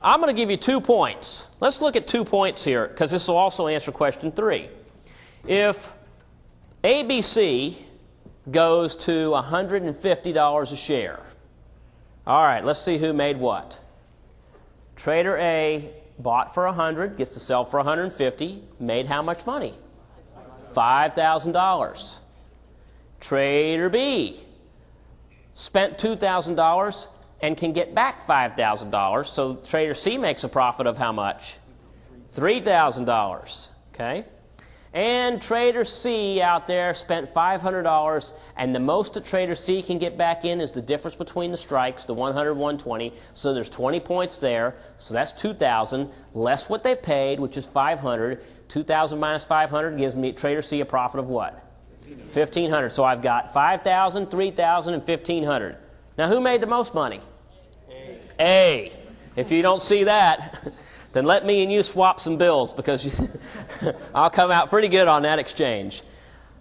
I'm going to give you 2 points. Let's look at 2 points here, because this will also answer question 3. If ABC goes to $150 a share, all right, let's see who made what. Trader A bought for 100, gets to sell for 150, made how much money? $5,000. Trader B spent $2,000 and can get back $5,000, so Trader C makes a profit of how much? $3,000. Okay? And Trader C out there spent $500, and the most that Trader C can get back in is the difference between the strikes, the 100, 120. So there's 20 points there. So that's 2,000 less what they paid, which is 500. 2,000 minus 500 gives me Trader C a profit of what? 1,500. So I've got 5,000, 3,000, and 1,500. Now who made the most money? A. If you don't see that, then let me and you swap some bills, because I'll come out pretty good on that exchange.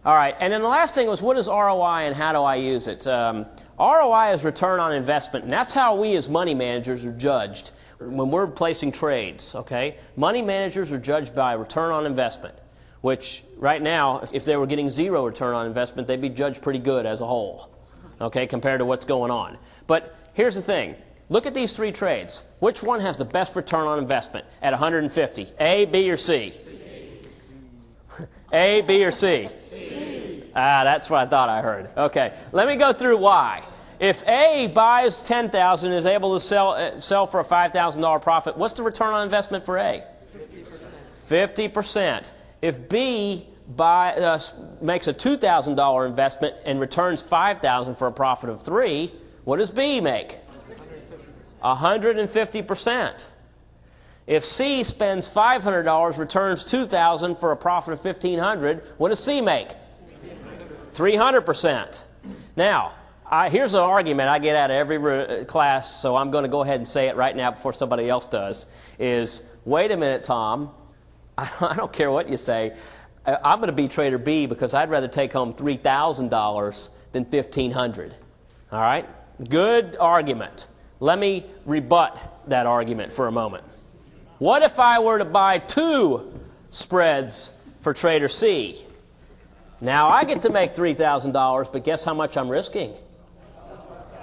All right, and then the last thing was, what is ROI and how do I use it? ROI is return on investment, and that's how we as money managers are judged when we're placing trades, okay? Money managers are judged by return on investment, which right now, if they were getting 0 return on investment, they'd be judged pretty good as a whole, okay, compared to what's going on. But here's the thing. Look at these 3 trades. Which one has the best return on investment at 150? A, B, or C? A, B, or C? C. Ah, that's what I thought I heard. Okay, let me go through why. If A buys 10,000 and is able to sell for a $5,000 profit, what's the return on investment for A? 50%. 50%. If B makes a $2,000 investment and returns $5,000 for a profit of 3, what does B make? 150%. If C spends $500, returns $2,000 for a profit of $1,500, what does C make? 300%. Now, here's an argument I get out of every class, so I'm going to go ahead and say it right now before somebody else does, is, wait a minute, Tom, I don't care what you say, I'm going to be Trader B because I'd rather take home $3,000 than $1,500. All right? Good argument. Let me rebut that argument for a moment. What if I were to buy 2 spreads for Trader C? Now I get to make $3,000, but guess how much I'm risking?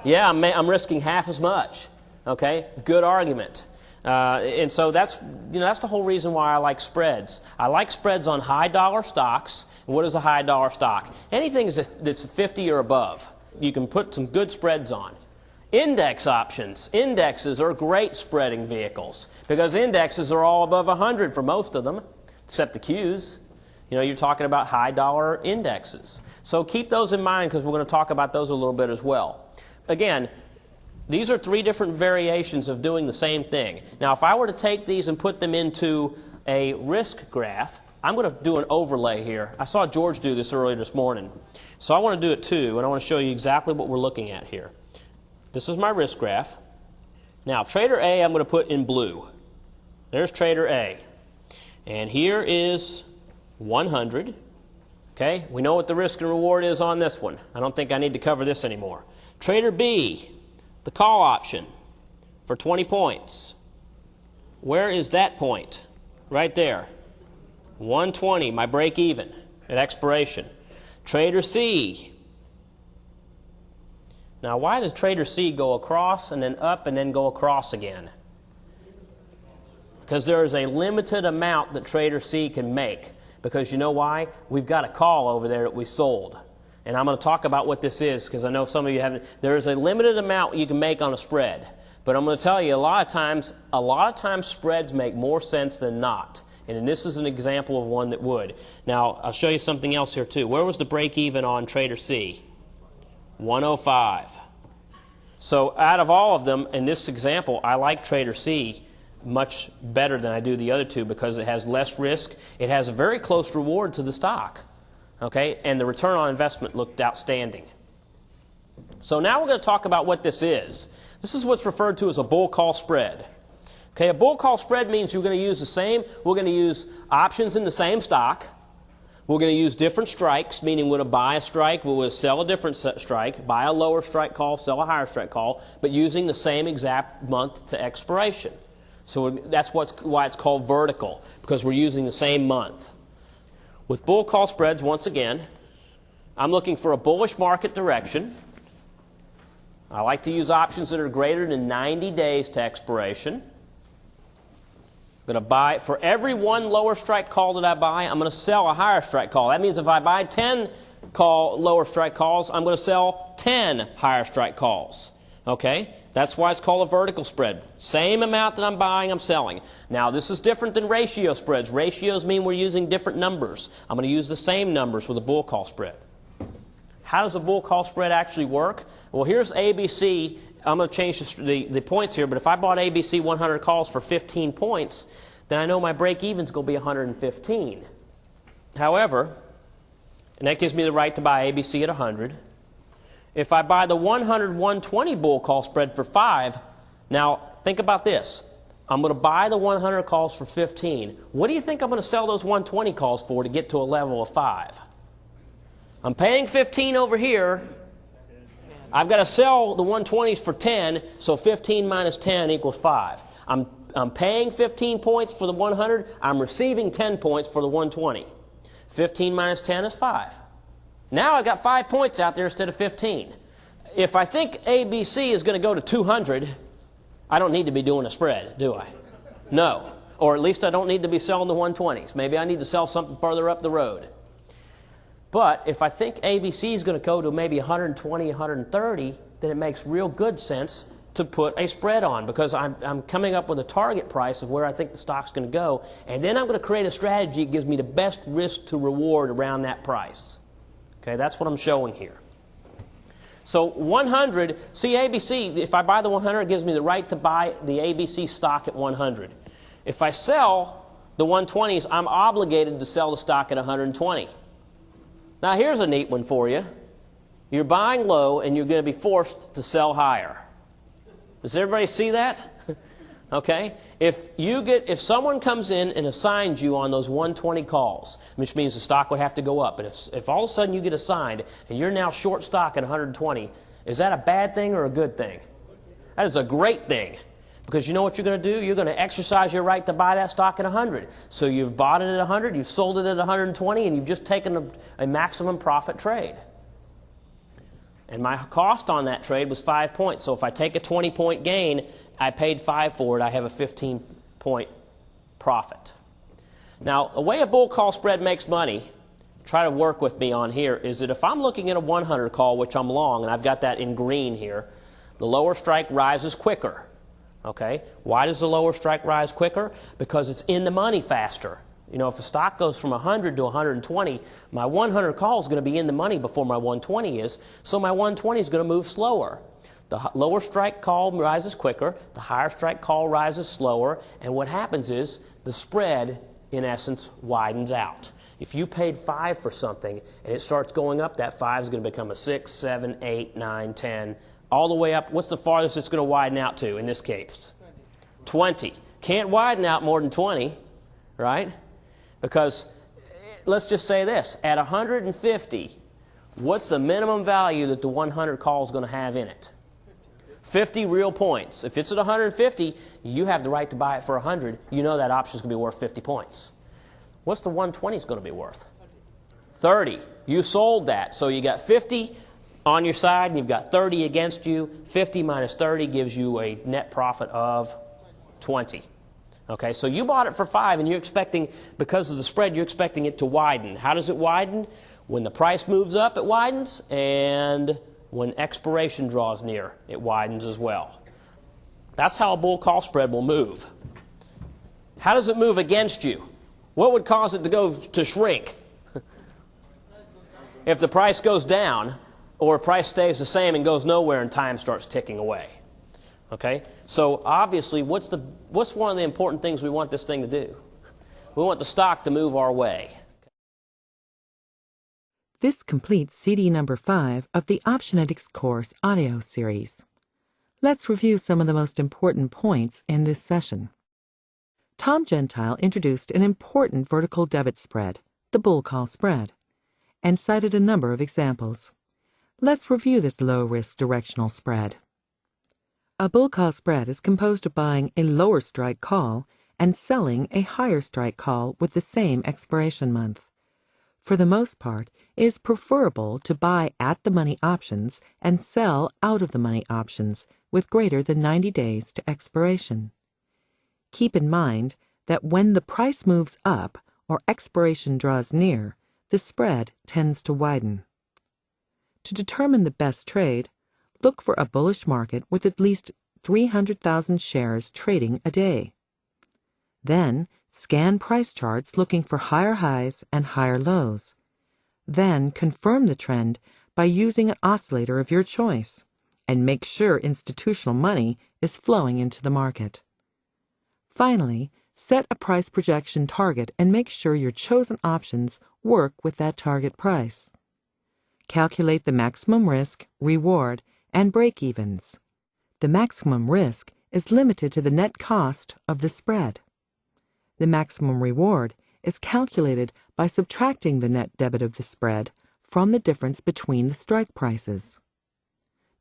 Yeah, I'm risking half as much. Okay, good argument. And so that's the whole reason why I like spreads. I like spreads on high dollar stocks. And what is a high dollar stock? Anything that's 50 or above, you can put some good spreads on. Index options. Indexes are great spreading vehicles because indexes are all above 100 for most of them, except the Qs. You know, you're talking about high dollar indexes. So keep those in mind because we're going to talk about those a little bit as well. Again, these are 3 different variations of doing the same thing. Now, if I were to take these and put them into a risk graph, I'm going to do an overlay here. I saw George do this earlier this morning. So I want to do it too, and I want to show you exactly what we're looking at here. This is my risk graph. Now, Trader A I'm going to put in blue. There's Trader A. And here is 100. Okay, we know what the risk and reward is on this one. I don't think I need to cover this anymore. Trader B, the call option for 20 points. Where is that point? Right there. 120, my break even at expiration. Trader C. Now, why does Trader C go across and then up and then go across again? Because there is a limited amount that Trader C can make. Because you know why? We've got a call over there that we sold. And I'm going to talk about what this is because I know some of you haven't. There is a limited amount you can make on a spread. But I'm going to tell you a lot of times spreads make more sense than not. And this is an example of one that would. Now, I'll show you something else here too. Where was the break even on Trader C? 105. So out of all of them, in this example, I like Trader C much better than I do the other 2 because it has less risk. It has a very close reward to the stock. Okay? And the return on investment looked outstanding. So now we're going to talk about what this is. This is what's referred to as a bull call spread. Okay, a bull call spread means you're going to use we're going to use options in the same stock. We're going to use different strikes, meaning we're going to buy a strike, we're going to sell a different strike, buy a lower strike call, sell a higher strike call, but using the same exact month to expiration. So that's why it's called vertical, because we're using the same month. With bull call spreads, once again, I'm looking for a bullish market direction. I like to use options that are greater than 90 days to expiration. I'm going to buy, for every one lower strike call that I buy, I'm going to sell a higher strike call. That means if I buy 10 lower strike calls, I'm going to sell 10 higher strike calls. Okay? That's why it's called a vertical spread. Same amount that I'm buying, I'm selling. Now, this is different than ratio spreads. Ratios mean we're using different numbers. I'm going to use the same numbers with a bull call spread. How does a bull call spread actually work? Well, here's ABC. I'm going to change the points here, but if I bought ABC 100 calls for 15 points, then I know my break-even is going to be 115. However, and that gives me the right to buy ABC at 100. If I buy the 100-120 bull call spread for 5, now think about this. I'm going to buy the 100 calls for 15. What do you think I'm going to sell those 120 calls for to get to a level of 5? I'm paying 15 over here. I've got to sell the 120s for 10, so 15 minus 10 equals 5. I'm paying 15 points for the 100. I'm receiving 10 points for the 120. 15 minus 10 is 5. Now I've got 5 points out there instead of 15. If I think ABC is going to go to 200, I don't need to be doing a spread, do I? No. Or at least I don't need to be selling the 120s. Maybe I need to sell something further up the road. But if I think ABC is going to go to maybe 120, 130, then it makes real good sense to put a spread on, because I'm coming up with a target price of where I think the stock's going to go, and then I'm going to create a strategy that gives me the best risk to reward around that price. Okay, that's what I'm showing here. So 100, see ABC, if I buy the 100, it gives me the right to buy the ABC stock at 100. If I sell the 120s, I'm obligated to sell the stock at 120. Now here's a neat one for you. You're buying low and you're going to be forced to sell higher. Does everybody see that? Okay? If someone comes in and assigns you on those 120 calls, which means the stock would have to go up, but if all of a sudden you get assigned and you're now short stock at 120, is that a bad thing or a good thing? That is a great thing. Because you know what you're going to do? You're going to exercise your right to buy that stock at 100. So you've bought it at 100, you've sold it at 120, and you've just taken a maximum profit trade. And my cost on that trade was 5 points. So if I take a 20-point gain, I paid 5 for it. I have a 15-point profit. Now, the way a bull call spread makes money, try to work with me on here, is that if I'm looking at a 100 call, which I'm long, and I've got that in green here, the lower strike rises quicker. Okay? Why does the lower strike rise quicker? Because it's in the money faster. You know, if a stock goes from 100 to 120, my 100 call is going to be in the money before my 120 is, so my 120 is going to move slower. The lower strike call rises quicker, the higher strike call rises slower, and what happens is the spread, in essence, widens out. If you paid 5 for something and it starts going up, that 5 is going to become a 6, 7, 8, 9, 10, all the way up. What's the farthest it's going to widen out to in this case? 20. Can't widen out more than 20, right? Because let's just say this. At 150, what's the minimum value that the 100 call is going to have in it? 50 real points. If it's at 150, you have the right to buy it for 100. You know that option is going to be worth 50 points. What's the 120 going to be worth? 30. You sold that. So you got 50 on your side, and you've got 30 against you. 50 minus 30 gives you a net profit of 20. Okay, so you bought it for 5, and you're expecting, because of the spread, you're expecting it to widen. How does it widen? When the price moves up, it widens, and when expiration draws near, it widens as well. That's how a bull call spread will move. How does it move against you? What would cause it to shrink? If the price goes down, or price stays the same and goes nowhere and time starts ticking away. Okay? So obviously, what's one of the important things we want this thing to do? We want the stock to move our way. This completes CD number 5 of the Optionetics course audio series. Let's review some of the most important points in this session. Tom Gentile introduced an important vertical debit spread, the bull call spread, and cited a number of examples. Let's review this low-risk directional spread. A bull call spread is composed of buying a lower strike call and selling a higher strike call with the same expiration month. For the most part, it is preferable to buy at-the-money options and sell out-of-the-money options with greater than 90 days to expiration. Keep in mind that when the price moves up or expiration draws near, the spread tends to widen. To determine the best trade, look for a bullish market with at least 300,000 shares trading a day. Then, scan price charts looking for higher highs and higher lows. Then, confirm the trend by using an oscillator of your choice, and make sure institutional money is flowing into the market. Finally, set a price projection target and make sure your chosen options work with that target price. Calculate the maximum risk, reward, and break-evens. The maximum risk is limited to the net cost of the spread. The maximum reward is calculated by subtracting the net debit of the spread from the difference between the strike prices.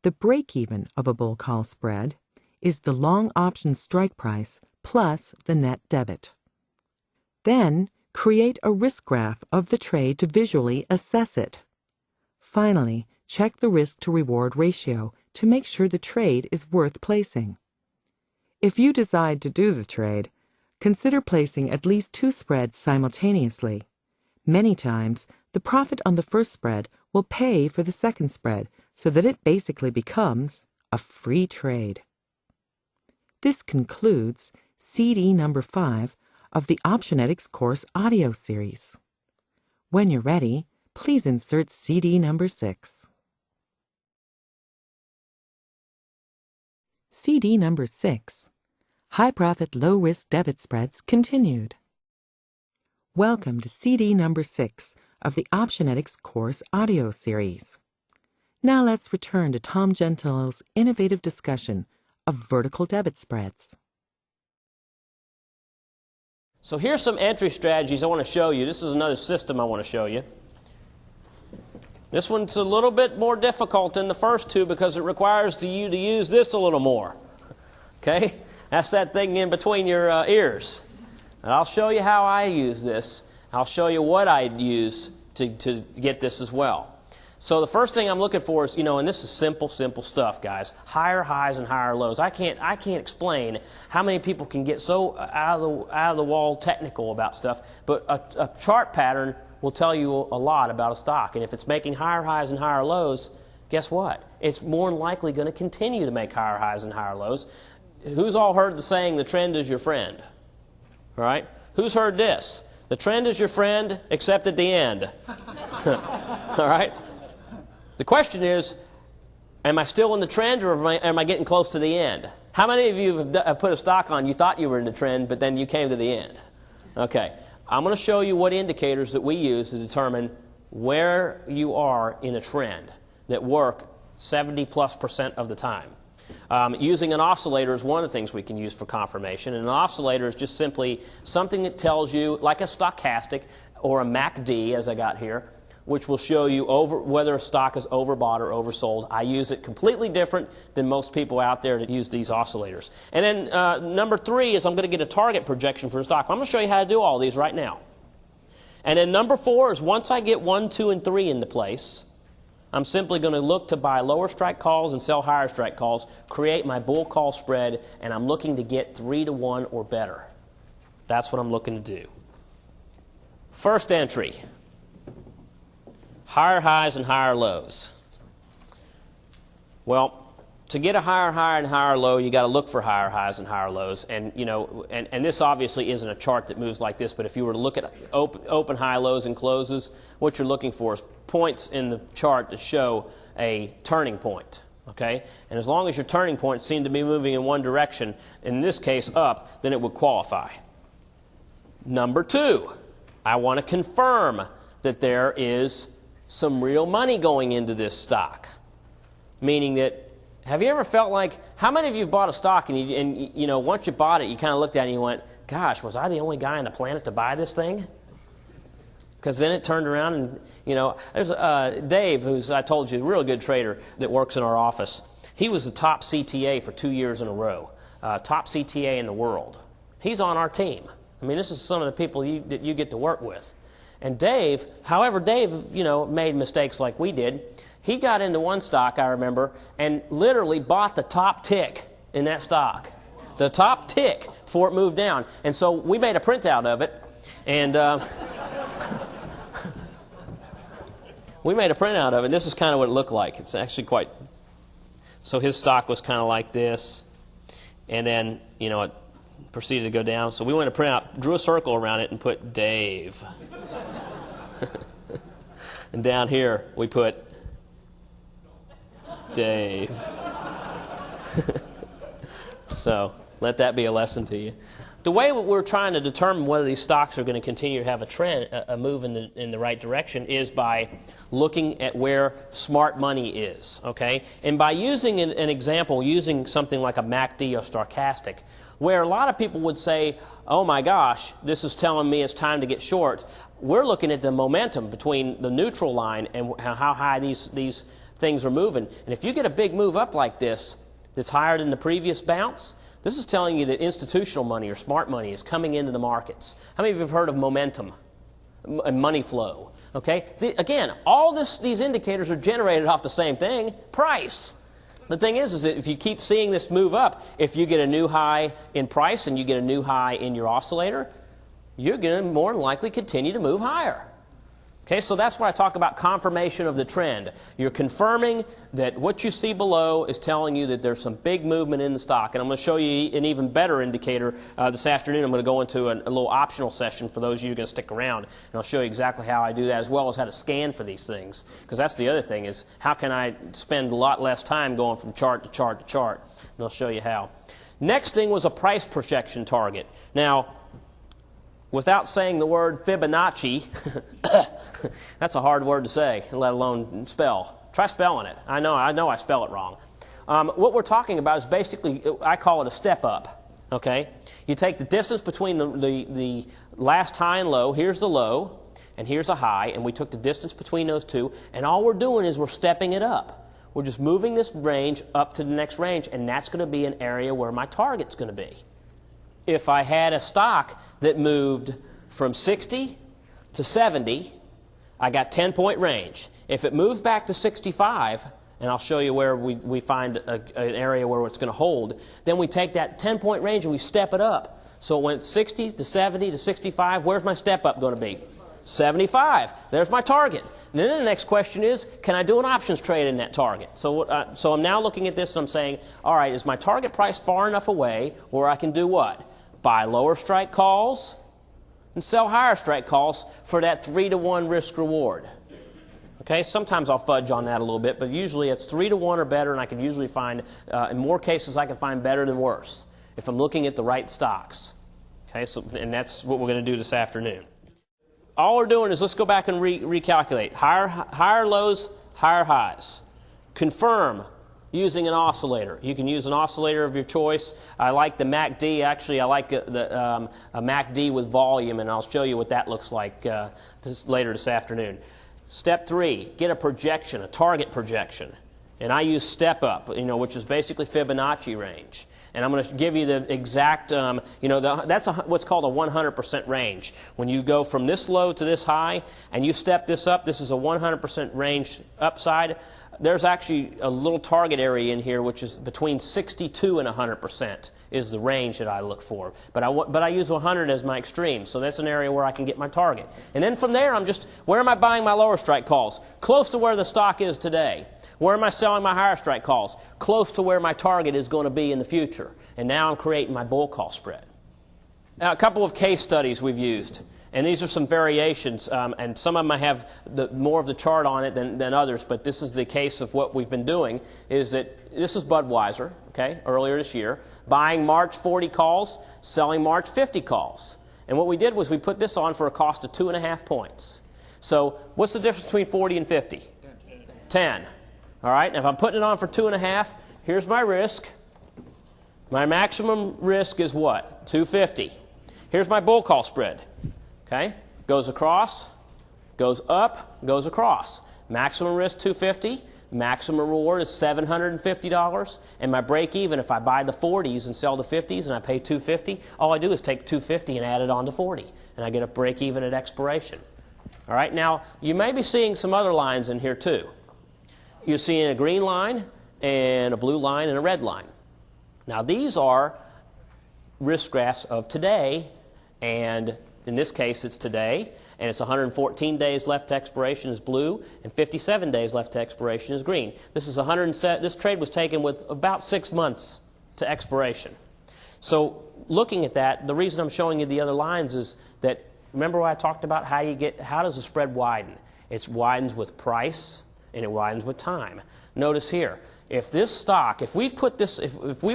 The break-even of a bull call spread is the long option strike price plus the net debit. Then, create a risk graph of the trade to visually assess it. Finally, check the risk-to-reward ratio to make sure the trade is worth placing. If you decide to do the trade, consider placing at least 2 spreads simultaneously. Many times, the profit on the first spread will pay for the second spread so that it basically becomes a free trade. This concludes CD number 5 of the Optionetics course audio series. When you're ready, please insert CD number 6. CD number 6. High Profit Low Risk Debit Spreads Continued. Welcome to CD number 6 of the Optionetics course audio series. Now let's return to Tom Gentile's innovative discussion of vertical debit spreads. So here's some entry strategies I want to show you. This is another system I want to show you. This one's a little bit more difficult than the first two because it requires you to use this a little more. Okay? That's that thing in between your ears. And I'll show you how I use this. I'll show you what I use to get this as well. So the first thing I'm looking for is, and this is simple stuff, guys. Higher highs and higher lows. I can't explain how many people can get so out of the wall technical about stuff, but a chart pattern will tell you a lot about a stock. And if it's making higher highs and higher lows, guess what? It's more than likely going to continue to make higher highs and higher lows. Who's all heard the saying, the trend is your friend? All right? Who's heard this? The trend is your friend, except at the end. All right? The question is, am I still in the trend or am I getting close to the end? How many of you have put a stock on, you thought you were in the trend, but then you came to the end? Okay. I'm going to show you what indicators that we use to determine where you are in a trend that work 70+% of the time. Using an oscillator is one of the things we can use for confirmation. And an oscillator is just simply something that tells you, like a stochastic or a MACD, as I got here, which will show you whether a stock is overbought or oversold. I use it completely different than most people out there that use these oscillators. And then number 3 is I'm going to get a target projection for the stock. I'm going to show you how to do all these right now. And then number 4 is once I get 1, 2, and 3 into place, I'm simply going to look to buy lower strike calls and sell higher strike calls, create my bull call spread, and I'm looking to get 3 to 1 or better. That's what I'm looking to do. First entry. Higher highs and higher lows. Well, to get a higher high and higher low, you got to look for higher highs and higher lows. And and this obviously isn't a chart that moves like this. But if you were to look at open high lows and closes, what you're looking for is points in the chart that show a turning point. Okay, and as long as your turning points seem to be moving in one direction, in this case up, then it would qualify. Number 2, I want to confirm that there is some real money going into this stock. Meaning that, have you ever felt like, how many of you have bought a stock and once you bought it, you kind of looked at it and you went, gosh, was I the only guy on the planet to buy this thing? Because then it turned around and, there's Dave, who's, I told you, a real good trader that works in our office. He was the top CTA for 2 years in a row, top CTA in the world. He's on our team. I mean, this is some of the people that you get to work with. And Dave, however, Dave, made mistakes like we did. He got into one stock, I remember, and literally bought the top tick in that stock. The top tick before it moved down. And so we made a printout of it, and we made a printout of it. This is kind of what it looked like. It's actually quite... So his stock was kind of like this, and then, it proceeded to go down. So we went to print out, drew a circle around it, and put Dave. And down here, we put Dave. So let that be a lesson to you. The way we're trying to determine whether these stocks are going to continue to have a trend, a move in the right direction, is by looking at where smart money is, okay? And by using an example, using something like a MACD or stochastic, where a lot of people would say, oh my gosh, this is telling me it's time to get short. We're looking at the momentum between the neutral line and how high these things are moving. And if you get a big move up like this that's higher than the previous bounce, this is telling you that institutional money or smart money is coming into the markets. How many of you have heard of momentum and money flow? Okay? Again, all these indicators are generated off the same thing, price. The thing is that if you keep seeing this move up, if you get a new high in price and you get a new high in your oscillator, you're going to more than likely continue to move higher. Okay, so that's why I talk about confirmation of the trend. You're confirming that what you see below is telling you that there's some big movement in the stock. And I'm going to show you an even better indicator this afternoon. I'm going to go into a little optional session for those of you who are going to stick around. And I'll show you exactly how I do that, as well as how to scan for these things. Because that's the other thing, is how can I spend a lot less time going from chart to chart to chart. And I'll show you how. Next thing was a price projection target. Now, without saying the word Fibonacci, that's a hard word to say, let alone spell. Try spelling it. I know I spell it wrong. What we're talking about is basically, I call it a step up. Okay? You take the distance between the last high and low. Here's the low, and here's a high, and we took the distance between those two, and all we're doing is we're stepping it up. We're just moving this range up to the next range, and that's going to be an area where my target's going to be. If I had a stock that moved from 60 to 70, I got 10-point range. If it moves back to 65, and I'll show you where we find an area where it's going to hold, then we take that 10-point range and we step it up. So it went 60 to 70 to 65. Where's my step up going to be? 75. There's my target. And then the next question is, can I do an options trade in that target? So I'm now looking at this and I'm saying, all right, is my target price far enough away where I can do what? Buy lower strike calls and sell higher strike calls for that 3-to-1 risk reward. Okay, sometimes I'll fudge on that a little bit, but usually it's 3-to-1 or better, and I can usually find, in more cases, I can find better than worse if I'm looking at the right stocks. Okay, and that's what we're going to do this afternoon. All we're doing is let's go back and recalculate. Higher lows, higher highs. Confirm using an oscillator. You can use an oscillator of your choice. I like the MACD. Actually, I like a MACD with volume, and I'll show you what that looks like later this afternoon. Step 3, get a projection, a target projection. And I use step up, which is basically Fibonacci range. And I'm going to give you the exact, that's what's called a 100% range. When you go from this low to this high, and you step this up, this is a 100% range upside. There's actually a little target area in here, which is between 62 and 100% is the range that I look for. But I use 100 as my extreme, so that's an area where I can get my target. And then from there, where am I buying my lower strike calls? Close to where the stock is today. Where am I selling my higher strike calls? Close to where my target is going to be in the future. And now I'm creating my bull call spread. Now, a couple of case studies we've used. And these are some variations, and some of them have more of the chart on it than others, but this is the case of what we've been doing, is that this is Budweiser, okay, earlier this year, buying March 40 calls, selling March 50 calls. And what we did was we put this on for a cost of 2.5 points. So what's the difference between 40 and 50? 10. All right, and if I'm putting it on for 2.5, here's my risk. My maximum risk is what? 250. Here's my bull call spread. Okay, goes across, goes up, goes across. Maximum risk 250, maximum reward is $750, and my break even, if I buy the 40s and sell the 50s and I pay $250, all I do is take $250 and add it on to 40, and I get a break even at expiration. All right, now you may be seeing some other lines in here too. You're seeing a green line and a blue line and a red line. Now these are risk graphs of today, and in this case it's today, and it's 114 days left to expiration is blue, and 57 days left to expiration is green. This trade was taken with about 6 months to expiration. So looking at that, the reason I'm showing you the other lines is that, remember what I talked about how does the spread widen? It widens with price and it widens with time. Notice here, if this stock, if we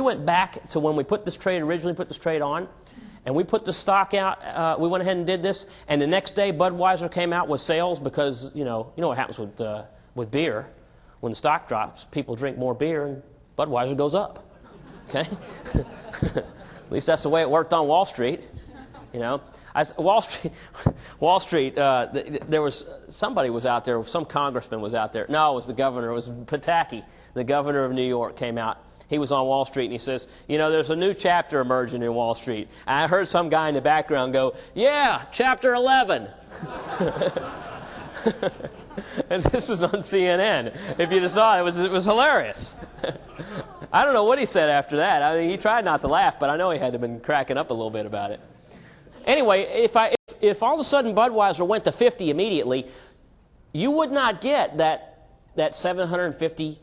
went back to when we originally put this trade on, and we put the stock out, we went ahead and did this, and the next day Budweiser came out with sales because, you know what happens with beer. When the stock drops, people drink more beer and Budweiser goes up. Okay? At least that's the way it worked on Wall Street. You know, Wall Street. There was somebody was out there. Some congressman was out there. No, it was the governor. It was Pataki, the governor of New York, came out. He was on Wall Street and he says, you know, there's a new chapter emerging in Wall Street. And I heard some guy in the background go, yeah, chapter 11. And this was on CNN. If you just saw it, it was hilarious. I don't know what he said after that. I mean, he tried not to laugh, but I know he had to have been cracking up a little bit about it. Anyway, if all of a sudden Budweiser went to 50 immediately, you would not get that $750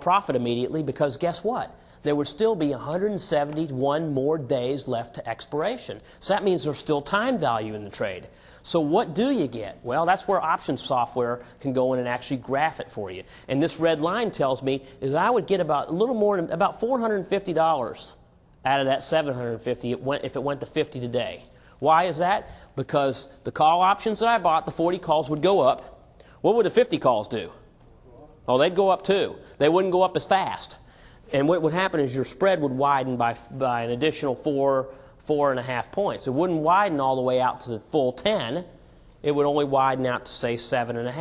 profit immediately, because guess what? There would still be 171 more days left to expiration. So that means there's still time value in the trade. So what do you get? Well, that's where options software can go in and actually graph it for you. And this red line tells me is I would get about about $450 out of that $750 if it went to 50 today. Why is that? Because the call options that I bought, the 40 calls would go up. What would the 50 calls do? Oh, they'd go up too. They wouldn't go up as fast. And what would happen is your spread would widen by an additional 4.5 points. It wouldn't widen all the way out to the full 10. It would only widen out to, say, 7.5.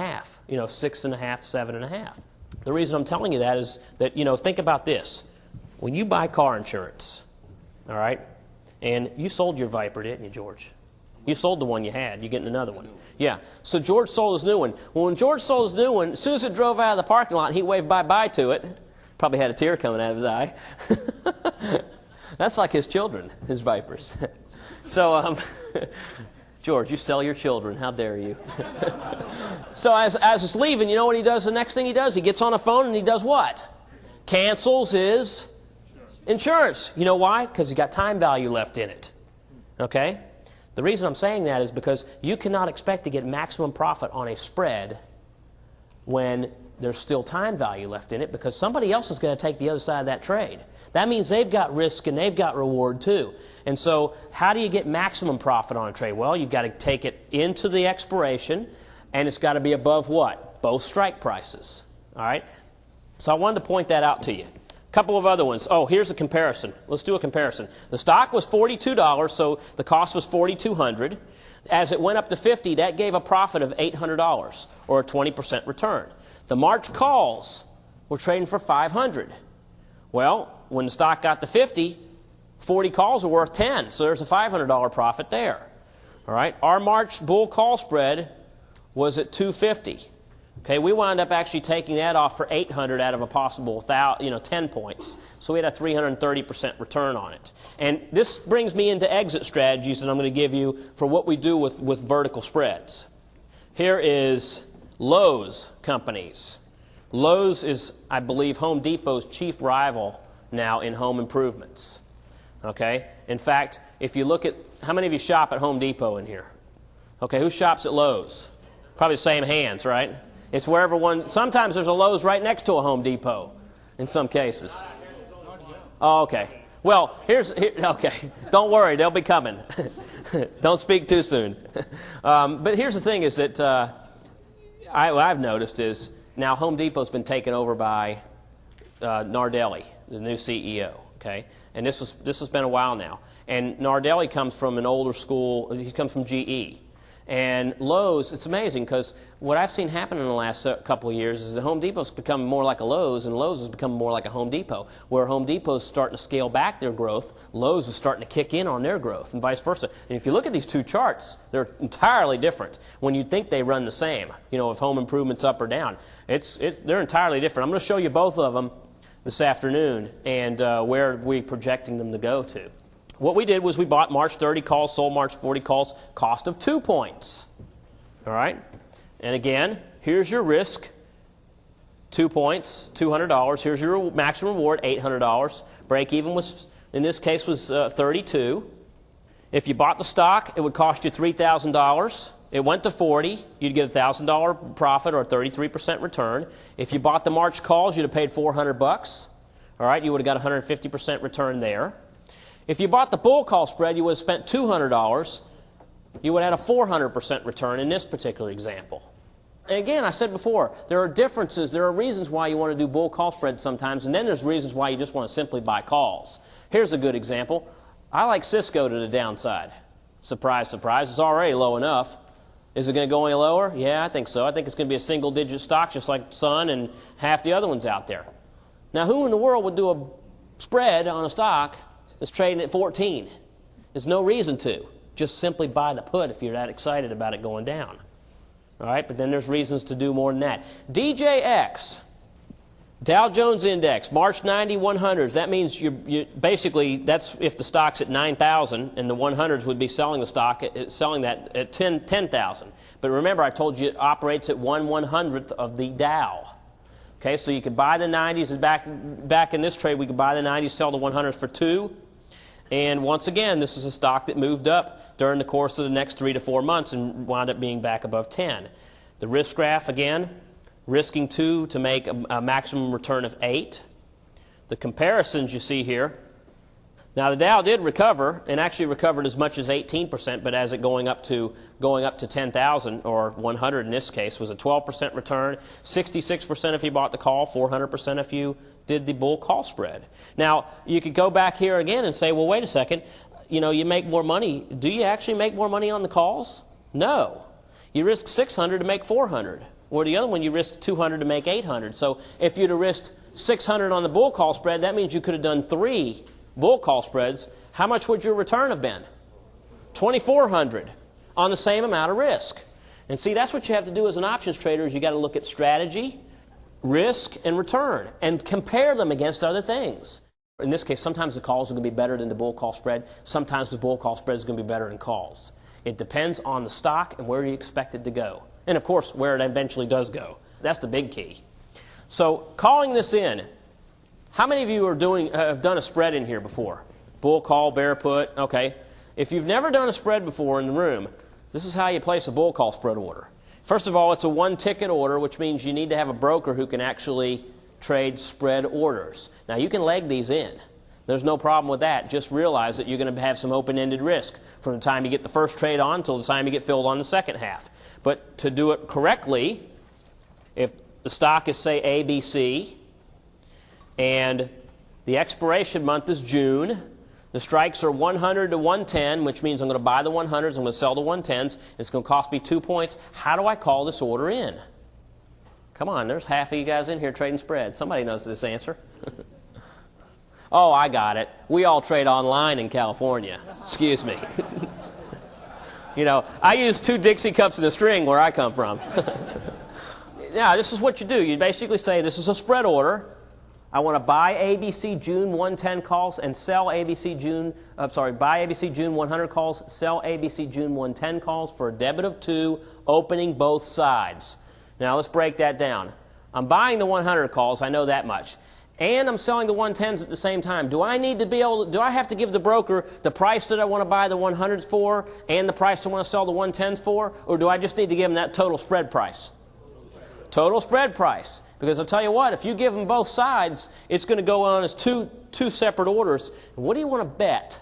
6.5, 7.5. The reason I'm telling you that is that, think about this. When you buy car insurance, all right, and you sold your Viper, didn't you, George? You sold the one you had. You're getting another one. Yeah. So George sold his new one. Well, when George sold his new one, as soon as it drove out of the parking lot, he waved bye-bye to it. Probably had a tear coming out of his eye. That's like his children, his Vipers. So, George, you sell your children. How dare you? So as it's leaving, you know what he does? The next thing he does, he gets on a phone and he does what? Cancels his insurance. You know why? Because he got time value left in it. Okay? The reason I'm saying that is because you cannot expect to get maximum profit on a spread when there's still time value left in it, because somebody else is going to take the other side of that trade. That means they've got risk and they've got reward too. And so how do you get maximum profit on a trade? Well, you've got to take it into the expiration, and it's got to be above what? Both strike prices. All right? So I wanted to point that out to you. A couple of other ones. Oh, here's a comparison. Let's do a comparison. The stock was $42, so the cost was $4,200. As it went up to 50, that gave a profit of $800, or a 20% return. The March calls were trading for $500. Well, when the stock got to 50, 40 calls are worth 10, so there's a $500 profit there. All right, our March bull call spread was at 250. Okay, we wound up actually taking that off for 800 out of a possible 10 points. So we had a 330% return on it. And this brings me into exit strategies that I'm going to give you for what we do with vertical spreads. Here is Lowe's companies. Lowe's is, I believe, Home Depot's chief rival now in home improvements. Okay? In fact, if you look at, how many of you shop at Home Depot in here? Okay, who shops at Lowe's? Probably the same hands, right? It's wherever one, sometimes there's a Lowe's right next to a Home Depot in some cases. Oh, okay. Well, okay. Don't worry, they'll be coming. Don't speak too soon. But here's the thing is that what I've noticed is now Home Depot's been taken over by Nardelli, the new CEO, okay? And this has been a while now. And Nardelli comes from an older school, he comes from GE. And Lowe's, it's amazing because what I've seen happen in the last couple of years is that Home Depot's become more like a Lowe's, and Lowe's has become more like a Home Depot. Where Home Depot's starting to scale back their growth, Lowe's is starting to kick in on their growth, and vice versa. And if you look at these two charts, they're entirely different. When you'd think they run the same, you know, if home improvement's up or down, they're entirely different. I'm going to show you both of them this afternoon and where we're projecting them to go to. What we did was we bought March 30 calls, sold March 40 calls, cost of 2 points. All right? And again, here's your risk, 2 points, $200. Here's your maximum reward, $800. Break even was, in this case, was 32. If you bought the stock, it would cost you $3,000. It went to 40, you'd get a $1,000 profit or a 33% return. If you bought the March calls, you'd have paid $400. All right, you would have got 150% return there. If you bought the bull call spread, you would have spent $200. You would have had a 400% return in this particular example. And again, I said before, there are differences. There are reasons why you want to do bull call spread sometimes, and then there's reasons why you just want to simply buy calls. Here's a good example. I like Cisco to the downside. Surprise, surprise, it's already low enough. Is it going to go any lower? Yeah, I think so. I think it's going to be a single-digit stock just like Sun and half the other ones out there. Now, who in the world would do a spread on a stock that's trading at 14? There's no reason to. Just simply buy the put if you're that excited about it going down. All right, but then there's reasons to do more than that. DJX, Dow Jones Index, March 90 100s. That means you basically, that's if the stock's at 9,000 and the 100s would be selling the stock, selling that at 10,000. But remember, I told you it operates at 1/100th of the Dow. Okay, so you could buy the 90s, and back in this trade, we could buy the 90s, sell the 100s for 2. And once again, this is a stock that moved up during the course of the next 3 to 4 months and wound up being back above 10. The risk graph, again, risking 2 to make a maximum return of 8. The comparisons you see here. Now, the Dow did recover, and actually recovered as much as 18%, but as it going up to 10,000, or 100 in this case, was a 12% return, 66% if you bought the call, 400% if you did the bull call spread. Now, you could go back here again and say, well, wait a second, you know, you make more money. Do you actually make more money on the calls? No. You risk 600 to make 400. Or the other one, you risk 200 to make 800. So if you'd have risked 600 on the bull call spread, that means you could have done 3 bull call spreads. How much would your return have been? 2,400 on the same amount of risk. And see, that's what you have to do as an options trader, is you got to look at strategy, risk, and return, and compare them against other things. In this case, sometimes the calls are going to be better than the bull call spread. Sometimes the bull call spread is going to be better than calls. It depends on the stock and where you expect it to go. And of course, where it eventually does go. That's the big key. So, calling this in, how many of you have done a spread in here before? Bull call, bear put, okay. If you've never done a spread before in the room, this is how you place a bull call spread order. First of all, it's a one-ticket order, which means you need to have a broker who can actually trade spread orders. Now, you can leg these in. There's no problem with that. Just realize that you're going to have some open-ended risk from the time you get the first trade on until the time you get filled on the second half. But to do it correctly, if the stock is, say, ABC, and the expiration month is June, the strikes are 100 to 110, which means I'm going to buy the 100s, I'm going to sell the 110s. It's going to cost me 2 points. How do I call this order in? Come on, there's half of you guys in here trading spreads. Somebody knows this answer. Oh, I got it. We all trade online in California. Excuse me. You know, I use 2 Dixie cups and a string where I come from. Now, this is what you do. You basically say, this is a spread order. I want to buy ABC June 110 calls and sell buy ABC June 100 calls, sell ABC June 110 calls for a debit of 2, opening both sides. Now, let's break that down. I'm buying the 100 calls, I know that much. And I'm selling the 110s at the same time. Do I have to give the broker the price that I want to buy the 100s for and the price I want to sell the 110s for? Or do I just need to give them that total spread price? Total spread price. Because I'll tell you what, if you give them both sides, it's going to go on as two separate orders. And what do you want to bet?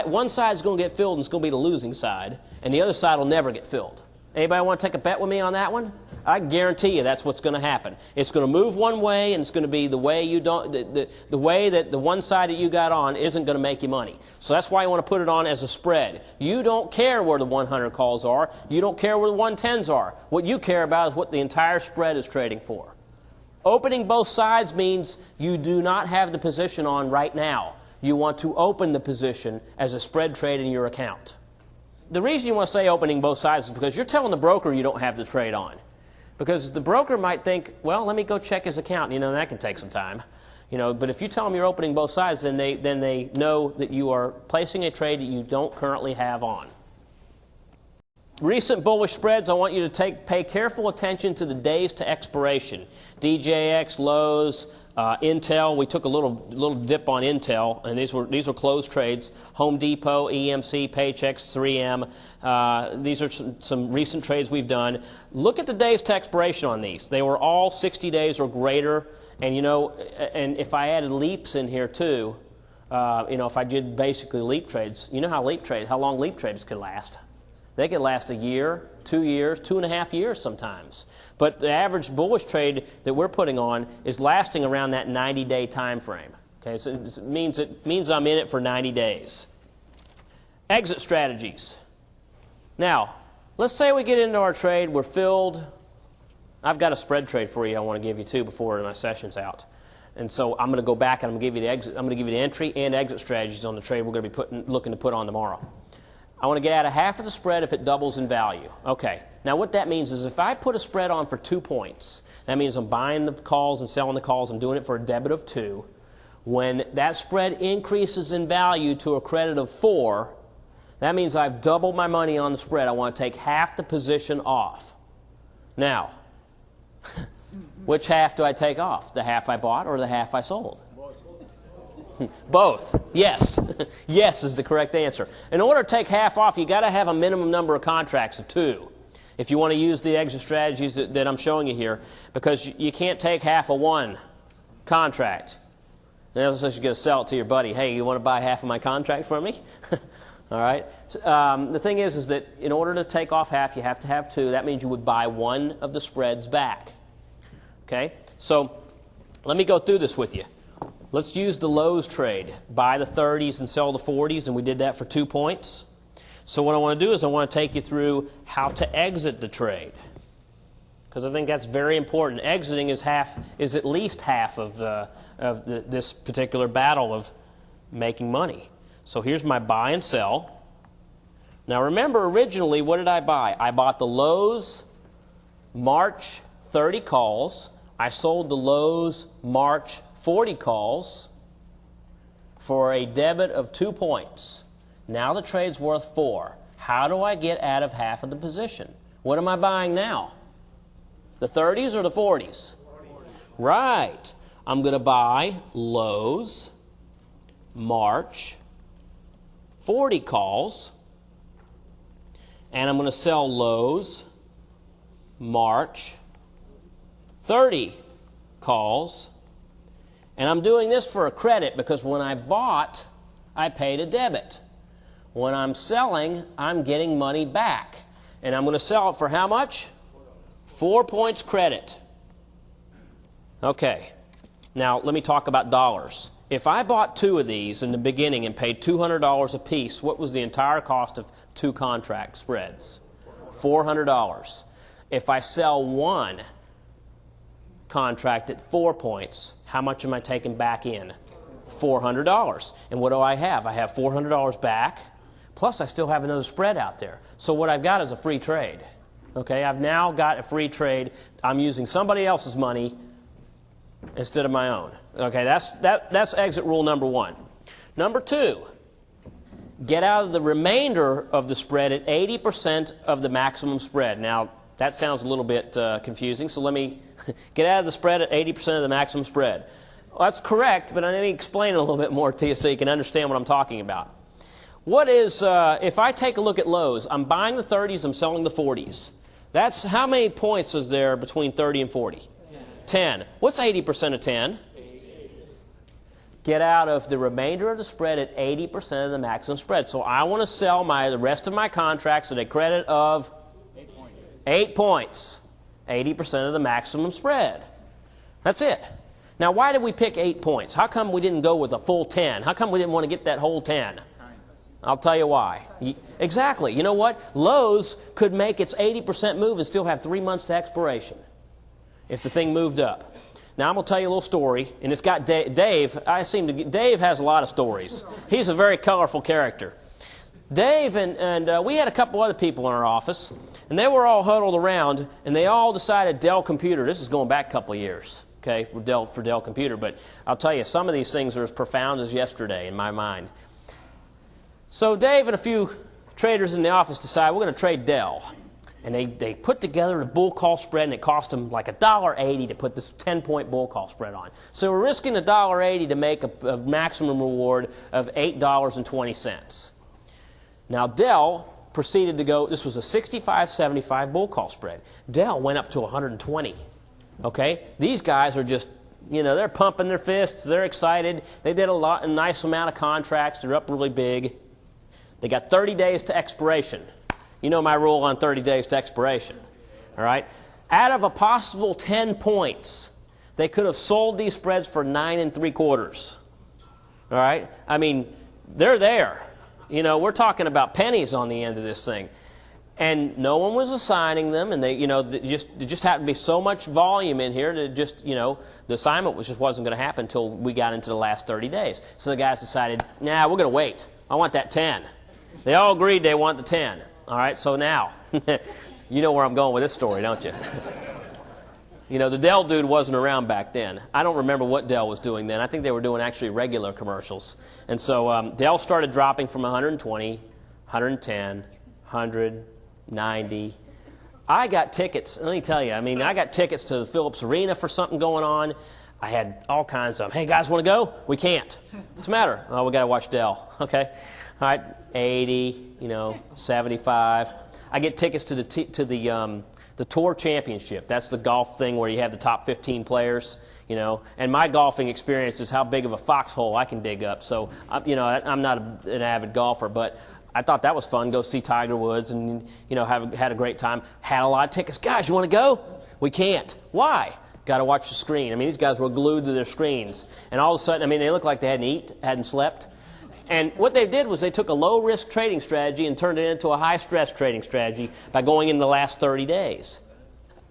One side is going to get filled and it's going to be the losing side, and the other side will never get filled. Anybody want to take a bet with me on that one? I guarantee you that's what's going to happen. It's going to move one way, and it's going to be the way you don't, the way that the one side that you got on isn't going to make you money. So that's why you want to put it on as a spread. You don't care where the 100 calls are. You don't care where the 110s are. What you care about is what the entire spread is trading for. Opening both sides means you do not have the position on right now. You want to open the position as a spread trade in your account. The reason you want to say opening both sides is because you're telling the broker you don't have the trade on. Because the broker might think, well, let me go check his account. That can take some time. But if you tell them you're opening both sides, then they know that you are placing a trade that you don't currently have on. Recent bullish spreads, I want you to pay careful attention to the days to expiration. DJX, Lowe's, Intel. We took a little dip on Intel, and these were closed trades. Home Depot, EMC, Paychex, 3M. These are some recent trades we've done. Look at the days to expiration on these. They were all 60 days or greater. And and if I added leaps in here too, if I did basically leap trades, how long leap trades could last. They could last a year, 2 years, 2.5 years sometimes. But the average bullish trade that we're putting on is lasting around that 90-day time frame. Okay, so it means I'm in it for 90 days. Exit strategies. Now, let's say we get into our trade, we're filled. I've got a spread trade for you I want to give you too before my session's out. And so I'm going to go back and I'm going to give you the exit. I'm going to give you the entry and exit strategies on the trade we're going to be looking to put on tomorrow. I want to get out of half of the spread if it doubles in value. Okay, now what that means is if I put a spread on for 2 points, that means I'm buying the calls and selling the calls. I'm doing it for a debit of 2. When that spread increases in value to a credit of 4, that means I've doubled my money on the spread. I want to take half the position off. Now, which half do I take off? The half I bought or the half I sold? Both. Yes. Yes is the correct answer. In order to take half off, you've got to have a minimum number of contracts of 2 if you want to use the exit strategies that I'm showing you here, because you can't take half of one contract. Unless you're going to sell it to your buddy. Hey, you want to buy half of my contract from me? All right. The thing is that in order to take off half, you have to have 2. That means you would buy one of the spreads back. Okay? So let me go through this with you. Let's use the Lowe's trade. Buy the 30s and sell the 40s, and we did that for 2 points. So what I want to do is I want to take you through how to exit the trade, because I think that's very important. Exiting is at least half of this particular battle of making money. So here's my buy and sell. Now remember, originally, what did I buy? I bought the Lowe's March 30 calls. I sold the Lowe's March 40 calls for a debit of 2 points. Now the trade's worth 4. How do I get out of half of the position? What am I buying now? The 30s or the 40s? Right. I'm going to buy Lowe's March 40 calls, and I'm going to sell Lowe's March 30 calls. And I'm doing this for a credit because when I bought, I paid a debit. When I'm selling, I'm getting money back. And I'm going to sell it for how much? 4 points credit. Okay. Now, let me talk about dollars. If I bought 2 of these in the beginning and paid $200 a piece, what was the entire cost of 2 contract spreads? $400. If I sell 1 contract at 4 points, how much am I taking back in? $400. And what do I have? I have $400 back, plus I still have another spread out there. So what I've got is a free trade. Okay, I've now got a free trade. I'm using somebody else's money instead of my own. Okay, that's exit rule number 1. Number 2, get out of the remainder of the spread at 80% of the maximum spread. Now, that sounds a little bit confusing, so let me get out of the spread at 80% of the maximum spread. Well, that's correct, but let me explain it a little bit more to you so you can understand what I'm talking about. What is, if I take a look at Lowe's, I'm buying the 30s, I'm selling the 40s. That's how many points is there between 30 and 40? 10. What's 80% of 10? Get out of the remainder of the spread at 80% of the maximum spread. So I want to sell the rest of my contracts at a credit of 8 points. 80% of the maximum spread. That's it. Now, why did we pick 8 points? How come we didn't go with a full 10? How come we didn't want to get that whole 10? I'll tell you why. Exactly. You know what? Lowe's could make its 80% move and still have 3 months to expiration if the thing moved up. Now, I'm going to tell you a little story, and it's got Dave. Dave has a lot of stories. He's a very colorful character. Dave and we had a couple other people in our office, and they were all huddled around, and they all decided Dell Computer. This is going back a couple of years, okay, for Dell Computer. But I'll tell you, some of these things are as profound as yesterday in my mind. So Dave and a few traders in the office decided we're going to trade Dell. And they put together a bull call spread, and it cost them like $1.80 to put this 10-point bull call spread on. So we're risking $1.80 to make a maximum reward of $8.20. Now Dell proceeded to go, this was a 65-75 bull call spread. Dell went up to 120. Okay? These guys are just, they're pumping their fists, they're excited. They did a nice amount of contracts, they're up really big. They got 30 days to expiration. You know my rule on 30 days to expiration. All right? Out of a possible 10 points, they could have sold these spreads for 9 3/4. All right? I mean, they're there. We're talking about pennies on the end of this thing. And no one was assigning them, and they just happened to be so much volume in here that the assignment just wasn't going to happen until we got into the last 30 days. So the guys decided, nah, we're going to wait. I want that 10. They all agreed they want the 10. All right, so now, you know where I'm going with this story, don't you? The Dell dude wasn't around back then. I don't remember what Dell was doing then. I think they were doing actually regular commercials. And so Dell started dropping from 120, 110, 100, 90. I got tickets. Let me tell you, I got tickets to the Phillips Arena for something going on. I had all kinds of, hey, guys, want to go? We can't. What's the matter? Oh, we got to watch Dell. Okay. All right, 80, 75. I get tickets to the Tour Championship. That's the golf thing where you have the top 15 players, And my golfing experience is how big of a foxhole I can dig up. So, I'm not an avid golfer, but I thought that was fun. Go see Tiger Woods and, had a great time. Had a lot of tickets. Guys, you want to go? We can't. Why? Got to watch the screen. These guys were glued to their screens. And all of a sudden, they looked like they hadn't slept. And what they did was they took a low-risk trading strategy and turned it into a high-stress trading strategy by going in the last 30 days.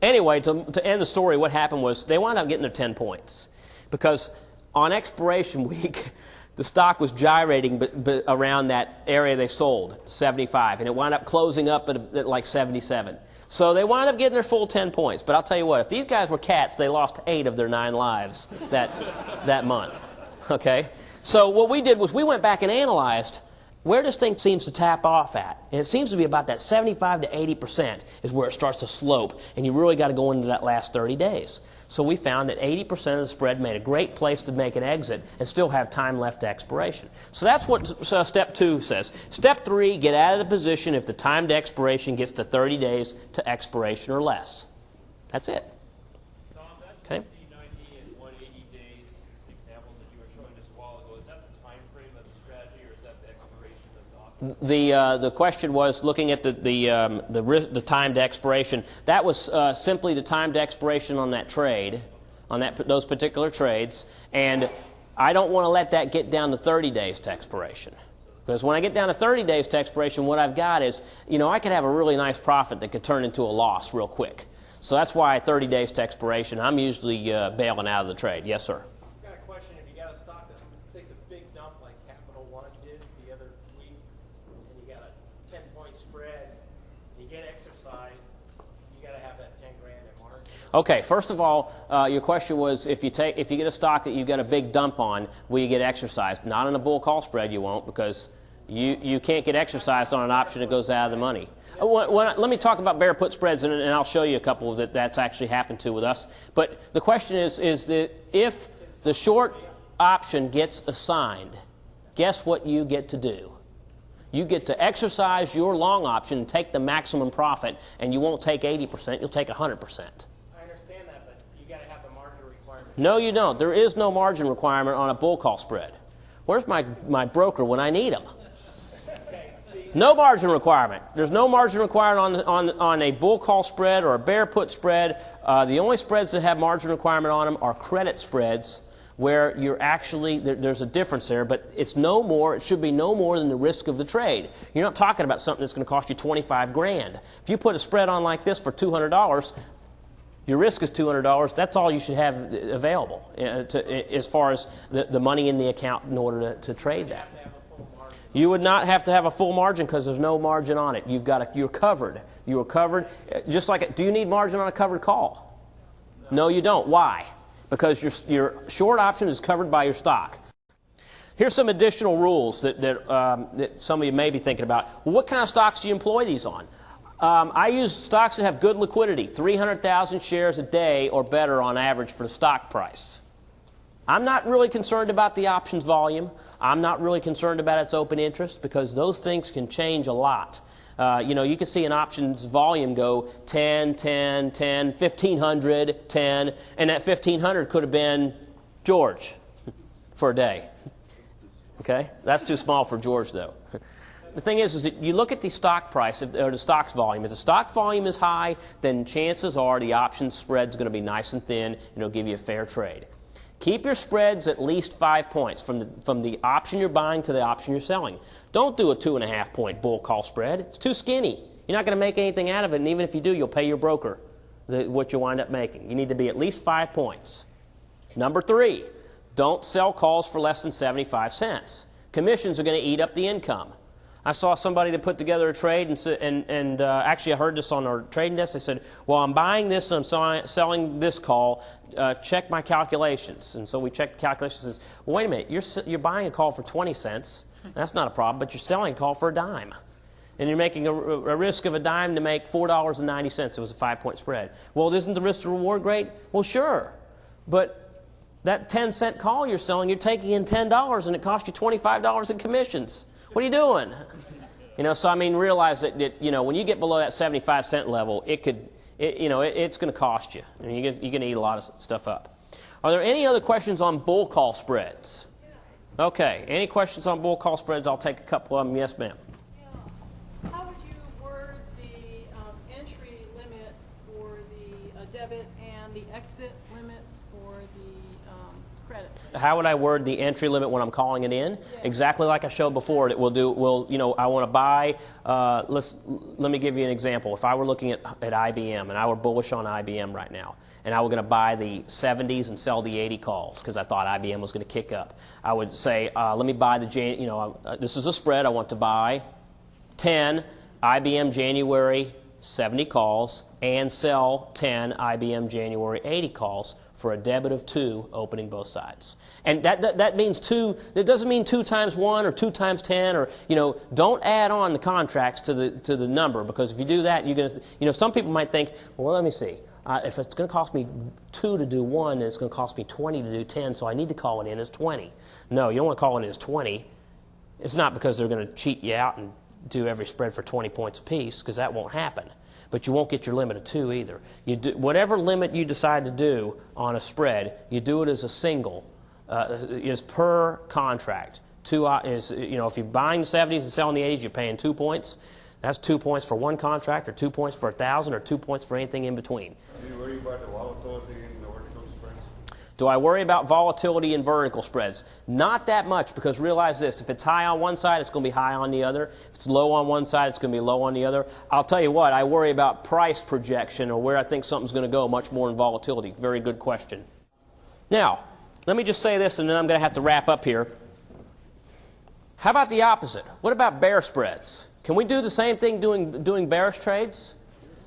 Anyway, to end the story, what happened was they wound up getting their 10 points. Because on expiration week, the stock was gyrating but around that area they sold, 75. And it wound up closing up at like 77. So they wound up getting their full 10 points. But I'll tell you what, if these guys were cats, they lost 8 of their 9 lives that month. Okay? So what we did was we went back and analyzed where this thing seems to tap off at. And it seems to be about that 75 to 80% is where it starts to slope. And you really got to go into that last 30 days. So we found that 80% of the spread made a great place to make an exit and still have time left to expiration. So that's what step 2 says. Step 3, get out of the position if the time to expiration gets to 30 days to expiration or less. That's it. Tom, that's Okay. 50, 90, and 180 days examples that you were showing us a while ago. Is that the time frame of the strategy, or is that the expiration of the option? The question was looking at the time to expiration. That was simply the time to expiration on that trade, on those particular trades, and I don't want to let that get down to 30 days to expiration. Because when I get down to 30 days to expiration, what I've got is, I could have a really nice profit that could turn into a loss real quick. So that's why 30 days to expiration, I'm usually bailing out of the trade. Yes, sir. I've got a question. If you got a stock that takes a big dump like Capital One did the other week, and you got a 10-point spread, and you get exercise, you got to have that 10 grand in margin. Okay, first of all, your question was if you get a stock that you've got a big dump on, will you get exercised? Not on a bull call spread you won't, because you can't get exercised on an option that goes out of the money. Let me talk about bear put spreads, and I'll show you a couple that's actually happened to with us. But the question is that if the short option gets assigned, guess what you get to do? You get to exercise your long option and take the maximum profit, and you won't take 80%, you'll take 100%. I understand that, but you got to have the margin requirement. No, you don't. There is no margin requirement on a bull call spread. Where's my broker when I need him? Okay, see, No margin requirement. There's no margin requirement on a bull call spread or a bear put spread. The only spreads that have margin requirement on them are credit spreads, where you're actually, there's a difference there, but it's no more, it should be no more than the risk of the trade. You're not talking about something that's going to cost you 25 grand. If you put a spread on like this for $200, your risk is $200. That's all you should have available as far as the money in the account in order to trade that. You would not have to have a full margin because there's no margin on it. You're covered. You are covered. Just like, do you need margin on a covered call? No, you don't. Why? Because your short option is covered by your stock. Here's some additional rules that some of you may be thinking about. Well, what kind of stocks do you employ these on? I use stocks that have good liquidity, 300,000 shares a day or better on average for the stock price. I'm not really concerned about the options volume. I'm not really concerned about its open interest because those things can change a lot. You can see an options volume go 10, 10, 10, 1,500, 10, and that 1,500 could have been George for a day. Okay? That's too small for George, though. The thing is that you look at the stock price, or the stock's volume. If the stock volume is high, then chances are the option spread's going to be nice and thin, and it'll give you a fair trade. Keep your spreads at least 5 points from the option you're buying to the option you're selling. Don't do a 2.5 point bull call spread. It's too skinny. You're not going to make anything out of it, and even if you do, you'll pay your broker what you'll wind up making. You need to be at least 5 points. Number 3, don't sell calls for less than 75 cents. Commissions are going to eat up the income. I saw somebody that put together a trade, and actually I heard this on our trading desk. They said, well, I'm buying this and I'm selling this call. Check my calculations. And so we checked the calculations and says, well, wait a minute, you're buying a call for 20 cents. That's not a problem, but you're selling a call for a dime. And you're making a risk of a dime to make $4.90. It was a 5-point spread. Well, isn't the risk to reward great? Well, sure. But that 10-cent call you're selling, you're taking in $10 and it costs you $25 in commissions. What are you doing? So I mean, realize that when you get below that 75-cent level, it's going to cost you. I mean, you're going to eat a lot of stuff up. Are there any other questions on bull call spreads? Okay. Any questions on bull call spreads? I'll take a couple of them. Yes, ma'am. How would you word the entry limit for the debit and the exit limit for the credit? How would I word the entry limit when I'm calling it in? Yeah. Exactly like I showed before. I want to buy. Let me give you an example. If I were looking at IBM and I were bullish on IBM right now, and I were going to buy the 70s and sell the 80 calls because I thought IBM was going to kick up, I would say, let me buy this is a spread. I want to buy 10 IBM January 70 calls and sell 10 IBM January 80 calls for a debit of 2, opening both sides. And that means 2. It doesn't mean 2 times 1 or 2 times 10 or, don't add on the contracts to the number, because if you do that, you're going to, some people might think, well, let me see. If it's going to cost me 2 to do 1, and it's going to cost me 20 to do 10, so I need to call it in as 20. No, you don't want to call it in as 20. It's not because they're going to cheat you out and do every spread for 20 points apiece, because that won't happen. But you won't get your limit of 2 either. Whatever limit you decide to do on a spread, you do it as a single, is per contract. If you're buying the 70s and selling the 80s, you're paying 2 points. That's 2 points for one contract, or 2 points for 1,000, or 2 points for anything in between. Do you worry about the volatility in the vertical spreads? Do I worry about volatility in vertical spreads? Not that much, because realize this. If it's high on one side, it's going to be high on the other. If it's low on one side, it's going to be low on the other. I'll tell you what, I worry about price projection, or where I think something's going to go, much more in volatility. Very good question. Now, let me just say this, and then I'm going to have to wrap up here. How about the opposite? What about bear spreads? Can we do the same thing doing bearish trades?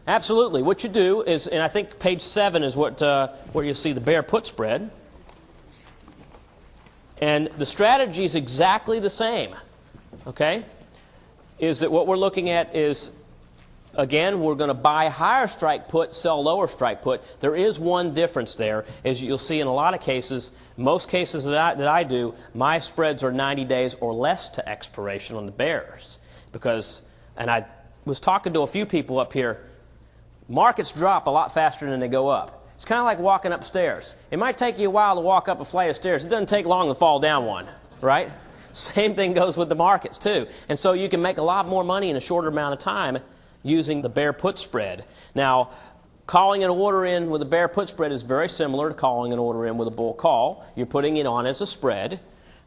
Absolutely. What you do is, and I think page 7 is where you see the bear put spread. And the strategy is exactly the same. Okay? Is that what we're looking at is, again, we're going to buy higher strike put, sell lower strike put. There is one difference there, as you'll see in a lot of cases. Most cases that I do, my spreads are 90 days or less to expiration on the bears. And I was talking to a few people up here, markets drop a lot faster than they go up. It's kind of like walking upstairs. It might take you a while to walk up a flight of stairs. It doesn't take long to fall down one, right? Same thing goes with the markets too. And so you can make a lot more money in a shorter amount of time using the bear put spread. Now, calling an order in with a bear put spread is very similar to calling an order in with a bull call. You're putting it on as a spread.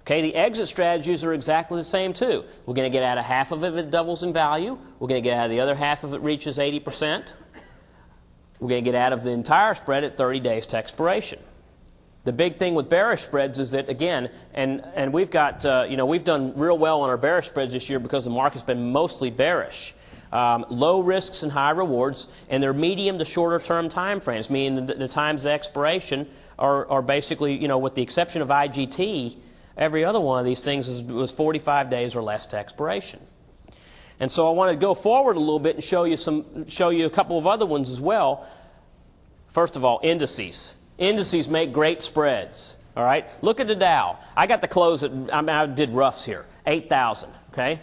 Okay, the exit strategies are exactly the same too. We're going to get out of half of it if it doubles in value. We're going to get out of the other half if it reaches 80%. We're going to get out of the entire spread at 30 days to expiration. The big thing with bearish spreads is that, again, and we've got, we've done real well on our bearish spreads this year because the market's been mostly bearish. Low risks and high rewards, and they're medium to shorter term time frames, meaning the times of expiration are basically, with the exception of IGT, every other one of these things was 45 days or less to expiration. And so I want to go forward a little bit and show you a couple of other ones as well. First of all, indices. Indices make great spreads. All right, look at the Dow. I got the close at, I did roughs here, 8,000. Okay,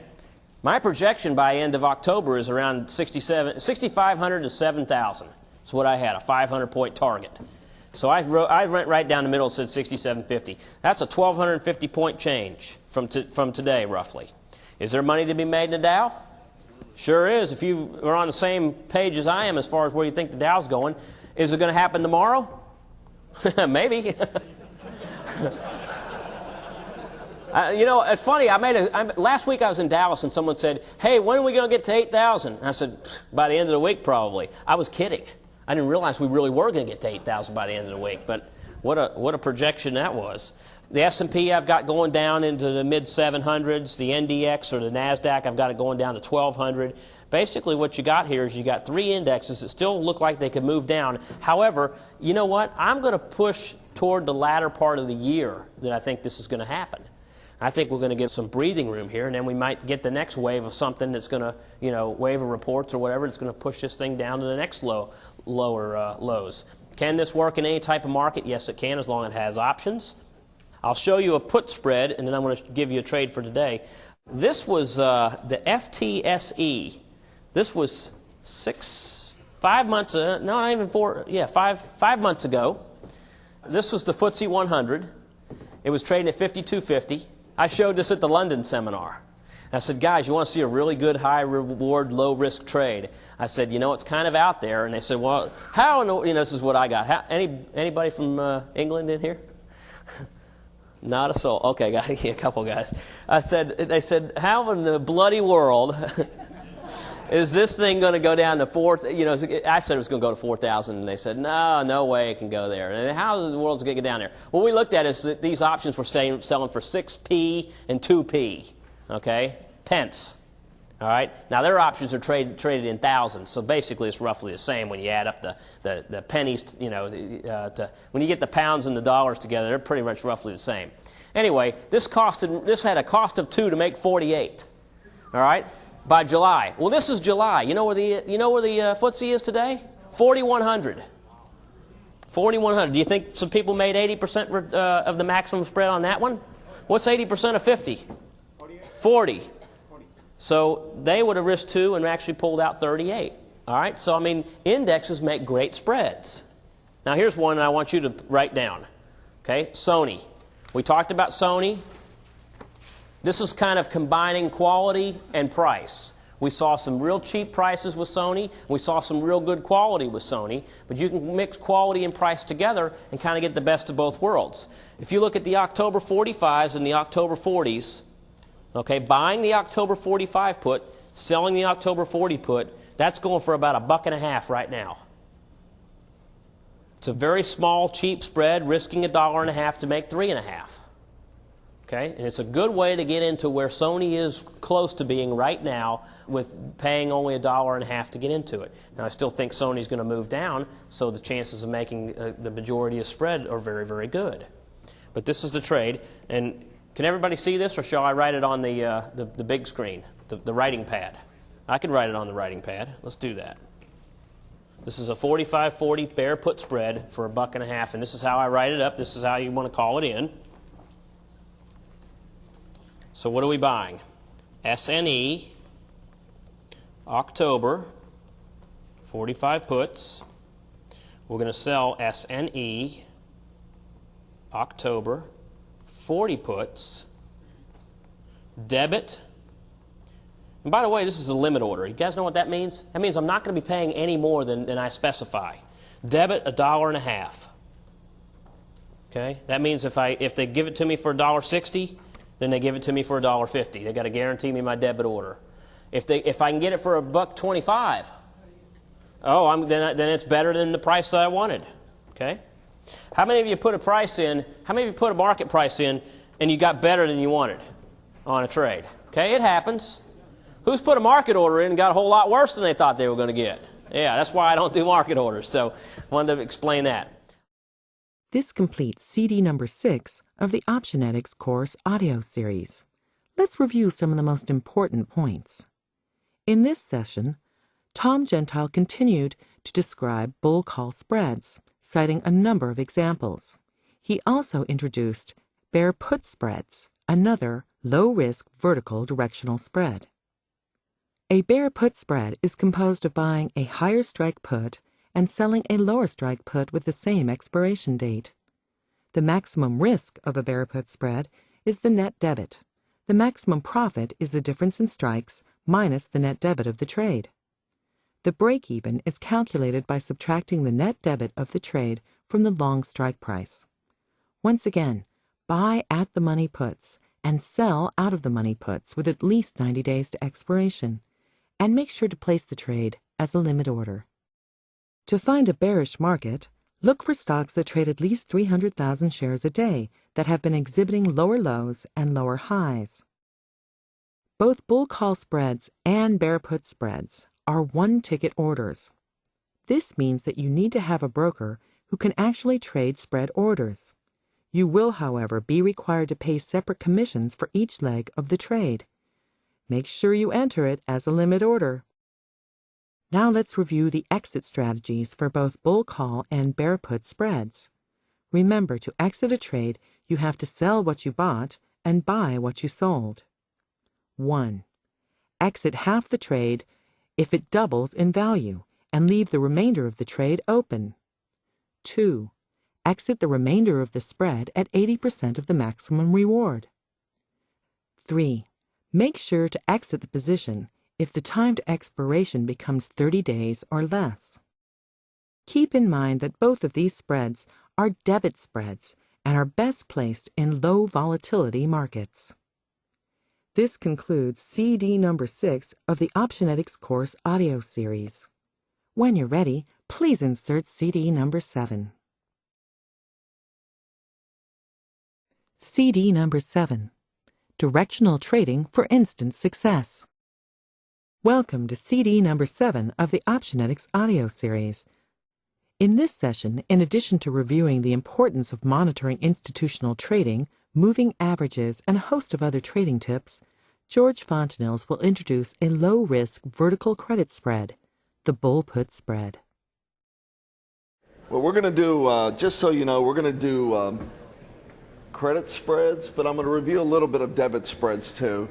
my projection by end of October is around 6,500 to 7,000. That's what I had, a 500-point target. So I went right down the middle and said 6,750. That's a 1,250-point change from today, roughly. Is there money to be made in the Dow? Sure is. If you are on the same page as I am as far as where you think the Dow's going, is it going to happen tomorrow? Maybe. It's funny. Last week I was in Dallas and someone said, "Hey, when are we going to get to 8,000?" I said, "By the end of the week, probably." I was kidding. I didn't realize we really were going to get to 8,000 by the end of the week. But what a projection that was. The S&P I've got going down into the mid 700s. The NDX or the NASDAQ I've got it going down to 1,200. Basically what you got here is you got three indexes that still look like they could move down. However, you know what? I'm going to push toward the latter part of the year that I think this is going to happen. I think we're going to get some breathing room here, and then we might get the next wave of something that's going to, wave of reports or whatever that's going to push this thing down to the next lower lows. Can this work in any type of market? Yes, it can, as long as it has options. I'll show you a put spread, and then I'm going to give you a trade for today. This was the FTSE. This was 5 months, five months ago. This was the FTSE 100. It was trading at 52.50. I showed this at the London seminar. I said, guys, you want to see a really good high reward, low risk trade? I said, it's kind of out there. And they said, well, how in the, this is what I got. Anybody from England in here? Not a soul. Okay, guys, a couple guys. They said, how in the bloody world is this thing going to go down to 4,000? I said it was going to go to 4,000, and they said, no way it can go there. And how is the world going to get down there? What we looked at is that these options were selling for 6p and 2p, okay, pence. All right. Now their options are traded in thousands, so basically it's roughly the same when you add up the pennies. When you get the pounds and the dollars together, they're pretty much roughly the same. Anyway, this had a cost of 2 to make 48. All right. By July. Well, this is July. You know where the FTSE is today? 4,100. 4,100. Do you think some people made 80% of the maximum spread on that one? What's 80% of 50? 40. So they would have risked 2 and actually pulled out 38. All right. So indexes make great spreads. Now here's one I want you to write down. Okay, Sony. We talked about Sony. This is kind of combining quality and price. We saw some real cheap prices with Sony. We saw some real good quality with Sony. But you can mix quality and price together and kind of get the best of both worlds. If you look at the October 45s and the October 40s, okay, buying the October 45 put, selling the October 40 put, that's going for about $1.50 right now. It's a very small, cheap spread, risking $1.50 to make $3.50. Okay, and it's a good way to get into where Sony is close to being right now with paying only $1.50 to get into it. Now, I still think Sony's going to move down, so the chances of making the majority of spread are very, very good. But this is the trade, and can everybody see this, or shall I write it on the big screen, the writing pad? I can write it on the writing pad. Let's do that. This is a 45-40 bear put spread for $1.50, and this is how I write it up. This is how you want to call it in. So what are we buying? SNE, October, 45 puts. We're going to sell SNE, October, 40 puts. debit. And by the way, this is a limit order. You guys know what that means? That means I'm not going to be paying any more than I specify. Debit $1.50. Okay? That means if they give it to me for $1.60, then they give it to me for $1.50. They got to guarantee me my debit order. If I can get it for $1.25, then it's better than the price that I wanted. Okay? How many of you put a price in? How many of you put a market price in and you got better than you wanted on a trade? Okay, it happens. Who's put a market order in and got a whole lot worse than they thought they were going to get? Yeah, that's why I don't do market orders. So I wanted to explain that. This completes CD number 6 of the Optionetics course audio series. Let's review some of the most important points. In this session, Tom Gentile continued to describe bull call spreads, citing a number of examples. He also introduced bear put spreads, another low-risk vertical directional spread. A bear put spread is composed of buying a higher strike put and selling a lower strike put with the same expiration date. The maximum risk of a bear put spread is the net debit. The maximum profit is the difference in strikes minus the net debit of the trade. The break-even is calculated by subtracting the net debit of the trade from the long strike price. Once again, buy at the money puts and sell out of the money puts with at least 90 days to expiration, and make sure to place the trade as a limit order. To find a bearish market, look for stocks that trade at least 300,000 shares a day that have been exhibiting lower lows and lower highs. Both bull call spreads and bear put spreads are one-ticket orders. This means that you need to have a broker who can actually trade spread orders. You will, however, be required to pay separate commissions for each leg of the trade. Make sure you enter it as a limit order. Now let's review the exit strategies for both bull call and bear put spreads. Remember, to exit a trade, you have to sell what you bought and buy what you sold. 1. Exit half the trade if it doubles in value, and leave the remainder of the trade open. 2. Exit the remainder of the spread at 80% of the maximum reward. 3. Make sure to exit the position if the time to expiration becomes 30 days or less. Keep in mind that both of these spreads are debit spreads and are best placed in low volatility markets. This concludes CD number 6 of the Optionetics course audio series. When you're ready, please insert CD number 7. CD number 7. Directional Trading for Instant Success. Welcome to CD number 7 of the Optionetics audio series. In this session, in addition to reviewing the importance of monitoring institutional trading, moving averages, and a host of other trading tips, George Fontanils will introduce a low-risk vertical credit spread, the bull put spread. Well, we're going to do, just so you know, we're going to do credit spreads, but I'm going to review a little bit of debit spreads too.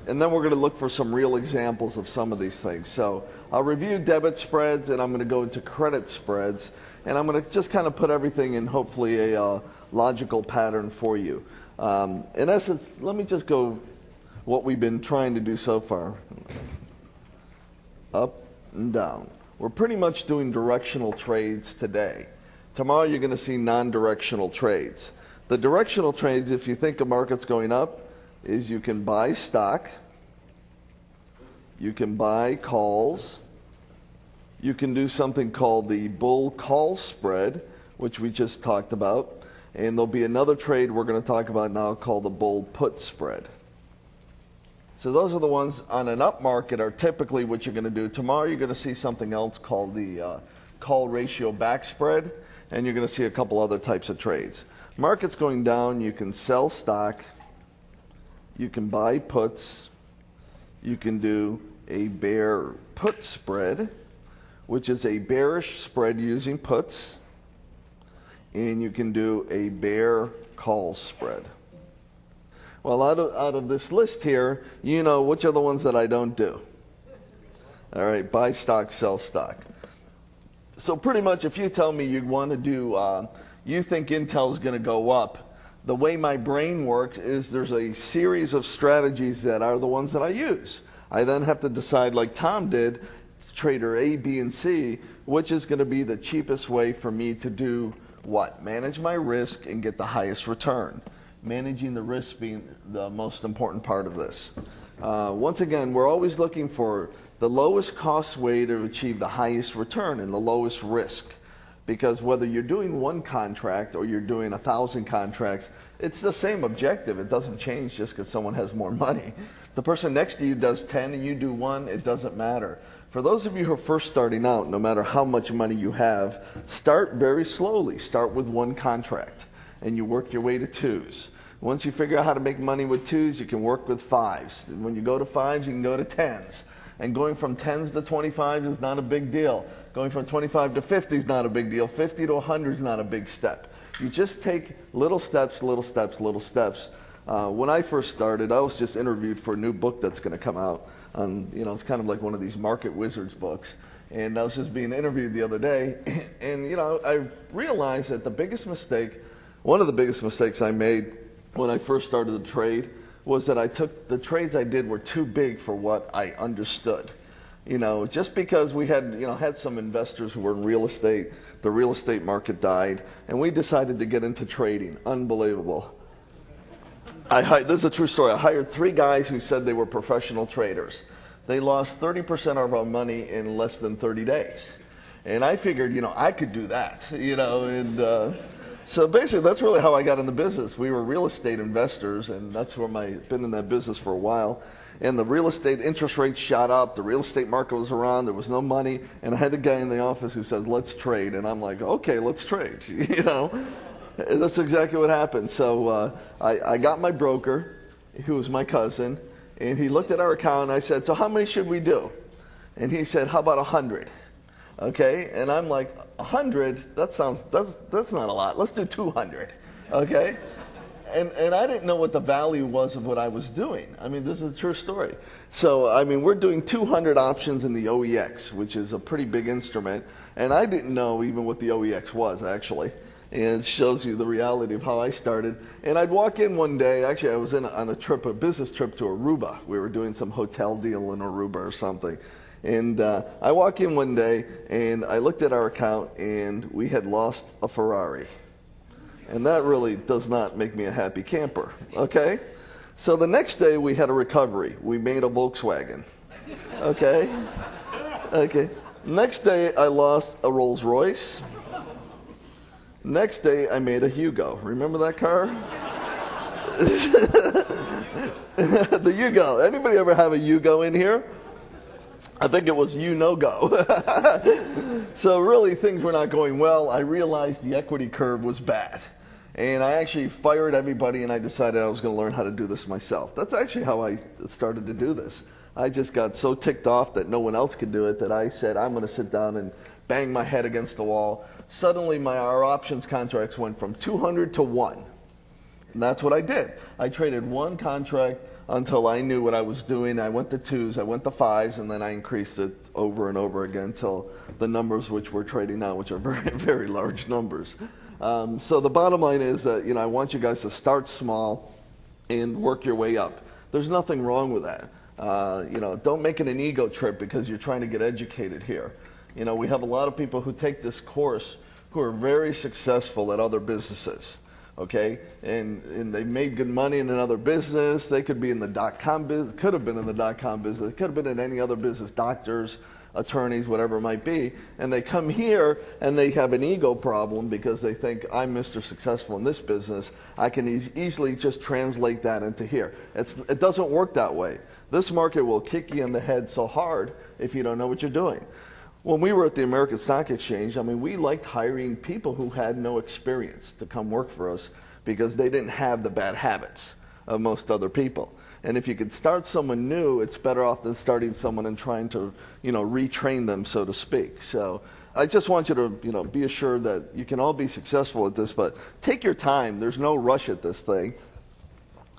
And then we're going to look for some real examples of some of these things. So I'll review debit spreads, and I'm going to go into credit spreads. And I'm going to just kind of put everything in hopefully a logical pattern for you. In essence, let me just go what we've been trying to do so far. Up and down. We're pretty much doing directional trades today. Tomorrow you're going to see non-directional trades. The directional trades, if you think a market's going up, is you can buy stock, you can buy calls, you can do something called the bull call spread, which we just talked about, and there'll be another trade we're going to talk about now called the bull put spread. So those are the ones on an up market are typically what you're going to do. Tomorrow you're going to see something else called the call ratio back spread, and you're going to see a couple other types of trades. Market's going down, you can sell stock, you can buy puts, you can do a bear put spread, which is a bearish spread using puts, and you can do a bear call spread. Well, out of this list here, you know which are the ones that I don't do. All right, buy stock, sell stock. So pretty much if you tell me you want to do, you think Intel is going to go up, The way my brain works is there's a series of strategies that are the ones that I use. I then have to decide, like Tom did, trader A, B, and C, which is going to be the cheapest way for me to do what? Manage my risk and get the highest return. Managing the risk being the most important part of this. Once again, we're always looking for the lowest cost way to achieve the highest return and the lowest risk. Because whether you're doing one contract or you're doing 1,000 contracts, it's the same objective. It doesn't change just because someone has more money. The person next to you does 10 and you do 1, it doesn't matter. For those of you who are first starting out, no matter how much money you have, start very slowly. Start with 1 contract and you work your way to 2s. Once you figure out how to make money with 2s, you can work with 5s. And when you go to 5s, you can go to 10s. And going from 10s to 25s is not a big deal. Going from 25 to 50 is not a big deal. 50 to 100 is not a big step. You just take little steps, little steps, little steps. When I first started, I was just interviewed for a new book that's going to come out. It's kind of like one of these Market Wizards books. And I was just being interviewed the other day. And, I realized that one of the biggest mistakes I made when I first started the trade was that the trades I did were too big for what I understood. Just because we had some investors who were in real estate, the real estate market died, and we decided to get into trading. Unbelievable. This is a true story. I hired 3 guys who said they were professional traders. They lost 30% of our money in less than 30 days. And I figured, I could do that, so basically, that's really how I got in the business. We were real estate investors, and that's where I've been in that business for a while. And the real estate interest rates shot up. The real estate market was around. There was no money. And I had a guy in the office who said, let's trade. And I'm like, okay, let's trade. That's exactly what happened. So I got my broker, who was my cousin, and he looked at our account, and I said, so how many should we do? And he said, how about 100? Okay, and I'm like, 100? That's not a lot. Let's do 200. Okay, and I didn't know what the value was of what I was doing. This is a true story. So we're doing 200 options in the OEX, which is a pretty big instrument, and I didn't know even what the OEX was actually. And it shows you the reality of how I started. And I'd walk in one day. Actually, I was on a business trip to Aruba. We were doing some hotel deal in Aruba or something. And I walk in one day, and I looked at our account, and we had lost a Ferrari. And that really does not make me a happy camper, okay? So the next day, we had a recovery. We made a Volkswagen, okay? Okay. Next day, I lost a Rolls Royce. Next day, I made a Hugo. Remember that car? The Hugo. Anybody ever have a Hugo in here? I think it was go. So really things were not going well. I realized the equity curve was bad. And I actually fired everybody and I decided I was going to learn how to do this myself. That's actually how I started to do this. I just got so ticked off that no one else could do it that I said I'm going to sit down and bang my head against the wall. Suddenly our options contracts went from 200 to 1. And that's what I did. I traded 1 contract until I knew what I was doing. I went to 2s, I went to 5s, and then I increased it over and over again until the numbers which we're trading now, which are very, very large numbers. So the bottom line is that I want you guys to start small and work your way up. There's nothing wrong with that. Don't make it an ego trip because you're trying to get educated here. We have a lot of people who take this course who are very successful at other businesses. Okay, and they made good money in another business. They could be in the .com business, could have been in the .com business, could have been in any other business, doctors, attorneys, whatever it might be. And they come here and they have an ego problem because they think I'm Mr. Successful in this business. I can easily just translate that into here. It doesn't work that way. This market will kick you in the head so hard if you don't know what you're doing. When we were at the American Stock Exchange, we liked hiring people who had no experience to come work for us because they didn't have the bad habits of most other people. And if you could start someone new, it's better off than starting someone and trying to, retrain them, so to speak. So I just want you to, be assured that you can all be successful at this, but take your time. There's no rush at this thing.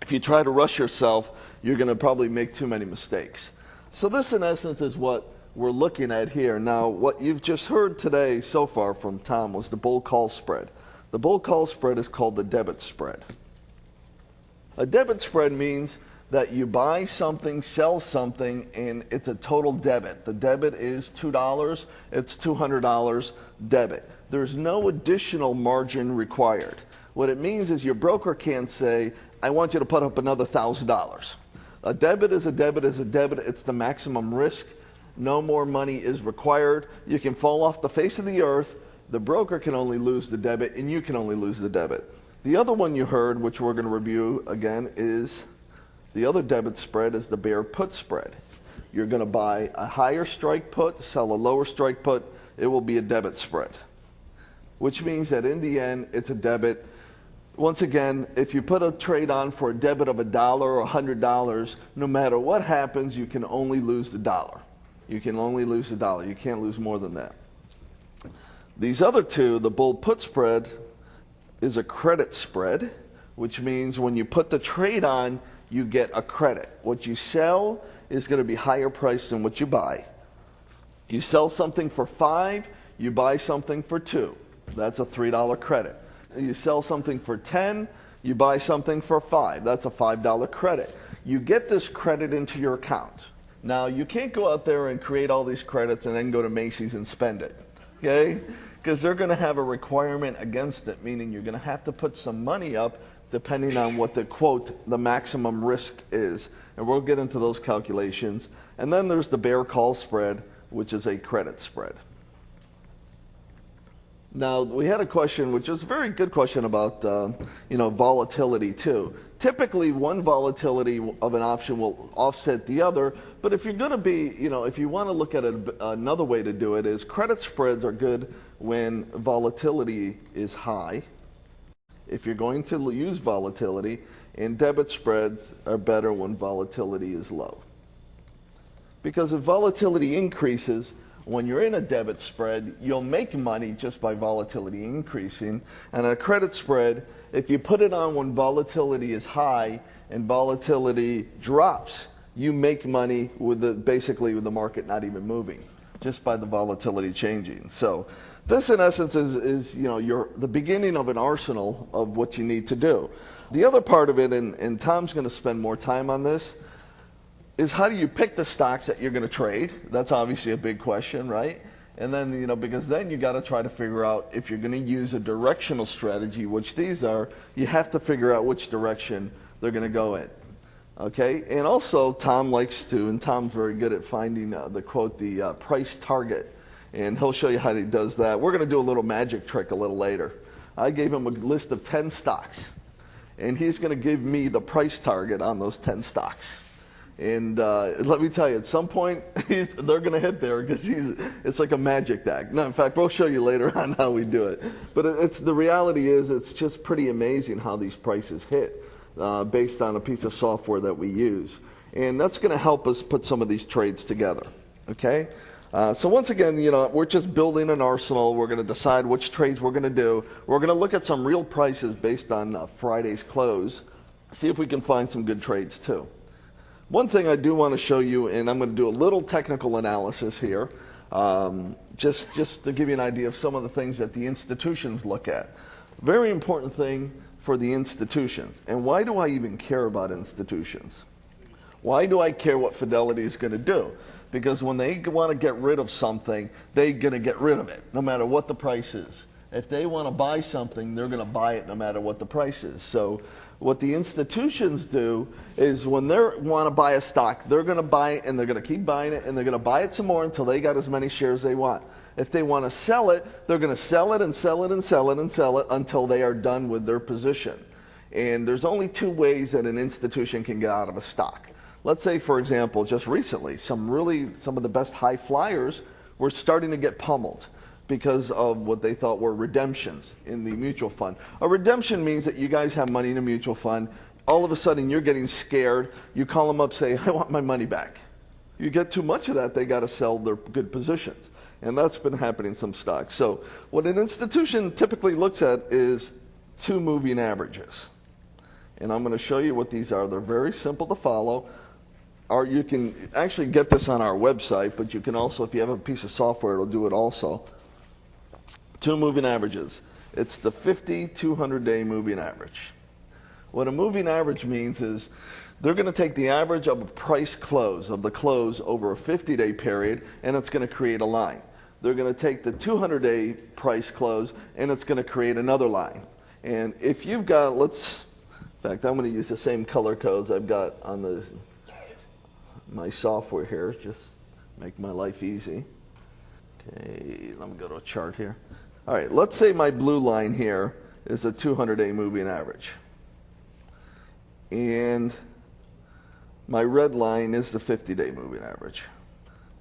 If you try to rush yourself, you're going to probably make too many mistakes. So this, in essence, is what we're looking at here. Now, what you've just heard today so far from Tom was the bull call spread. The bull call spread is called the debit spread. A debit spread means that you buy something, sell something, and it's a total debit. The debit is $2, it's $200 debit. There's no additional margin required. What it means is your broker can't say, I want you to put up another $1,000. A debit is a debit is a debit. It's the maximum risk. No more money is required. You can fall off the face of the earth. The broker can only lose the debit, and you can only lose the debit. The other one you heard, which we're going to review again, is the other debit spread is the bear put spread. You're going to buy a higher strike put, sell a lower strike put. It will be a debit spread, which means that in the end, it's a debit. Once again, if you put a trade on for a debit of $1 or $100, no matter what happens, you can only lose the dollar. You can only lose the dollar. You can't lose more than that. These other two, the bull put spread, is a credit spread, which means when you put the trade on, you get a credit. What you sell is going to be higher priced than what you buy. You sell something for $5, you buy something for $2. That's a $3 credit. You sell something for $10, you buy something for $5. That's a $5 credit. You get this credit into your account. Now, you can't go out there and create all these credits and then go to Macy's and spend it, okay? Because they're going to have a requirement against it, meaning you're going to have to put some money up depending on what the, quote, the maximum risk is. And we'll get into those calculations. And then there's the bear call spread, which is a credit spread. Now, we had a question, which is a very good question about volatility too. Typically, one volatility of an option will offset the other, but if you're going to be, if you want to look at it, another way to do it is credit spreads are good when volatility is high, if you're going to use volatility, and debit spreads are better when volatility is low. Because if volatility increases, when you're in a debit spread, you'll make money just by volatility increasing. And a credit spread, if you put it on when volatility is high and volatility drops, you make money with basically with the market not even moving, just by the volatility changing. So this, in essence, is the beginning of an arsenal of what you need to do. The other part of it, and Tom's going to spend more time on this, is how do you pick the stocks that you're going to trade? That's obviously a big question, right? And then, because then you got to try to figure out if you're going to use a directional strategy, which these are, you have to figure out which direction they're going to go in. Okay? And also, Tom likes to, and Tom's very good at finding the price target. And he'll show you how he does that. We're going to do a little magic trick a little later. I gave him a list of 10 stocks. And he's going to give me the price target on those 10 stocks. And let me tell you, at some point, they're going to hit there because it's like a magic act. No, in fact, we'll show you later on how we do it. But the reality is it's just pretty amazing how these prices hit based on a piece of software that we use. And that's going to help us put some of these trades together. Okay? So once again, we're just building an arsenal. We're going to decide which trades we're going to do. We're going to look at some real prices based on Friday's close, see if we can find some good trades too. One thing I do want to show you, and I'm going to do a little technical analysis here, just to give you an idea of some of the things that the institutions look at. Very important thing for the institutions. And why do I even care about institutions? Why do I care what Fidelity is going to do? Because when they want to get rid of something, they're going to get rid of it, no matter what the price is. If they want to buy something, they're going to buy it no matter what the price is. So what the institutions do is when they want to buy a stock, they're going to buy it and they're going to keep buying it and they're going to buy it some more until they got as many shares they want. If they want to sell it, they're going to sell it and sell it and sell it and sell it until they are done with their position. And there's only two ways that an institution can get out of a stock. Let's say, for example, just recently, some of the best high flyers were starting to get pummeled because of what they thought were redemptions in the mutual fund. A redemption means that you guys have money in a mutual fund. All of a sudden, you're getting scared. You call them up, say, I want my money back. You get too much of that, they got to sell their good positions. And that's been happening in some stocks. So what an institution typically looks at is 2 moving averages. And I'm going to show you what these are. They're very simple to follow. Or you can actually get this on our website, but you can also, if you have a piece of software, it'll do it also. 2 moving averages. It's the 50, 200-day moving average. What a moving average means is they're going to take the average of a price close, of the close over a 50-day period, and it's going to create a line. They're going to take the 200-day price close, and it's going to create another line. And if you've got, in fact, I'm going to use the same color codes I've got on my software here, just make my life easy. Okay, let me go to a chart here. All right, let's say my blue line here is a 200-day moving average. And my red line is the 50-day moving average.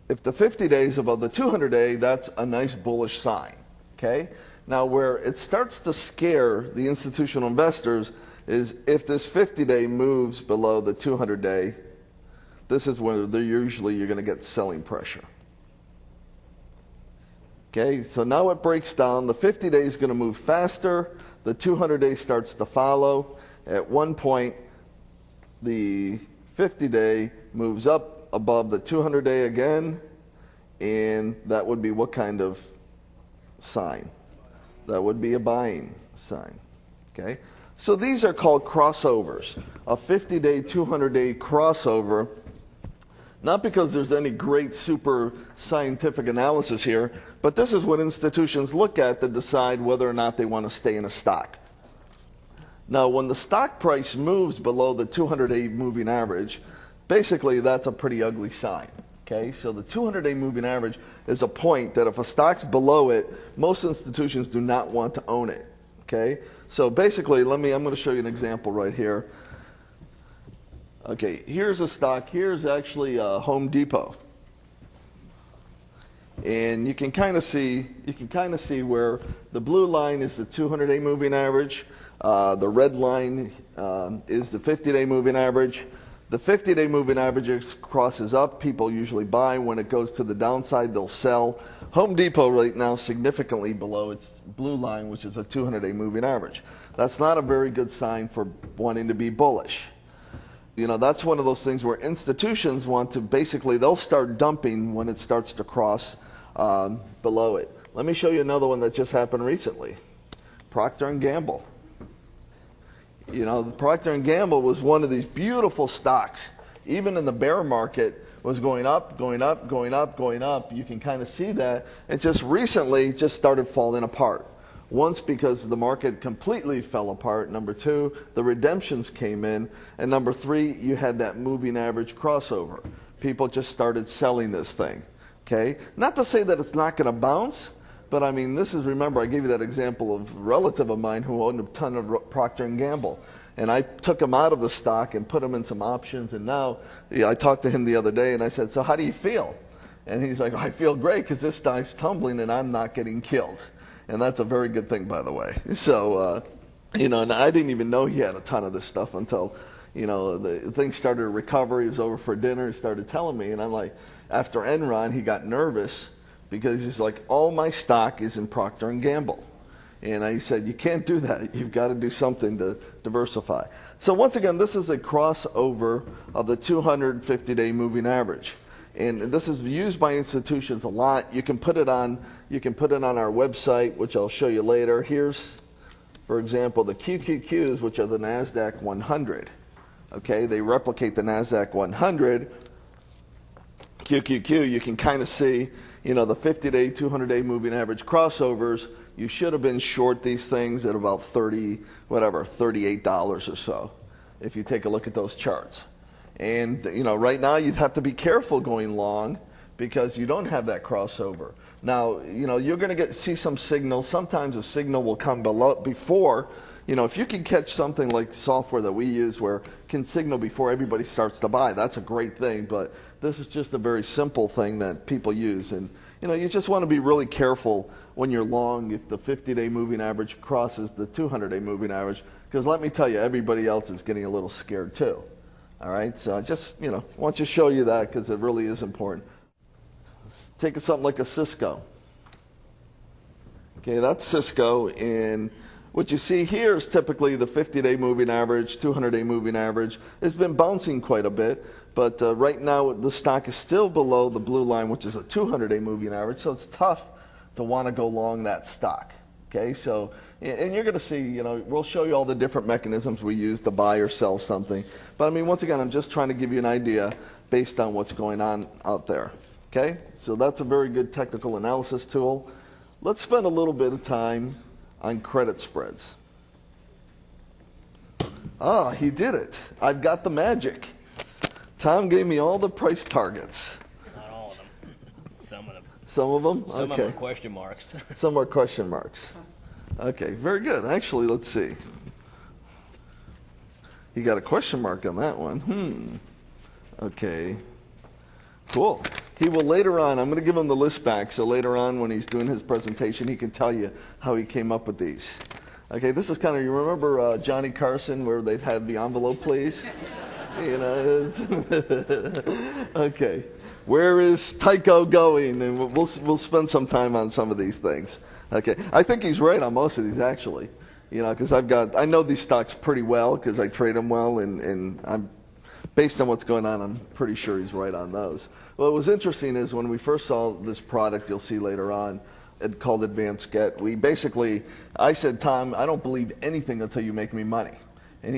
If the 50 days above the 200-day, that's a nice bullish sign, okay? Now where it starts to scare the institutional investors is if this 50-day moves below the 200-day, this is where you're going to get selling pressure. Okay, so now it breaks down. The 50-day is going to move faster. The 200-day starts to follow. At one point, the 50-day moves up above the 200-day again, and that would be what kind of sign? That would be a buying sign. Okay, so these are called crossovers. A 50-day, 200-day crossover, not because there's any great super scientific analysis here, but this is what institutions look at to decide whether or not they want to stay in a stock. Now, when the stock price moves below the 200-day moving average, basically that's a pretty ugly sign. Okay, so the 200-day moving average is a point that if a stock's below it, most institutions do not want to own it. Okay, so basically, I'm going to show you an example right here. Okay, here's a stock. Here's actually Home Depot, and you can kind of see where the blue line is the 200-day moving average. The red line is the 50-day moving average. The 50-day moving average crosses up. People usually buy. When it goes to the downside, they'll sell. Home Depot right now significantly below its blue line, which is a 200-day moving average. That's not a very good sign for wanting to be bullish. You know, that's one of those things where institutions want to basically, they'll start dumping when it starts to cross below it. Let me show you another one that just happened recently. Procter & Gamble. You know, Procter & Gamble was one of these beautiful stocks. Even in the bear market, was going up, going up, going up, going up. You can kind of see that. It just recently just started falling apart. Once because the market completely fell apart. Number two, the redemptions came in. And number three, you had that moving average crossover. People just started selling this thing. Okay? Not to say that it's not going to bounce, but I mean, remember, I gave you that example of a relative of mine who owned a ton of Procter & Gamble. And I took him out of the stock and put him in some options. And now, I talked to him the other day and I said, so how do you feel? And he's like, I feel great because this stock's tumbling and I'm not getting killed. And that's a very good thing, by the way. So, and I didn't even know he had a ton of this stuff until, the thing started to recover. He was over for dinner. He started telling me. And I'm like, after Enron, he got nervous because he's like, all my stock is in Procter & Gamble. And I said, you can't do that. You've got to do something to diversify. So once again, this is a crossover of the 250-day moving average. And this is used by institutions a lot. You can put it on our website, which I'll show you later. Here's, for example, the QQQs, which are the NASDAQ 100. Okay, they replicate the NASDAQ 100. QQQ, you can kind of see, the 50-day, 200-day moving average crossovers. You should have been short these things at about $38 or so, if you take a look at those charts. And, right now you'd have to be careful going long because you don't have that crossover. Now, you're going to see some signals. Sometimes a signal will come before, if you can catch something like software that we use where it can signal before everybody starts to buy, that's a great thing. But this is just a very simple thing that people use. And, you just want to be really careful when you're long if the 50-day moving average crosses the 200-day moving average. Because let me tell you, everybody else is getting a little scared too. All right, so I just, want to show you that because it really is important. Let's take something like a Cisco. Okay, that's Cisco, and what you see here is typically the 50-day moving average, 200-day moving average. It's been bouncing quite a bit, but right now the stock is still below the blue line, which is a 200-day moving average, so it's tough to want to go long that stock. Okay, so, and you're going to see, you know, we'll show you all the different mechanisms we use to buy or sell something. But I mean, once again, I'm just trying to give you an idea based on what's going on out there. Okay, so that's a very good technical analysis tool. Let's spend a little bit of time on credit spreads. Ah, he did it. I've got the magic. Tom gave me all the price targets. Not all of them. Some of them. Some of them? Some okay. of them are question marks. Some are question marks. Okay, very good. Actually, let's see. You got a question mark on that one. Okay. Cool. He will later on, I'm going to give him the list back, so later on when he's doing his presentation, he can tell you how he came up with these. Okay, this is kind of, you remember Johnny Carson where they had the envelope, please? You know, okay. Where is Tycho going? And we'll spend some time on some of these things. Okay, I think he's right on most of these actually. You know, because I know these stocks pretty well because I trade them well, and I'm based on what's going on, I'm pretty sure he's right on those. What was interesting is when we first saw this product, you'll see later on, it called Advanced Get. I said, Tom, I don't believe anything until you make me money. And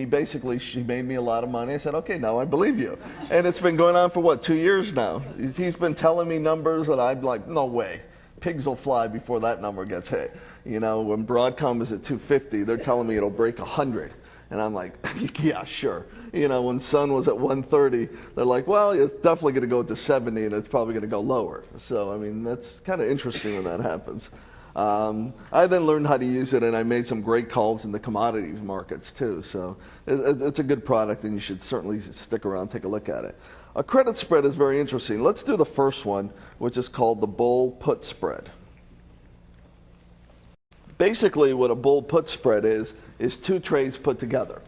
she made me a lot of money. I said, okay, now I believe you. And it's been going on for what, 2 years now? He's been telling me numbers that I'm like, no way. Pigs will fly before that number gets hit. You know, when Broadcom is at 250, they're telling me it'll break 100. And I'm like, yeah, sure. You know, when Sun was at 130, they're like, well, it's definitely going to go to 70, and it's probably going to go lower. So, I mean, that's kind of interesting when that happens. I then learned how to use it, and I made some great calls in the commodities markets, too. So it's a good product, and you should certainly stick around and take a look at it. A credit spread is very interesting. Let's do the first one, which is called the bull-put spread. Basically, what a bull-put spread is two trades put together.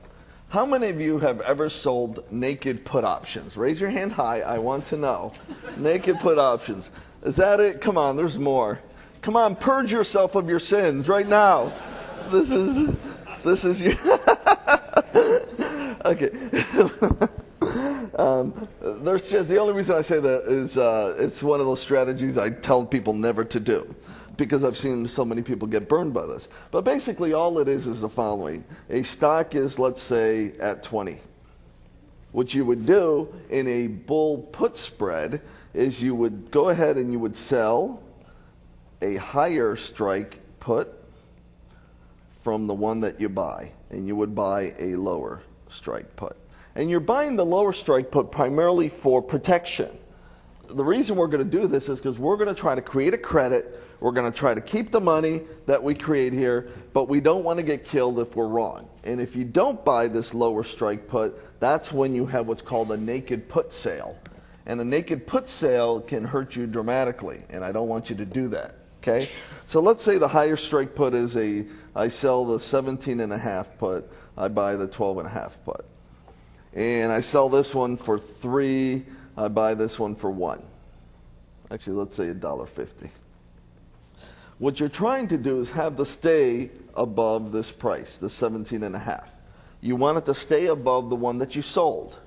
How many of you have ever sold naked put options? Raise your hand high. I want to know. Naked put options. Is that it? Come on, there's more. Come on, purge yourself of your sins right now. This is your... Okay. The only reason I say that is it's one of those strategies I tell people never to do, because I've seen so many people get burned by this. But basically all it is the following. A stock is, let's say, at 20. What you would do in a bull put spread is you would go ahead and you would sell a higher strike put from the one that you buy, and you would buy a lower strike put. And you're buying the lower strike put primarily for protection. The reason we're going to do this is because we're going to try to create a credit. We're going to try to keep the money that we create here, but we don't want to get killed if we're wrong. And if you don't buy this lower strike put, that's when you have what's called a naked put sale. And a naked put sale can hurt you dramatically, and I don't want you to do that. Okay? So let's say the higher strike put is I sell the 17.5 put, I buy the 12.5 put. And I sell this one for 3, I buy this one for 1. Actually, let's say $1.50. What you're trying to do is have the stay above this price, the 17.5. You want it to stay above the one that you sold.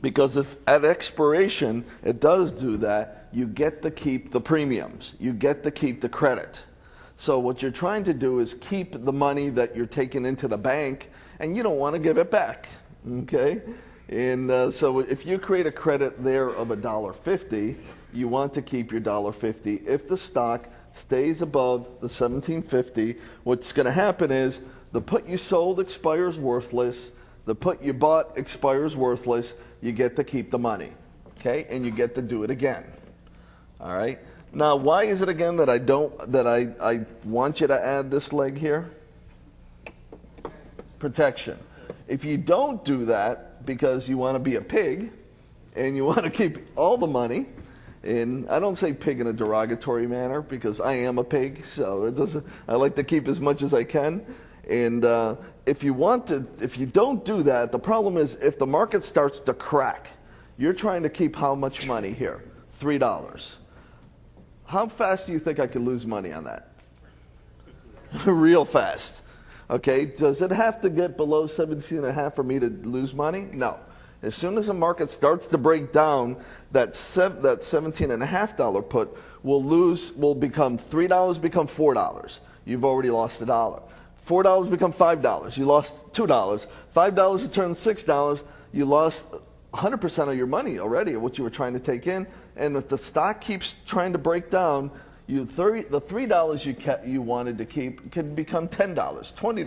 Because if at expiration it does do that, you get to keep the premiums. You get to keep the credit. So what you're trying to do is keep the money that you're taking into the bank, and you don't want to give it back. Okay? And so if you create a credit there of $1.50, you want to keep your $1.50. If the stock stays above the $17.50, what's going to happen is the put you sold expires worthless. The put you bought expires worthless. You get to keep the money, okay? And you get to do it again. All right? Now, why is it again that I want you to add this leg here? Protection. If you don't do that because you want to be a pig and you want to keep all the money, and I don't say pig in a derogatory manner because I am a pig, so I like to keep as much as I can. And if you don't do that, the problem is if the market starts to crack, you're trying to keep how much money here? $3. How fast do you think I could lose money on that? Real fast. Okay, does it have to get below 17.5 for me to lose money? No. As soon as the market starts to break down, that $17.5 put will become $3, become $4. You've already lost $1. $4 become $5. You lost $2. $5 turns $6. You lost 100% of your money already, what you were trying to take in. And if the stock keeps trying to break down, the $3 you wanted to keep could become $10, $20,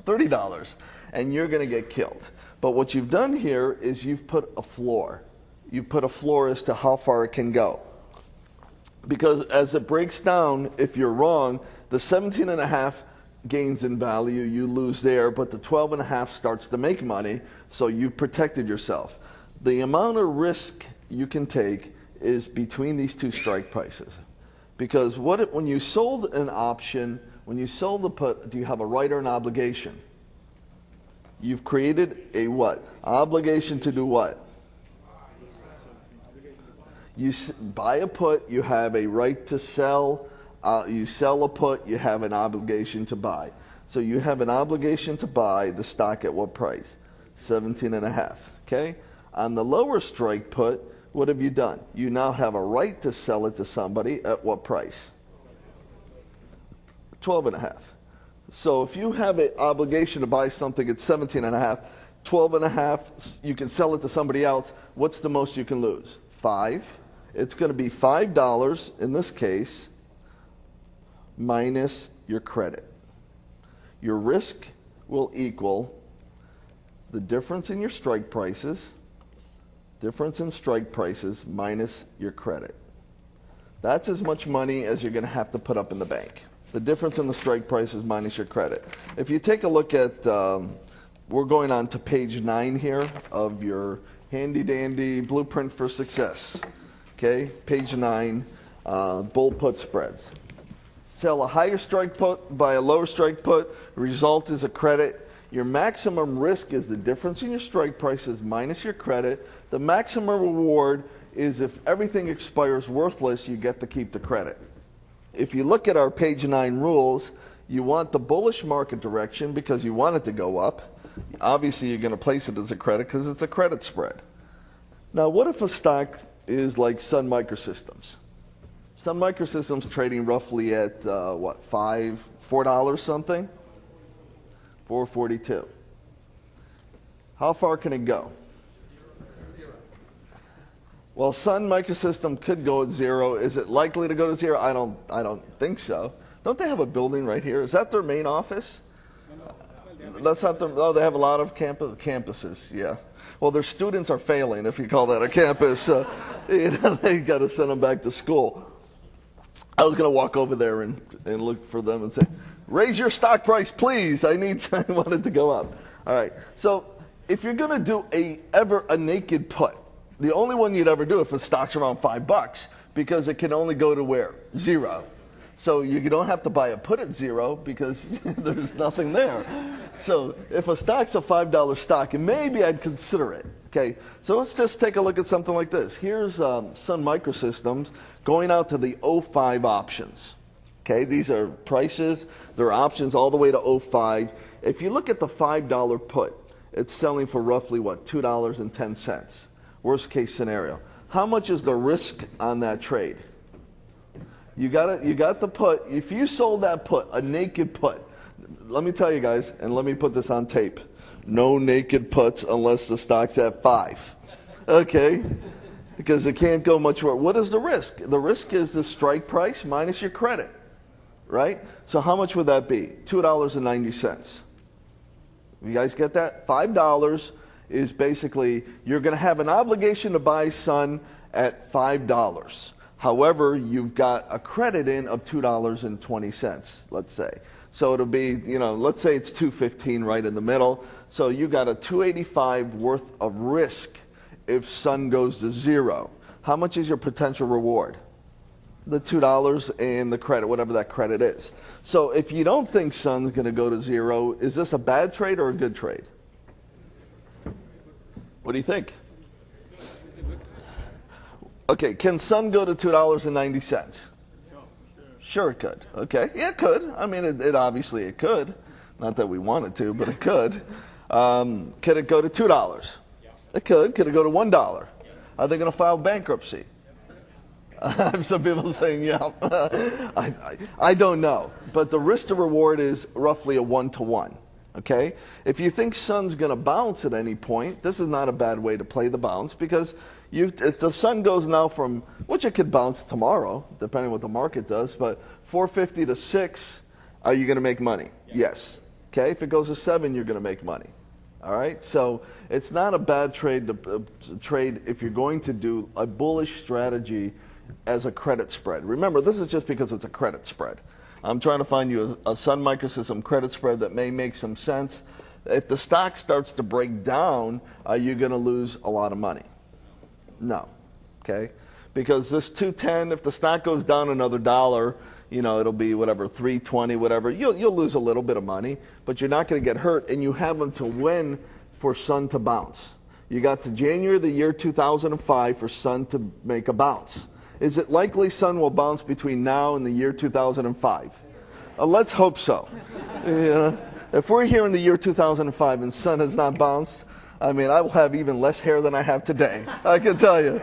$30, and you're going to get killed. But what you've done here is you've put a floor. You put a floor as to how far it can go. Because as it breaks down, if you're wrong, the 17.5 gains in value, you lose there, but the 12.5 starts to make money, so you've protected yourself. The amount of risk you can take is between these two strike prices. Because when you sold an option, when you sold the put, do you have a right or an obligation? You've created a what? Obligation to do what? You buy a put, you have a right to sell. You sell a put, you have an obligation to buy. So you have an obligation to buy the stock at what price? 17.5. Okay? On the lower strike put, what have you done? You now have a right to sell it to somebody at what price? 12.5. So if you have an obligation to buy something at 17.5, 12.5, you can sell it to somebody else. What's the most you can lose? 5. It's going to be $5 in this case minus your credit. Your risk will equal the difference in your strike prices, minus your credit. That's as much money as you're going to have to put up in the bank. The difference in the strike prices minus your credit. If you take a look at, we're going on to page 9 here of your handy dandy blueprint for success. Okay, page 9, bull put spreads. Sell a higher strike put, buy a lower strike put, result is a credit. Your maximum risk is the difference in your strike prices minus your credit. The maximum reward is if everything expires worthless, you get to keep the credit. If you look at our page 9 rules, you want the bullish market direction because you want it to go up. Obviously, you're going to place it as a credit because it's a credit spread. Now, what if a stock is like Sun Microsystems? Sun Microsystems trading roughly at what, $4 something? $4.42. How far can it go? Well, Sun Microsystem could go at 0. Is it likely to go to 0? I don't think so. Don't they have a building right here? Is that their main office? That's not their. Oh, they have a lot of campuses. Yeah. Well, their students are failing, if you call that a campus. They got to send them back to school. I was going to walk over there and look for them and say, "Raise your stock price, please. I want it to go up." All right. So if you're going to do a naked put, the only one you'd ever do if the stock's around $5, because it can only go to where? 0. So you don't have to buy a put at 0 because there's nothing there. So if a stock's a $5 stock, and maybe I'd consider it. Okay, so let's just take a look at something like this. Here's Sun Microsystems going out to the 05 options. Okay, these are prices. There are options all the way to 05. If you look at the $5 put, it's selling for roughly what, $2.10. Worst case scenario. How much is the risk on that trade? You got the put. If you sold that put, a naked put, let me tell you guys, and let me put this on tape. No naked puts unless the stock's at 5. Okay? Because it can't go much more. What is the risk? The risk is the strike price minus your credit. Right? So how much would that be? $2.90. You guys get that? $5 is basically, you're going to have an obligation to buy Sun at $5. However, you've got a credit in of $2.20, let's say. So it'll be, let's say it's $2.15 right in the middle. So you got a $2.85 worth of risk if Sun goes to 0. How much is your potential reward? The $2 and the credit, whatever that credit is. So if you don't think Sun's going to go to 0, is this a bad trade or a good trade? What do you think? Okay, can Sun go to $2.90? Sure it could. Okay, yeah, it could. I mean, it obviously it could. Not that we want it to, but it could. Could it go to $2? It could. Could it go to $1? Are they going to file bankruptcy? I have some people saying, yeah. I don't know. But the risk to reward is roughly a 1-to-1. Okay? If you think sun's going to bounce at any point, this is not a bad way to play the bounce, because if the sun goes now from, which it could bounce tomorrow, depending on what the market does, but 450 to 6, are you going to make money? Yes. Okay? If it goes to 7, you're going to make money. All right? So it's not a bad trade to trade if you're going to do a bullish strategy as a credit spread. Remember, this is just because it's a credit spread. I'm trying to find you a Sun Microsystem credit spread that may make some sense. If the stock starts to break down, are you going to lose a lot of money? No. Okay? Because this 210, if the stock goes down another $1, it'll be whatever, 320, whatever. You'll lose a little bit of money, but you're not going to get hurt, and you have until when for Sun to bounce. You got to January of the year 2005 for Sun to make a bounce. Is it likely Sun will bounce between now and the year 2005? Let's hope so. If we're here in the year 2005 and Sun has not bounced, I mean, I will have even less hair than I have today. I can tell you.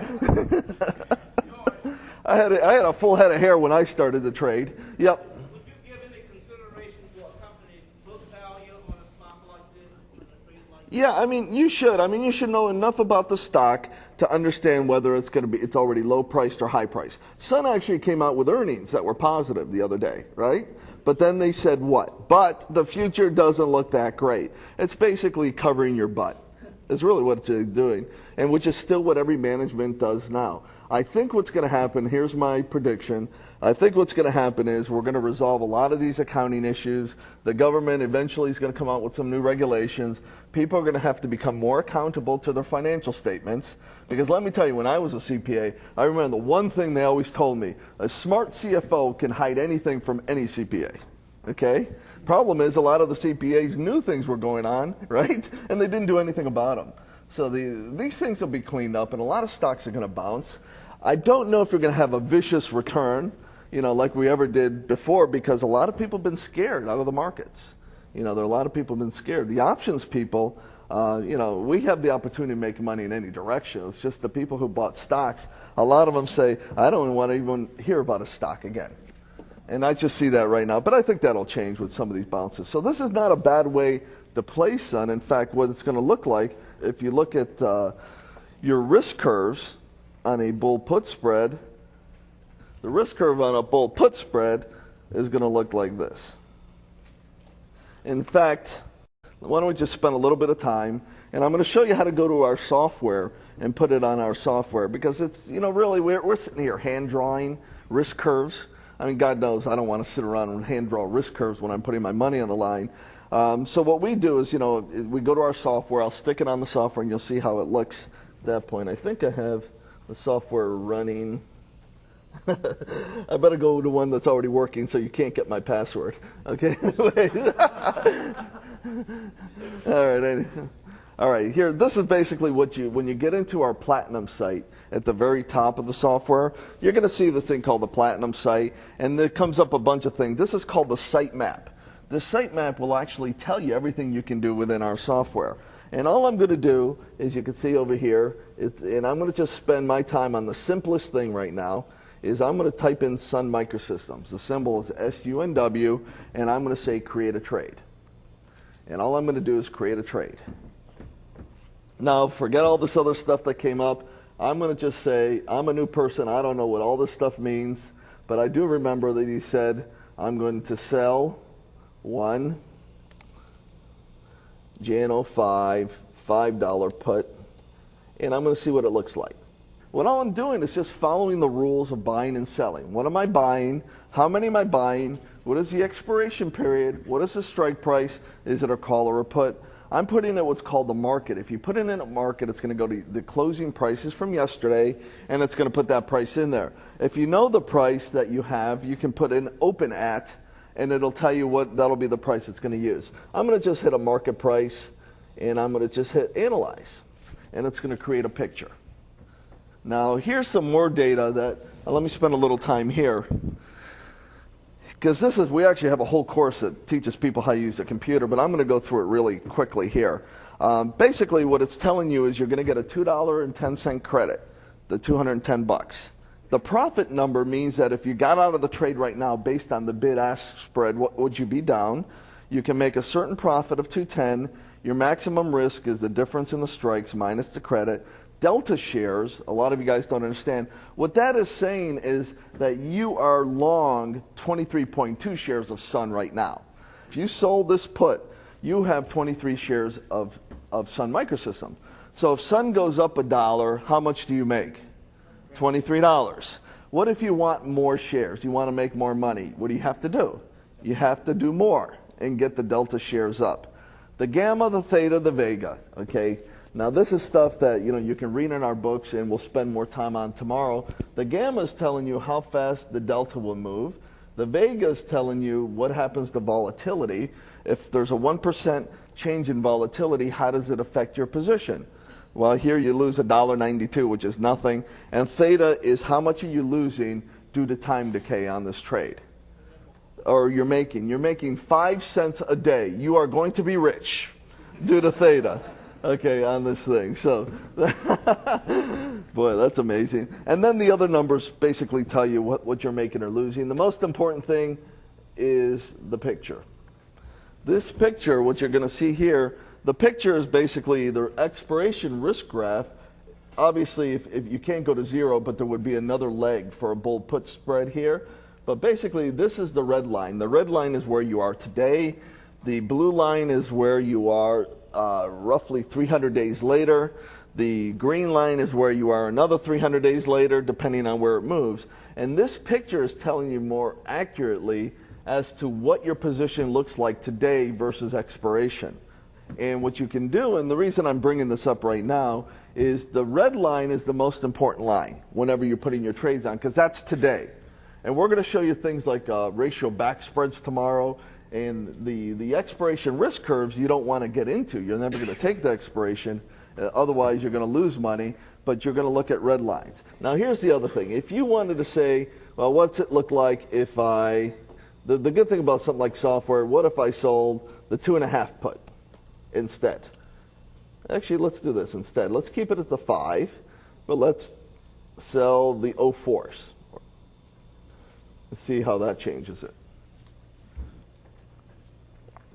I had a full head of hair when I started to trade. Yep. Would you give any consideration to a company's book value on a stock like this, on a trade like this? Yeah, I mean, you should. I mean, you should know enough about the stock to understand whether it's already low priced or high priced. Sun actually came out with earnings that were positive the other day, right? But then they said what? But the future doesn't look that great. It's basically covering your butt. Is really what they're doing, and which is still what every management does now. I think what's going to happen, here's my prediction, I think what's going to happen is we're going to resolve a lot of these accounting issues. The government eventually is going to come out with some new regulations. People are going to have to become more accountable to their financial statements. Because let me tell you, when I was a CPA, I remember the one thing they always told me, a smart CFO can hide anything from any CPA. Okay? Problem is, a lot of the CPAs knew things were going on, right? And they didn't do anything about them. So these things will be cleaned up, and a lot of stocks are going to bounce. I don't know if you're going to have a vicious return, like we ever did before, because a lot of people have been scared out of the markets. There are a lot of people have been scared. The options people, we have the opportunity to make money in any direction. It's just the people who bought stocks, a lot of them say, I don't want to even hear about a stock again. And I just see that right now. But I think that'll change with some of these bounces. So this is not a bad way to play Sun. In fact, what it's going to look like, if you look at your risk curves on a bull put spread, the risk curve on a bull put spread is going to look like this. In fact, why don't we just spend a little bit of time, and I'm going to show you how to go to our software and put it on our software, because it's, really, we're sitting here hand drawing risk curves. I mean, God knows I don't want to sit around and hand draw risk curves when I'm putting my money on the line. So what we do is, we go to our software. I'll stick it on the software, and you'll see how it looks at that point. I think I have the software running. I better go to one that's already working so you can't get my password. Okay? All right, here, this is basically when you get into our Platinum site, at the very top of the software, you're going to see this thing called the Platinum site, and there comes up a bunch of things. This is called the site map. The site map will actually tell you everything you can do within our software. And all I'm going to do, as you can see over here, and I'm going to just spend my time on the simplest thing right now, is I'm going to type in Sun Microsystems. The symbol is SUNW, and I'm going to say create a trade. And all I'm going to do is create a trade. Now, forget all this other stuff that came up. I'm going to just say, I'm a new person. I don't know what all this stuff means, but I do remember that he said, I'm going to sell one JN05 $5 put, and I'm going to see what it looks like. What all I'm doing is just following the rules of buying and selling. What am I buying? How many am I buying? What is the expiration period? What is the strike price? Is it a call or a put? I'm putting in what's called the market. If you put it in a market, it's going to go to the closing prices from yesterday, and it's going to put that price in there. If you know the price that you have, you can put in open at, and it'll tell you that'll be the price it's going to use. I'm going to just hit a market price, and I'm going to just hit analyze, and it's going to create a picture. Now, here's some more data that, let me spend a little time here. Because we actually have a whole course that teaches people how to use a computer, but I'm going to go through it really quickly here. Basically, what it's telling you is you're going to get a $2.10 credit, the $210. The profit number means that if you got out of the trade right now based on the bid-ask spread, what would you be down? You can make a certain profit of 210. Your maximum risk is the difference in the strikes minus the credit. Delta shares, a lot of you guys don't understand. What that is saying is that you are long 23.2 shares of Sun right now. If you sold this put, you have 23 shares of Sun Microsystems. So if Sun goes up $1, how much do you make? $23. What if you want more shares? You want to make more money. What do you have to do? You have to do more and get the delta shares up. The gamma, the theta, the vega, okay? Now this is stuff that you can read in our books and we'll spend more time on tomorrow. The gamma is telling you how fast the delta will move. The vega is telling you what happens to volatility. If there's a 1% change in volatility, how does it affect your position? Well, here you lose $1.92, which is nothing. And theta is how much are you losing due to time decay on this trade? Or you're making 5 cents a day. You are going to be rich due to theta, okay, on this thing. So, boy, that's amazing. And then the other numbers basically tell you what you're making or losing. The most important thing is the picture. This picture, what you're going to see here, the picture is basically the expiration risk graph. Obviously, if you can't go to zero, but there would be another leg for a bull put spread here. But basically, this is the red line. The red line is where you are today. The blue line is where you are roughly 300 days later. The green line is where you are another 300 days later, depending on where it moves. And this picture is telling you more accurately as to what your position looks like today versus expiration. And what you can do, and the reason I'm bringing this up right now, is the red line is the most important line whenever you're putting your trades on, because that's today. And we're going to show you things like ratio back spreads tomorrow, and the expiration risk curves you don't want to get into. You're never going to take the expiration, otherwise you're going to lose money, but you're going to look at red lines. Now here's the other thing. If you wanted to say, well, what's it look like if the good thing about something like software, what if I sold the 2.5 put instead? Actually, let's do this instead. Let's keep it at the 5, but let's sell the 04s. Let's see how that changes it.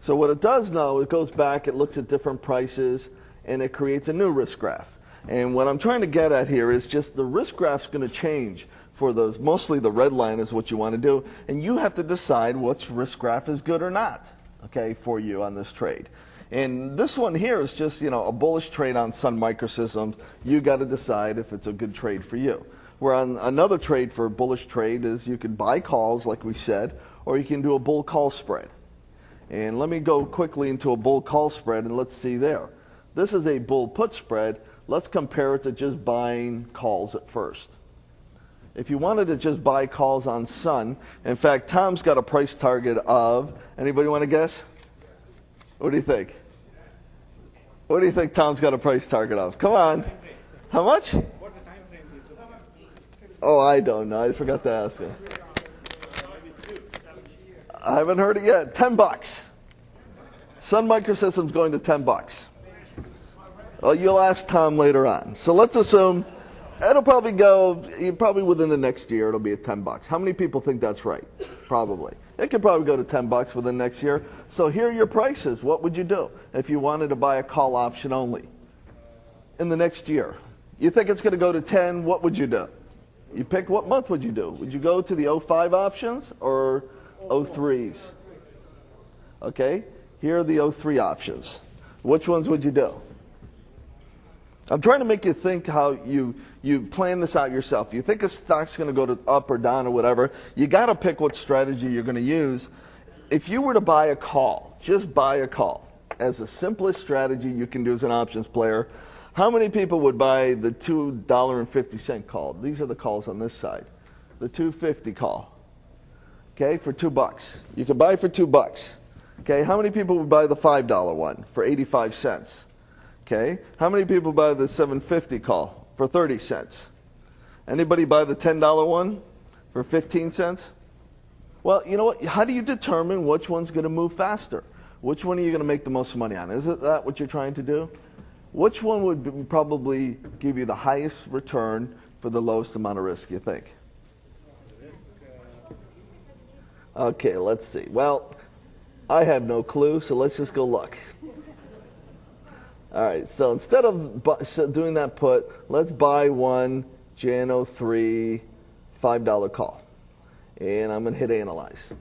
So what it does now, it goes back, it looks at different prices, and it creates a new risk graph. And what I'm trying to get at here is just the risk graph's going to change for those. Mostly the red line is what you want to do, and you have to decide which risk graph is good or not, okay, for you on this trade. And this one here is just, a bullish trade on Sun Microsystems. You got to decide if it's a good trade for you. Where on another trade for a bullish trade is you can buy calls, like we said, or you can do a bull call spread. And let me go quickly into a bull call spread, and let's see there. This is a bull put spread. Let's compare it to just buying calls at first. If you wanted to just buy calls on Sun, in fact, Tom's got a price target of, anybody want to guess? What do you think? What do you think Tom's got a price target of? Come on. How much? Oh, I don't know. I forgot to ask you. I haven't heard it yet. $10. Sun Microsystems going to $10. Well, you'll ask Tom later on. So let's assume it'll probably go, probably within the next year, it'll be at $10. How many people think that's right? Probably. It could probably go to $10 within next year. So here are your prices. What would you do if you wanted to buy a call option only in the next year? You think it's going to go to 10, what would you do? You pick what month would you do? Would you go to the 05 options or 03s? Okay, here are the 03 options. Which ones would you do? I'm trying to make you think how you plan this out yourself. You think a stock's going to go to up or down or whatever, you got to pick what strategy you're going to use. If you were to buy a call, just buy a call, as the simplest strategy you can do as an options player, how many people would buy the $2.50 call? These are the calls on this side. The $2.50 call, okay, for $2. You can buy for $2. Okay, how many people would buy the $5 one for 85 cents? Okay, how many people buy the $7.50 call for 30 cents? Anybody buy the $10 one for 15 cents? Well, you know what? How do you determine which one's going to move faster? Which one are you going to make the most money on? Is it that what you're trying to do? Which one would probably give you the highest return for the lowest amount of risk, you think? Okay, let's see. Well, I have no clue, so let's just go look. All right, so instead of doing that put, let's buy one Jan 03 $5 call. And I'm going to hit analyze.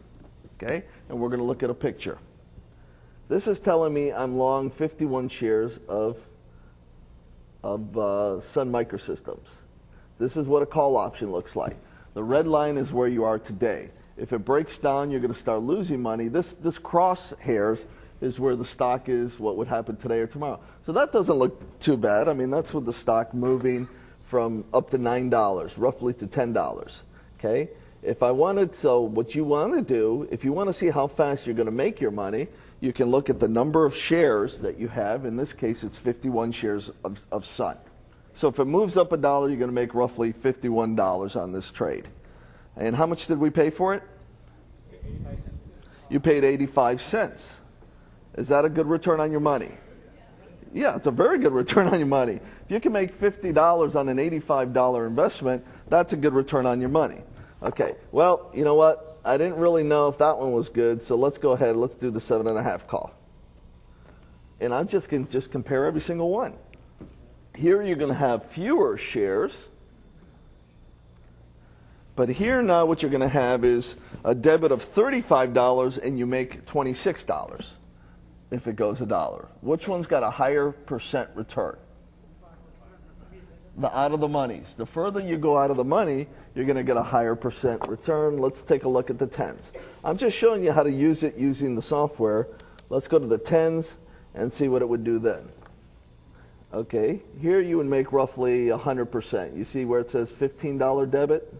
Okay, and we're going to look at a picture. This is telling me I'm long 51 shares of Sun Microsystems. This is what a call option looks like. The red line is where you are today. If it breaks down, you're going to start losing money. This crosshairs is where the stock is, what would happen today or tomorrow. So that doesn't look too bad. I mean, that's with the stock moving from up to $9, roughly to $10. Okay? If I wanted, so what you want to do, if you want to see how fast you're going to make your money, you can look at the number of shares that you have. In this case, it's 51 shares of Sun. So if it moves up $1, you're going to make roughly $51 on this trade. And how much did we pay for it? 85 cents. You paid 85 cents. Is that a good return on your money? Yeah, it's a very good return on your money. If you can make $50 on an $85 investment, that's a good return on your money. Okay, well, you know what? I didn't really know if that one was good, so let's go ahead. Let's do the 7.5 call. And I'm just going to compare every single one. Here you're going to have fewer shares. But here now what you're going to have is a debit of $35 and you make $26 if it goes $1. Which one's got a higher percent return? The out of the monies. The further you go out of the money, you're going to get a higher percent return. Let's take a look at the 10s. I'm just showing you how to use it using the software. Let's go to the 10s and see what it would do then. Okay, here you would make roughly 100%. You see where it says $15 debit?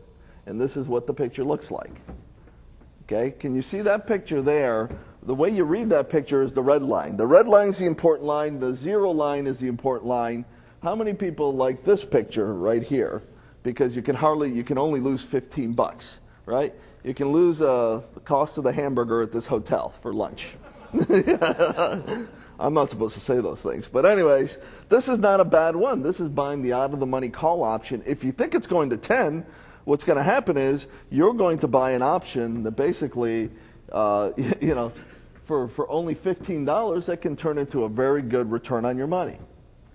And this is what the picture looks like. Okay, can you see that picture there? The way you read that picture is the red line. The red line is the important line. The zero line is the important line. How many people like this picture right here? Because you can only lose 15 bucks, right? You can lose the cost of the hamburger at this hotel for lunch. I'm not supposed to say those things. But anyways, this is not a bad one. This is buying the out of the money call option. If you think it's going to 10, what's going to happen is you're going to buy an option that basically, for only $15, that can turn into a very good return on your money.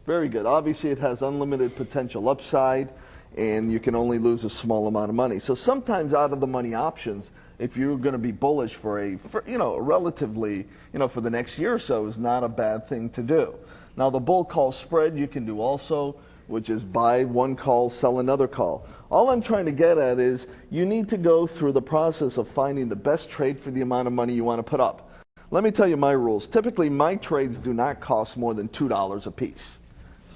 Very good. Obviously, it has unlimited potential upside, and you can only lose a small amount of money. So sometimes out of the money options, if you're going to be bullish for relatively, for the next year or so, is not a bad thing to do. Now, the bull call spread you can do also, which is buy one call, sell another call. All I'm trying to get at is you need to go through the process of finding the best trade for the amount of money you want to put up. Let me tell you my rules. Typically, my trades do not cost more than $2 a piece,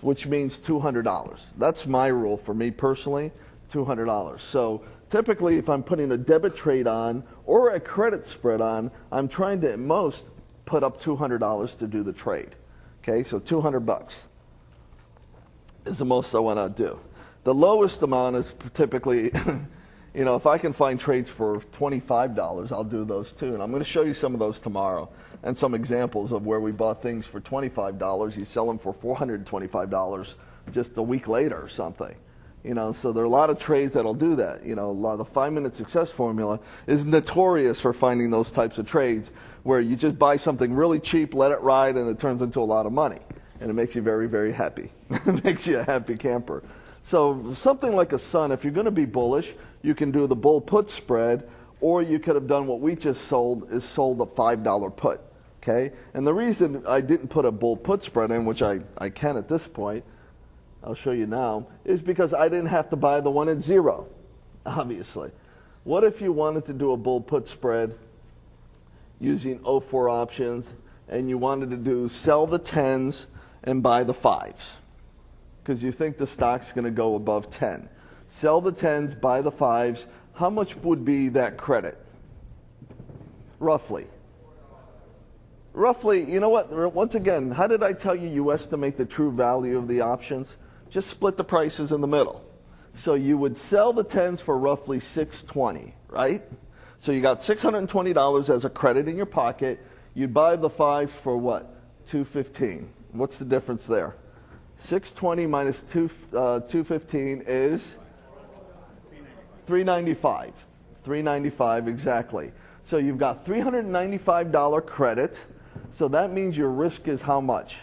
which means $200. That's my rule for me personally, $200. So typically, if I'm putting a debit trade on or a credit spread on, I'm trying to at most put up $200 to do the trade. Okay, so 200 bucks is the most I want to do. The lowest amount is typically, if I can find trades for $25, I'll do those too. And I'm going to show you some of those tomorrow and some examples of where we bought things for $25. You sell them for $425 just a week later or something. So there are a lot of trades that'll do that. A lot of the 5-minute success formula is notorious for finding those types of trades where you just buy something really cheap, let it ride, and it turns into a lot of money. And it makes you very, very happy. It makes you a happy camper. So something like a Sun, if you're going to be bullish, you can do the bull put spread, or you could have done what we just sold, is sold a $5 put. Okay? And the reason I didn't put a bull put spread in, which I can at this point, I'll show you now, is because I didn't have to buy the one at 0, obviously. What if you wanted to do a bull put spread using 04 options, and you wanted to do sell the 10s and buy the 5s? Because you think the stock's going to go above 10. Sell the 10s, buy the 5s. How much would be that credit? Roughly. Roughly, you know what? Once again, how did I tell you estimate the true value of the options? Just split the prices in the middle. So you would sell the 10s for roughly $620, right? So you got $620 as a credit in your pocket. You'd buy the 5s for what? $215. What's the difference there? 620 minus 215 is $395. $395 exactly. So you've got $395 credit. So that means your risk is how much?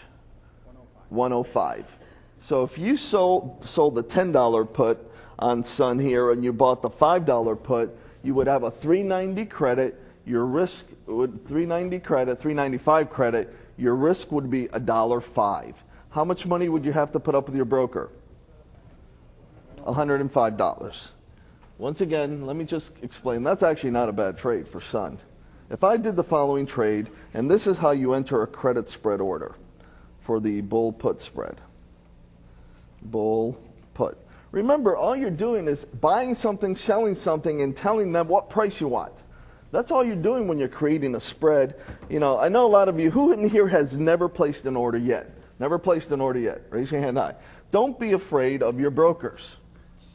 105. So if you sold the $10 put on Sun here and you bought the $5 put, you would have a 390 credit. Your risk would 395 credit. Your risk would be $1.05. How much money would you have to put up with your broker? $105. Once again, let me just explain. That's actually not a bad trade for Sun. If I did the following trade, and this is how you enter a credit spread order for the bull put spread. Bull put. Remember, all you're doing is buying something, selling something, and telling them what price you want. That's all you're doing when you're creating a spread. You know, I know a lot of you, who in here has never placed an order yet? Never placed an order yet? Raise your hand high. Don't be afraid of your brokers.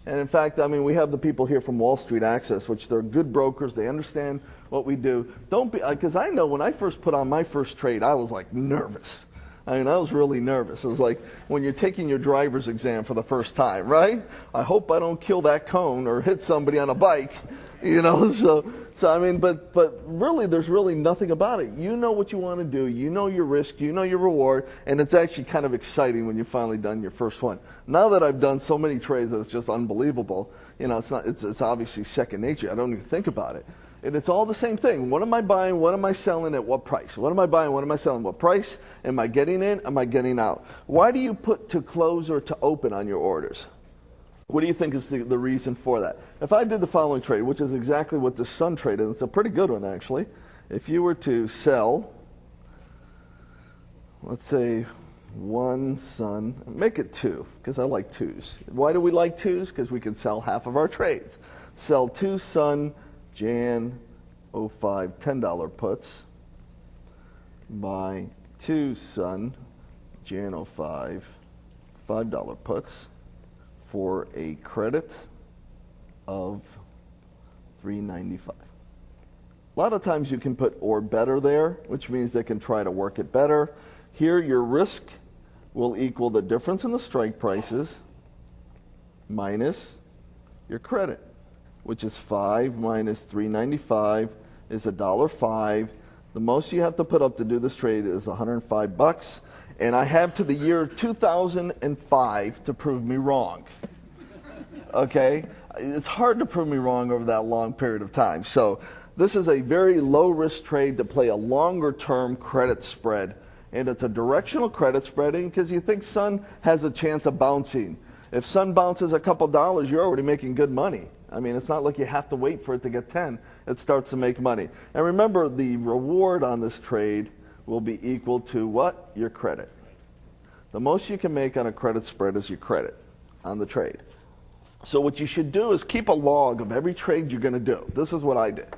And in fact, I mean, we have the people here from Wall Street Access, which they're good brokers. They understand what we do. Don't be, because I know when I first put on my first trade, I was like nervous. I mean, I was really nervous. It was like when you're taking your driver's exam for the first time, right? I hope I don't kill that cone or hit somebody on a bike, you know. So I mean, but really, there's really nothing about it. You know what you want to do. You know your risk. You know your reward, and it's actually kind of exciting when you've finally done your first one. Now that I've done so many trades, that it's just unbelievable. You know, it's obviously second nature. I don't even think about it. And it's all the same thing. What am I buying? What am I selling? At what price? What am I buying? What am I selling? What price? Am I getting in? Am I getting out? Why do you put to close or to open on your orders? What do you think is the reason for that? If I did the following trade, which is exactly what the Sun trade is, it's a pretty good one actually. If you were to sell, let's say one Sun, make it two, because I like twos. Why do we like twos? Because we can sell half of our trades. Sell two Sun Jan 05 $10 puts, buy two Sun Jan 05 $5 puts for a credit of $395. A lot of times you can put or better there, which means they can try to work it better. Here your risk will equal the difference in the strike prices minus your credit, which is 5 minus 395 is $1.05. The most you have to put up to do this trade is $105, and I have to the year 2005 to prove me wrong. Okay? It's hard to prove me wrong over that long period of time. So this is a very low-risk trade to play a longer-term credit spread, and it's a directional credit spreading because you think Sun has a chance of bouncing. If Sun bounces a couple dollars, you're already making good money. I mean, it's not like you have to wait for it to get 10. It starts to make money. And remember, the reward on this trade will be equal to what? Your credit. The most you can make on a credit spread is your credit on the trade. So what you should do is keep a log of every trade you're going to do. This is what I did.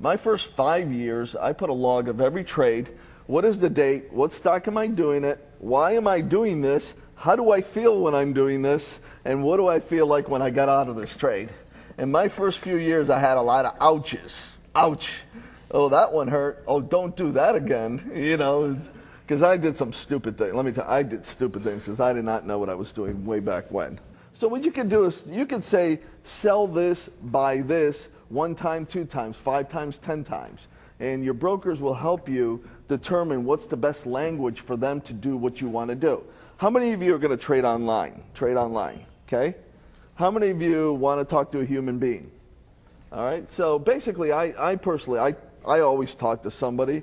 My first 5 years, I put a log of every trade. What is the date? What stock am I doing it? Why am I doing this? How do I feel when I'm doing this? And what do I feel like when I got out of this trade? In my first few years, I had a lot of ouches. Ouch. Oh, that one hurt. Oh, don't do that again. You know, because I did some stupid things. Let me tell you, I did stupid things because I did not know what I was doing way back when. So what you can do is you can say, sell this, buy this, 1 time, 2 times, 5 times, 10 times. And your brokers will help you determine what's the best language for them to do what you want to do. How many of you are going to trade online? Trade online, okay? How many of you want to talk to a human being? All right, so basically I personally, I always talk to somebody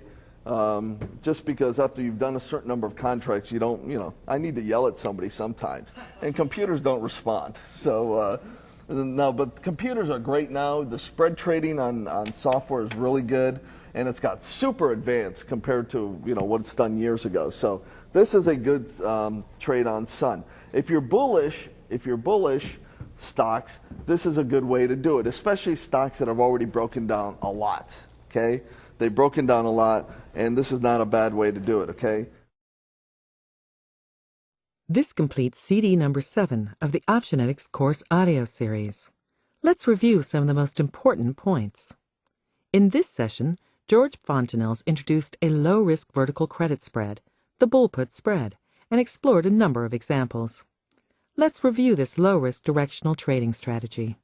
just because after you've done a certain number of contracts, you don't, you know, I need to yell at somebody sometimes. And computers don't respond. So, no, but computers are great now. The spread trading on software is really good. And it's got super advanced compared to, you know, what it's done years ago. So this is a good trade on Sun. If you're bullish stocks, this is a good way to do it, especially stocks that have already broken down a lot, okay? They've broken down a lot, and this is not a bad way to do it, okay? This completes CD number 7 of the Optionetics course audio series. Let's review some of the most important points. In this session, George Fontenelles introduced a low-risk vertical credit spread, the bull put spread, and explored a number of examples. Let's review this low-risk directional trading strategy.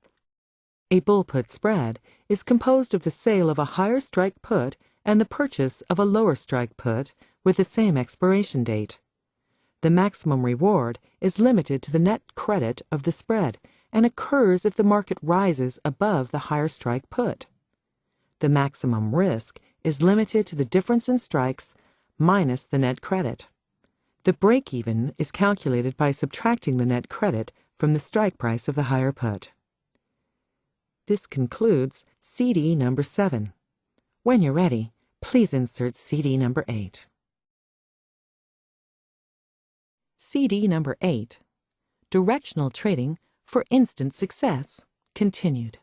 A bull put spread is composed of the sale of a higher strike put and the purchase of a lower strike put with the same expiration date. The maximum reward is limited to the net credit of the spread and occurs if the market rises above the higher strike put. The maximum risk is limited to the difference in strikes minus the net credit. The break-even is calculated by subtracting the net credit from the strike price of the higher put. This concludes CD number 7. When you're ready, please insert CD number 8. CD number 8. Directional Trading for Instant Success, continued.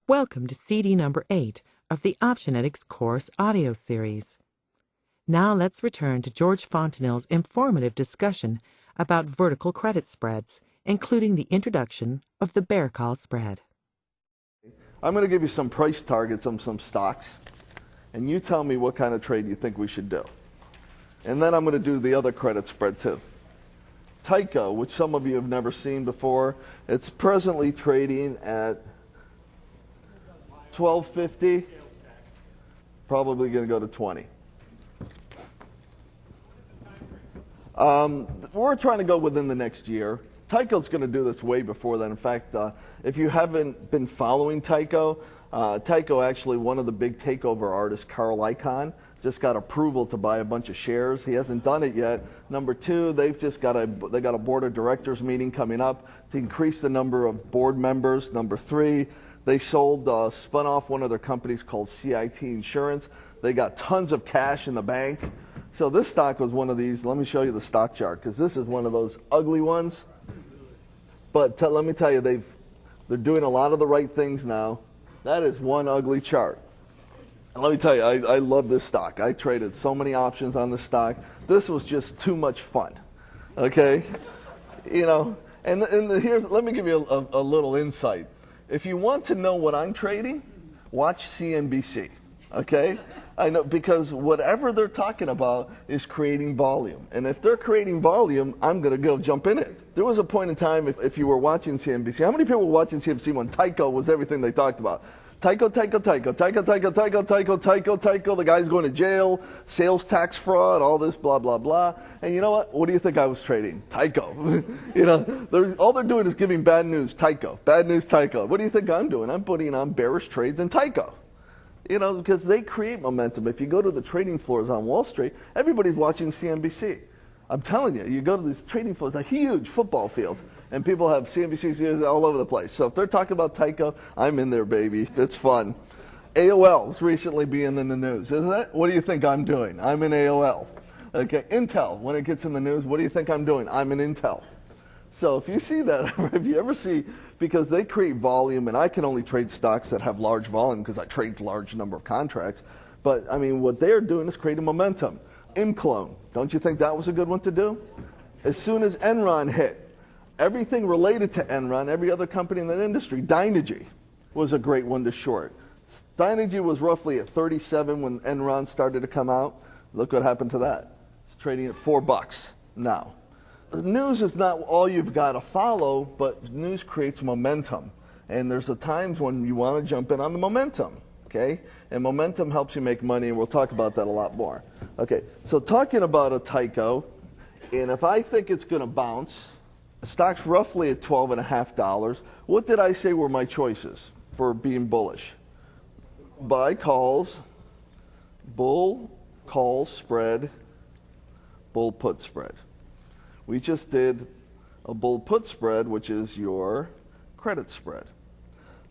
Welcome to CD number 8 of the Optionetics course audio series. Now let's return to George Fontenelle's informative discussion about vertical credit spreads, including the introduction of the bear call spread. I'm going to give you some price targets on some stocks, and you tell me what kind of trade you think we should do. And then I'm going to do the other credit spread too. Tyco, which some of you have never seen before, it's presently trading at $12.50, probably going to go to $20. We're trying to go within the next year. Tyco's going to do this way before that. In fact, if you haven't been following Tyco, Tyco actually, one of the big takeover artists, Carl Icahn, just got approval to buy a bunch of shares. He hasn't done it yet. Number two, they got a board of directors meeting coming up to increase the number of board members. Number three, they spun off one of their companies called CIT Insurance. They got tons of cash in the bank. So this stock was one of these. Let me show you the stock chart, because this is one of those ugly ones. But let me tell you, they're doing a lot of the right things now. That is one ugly chart. And let me tell you, I love this stock. I traded so many options on this stock. This was just too much fun. Okay? You know, and let me give you a little insight. If you want to know what I'm trading, watch CNBC. Okay? I know, because whatever they're talking about is creating volume. And if they're creating volume, I'm going to go jump in it. There was a point in time, if you were watching CNBC, how many people were watching CNBC when Tyco was everything they talked about? Tyco, the guy's going to jail, sales tax fraud, all this blah, blah, blah. And you know what? What do you think I was trading? Tyco. You know, all they're doing is giving bad news, Tyco. Bad news, Tyco. What do you think I'm doing? I'm putting on bearish trades in Tyco. You know, because they create momentum. If you go to the trading floors on Wall Street, everybody's watching CNBC. I'm telling you, you go to these trading floors, a huge football fields, and people have CNBC all over the place. So if they're talking about Tyco, I'm in there, baby. It's fun. AOL's recently being in the news, isn't it? What do you think I'm doing? I'm in AOL. Okay, Intel, when it gets in the news, what do you think I'm doing? I'm in Intel. So if you see that, if you ever see, because they create volume, and I can only trade stocks that have large volume because I trade large number of contracts. But I mean, what they're doing is creating momentum. Imclone, don't you think that was a good one to do? As soon as Enron hit, everything related to Enron, every other company in that industry, Dynegy was a great one to short. Dynegy was roughly at 37 when Enron started to come out. Look what happened to that. It's trading at $4 now. News is not all you've got to follow, but news creates momentum. And there's times when you want to jump in on the momentum, okay? And momentum helps you make money, and we'll talk about that a lot more. Okay, so talking about a Tyco, and if I think it's going to bounce, the stock's roughly at $12.50. What did I say were my choices for being bullish? Buy calls, bull call spread, bull put spread. We just did a bull put spread, which is your credit spread.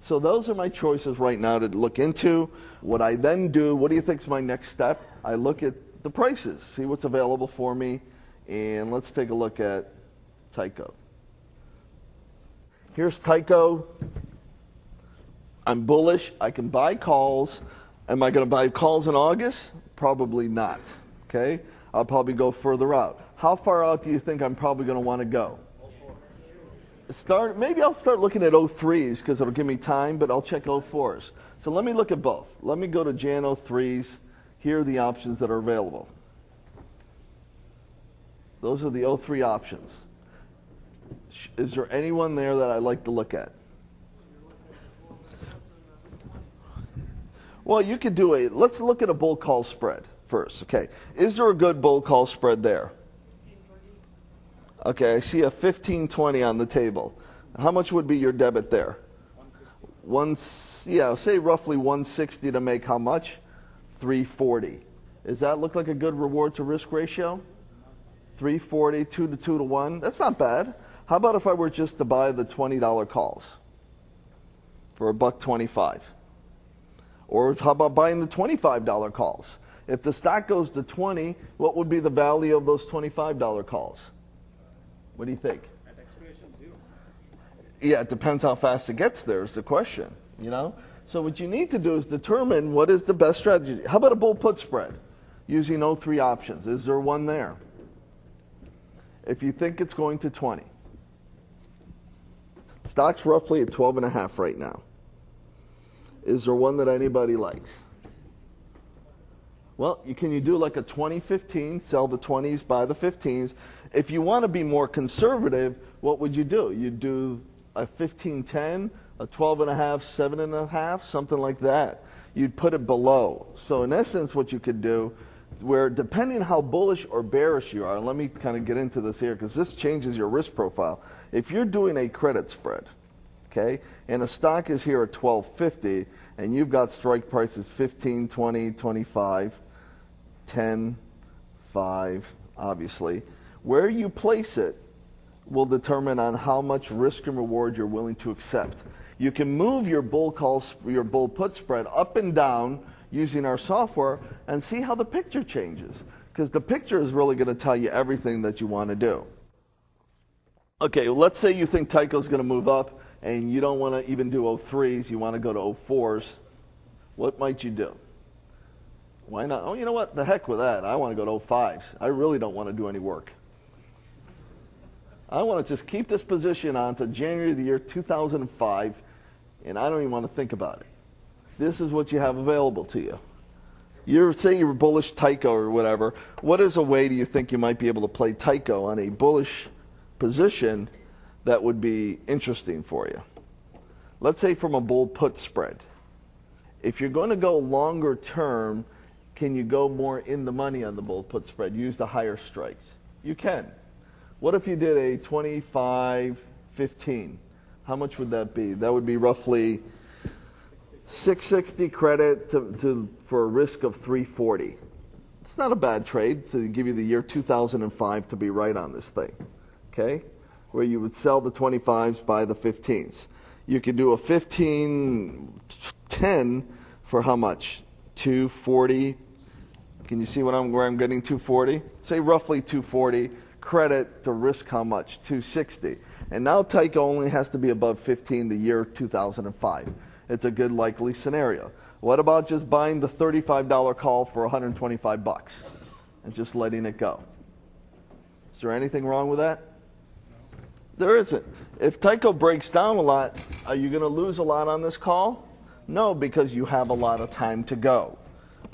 So those are my choices right now to look into. What I then do, what do you think is my next step? I look at the prices, see what's available for me, and let's take a look at Tyco. Here's Tyco. I'm bullish. I can buy calls. Am I going to buy calls in August? Probably not. Okay? I'll probably go further out. How far out do you think I'm probably going to want to go? Maybe I'll start looking at 03s because it'll give me time, but I'll check 04s. So let me look at both. Let me go to Jan 03s. Here are the options that are available. Those are the 03 options. Is there anyone there that I'd like to look at? Well, you could do let's look at a bull call spread first. Okay, is there a good bull call spread there? Okay, I see a 15.20 on the table. How much would be your debit there? Say roughly 160 to make how much? 340. Does that look like a good reward to risk ratio? 340, 2 to 1. That's not bad. How about if I were just to buy the $20 calls for $1.25? Or how about buying the $25 calls? If the stock goes to 20, what would be the value of those $25 calls? What do you think? At expiration, 0. Yeah, it depends how fast it gets there is the question, you know? So what you need to do is determine what is the best strategy. How about a bull put spread using 03 options? Is there one there? If you think it's going to 20. Stock's roughly at 12.5 right now. Is there one that anybody likes? Well, can you do like a 20-15, sell the 20s, buy the 15s? If you want to be more conservative, what would you do? You'd do a 15-10, a 12.5, 7.5, something like that. You'd put it below. So in essence, what you could do, where depending how bullish or bearish you are, let me kind of get into this here because this changes your risk profile. If you're doing a credit spread, okay, and a stock is here at 12.50, and you've got strike prices 15, 20, 25, 10, 5, obviously, where you place it will determine on how much risk and reward you're willing to accept. You can move your bull put spread up and down using our software and see how the picture changes, because the picture is really going to tell you everything that you want to do. Okay, well, let's say you think Tyco's going to move up and you don't want to even do 03s, you want to go to 04s. What might you do? Why not? Oh, you know what? The heck with that. I want to go to 05s. I really don't want to do any work. I want to just keep this position on to January of the year 2005, and I don't even want to think about it. This is what you have available to you. Say you're bullish Tyco or whatever. What is a way do you think you might be able to play Tyco on a bullish position that would be interesting for you? Let's say from a bull put spread. If you're going to go longer term, can you go more in the money on the bull put spread? Use the higher strikes. You can. What if you did a 25-15? How much would that be? That would be roughly 660 credit for a risk of 340. It's not a bad trade to give you the year 2005 to be right on this thing, okay? Where you would sell the 25s, buy the 15s. You could do a 15-10 for how much? 240. Can you see where I'm getting 240? Say roughly 240. Credit to risk how much? 260. And now Tyco only has to be above 15 the year 2005. It's a good likely scenario. What about just buying the $35 call for 125 bucks and just letting it go? Is there anything wrong with that? There isn't. If Tyco breaks down a lot, are you going to lose a lot on this call? No, because you have a lot of time to go.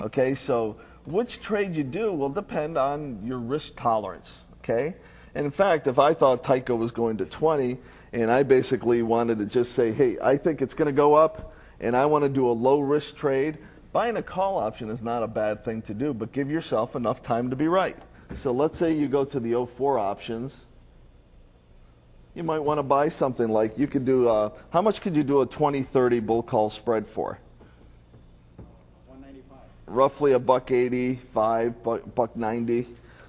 Okay, so which trade you do will depend on your risk tolerance. Okay, and in fact, if I thought Tyco was going to 20 and I basically wanted to just say, hey, I think it's going to go up and I want to do a low risk trade, buying a call option is not a bad thing to do, but give yourself enough time to be right. So let's say you go to the 04 options. You might want to buy something like, you could do, how much could you do a 20-30 bull call spread for? 195. Roughly $1.85, $1.90.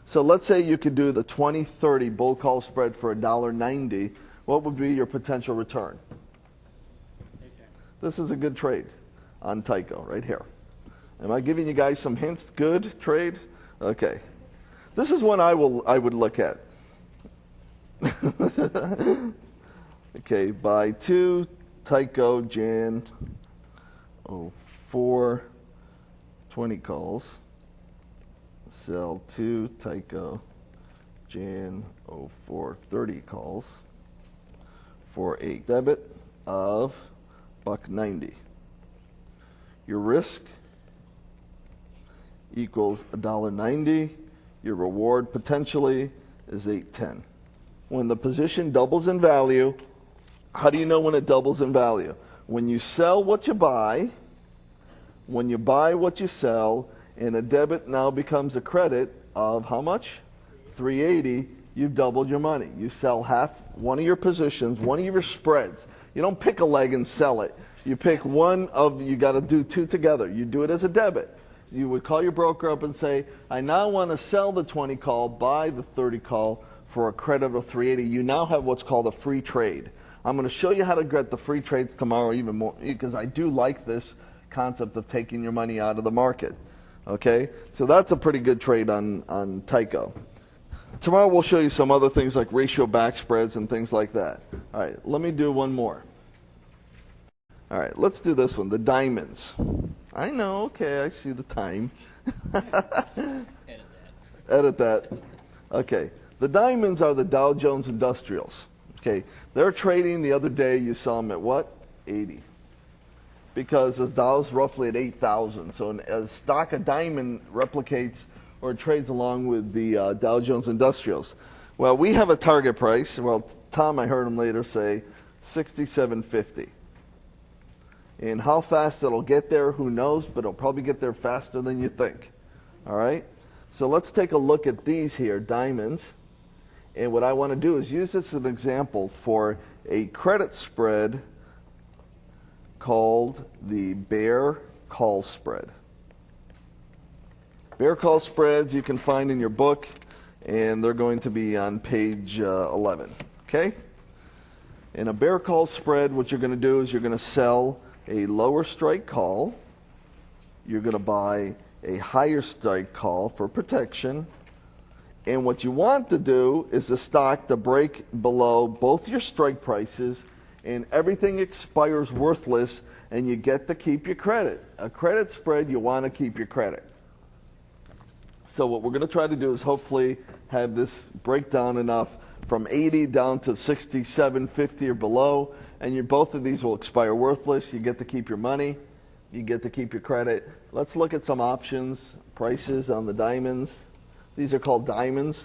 So let's say you could do the 20-30 bull call spread for $1.90. What would be your potential return? This is a good trade on Tyco right here. Am I giving you guys some hints? Good trade? Okay. This is one I would look at. Okay, buy 2 Tyco Jan 04 20 calls. Sell 2 Tyco Jan 04 30 calls for a debit of $1.90. Your risk equals $1.90. Your reward potentially is $8.10. When the position doubles in value, how do you know when it doubles in value? When you sell what you buy When you buy what you sell, and a debit now becomes a credit of how much? 380. You've doubled your money. You sell half, one of your positions, one of your spreads. You don't pick a leg and sell it. You pick one of, you got to do two together. You do it as a debit. You would call your broker up and say, I now want to sell the 20 call, buy the 30 call for a credit of 380. You now have what's called a free trade. I'm going to show you how to get the free trades tomorrow even more, because I do like this concept of taking your money out of the market. Okay, so that's a pretty good trade on Tyco. Tomorrow we'll show you some other things like ratio back spreads and things like that. All right, let me do one more. All right, let's do this one, the diamonds. I know, okay, I see the time. Edit that. Okay, the diamonds are the Dow Jones Industrials. Okay, they're trading the other day, you saw them at what? 80. Because the Dow's roughly at 8,000. So a stock, a diamond replicates or trades along with the Dow Jones Industrials. Well, we have a target price. Well, Tom, I heard him later say 67.50. And how fast it'll get there, who knows, but it'll probably get there faster than you think. All right? So let's take a look at these here, diamonds. And what I want to do is use this as an example for a credit spread called the bear call spread. Bear call spreads you can find in your book, and they're going to be on page 11. Okay? In a bear call spread, what you're going to do is you're going to sell a lower strike call. You're going to buy a higher strike call for protection. And what you want to do is the stock to break below both your strike prices, and everything expires worthless, and you get to keep your credit. A credit spread, you want to keep your credit. So what we're going to try to do is hopefully have this break down enough from 80 down to 67.50 or below, and both of these will expire worthless. You get to keep your money. You get to keep your credit. Let's look at some options, prices on the diamonds. These are called diamonds.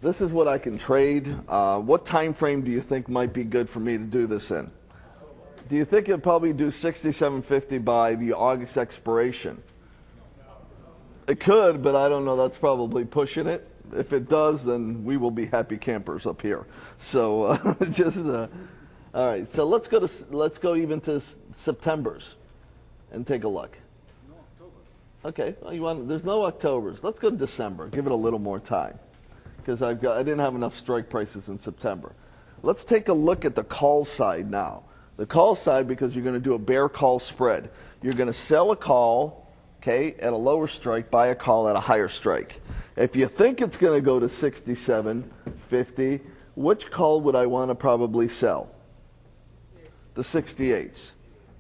This is what I can trade. What time frame do you think might be good for me to do this in? Do you think it'll probably do 67.50 by the August expiration? It could, but I don't know. That's probably pushing it. If it does, then we will be happy campers up here. So all right. So let's go even to September's and take a look. Okay. Well, there's no Octobers. Let's go to December. Give it a little more time, because I didn't have enough strike prices in September. Let's take a look at the call side now. The call side, because you're going to do a bear call spread. You're going to sell a call, okay, at a lower strike, buy a call at a higher strike. If you think it's going to go to 67.50, which call would I want to probably sell? The 68s.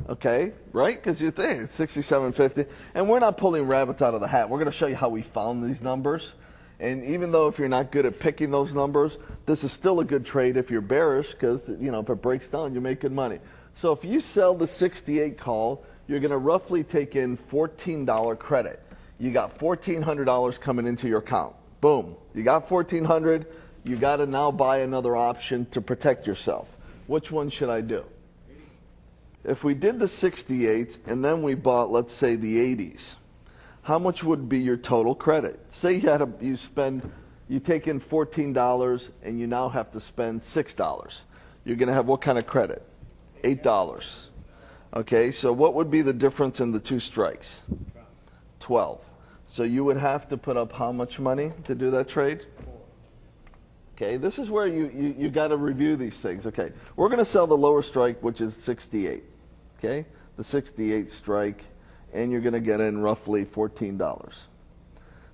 Okay, right? Because you think it's 67.50. And we're not pulling rabbits out of the hat. We're going to show you how we found these numbers. And even though if you're not good at picking those numbers, this is still a good trade if you're bearish, because if it breaks down, you make good money. So if you sell the 68 call, you're going to roughly take in $14 credit. You got $1,400 coming into your account. Boom. You got $1,400. You got to now buy another option to protect yourself. Which one should I do? If we did the 68s and then we bought, let's say, the 80s, how much would be your total credit? Say you take in $14 and you now have to spend $6. You're going to have what kind of credit? $8. Okay, so what would be the difference in the two strikes? 12. So you would have to put up how much money to do that trade? Okay, this is where you got to review these things. Okay, we're going to sell the lower strike, which is 68. Okay, the 68 strike, and you're going to get in roughly $14.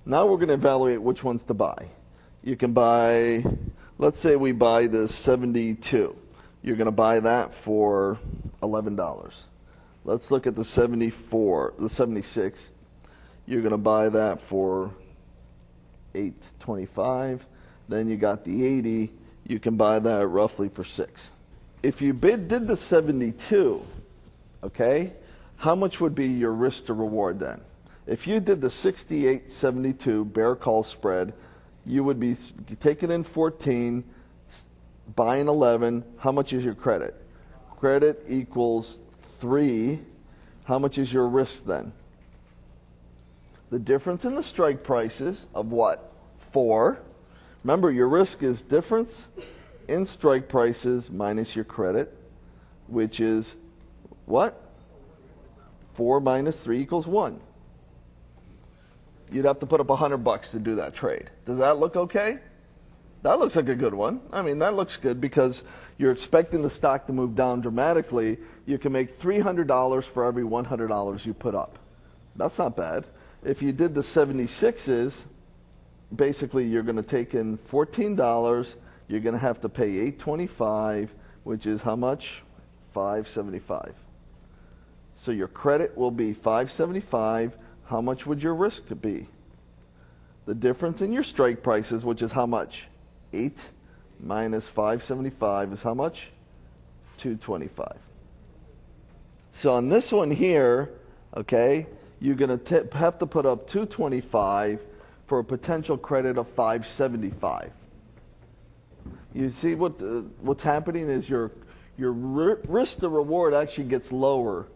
Now we're going to evaluate which ones to buy. You can buy, let's say we buy the 72. You're going to buy that for $11. Let's look at the 74, the 76. You're going to buy that for $8.25. Then you got the 80. You can buy that roughly for $6. If you did the 72, okay, how much would be your risk to reward then? If you did the 68-72 bear call spread, you would be taking in 14, buying 11. How much is your credit? Credit equals 3. how much is your risk then? The difference in the strike prices of what? 4. Remember, your risk is difference in strike prices minus your credit, which is what? 4 minus 3 equals 1. You'd have to put up $100 to do that trade. Does that look okay? That looks like a good one. I mean, that looks good because you're expecting the stock to move down dramatically. You can make $300 for every $100 you put up. That's not bad. If you did the 76s, basically you're going to take in $14. You're going to have to pay $8.25, which is how much? $5.75. So your credit will be $5.75. How much would your risk be? The difference in your strike prices, which is how much? 8 minus 575 is how much? 225. So on this one here, okay, you're going to have to put up 225 for a potential credit of 575. You see what's happening is your risk to reward actually gets lower.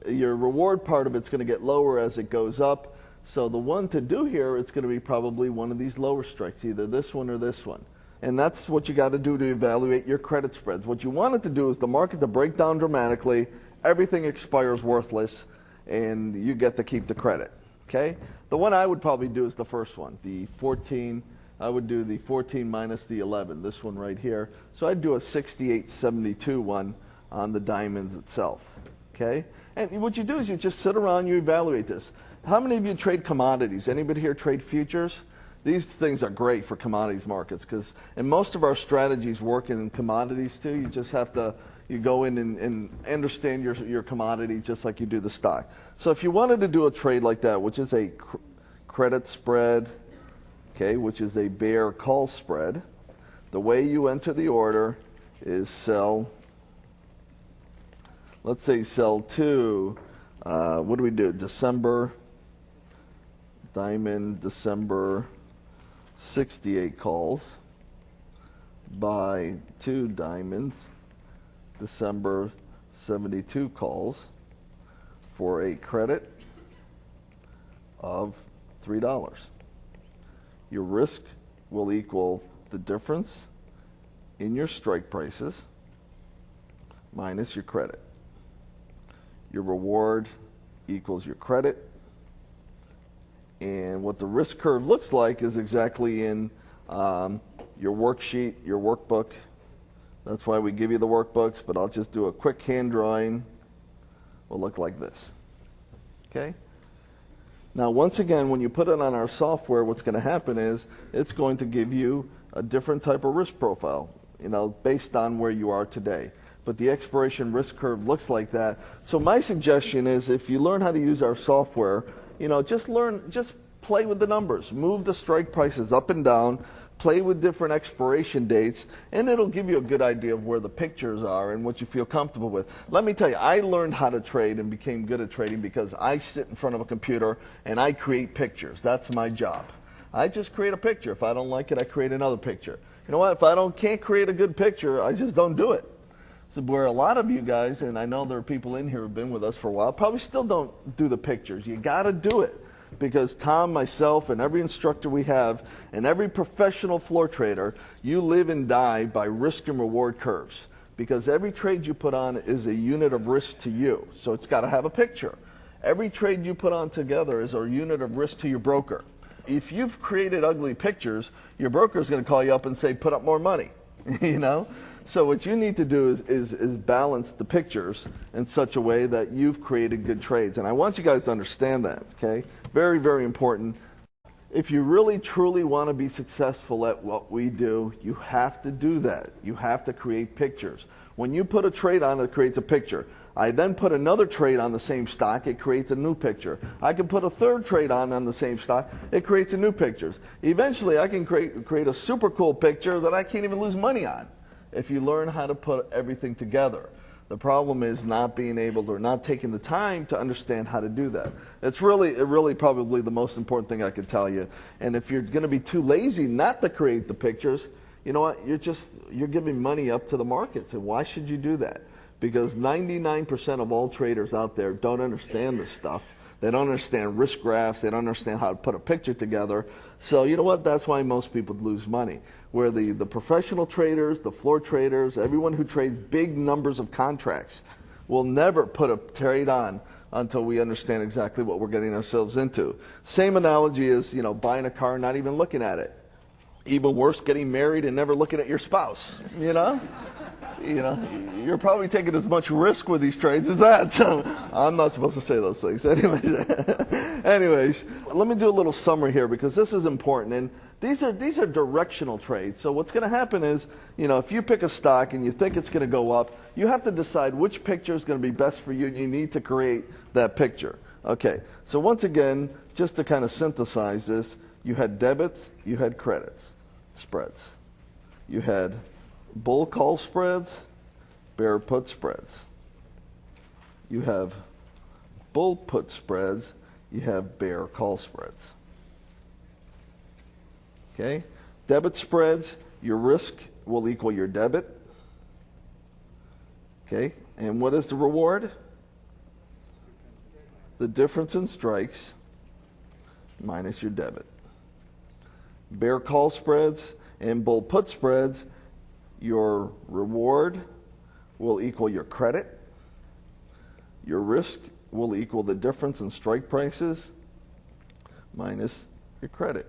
Your reward part of it's going to get lower as it goes up. So the one to do here, it's going to be probably one of these lower strikes, either this one or this one. And that's what you got to do to evaluate your credit spreads. What you want it to do is the market to break down dramatically, everything expires worthless, and you get to keep the credit. Okay? The one I would probably do is the first one, the 14. I would do the 14 minus the 11, this one right here. So I'd do a 68.72 one on the diamonds itself. Okay? And what you do is you just sit around, you evaluate this. How many of you trade commodities? Anybody here trade futures? These things are great for commodities markets because, and most of our strategies work in commodities too. You just have to, you go in and understand your commodity just like you do the stock. So if you wanted to do a trade like that, which is a credit spread, okay, which is a bear call spread, the way you enter the order is sell, let's say sell to, what do we do, December, diamond, December 68 calls, buy 2 diamonds, December 72 calls for a credit of $3. Your risk will equal the difference in your strike prices minus your credit. Your reward equals your credit. And what the risk curve looks like is exactly in your worksheet, your workbook. That's why we give you the workbooks, but I'll just do a quick hand drawing. Will look like this. Okay? Now, once again, when you put it on our software, what's going to happen is it's going to give you a different type of risk profile, based on where you are today. But the expiration risk curve looks like that. So my suggestion is if you learn how to use our software, just play with the numbers. Move the strike prices up and down. Play with different expiration dates, and it'll give you a good idea of where the pictures are and what you feel comfortable with. Let me tell you, I learned how to trade and became good at trading because I sit in front of a computer and I create pictures. That's my job. I just create a picture. If I don't like it, I create another picture. You know what? If I can't create a good picture, I just don't do it. So where a lot of you guys, and I know there are people in here who've been with us for a while, probably still don't do the pictures. You got to do it. Because Tom, myself, and every instructor we have, and every professional floor trader, you live and die by risk and reward curves. Because every trade you put on is a unit of risk to you. So it's got to have a picture. Every trade you put on together is a unit of risk to your broker. If you've created ugly pictures, your broker is going to call you up and say, put up more money. So what you need to do is balance the pictures in such a way that you've created good trades. And I want you guys to understand that, okay? Very, very important. If you really, truly want to be successful at what we do, you have to do that. You have to create pictures. When you put a trade on, it creates a picture. I then put another trade on the same stock, it creates a new picture. I can put a third trade on the same stock, it creates a new picture. Eventually, I can create a super cool picture that I can't even lose money on if you learn how to put everything together. The problem is not being able to, or not taking the time to understand how to do that. It's really probably the most important thing I could tell you. And if you're going to be too lazy not to create the pictures, you know what? You're giving money up to the markets. And why should you do that? because 99% of all traders out there don't understand this stuff. They don't understand risk graphs. They don't understand how to put a picture together. So you know what? That's why most people lose money. Where the professional traders, the floor traders, everyone who trades big numbers of contracts will never put a trade on until we understand exactly what we're getting ourselves into. Same analogy as, you know, buying a car and not even looking at it. Even worse, getting married and never looking at your spouse, you know? You know, you're probably taking as much risk with these trades as that. So I'm not supposed to say those things. Anyways, let me do a little summary here because this is important. And these are directional trades. So what's going to happen is, you know, if you pick a stock and you think it's going to go up, you have to decide which picture is going to be best for you. And you need to create that picture. Okay. So once again, just to kind of synthesize this, you had debits, you had credits, spreads. You had bull call spreads, bear put spreads. You have bull put spreads, you have bear call spreads. Okay? Debit spreads, your risk will equal your debit. Okay? And what is the reward? The difference in strikes minus your debit. Bear call spreads and bull put spreads, your reward will equal your credit. Your risk will equal the difference in strike prices minus your credit.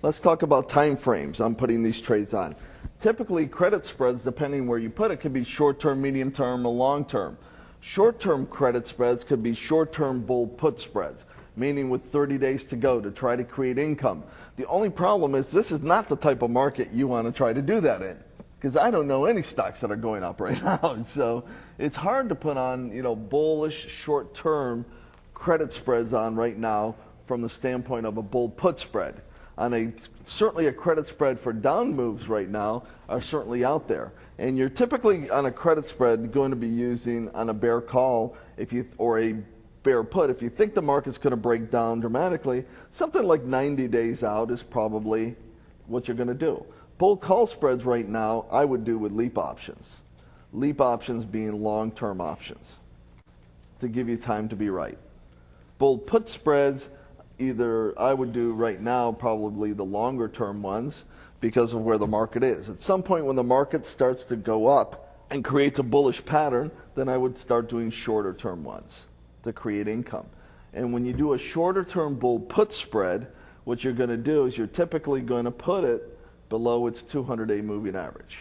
Let's talk about time frames I'm putting these trades on. Typically, credit spreads, depending where you put it, could be short-term, medium-term, or long-term. Short-term credit spreads could be short-term bull put spreads, meaning with 30 days to go to try to create income. The only problem is this is not the type of market you want to try to do that in, because I don't know any stocks that are going up right now. So it's hard to put on, you know, bullish short-term credit spreads on right now from the standpoint of a bull put spread. Certainly a credit spread for down moves right now are certainly out there. And you're typically on a credit spread going to be using on a bear call or a bear put. If you think the market's going to break down dramatically, something like 90 days out is probably what you're going to do. Bull call spreads right now I would do with leap options. Leap options being long-term options to give you time to be right. Bull put spreads, either I would do right now probably the longer term ones because of where the market is. At some point when the market starts to go up and creates a bullish pattern, then I would start doing shorter term ones to create income. And when you do a shorter term bull put spread, what you're going to do is you're typically going to put it below its 200-day moving average.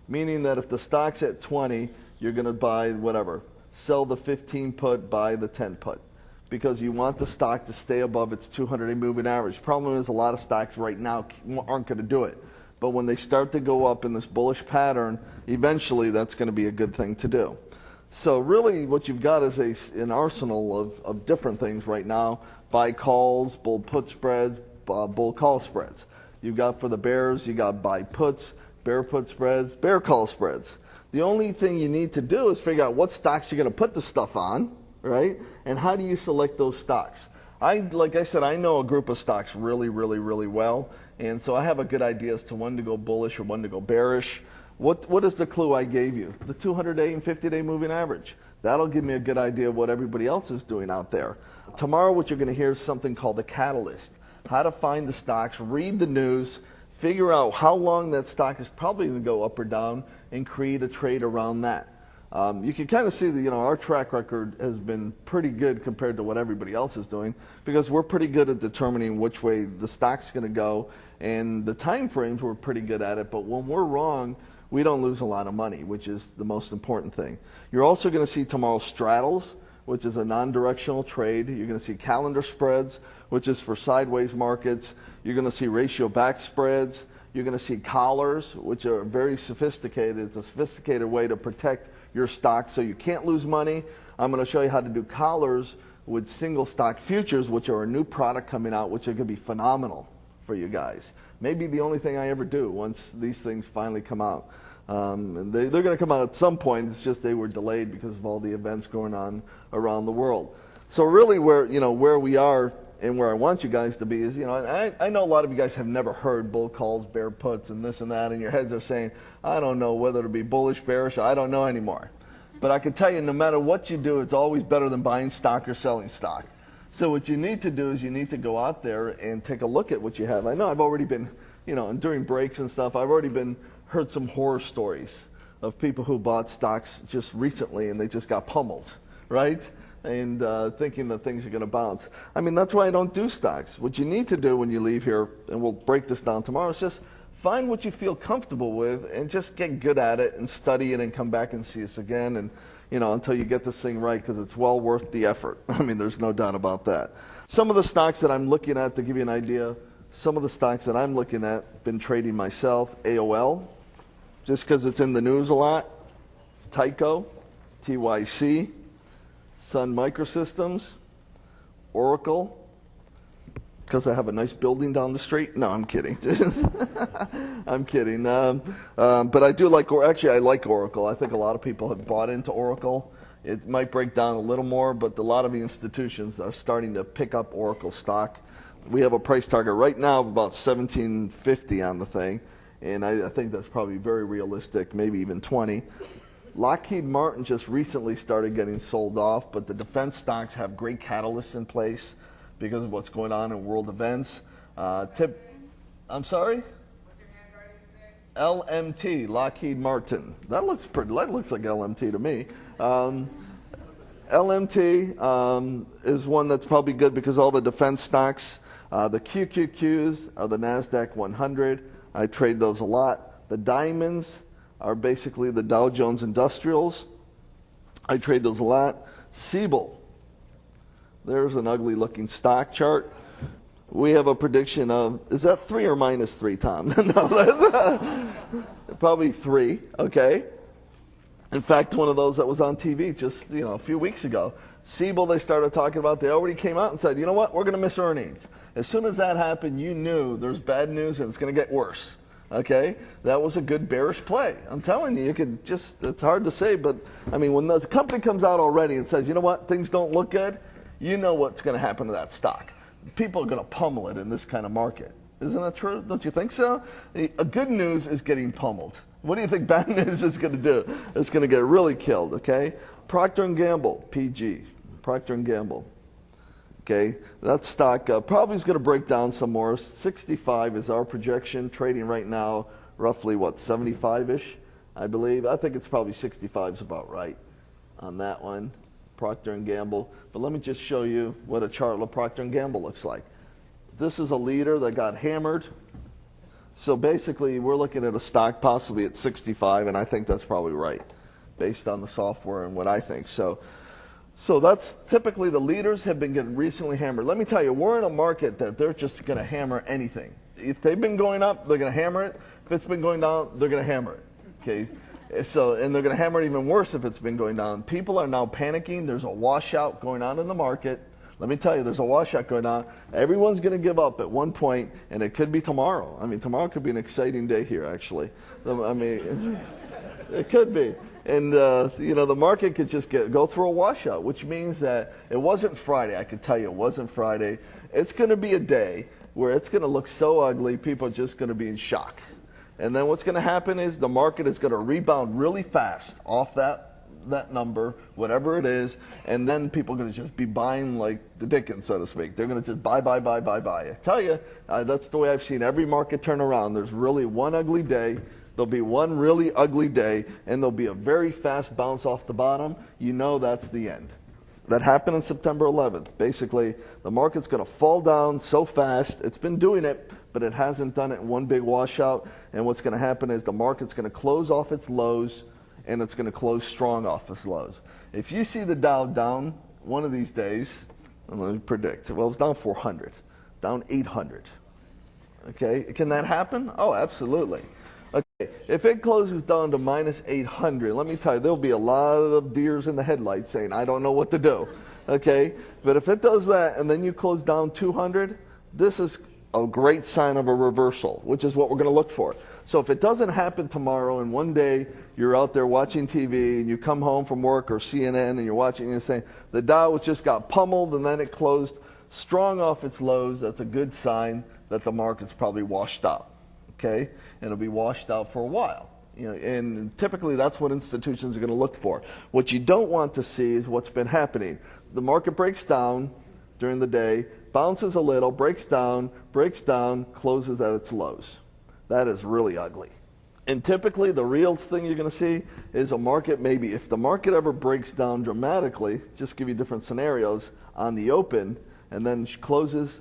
Meaning that if the stock's at 20, you're going to buy whatever, sell the 15 put, buy the 10 put, because you want the stock to stay above its 200-day moving average. Problem is a lot of stocks right now aren't going to do it. But when they start to go up in this bullish pattern, eventually that's going to be a good thing to do. So really what you've got is an arsenal of different things right now. Buy calls, bull put spreads, bull call spreads. You've got for the bears, you got buy puts, bear put spreads, bear call spreads. The only thing you need to do is figure out what stocks you're going to put the stuff on, right? And how do you select those stocks? Like I said, I know a group of stocks really, really, really well. And so I have a good idea as to when to go bullish or when to go bearish. What is the clue I gave you? The 200-day and 50-day moving average. That'll give me a good idea of what everybody else is doing out there. Tomorrow what you're going to hear is something called the catalyst. How to find the stocks, read the news, figure out how long that stock is probably going to go up or down, and create a trade around that. You can kind of see that, you know, our track record has been pretty good compared to what everybody else is doing, because we're pretty good at determining which way the stock's going to go, and the time frames we're pretty good at it. But when we're wrong, we don't lose a lot of money, which is the most important thing. You're also going to see tomorrow straddles, which is a non-directional trade. You're going to see calendar spreads, which is for sideways markets. You're going to see ratio back spreads. You're going to see collars, which are very sophisticated. It's a sophisticated way to protect your stock so you can't lose money. I'm going to show you how to do collars with single stock futures, which are a new product coming out, which are going to be phenomenal for you guys. Maybe the only thing I ever do once these things finally come out. And they're going to come out at some point. It's just they were delayed because of all the events going on around the world. So really where we are and where I want you guys to be is, and I know a lot of you guys have never heard bull calls, bear puts, and this and that, and your heads are saying, I don't know whether to be bullish, bearish, I don't know anymore. But I can tell you, no matter what you do, it's always better than buying stock or selling stock. So what you need to do is you need to go out there and take a look at what you have. I know I've already been, and during breaks and stuff, I've already heard some horror stories of people who bought stocks just recently and they just got pummeled, right? And thinking that things are going to bounce. I mean, that's why I don't do stocks. What you need to do when you leave here, and we'll break this down tomorrow, is just find what you feel comfortable with and just get good at it and study it and come back and see us again, and until you get this thing right, because it's well worth the effort. I mean, there's no doubt about that. Some of the stocks that I'm looking at, to give you an idea, some of the stocks that I'm looking at, been trading myself, AOL, just because it's in the news a lot, Tyco, TYC, Sun Microsystems, Oracle, because I have a nice building down the street. No, I'm kidding. I'm kidding. But I do like, actually I like Oracle. I think a lot of people have bought into Oracle. It might break down a little more, but a lot of the institutions are starting to pick up Oracle stock. We have a price target right now of about $17.50 on the thing, and I think that's probably very realistic, maybe even 20. Lockheed Martin just recently started getting sold off, but the defense stocks have great catalysts in place because of what's going on in world events. I'm sorry? What's your handwriting say? LMT, Lockheed Martin. That looks like LMT to me. LMT is one that's probably good because all the defense stocks, the QQQs are the NASDAQ 100. I trade those a lot. The diamonds are basically the Dow Jones Industrials. I trade those a lot. Siebel. There's an ugly looking stock chart. We have a prediction of, is that 3 or -3, Tom? No, that's probably 3, okay? In fact, one of those that was on TV just a few weeks ago, Siebel, they started talking about, they already came out and said, you know what, we're going to miss earnings. As soon as that happened, you knew there's bad news and it's going to get worse. Okay, that was a good bearish play. I'm telling you, it's hard to say, but I mean, when the company comes out already and says, you know what, things don't look good, you know what's going to happen to that stock. People are going to pummel it in this kind of market. Isn't that true? Don't you think so? A good news is getting pummeled. What do you think bad news is going to do? It's going to get really killed, okay? Procter & Gamble, PG, Procter & Gamble. Okay, that stock probably is going to break down some more. 65 is our projection, trading right now roughly, 75-ish, I believe. I think it's probably 65 is about right on that one, Procter & Gamble. But let me just show you what a chart of Procter & Gamble looks like. This is a leader that got hammered. So basically, we're looking at a stock possibly at 65, and I think that's probably right, based on the software and what I think. So that's typically the leaders have been getting recently hammered. Let me tell you, we're in a market that they're just going to hammer anything. If they've been going up, they're going to hammer it. If it's been going down, they're going to hammer it. Okay, and they're going to hammer it even worse if it's been going down. People are now panicking. There's a washout going on in the market. Let me tell you, there's a washout going on. Everyone's going to give up at one point, and it could be tomorrow. I mean, tomorrow could be an exciting day here, actually. I mean, it could be. And, the market could just go through a washout, which means that it wasn't Friday. I can tell you it wasn't Friday. It's going to be a day where it's going to look so ugly, people are just going to be in shock. And then what's going to happen is the market is going to rebound really fast off that number, whatever it is, and then people are going to just be buying like the Dickens, so to speak. They're going to just buy. I tell you, that's the way I've seen every market turn around. There's really one ugly day. There'll be one really ugly day, and there'll be a very fast bounce off the bottom. You know that's the end. That happened on September 11th. Basically, the market's going to fall down so fast. It's been doing it, but it hasn't done it in one big washout. And what's going to happen is the market's going to close off its lows, and it's going to close strong off its lows. If you see the Dow down one of these days, let me predict. Well, it's down 400, down 800. Okay, can that happen? Oh, absolutely. Okay, if it closes down to -800, let me tell you, there'll be a lot of deers in the headlights saying, I don't know what to do. Okay, but if it does that and then you close down 200, this is a great sign of a reversal, which is what we're going to look for. So if it doesn't happen tomorrow and one day you're out there watching TV and you come home from work or CNN and you're watching and you're saying the Dow just got pummeled and then it closed strong off its lows, that's a good sign that the market's probably washed out, okay? And it'll be washed out for a while. And typically that's what institutions are going to look for. What you don't want to see is what's been happening. The market breaks down during the day, bounces a little, breaks down, closes at its lows. That is really ugly. And typically the real thing you're going to see is a market, maybe if the market ever breaks down dramatically, just give you different scenarios on the open, and then closes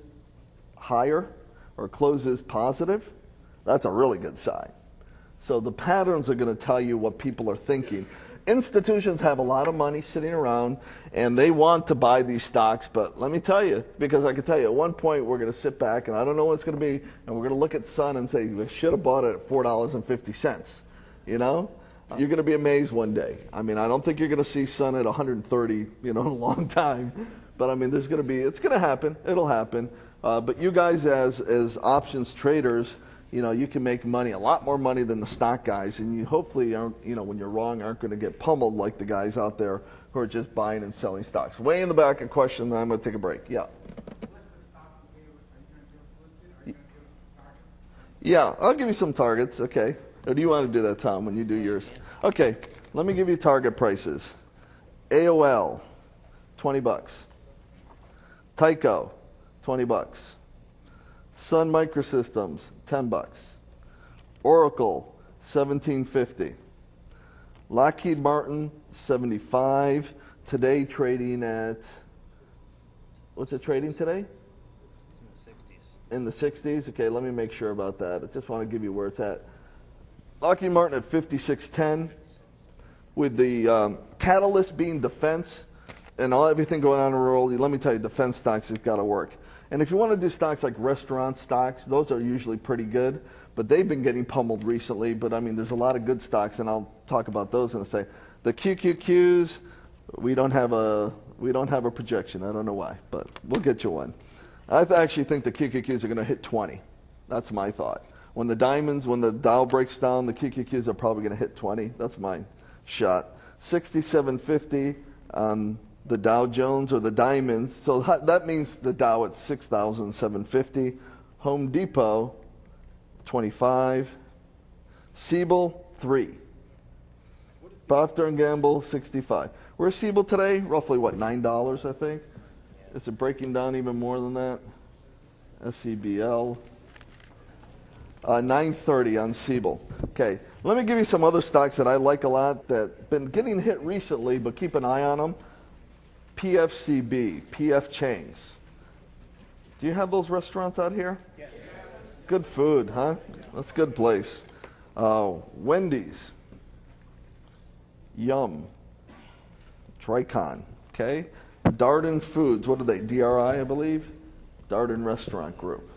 higher or closes positive, that's a really good sign. So the patterns are going to tell you what people are thinking. Institutions have a lot of money sitting around, and they want to buy these stocks, but let me tell you, because I can tell you at one point we're going to sit back, and I don't know what it's going to be, and we're going to look at Sun and say, we should have bought it at $4.50, you know? You're going to be amazed one day. I mean, I don't think you're going to see Sun at 130, in a long time, but I mean, it's going to happen, it'll happen. But you guys as options traders, you can make money, a lot more money than the stock guys, and you hopefully aren't, when you're wrong, aren't going to get pummeled like the guys out there who are just buying and selling stocks. Way in the back, a question, then I'm going to take a break. Yeah. Yeah, I'll give you some targets, okay. Or do you want to do that, Tom, when you do yours? Okay, let me give you target prices. AOL, $20. Tyco, $20. Sun Microsystems, $10. Oracle, $17.50. Lockheed Martin, $75. Today trading at, what's it trading today? In the 60s. Okay, let me make sure about that. I just want to give you where it's at. Lockheed Martin at 56.10, with the catalyst being defense and everything going on in the world. Let me tell you, defense stocks have got to work. And if you want to do stocks like restaurant stocks, those are usually pretty good, but they've been getting pummeled recently. But I mean, there's a lot of good stocks, and I'll talk about those in a second. The QQQs, we don't have a projection. I don't know why, but we'll get you one. I actually think the QQQs are going to hit 20. That's my thought. When the Dow breaks down, the QQQs are probably going to hit 20. That's my shot. 6750 on the Dow Jones or the diamonds. So that means the Dow at 6,750. Home Depot, 25. Siebel, 3. Procter & Gamble, 65. Where's Siebel today? Roughly, what, $9, I think? Is it breaking down even more than that? SEBL. 930 on Siebel. Okay, let me give you some other stocks that I like a lot that have been getting hit recently, but keep an eye on them. PFCB, PF Chang's. Do you have those restaurants out here? Yes. Good food, huh? That's a good place. Wendy's. Yum. Tricon, okay? Darden Foods, what are they? DRI, I believe? Darden Restaurant Group.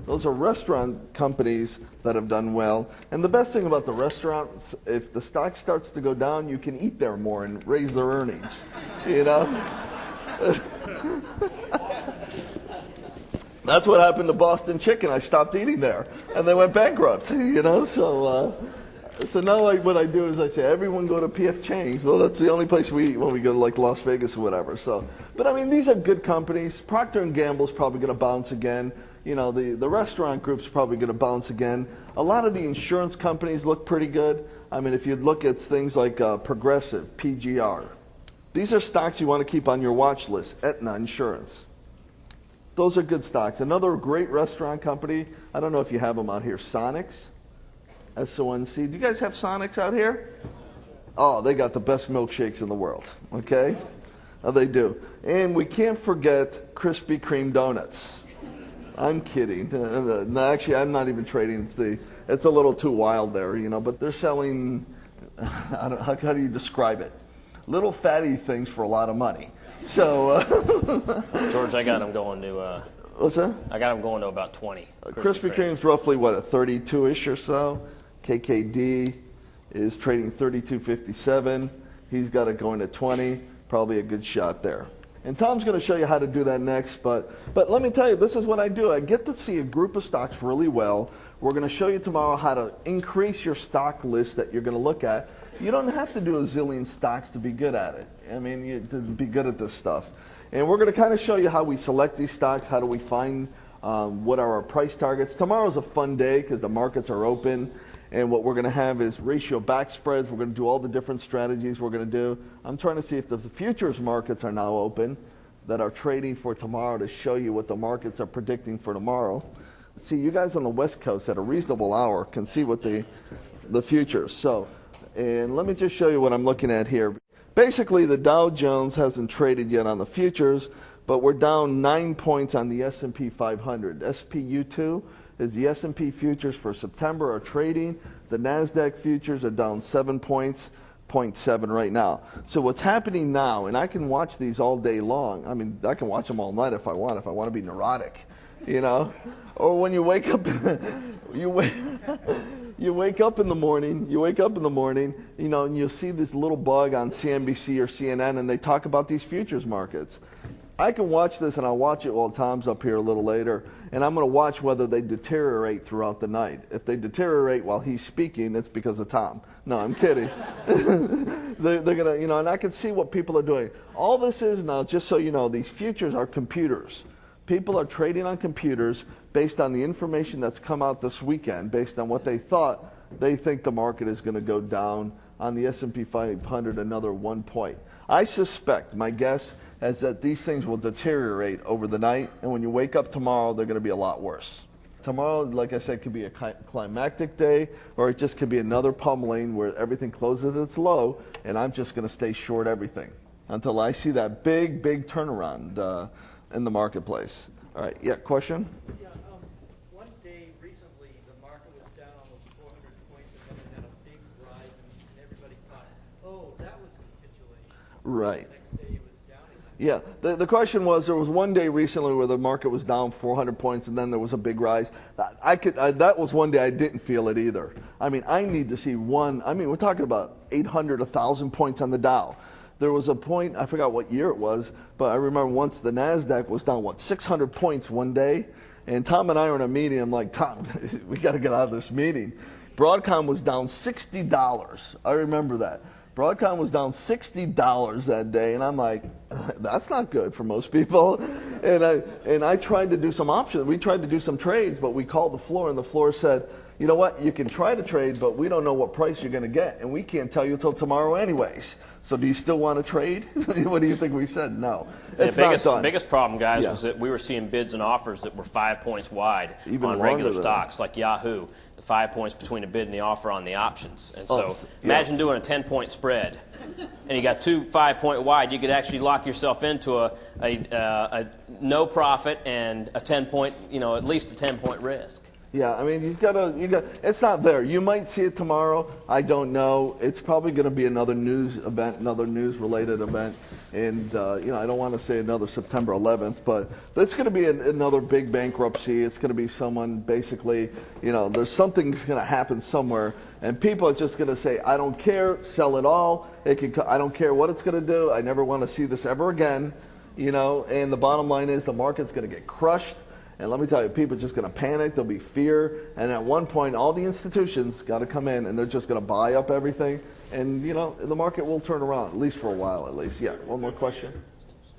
Those are restaurant companies that have done well. And the best thing about the restaurants, if the stock starts to go down, you can eat there more and raise their earnings, That's what happened to Boston Chicken. I stopped eating there, and they went bankrupt, So now what I do is I say, everyone go to PF Chang's. Well, that's the only place we eat when we go to like Las Vegas or whatever. But I mean, these are good companies. Procter & Gamble's probably going to bounce again. The restaurant group's probably going to bounce again. A lot of the insurance companies look pretty good. I mean, if you look at things like Progressive, PGR. These are stocks you want to keep on your watch list. Aetna Insurance. Those are good stocks. Another great restaurant company, I don't know if you have them out here, Sonics. SONC. Do you guys have Sonics out here? Oh, they got the best milkshakes in the world, okay? Oh, they do. And we can't forget Krispy Kreme donuts. I'm kidding. No, actually, I'm not even trading. It's a little too wild there, but they're selling, how do you describe it? Little fatty things for a lot of money. So, George, I got them going to... what's that? I got them going to about 20. Krispy Kreme's roughly, what, a 32-ish or so? KKD is trading 32.57. He's got it going to 20. Probably a good shot there. And Tom's going to show you how to do that next. But let me tell you, this is what I do. I get to see a group of stocks really well. We're going to show you tomorrow how to increase your stock list that you're going to look at. You don't have to do a zillion stocks to be good at it. I mean, to be good at this stuff. And we're going to kind of show you how we select these stocks, how do we find what are our price targets. Tomorrow's a fun day because the markets are open. And what we're going to have is ratio back spreads. We're going to do all the different strategies we're going to do. I'm trying to see if the futures markets are now open that are trading for tomorrow to show you what the markets are predicting for tomorrow. See, you guys on the West Coast at a reasonable hour can see what the futures. So, and let me just show you what I'm looking at here. Basically, the Dow Jones hasn't traded yet on the futures, but we're down 9 points on the S&P 500. SPU2 is the S&P futures for September are trading. The NASDAQ futures are down 7 points, 0.7 right now. So what's happening now, and I can watch these all day long. I mean, I can watch them all night if I want to be neurotic, you know. Or when you wake up, you wake up in the morning, you know, and you'll see this little bug on CNBC or CNN, and they talk about these futures markets. I can watch this, and I'll watch it while Tom's up here a little later, and I'm going to watch whether they deteriorate throughout the night. If they deteriorate while he's speaking, it's because of Tom. No, I'm kidding. They're going to, you know, and I can see what people are doing. All this is now, just so you know, these futures are computers. People are trading on computers based on the information that's come out this weekend, based on what they thought. They think the market is going to go down on the S&P 500 another 1 point. I suspect, my guess is that these things will deteriorate over the night, and when you wake up tomorrow, they're going to be a lot worse. Tomorrow, like I said, could be a climactic day, or it just could be another pummeling where everything closes at its low, and I'm just going to stay short everything until I see that big, big turnaround in the marketplace. All right, yeah, question? Yeah, one day recently the market was down almost 400 points and then it had a big rise and everybody thought, oh, that was capitulation. Right. The next day it was down again. Yeah, the question was, there was one day recently where the market was down 400 points and then there was a big rise. That was one day I didn't feel it either. I mean, I need to see we're talking about 800, 1,000 points on the Dow. There was a point, I forgot what year it was, but I remember once the NASDAQ was down, 600 points one day? And Tom and I were in a meeting. I'm like, Tom, we got to get out of this meeting. Broadcom was down $60. I remember that. Broadcom was down $60 that day, and I'm like, that's not good for most people. And I tried to do some options. We tried to do some trades, but we called the floor, and the floor said, you know what, you can try to trade, but we don't know what price you're going to get, and we can't tell you until tomorrow anyways. So do you still want to trade? What do you think we said? No. It's not done. The biggest problem, guys, was that we were seeing bids and offers that were 5 points wide on regular stocks like Yahoo. The 5 points between the bid and the offer on the options. And so imagine doing a 10-point spread. And you got 2 5-point wide. You could actually lock yourself into a no profit and a 10-point, at least a 10-point risk. Yeah, I mean, you got. It's not there. You might see it tomorrow. I don't know. It's probably going to be another news event, another news-related event, and I don't want to say another September 11th, but it's going to be another big bankruptcy. It's going to be someone basically, there's something's going to happen somewhere, and people are just going to say, I don't care, sell it all. I don't care what it's going to do. I never want to see this ever again, And the bottom line is the market's going to get crushed. And let me tell you, people are just going to panic. There'll be fear. And at one point, all the institutions got to come in, and they're just going to buy up everything. And, the market will turn around, at least for a while, at least. Yeah, one more question?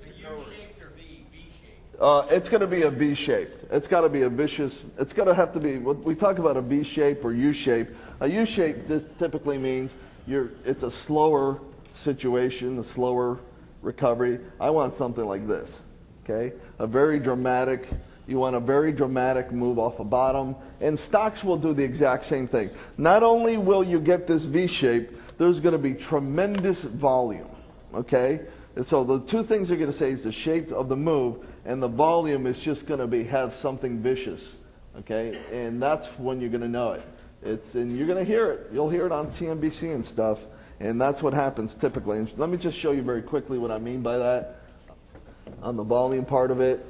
U-shaped or V-shaped? It's going to be a V-shaped. It's got to be a vicious. It's going to have to be, what we talk about a V-shape or U-shape. A U-shape typically means it's a slower situation, a slower recovery. I want something like this, okay? You want a very dramatic move off a bottom, and stocks will do the exact same thing. Not only will you get this V-shape, there's going to be tremendous volume, okay? And so the two things you're going to say is the shape of the move, and the volume is just going to have something vicious, okay? And that's when you're going to know it. And you're going to hear it. You'll hear it on CNBC and stuff, and that's what happens typically. And let me just show you very quickly what I mean by that on the volume part of it.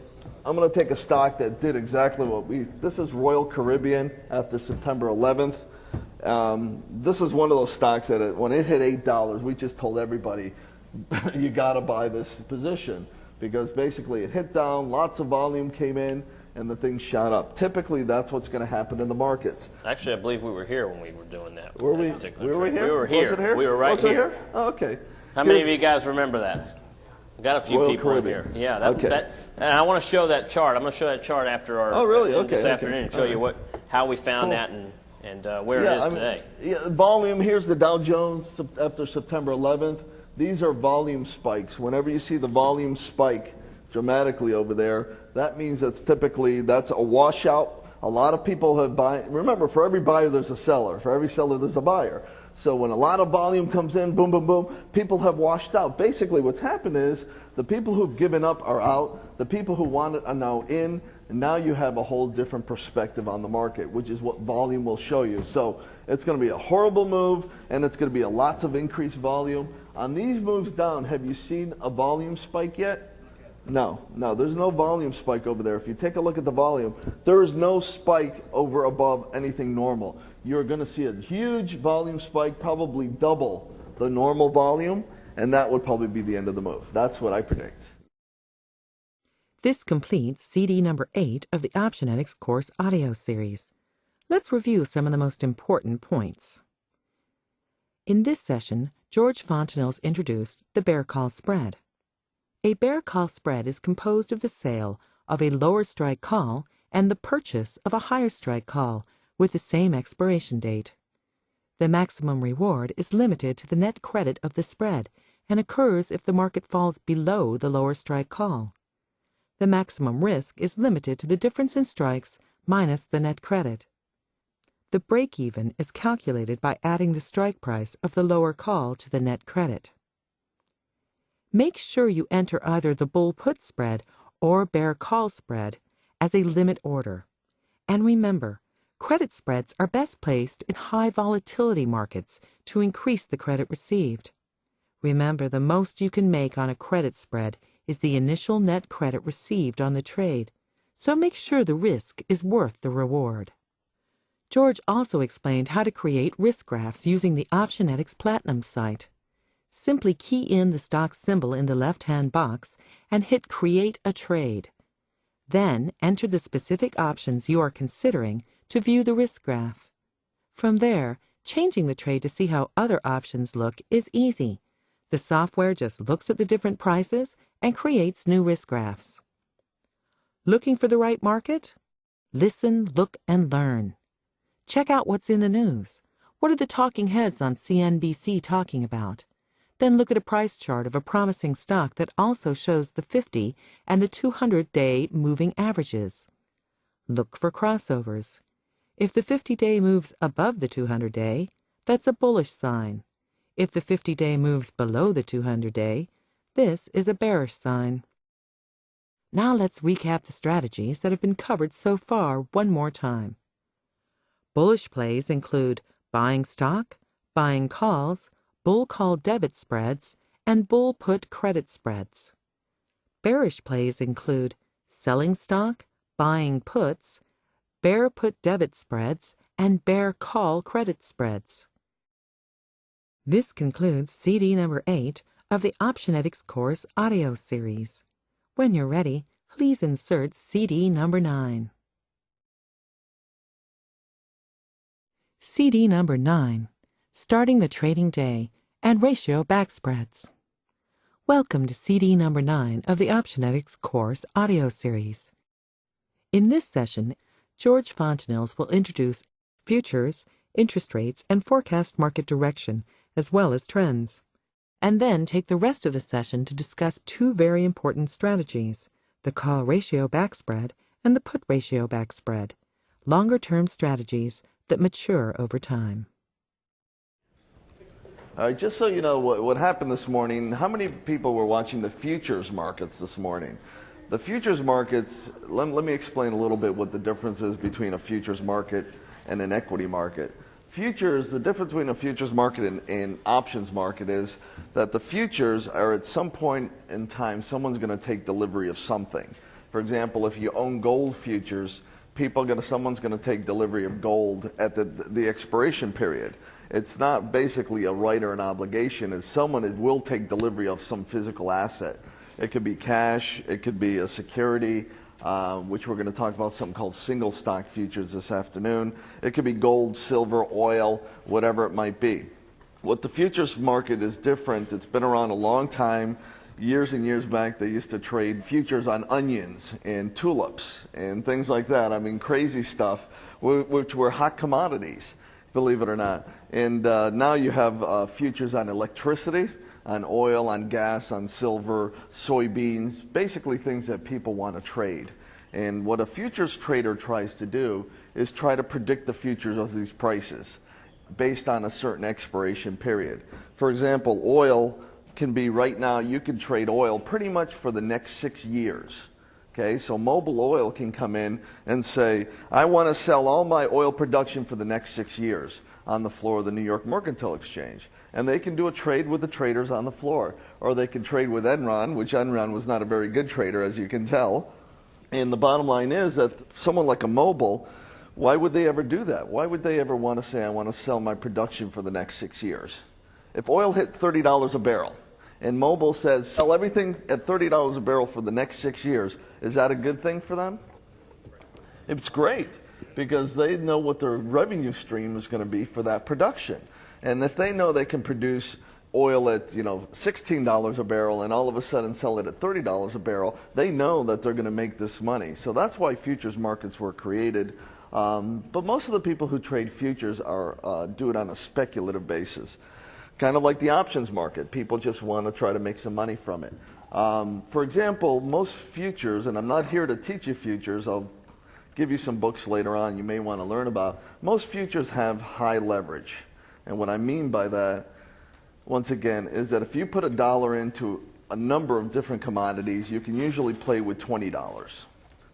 I'm going to take a stock that did exactly this is Royal Caribbean after September 11th. This is one of those stocks that when it hit $8, we just told everybody, you got to buy this position. because basically it hit down, lots of volume came in, and the thing shot up. Typically, that's what's going to happen in the markets. Actually, I believe we were here when we were doing that. Were we? that particular Were we trade. here? We were here. Was it here? We were right Was it here. Oh, okay. How many of you guys remember that? Got a few Royal people in Caribbean. here. Yeah, Okay. and I want to show that chart. I'm going to show that chart after our Oh, really? this Okay, afternoon and show okay. you how we found Cool. that and where it is today. Volume, here's the Dow Jones after September 11th. These are volume spikes. Whenever you see the volume spike dramatically over there, that means that's a washout. A lot of people have buying. Remember, for every buyer there's a seller. For every seller there's a buyer. So when a lot of volume comes in, boom, boom, boom, people have washed out. Basically what's happened is the people who've given up are out. The people who want it are now in. And now you have a whole different perspective on the market, which is what volume will show you. So it's going to be a horrible move, and it's going to be lots of increased volume. On these moves down, have you seen a volume spike yet? No, there's no volume spike over there. If you take a look at the volume, there is no spike over above anything normal. You're going to see a huge volume spike, probably double the normal volume, and that would probably be the end of the move. That's what I predict. This completes CD number 8 of the Optionetics course audio series. Let's review some of the most important points. In this session, George Fontenelle's introduced the bear call spread. A bear call spread is composed of the sale of a lower strike call and the purchase of a higher strike call with the same expiration date. The maximum reward is limited to the net credit of the spread and occurs if the market falls below the lower strike call. The maximum risk is limited to the difference in strikes minus the net credit. The break-even is calculated by adding the strike price of the lower call to the net credit. Make sure you enter either the bull-put spread or bear call spread as a limit order. And remember, credit spreads are best placed in high volatility markets to increase the credit received. Remember, the most you can make on a credit spread is the initial net credit received on the trade, so make sure the risk is worth the reward. George also explained how to create risk graphs using the Optionetics Platinum site. Simply key in the stock symbol in the left-hand box and hit Create a Trade. Then enter the specific options you are considering to view the risk graph. From there, changing the trade to see how other options look is easy. The software just looks at the different prices and creates new risk graphs. Looking for the right market? Listen, look, and learn. Check out what's in the news. What are the talking heads on CNBC talking about? Then look at a price chart of a promising stock that also shows the 50 and the 200-day moving averages. Look for crossovers. If the 50-day moves above the 200-day, that's a bullish sign. If the 50-day moves below the 200-day, this is a bearish sign. Now let's recap the strategies that have been covered so far one more time. Bullish plays include buying stock, buying calls, bull call debit spreads, and bull put credit spreads. Bearish plays include selling stock, buying puts, bear put debit spreads, and bear call credit spreads. This concludes CD number 8 of the Optionetics course audio series. When you're ready, please insert CD number 9. CD number 9, Starting the Trading Day and Ratio Back Spreads. Welcome to CD number 9 of the Optionetics course audio series. In this session, George Fontenelles will introduce futures, interest rates, and forecast market direction, as well as trends, and then take the rest of the session to discuss two very important strategies, the call ratio back spread and the put ratio back spread, longer-term strategies that mature over time. All right, just so you know what happened this morning, how many people were watching the futures markets this morning? The futures markets, let me explain a little bit what the difference is between a futures market and an equity market. Futures, the difference between a futures market and options market is that the futures are at some point in time, someone's going to take delivery of something. For example, if you own gold futures, someone's going to take delivery of gold at the expiration period. It's not basically a right or an obligation. It's someone will take delivery of some physical asset. It could be cash. It could be a security, which we're going to talk about something called single stock futures this afternoon. It could be gold, silver, oil, whatever it might be. What the futures market is different. It's been around a long time. Years and years back, they used to trade futures on onions and tulips and things like that. I mean, crazy stuff, which were hot commodities, believe it or not. And now you have futures on electricity, on oil, on gas, on silver, soybeans, basically things that people want to trade. And what a futures trader tries to do is try to predict the futures of these prices based on a certain expiration period. For example, oil can be right now, you can trade oil pretty much for the next 6 years. Okay, so Mobile Oil can come in and say, I want to sell all my oil production for the next 6 years on the floor of the New York Mercantile Exchange. And they can do a trade with the traders on the floor. Or they can trade with Enron, which Enron was not a very good trader, as you can tell. And the bottom line is that someone like a Mobile, why would they ever do that? Why would they ever want to say, I want to sell my production for the next 6 years? If oil hit $30 a barrel, and Mobile says, sell everything at $30 a barrel for the next 6 years, is that a good thing for them? It's great, because they know what their revenue stream is going to be for that production. And if they know they can produce oil at $16 a barrel and all of a sudden sell it at $30 a barrel, they know that they're going to make this money. So that's why futures markets were created. But most of the people who trade futures do it on a speculative basis. Kind of like the options market. People just want to try to make some money from it. For example, most futures, and I'm not here to teach you futures, I'll give you some books later on you may want to learn about. Most futures have high leverage. And what I mean by that, once again, is that if you put $1 into a number of different commodities, you can usually play with $20.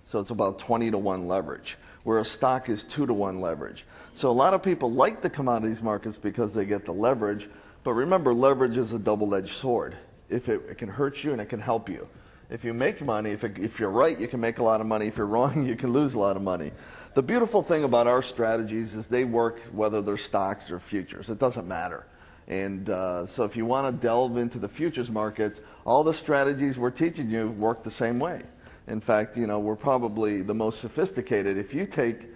So it's about 20 to 1 leverage, where a stock is 2 to 1 leverage. So a lot of people like the commodities markets because they get the leverage. But remember, leverage is a double-edged sword. It can hurt you and it can help you. If you make money, if you're right, you can make a lot of money. If you're wrong, you can lose a lot of money. The beautiful thing about our strategies is they work whether they're stocks or futures. It doesn't matter. And so if you want to delve into the futures markets, all the strategies we're teaching you work the same way. In fact, we're probably the most sophisticated. If you take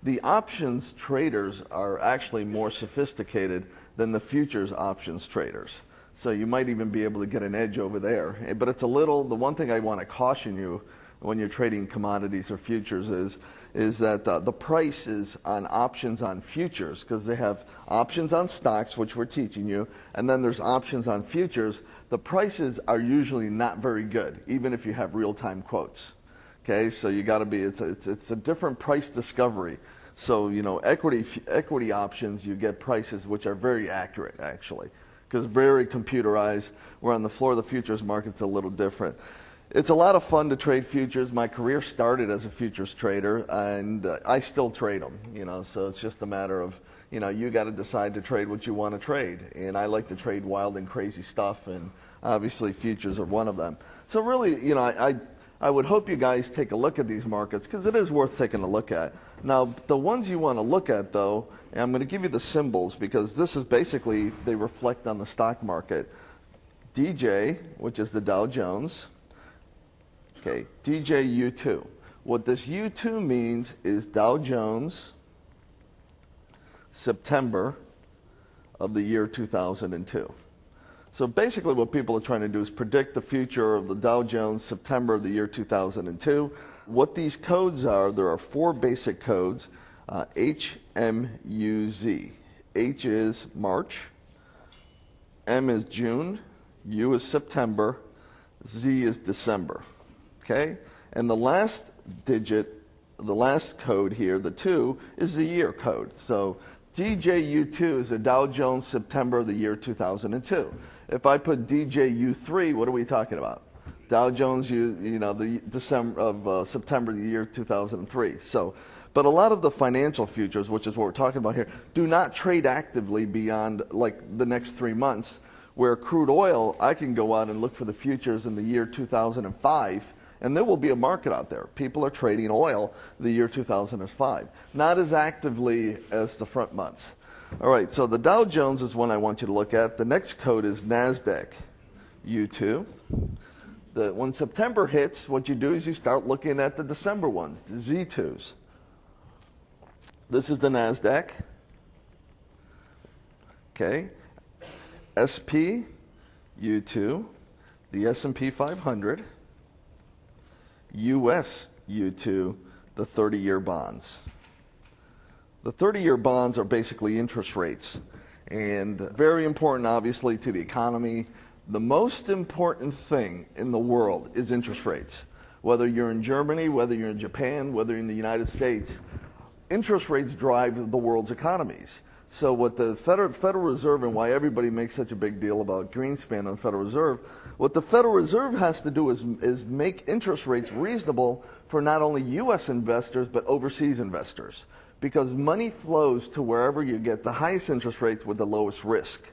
the options traders are actually more sophisticated than the futures options traders. So you might even be able to get an edge over there. But it's the one thing I want to caution you when you're trading commodities or futures is that the prices on options on futures, because they have options on stocks, which we're teaching you, and then there's options on futures, the prices are usually not very good, even if you have real-time quotes. Okay, so you got to be, it's a different price discovery. So, equity options, you get prices which are very accurate, actually, because very computerized. Where on the floor of the futures market, it's a little different. It's a lot of fun to trade futures. My career started as a futures trader, and I still trade them, so it's just a matter of, you got to decide to trade what you want to trade. And I like to trade wild and crazy stuff, and obviously futures are one of them. So really, I would hope you guys take a look at these markets because it is worth taking a look at. Now, the ones you want to look at, though, and I'm going to give you the symbols because this is basically, they reflect on the stock market. DJ, which is the Dow Jones. Okay, DJ U2. What this U2 means is Dow Jones, September of the year 2002. So basically what people are trying to do is predict the future of the Dow Jones September of the year 2002. What these codes are, there are 4 basic codes, H, M, U, Z. H is March, M is June, U is September, Z is December. Okay? And the last digit, the last code here, the 2, is the year code. So DJU2 is the Dow Jones September of the year 2002. If I put DJU3, what are we talking about? Dow Jones, the December of September of the year 2003. So, but a lot of the financial futures, which is what we're talking about here, do not trade actively beyond like the next 3 months. Where crude oil, I can go out and look for the futures in the year 2005, and there will be a market out there. People are trading oil the year 2005, not as actively as the front months. All right, so the Dow Jones is one I want you to look at. The next code is NASDAQ U2. When September hits, what you do is you start looking at the December ones, the Z2s. This is the NASDAQ. Okay. SP, U2, the S&P 500, US U2, the 30-year bonds. The 30-year bonds are basically interest rates, and very important, obviously, to the economy. The most important thing in the world is interest rates. Whether you're in Germany, whether you're in Japan, whether you're in the United States, interest rates drive the world's economies. So what the Federal Reserve, and why everybody makes such a big deal about Greenspan on the Federal Reserve, what the Federal Reserve has to do is make interest rates reasonable for not only U.S. investors but overseas investors, because money flows to wherever you get the highest interest rates with the lowest risk.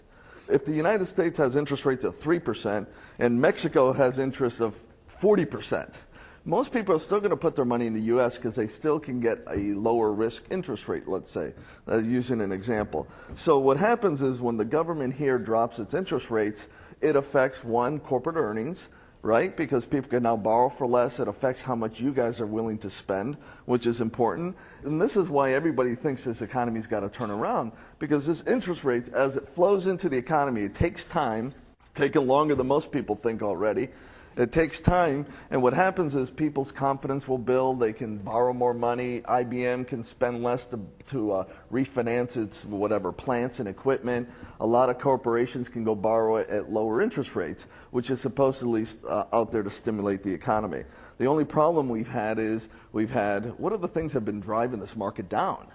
If the United States has interest rates of 3% and Mexico has interest of 40%, most people are still going to put their money in the U.S. because they still can get a lower risk interest rate, let's say, using an example. So what happens is when the government here drops its interest rates, it affects, one, corporate earnings, right? Because people can now borrow for less. It affects how much you guys are willing to spend, which is important. And this is why everybody thinks this economy's got to turn around, because this interest rate, as it flows into the economy, it takes time. It's taken longer than most people think already. It takes time, and what happens is people's confidence will build. They can borrow more money. IBM can spend less to refinance its whatever plants and equipment. A lot of corporations can go borrow it at lower interest rates, which is supposedly out there to stimulate the economy. The only problem we've had is what are the things that have been driving this market down?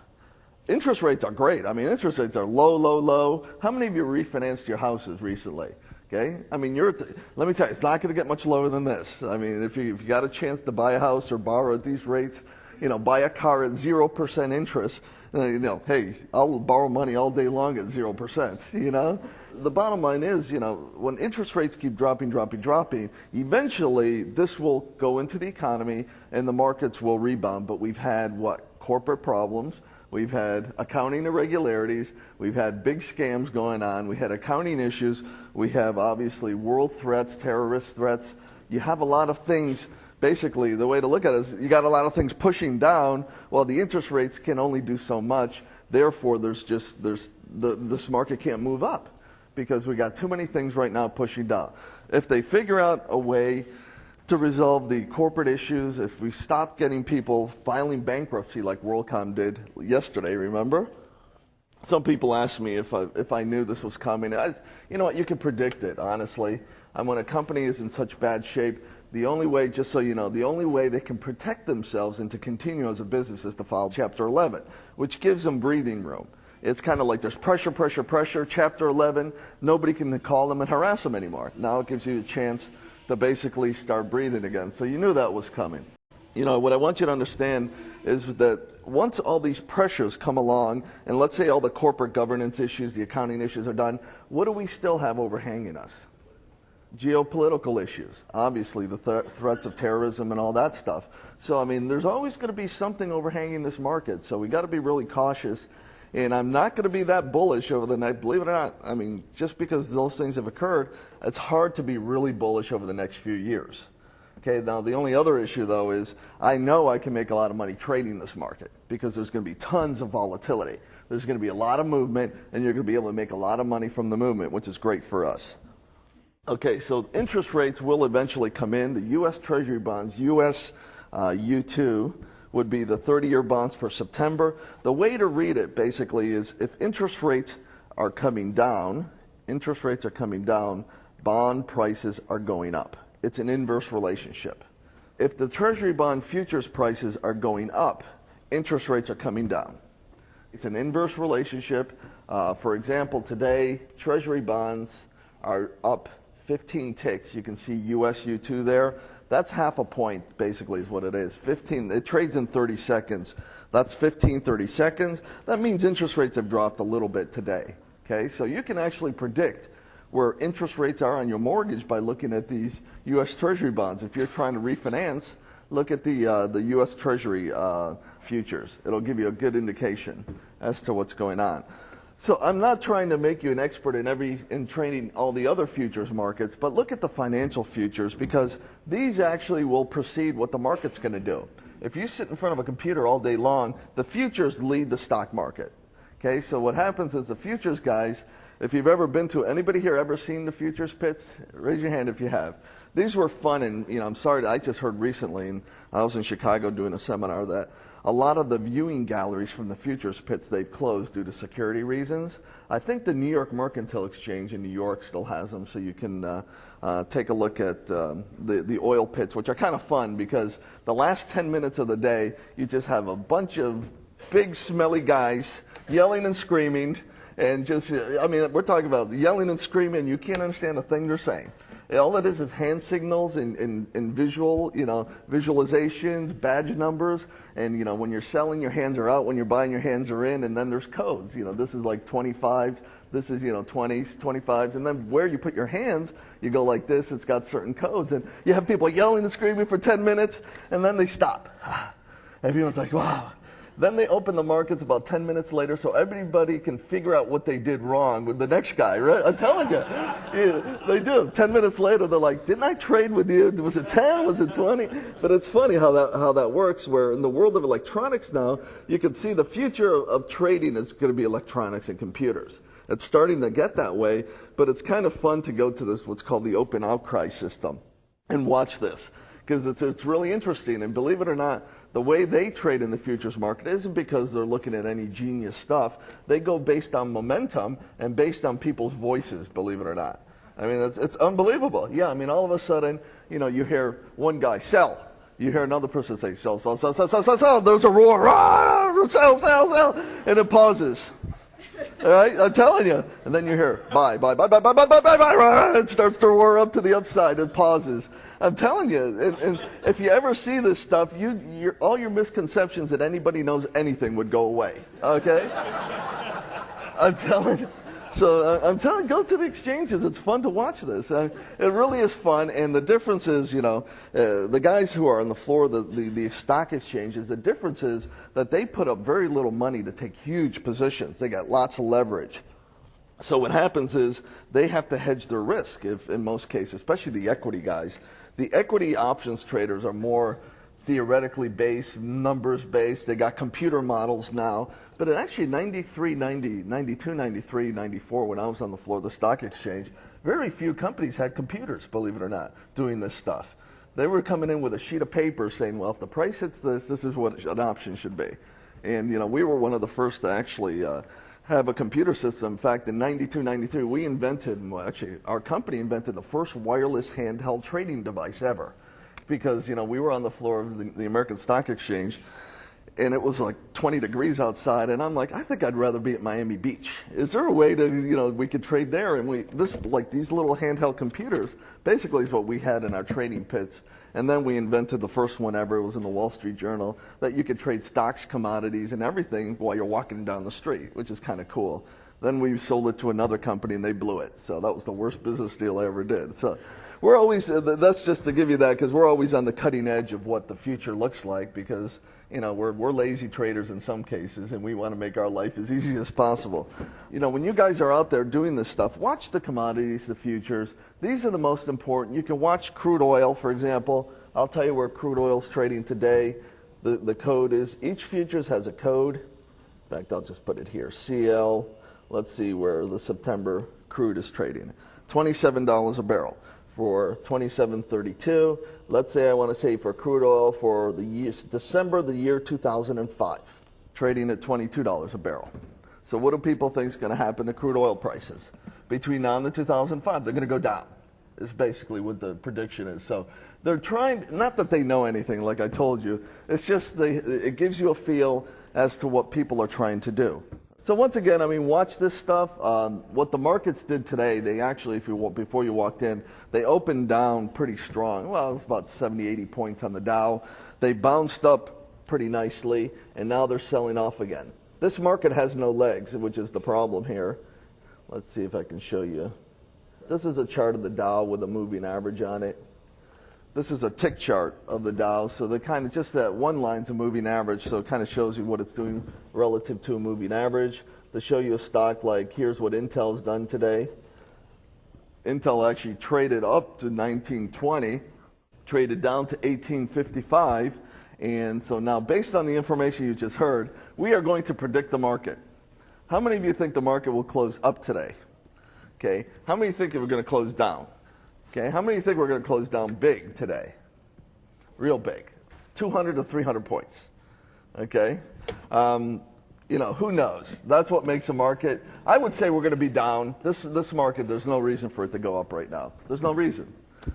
Interest rates are great. I mean, interest rates are low, low, low. How many of you refinanced your houses recently? Okay, I mean, let me tell you, it's not going to get much lower than this. I mean, if you got a chance to buy a house or borrow at these rates, buy a car at 0% interest, hey, I'll borrow money all day long at 0%, The bottom line is, when interest rates keep dropping, eventually this will go into the economy and the markets will rebound. But we've had corporate problems. We've had accounting irregularities. We've had big scams going on. We had accounting issues. We have, obviously, world threats, terrorist threats. You have a lot of things. Basically, the way to look at it is you got a lot of things pushing down while the interest rates can only do so much. Therefore, this market can't move up because we got too many things right now pushing down. If they figure out a way to resolve the corporate issues, if we stop getting people filing bankruptcy like WorldCom did yesterday, remember? Some people asked me if I knew this was coming. You know what, you can predict it, honestly. And when a company is in such bad shape, the only way, just so you know, the only way they can protect themselves and to continue as a business is to file Chapter 11, which gives them breathing room. It's kind of like there's pressure, Chapter 11, nobody can call them and harass them anymore. Now it gives you a chance to basically start breathing again. So you knew that was coming. What I want you to understand is that once all these pressures come along, and let's say all the corporate governance issues, the accounting issues are done, what do we still have overhanging us? Geopolitical issues, obviously the threats of terrorism and all that stuff. So, I mean, there's always going to be something overhanging this market. So we got to be really cautious. And I'm not going to be that bullish over the next, believe it or not. I mean, just because those things have occurred, it's hard to be really bullish over the next few years. Okay, now the only other issue, though, is I know I can make a lot of money trading this market because there's going to be tons of volatility. There's going to be a lot of movement, and you're going to be able to make a lot of money from the movement, which is great for us. Okay, so interest rates will eventually come in. The U.S. Treasury bonds, U.S. U2, would be the 30-year bonds for September. The way to read it basically is if interest rates are coming down, bond prices are going up. It's an inverse relationship. If the Treasury bond futures prices are going up, interest rates are coming down. It's an inverse relationship. For example, today, Treasury bonds are up 15 ticks. You can see US U2 there. That's half a point, basically, is what it is. 15, it trades in 30 seconds. That's 15, 30 seconds. That means interest rates have dropped a little bit today. Okay, so you can actually predict where interest rates are on your mortgage by looking at these US Treasury bonds. If you're trying to refinance, look at the US Treasury futures. It'll give you a good indication as to what's going on. So I'm not trying to make you an expert in training all the other futures markets, but look at the financial futures, because these actually will precede what the market's going to do. If you sit in front of a computer all day long, the futures lead the stock market. Okay, so what happens is the futures guys, if you've ever been to, anybody here ever seen the futures pits? Raise your hand if you have. These were fun, and I'm sorry, I just heard recently, and I was in Chicago doing a seminar, that a lot of the viewing galleries from the futures pits, they've closed due to security reasons. I think the New York Mercantile Exchange in New York still has them, so you can take a look at the oil pits, which are kind of fun, because the last 10 minutes of the day, you just have a bunch of big, smelly guys yelling and screaming, and just, we're talking about yelling and screaming, and you can't understand a thing they're saying. All it is hand signals and visual, visualizations, badge numbers, and when you're selling, your hands are out. When you're buying, your hands are in, and then there's codes. This is like 25, this is 20s, 25s, and then where you put your hands, you go like this. It's got certain codes, and you have people yelling and screaming for 10 minutes, and then they stop. Everyone's like, wow. Then they open the markets about 10 minutes later, so everybody can figure out what they did wrong with the next guy, right? I'm telling you. Yeah, they do. 10 minutes later, they're like, didn't I trade with you? Was it 10? Was it 20? But it's funny how that works, where in the world of electronics now, you can see the future of trading is going to be electronics and computers. It's starting to get that way, but it's kind of fun to go to this, what's called the open outcry system, and watch this, because it's really interesting. And believe it or not, the way they trade in the futures market isn't because they're looking at any genius stuff. They go based on momentum and based on people's voices, believe it or not. It's unbelievable. Yeah, all of a sudden, you hear one guy sell. You hear another person say sell, sell, sell, sell, sell, sell, sell. There's a roar, rah, sell, sell, sell, and it pauses. All right, I'm telling you. And then you hear buy, buy, buy, buy, buy, buy, buy, buy, buy, buy. It starts to roar up to the upside. It pauses. I'm telling you. And if you ever see this stuff, all your misconceptions that anybody knows anything would go away. Okay? I'm telling you. So I'm telling you, go to the exchanges. It's fun to watch this. It really is fun. And the difference is, the guys who are on the floor of the stock exchanges, the difference is that they put up very little money to take huge positions. They got lots of leverage. So what happens is they have to hedge their risk, if in most cases, especially the equity guys. The equity options traders are more theoretically based, numbers based. They got computer models now. But actually 92, 93, 94, when I was on the floor of the stock exchange, very few companies had computers, believe it or not, doing this stuff. They were coming in with a sheet of paper saying, well, if the price hits this, this is what an option should be. And, we were one of the first to actually have a computer system. In fact, in 92, 93, we invented, our company invented the first wireless handheld trading device ever. Because, we were on the floor of the American Stock Exchange, and it was like 20 degrees outside, and I'm like, I think I'd rather be at Miami Beach. Is there a way to, we could trade there? And these little handheld computers basically is what we had in our trading pits. And then we invented the first one ever. It was in the Wall Street Journal, that you could trade stocks, commodities, and everything while you're walking down the street, which is kind of cool. Then we sold it to another company, and they blew it. So that was the worst business deal I ever did. So we're always, that's just to give you that, because we're always on the cutting edge of what the future looks like, because we're lazy traders in some cases, and we want to make our life as easy as possible. When you guys are out there doing this stuff, watch the commodities, the futures. These are the most important. You can watch crude oil, for example. I'll tell you where crude oil is trading today. The code is, each futures has a code. In fact, I'll just put it here, CL. Let's see where the September crude is trading. $27 a barrel. For 27.32, let's say I want to say for crude oil for the year, December the year 2005, trading at $22 a barrel. So what do people think is going to happen to crude oil prices? Between now and 2005, they're going to go down, is basically what the prediction is. So they're trying, not that they know anything like I told you, it's just it gives you a feel as to what people are trying to do. So once again, watch this stuff. What the markets did today, they actually, before you walked in, they opened down pretty strong. Well, it was about 70, 80 points on the Dow. They bounced up pretty nicely, and now they're selling off again. This market has no legs, which is the problem here. Let's see if I can show you. This is a chart of the Dow with a moving average on it. This is a tick chart of the Dow, so the kind of just that one line's a moving average, so it kind of shows you what it's doing relative to a moving average. To show you a stock, like here's what Intel's done today. Intel actually traded up to 1920, traded down to 1855, and so now based on the information you just heard, we are going to predict the market. How many of you think the market will close up today? Okay. How many think we're going to close down? Okay, how many think we're going to close down big today? Real big. 200 to 300 points. Okay? Who knows? That's what makes a market. I would say we're going to be down. This market, there's no reason for it to go up right now. There's no reason.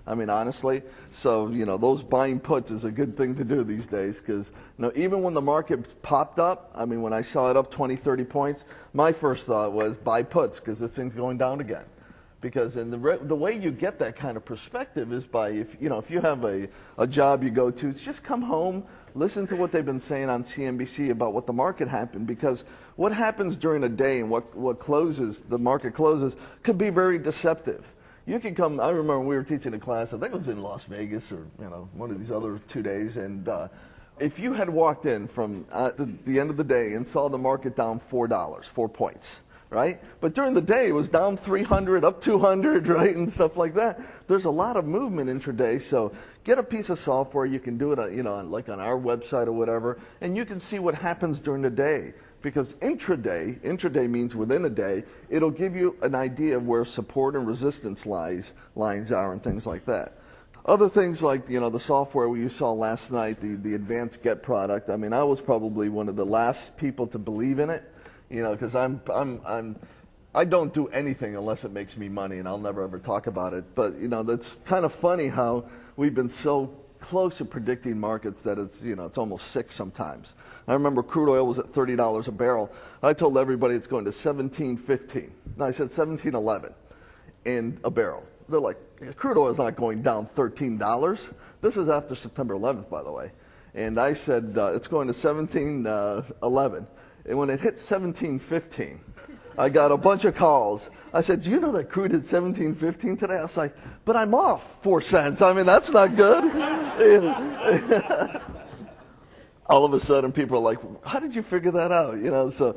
I mean, honestly. So, those buying puts is a good thing to do these days because, even when the market popped up, I mean, when I saw it up 20, 30 points, my first thought was buy puts because this thing's going down again. Because the way you get that kind of perspective is by, if you have a job you go to, it's just come home, listen to what they've been saying on CNBC about what the market happened. Because what happens during a day and what closes, the market closes, could be very deceptive. You can come, I remember when we were teaching a class, I think it was in Las Vegas or one of these other 2 days, and if you had walked in from the end of the day and saw the market down $4, 4 points, right? But during the day, it was down 300, up 200, right, and stuff like that. There's a lot of movement intraday, so get a piece of software. You can do it, like on our website or whatever, and you can see what happens during the day. Because intraday means within a day, it'll give you an idea of where support and resistance lines are and things like that. Other things like, the software you saw last night, the advanced Get product, I mean, I was probably one of the last people to believe in it. Because I don't do anything unless it makes me money, and I'll never ever talk about it. But that's kind of funny how we've been so close to predicting markets that it's almost sick sometimes. I remember crude oil was at $30 a barrel. I told everybody it's going to $17.15. No, I said $17.11 in a barrel. They're like, crude oil is not going down $13. This is after September 11th, by the way. And I said it's going to $17.11. And when it hit $17.15, I got a bunch of calls. I said, do you know that crude hit $17.15 today? I was like, but I'm off 4 cents. I mean, that's not good. All of a sudden, people are like, how did you figure that out? So,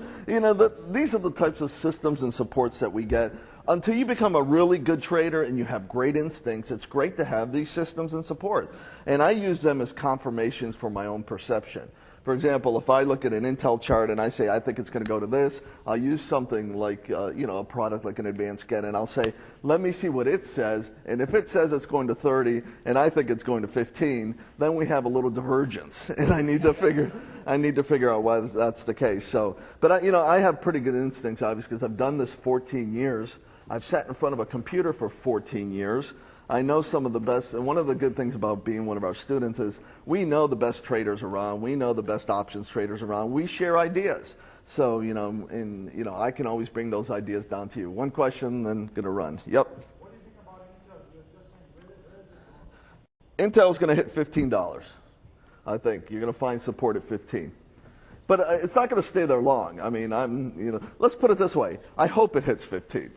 these are the types of systems and supports that we get. Until you become a really good trader and you have great instincts, it's great to have these systems and support. And I use them as confirmations for my own perception. For example, if I look at an Intel chart and I say, I think it's going to go to this, I'll use something like, a product like an advanced Get, and I'll say, let me see what it says. And if it says it's going to 30 and I think it's going to 15, then we have a little divergence. And I need to figure out why that's the case. So, but I have pretty good instincts, obviously, because I've done this 14 years. I've sat in front of a computer for 14 years. I know some of the best, and one of the good things about being one of our students is we know the best traders around. We know the best options traders around. We share ideas. So, I can always bring those ideas down to you. One question, then going to run. Yep. What do you think about Intel? You're just saying, where is it going? Intel's going to hit $15, I think. You're going to find support at 15. But it's not going to stay there long. I mean, let's put it this way. I hope it hits 15.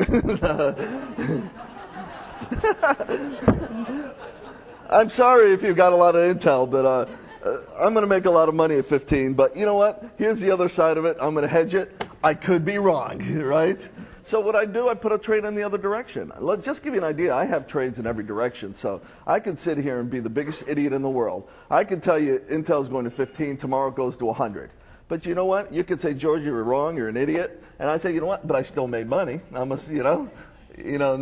I'm sorry if you've got a lot of Intel, but I'm going to make a lot of money at 15. But you know what? Here's the other side of it. I'm going to hedge it. I could be wrong, right? So what I do, I put a trade in the other direction. Let's just give you an idea. I have trades in every direction. So I could sit here and be the biggest idiot in the world. I can tell you Intel's going to 15. Tomorrow it goes to 100. But you know what? You could say, George, you were wrong. You're an idiot. And I say, you know what? But I still made money. And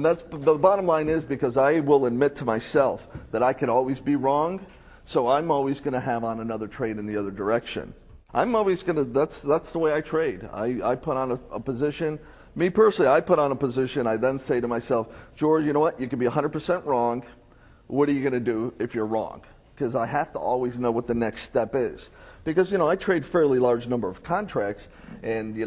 that's the bottom line is because I will admit to myself that I can always be wrong. So I'm always going to have on another trade in the other direction. I'm always going to, that's the way I trade. I put on a position. Me personally, I put on a position. I then say to myself, George, you know what? You can be 100% wrong. What are you going to do if you're wrong? Because I have to always know what the next step is. Because, I trade fairly large number of contracts, and,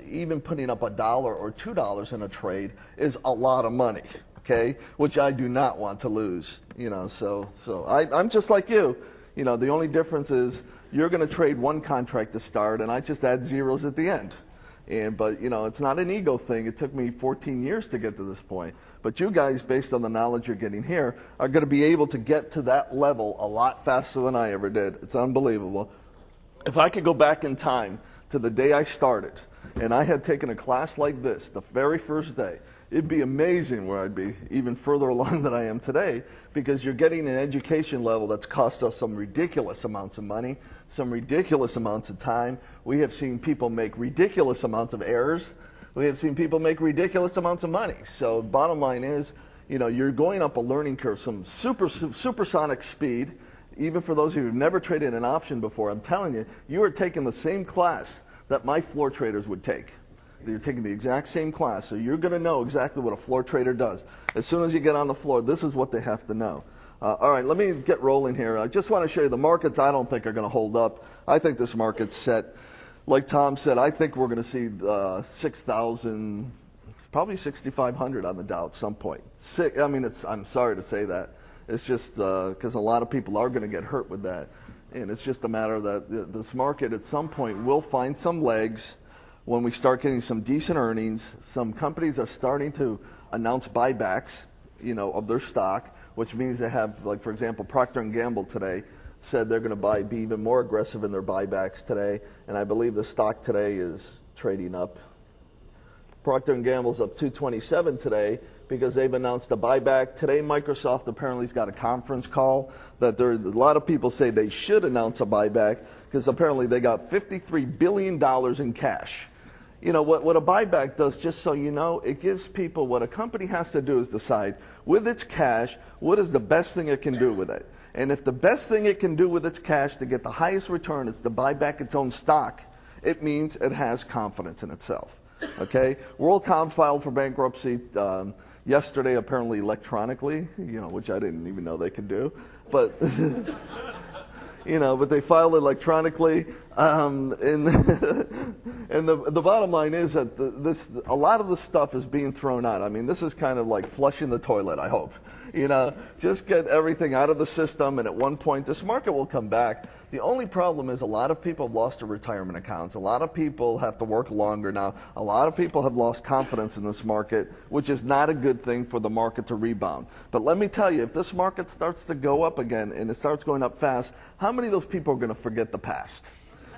even putting up $1 or $2 in a trade is a lot of money, okay? Which I do not want to lose, So I'm just like you. The only difference is you're going to trade one contract to start, and I just add zeros at the end. But you know, it's not an ego thing. It took me 14 years to get to this point. But you guys, based on the knowledge you're getting here, are going to be able to get to that level a lot faster than I ever did. It's unbelievable. If I could go back in time to the day I started, and I had taken a class like this the very first day, it'd be amazing where I'd be even further along than I am today, because you're getting an education level that's cost us some ridiculous amounts of money, some ridiculous amounts of time. We have seen people make ridiculous amounts of errors. We have seen people make ridiculous amounts of money. So bottom line is, you know, you're going up a learning curve, some supersonic speed. Even for those of you who've never traded an option before, I'm telling you, you are taking the same class that my floor traders would take. You're taking the exact same class, so you're going to know exactly what a floor trader does. As soon as you get on the floor, this is what they have to know. All right, let me get rolling here. I just want to show you the markets I don't think are going to hold up. I think this market's set. Like Tom said, I think we're going to see 6,000, probably 6,500 on the Dow at some point. I'm sorry to say that. It's just because a lot of people are going to get hurt with that. And it's just a matter that this market at some point will find some legs when we start getting some decent earnings. Some companies are starting to announce buybacks, you know, of their stock, which means they have, like for example, Procter & Gamble today said they're going to be even more aggressive in their buybacks today, and I believe the stock today is trading up. Procter & Gamble's up 227 today because they've announced a buyback. Today, Microsoft apparently has got a conference call that a lot of people say they should announce a buyback because apparently they got $53 billion in cash. You know, what a buyback does, just so you know, it gives people, what a company has to do is decide with its cash, what is the best thing it can do with it. And if the best thing it can do with its cash to get the highest return is to buy back its own stock, it means it has confidence in itself. Okay? WorldCom filed for bankruptcy yesterday, apparently electronically, you know, which I didn't even know they could do. But you know, but they filed electronically. And the bottom line is that a lot of the stuff is being thrown out. I mean, this is kind of like flushing the toilet, I hope. You know, just get everything out of the system, and at one point this market will come back. The only problem is a lot of people have lost their retirement accounts. A lot of people have to work longer now. A lot of people have lost confidence in this market, which is not a good thing for the market to rebound. But let me tell you, if this market starts to go up again and it starts going up fast, how many of those people are going to forget the past?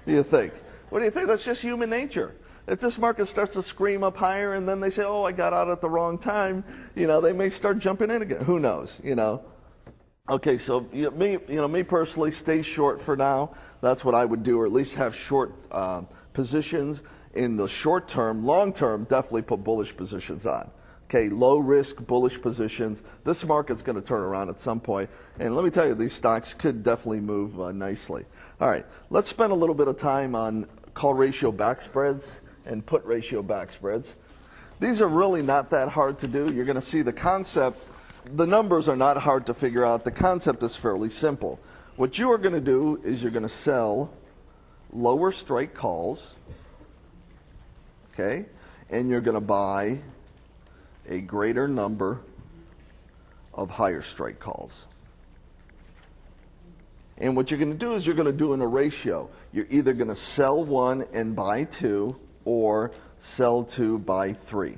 Do you think? What do you think? That's just human nature. If this market starts to scream up higher and then they say, oh, I got out at the wrong time, you know, they may start jumping in again. Who knows, you know? Okay, so me personally, stay short for now. That's what I would do, or at least have short positions in the short term. Long term, definitely put bullish positions on. Okay, low risk, bullish positions. This market's going to turn around at some point. And let me tell you, these stocks could definitely move nicely. All right, let's spend a little bit of time on call ratio back spreads and put ratio back spreads. These are really not that hard to do. You're going to see the concept. The numbers are not hard to figure out. The concept is fairly simple. What you are going to do is you're going to sell lower strike calls, okay, and you're going to buy a greater number of higher strike calls. And what you're going to do is you're going to do in a ratio. You're either going to sell one and buy two, or sell two, buy three.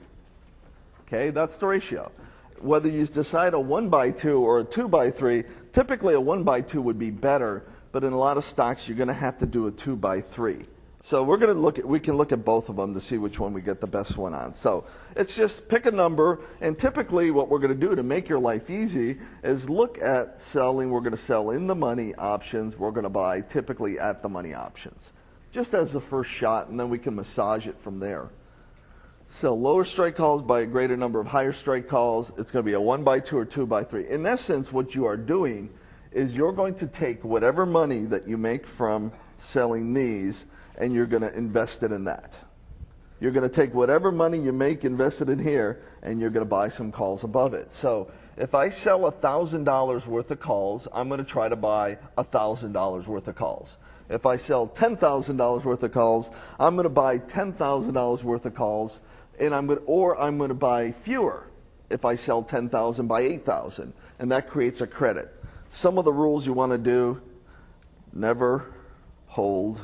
Okay, that's the ratio. Whether you decide a 1x2 or a 2x3, typically a 1x2 would be better, but in a lot of stocks you're going to have to do a 2x3. So we can look at both of them to see which one we get the best one on. So it's just pick a number, and typically what we're going to do to make your life easy is look at selling. We're going to sell in the money options. We're going to buy typically at the money options, just as the first shot, and then we can massage it from there. So lower strike calls by a greater number of higher strike calls. It's going to be a 1x2 or 2x3. In essence, what you are doing is you're going to take whatever money that you make from selling these, and you're going to invest it in that. You're going to take whatever money you make invested in here, and you're going to buy some calls above it. So if I sell $1,000 worth of calls, I'm going to try to buy $1,000 worth of calls. If I sell $10,000 worth of calls, I'm going to buy $10,000 worth of calls, and I'm going to buy fewer. If I sell 10,000, buy 8,000, and that creates a credit. Some of the rules you want to do: never hold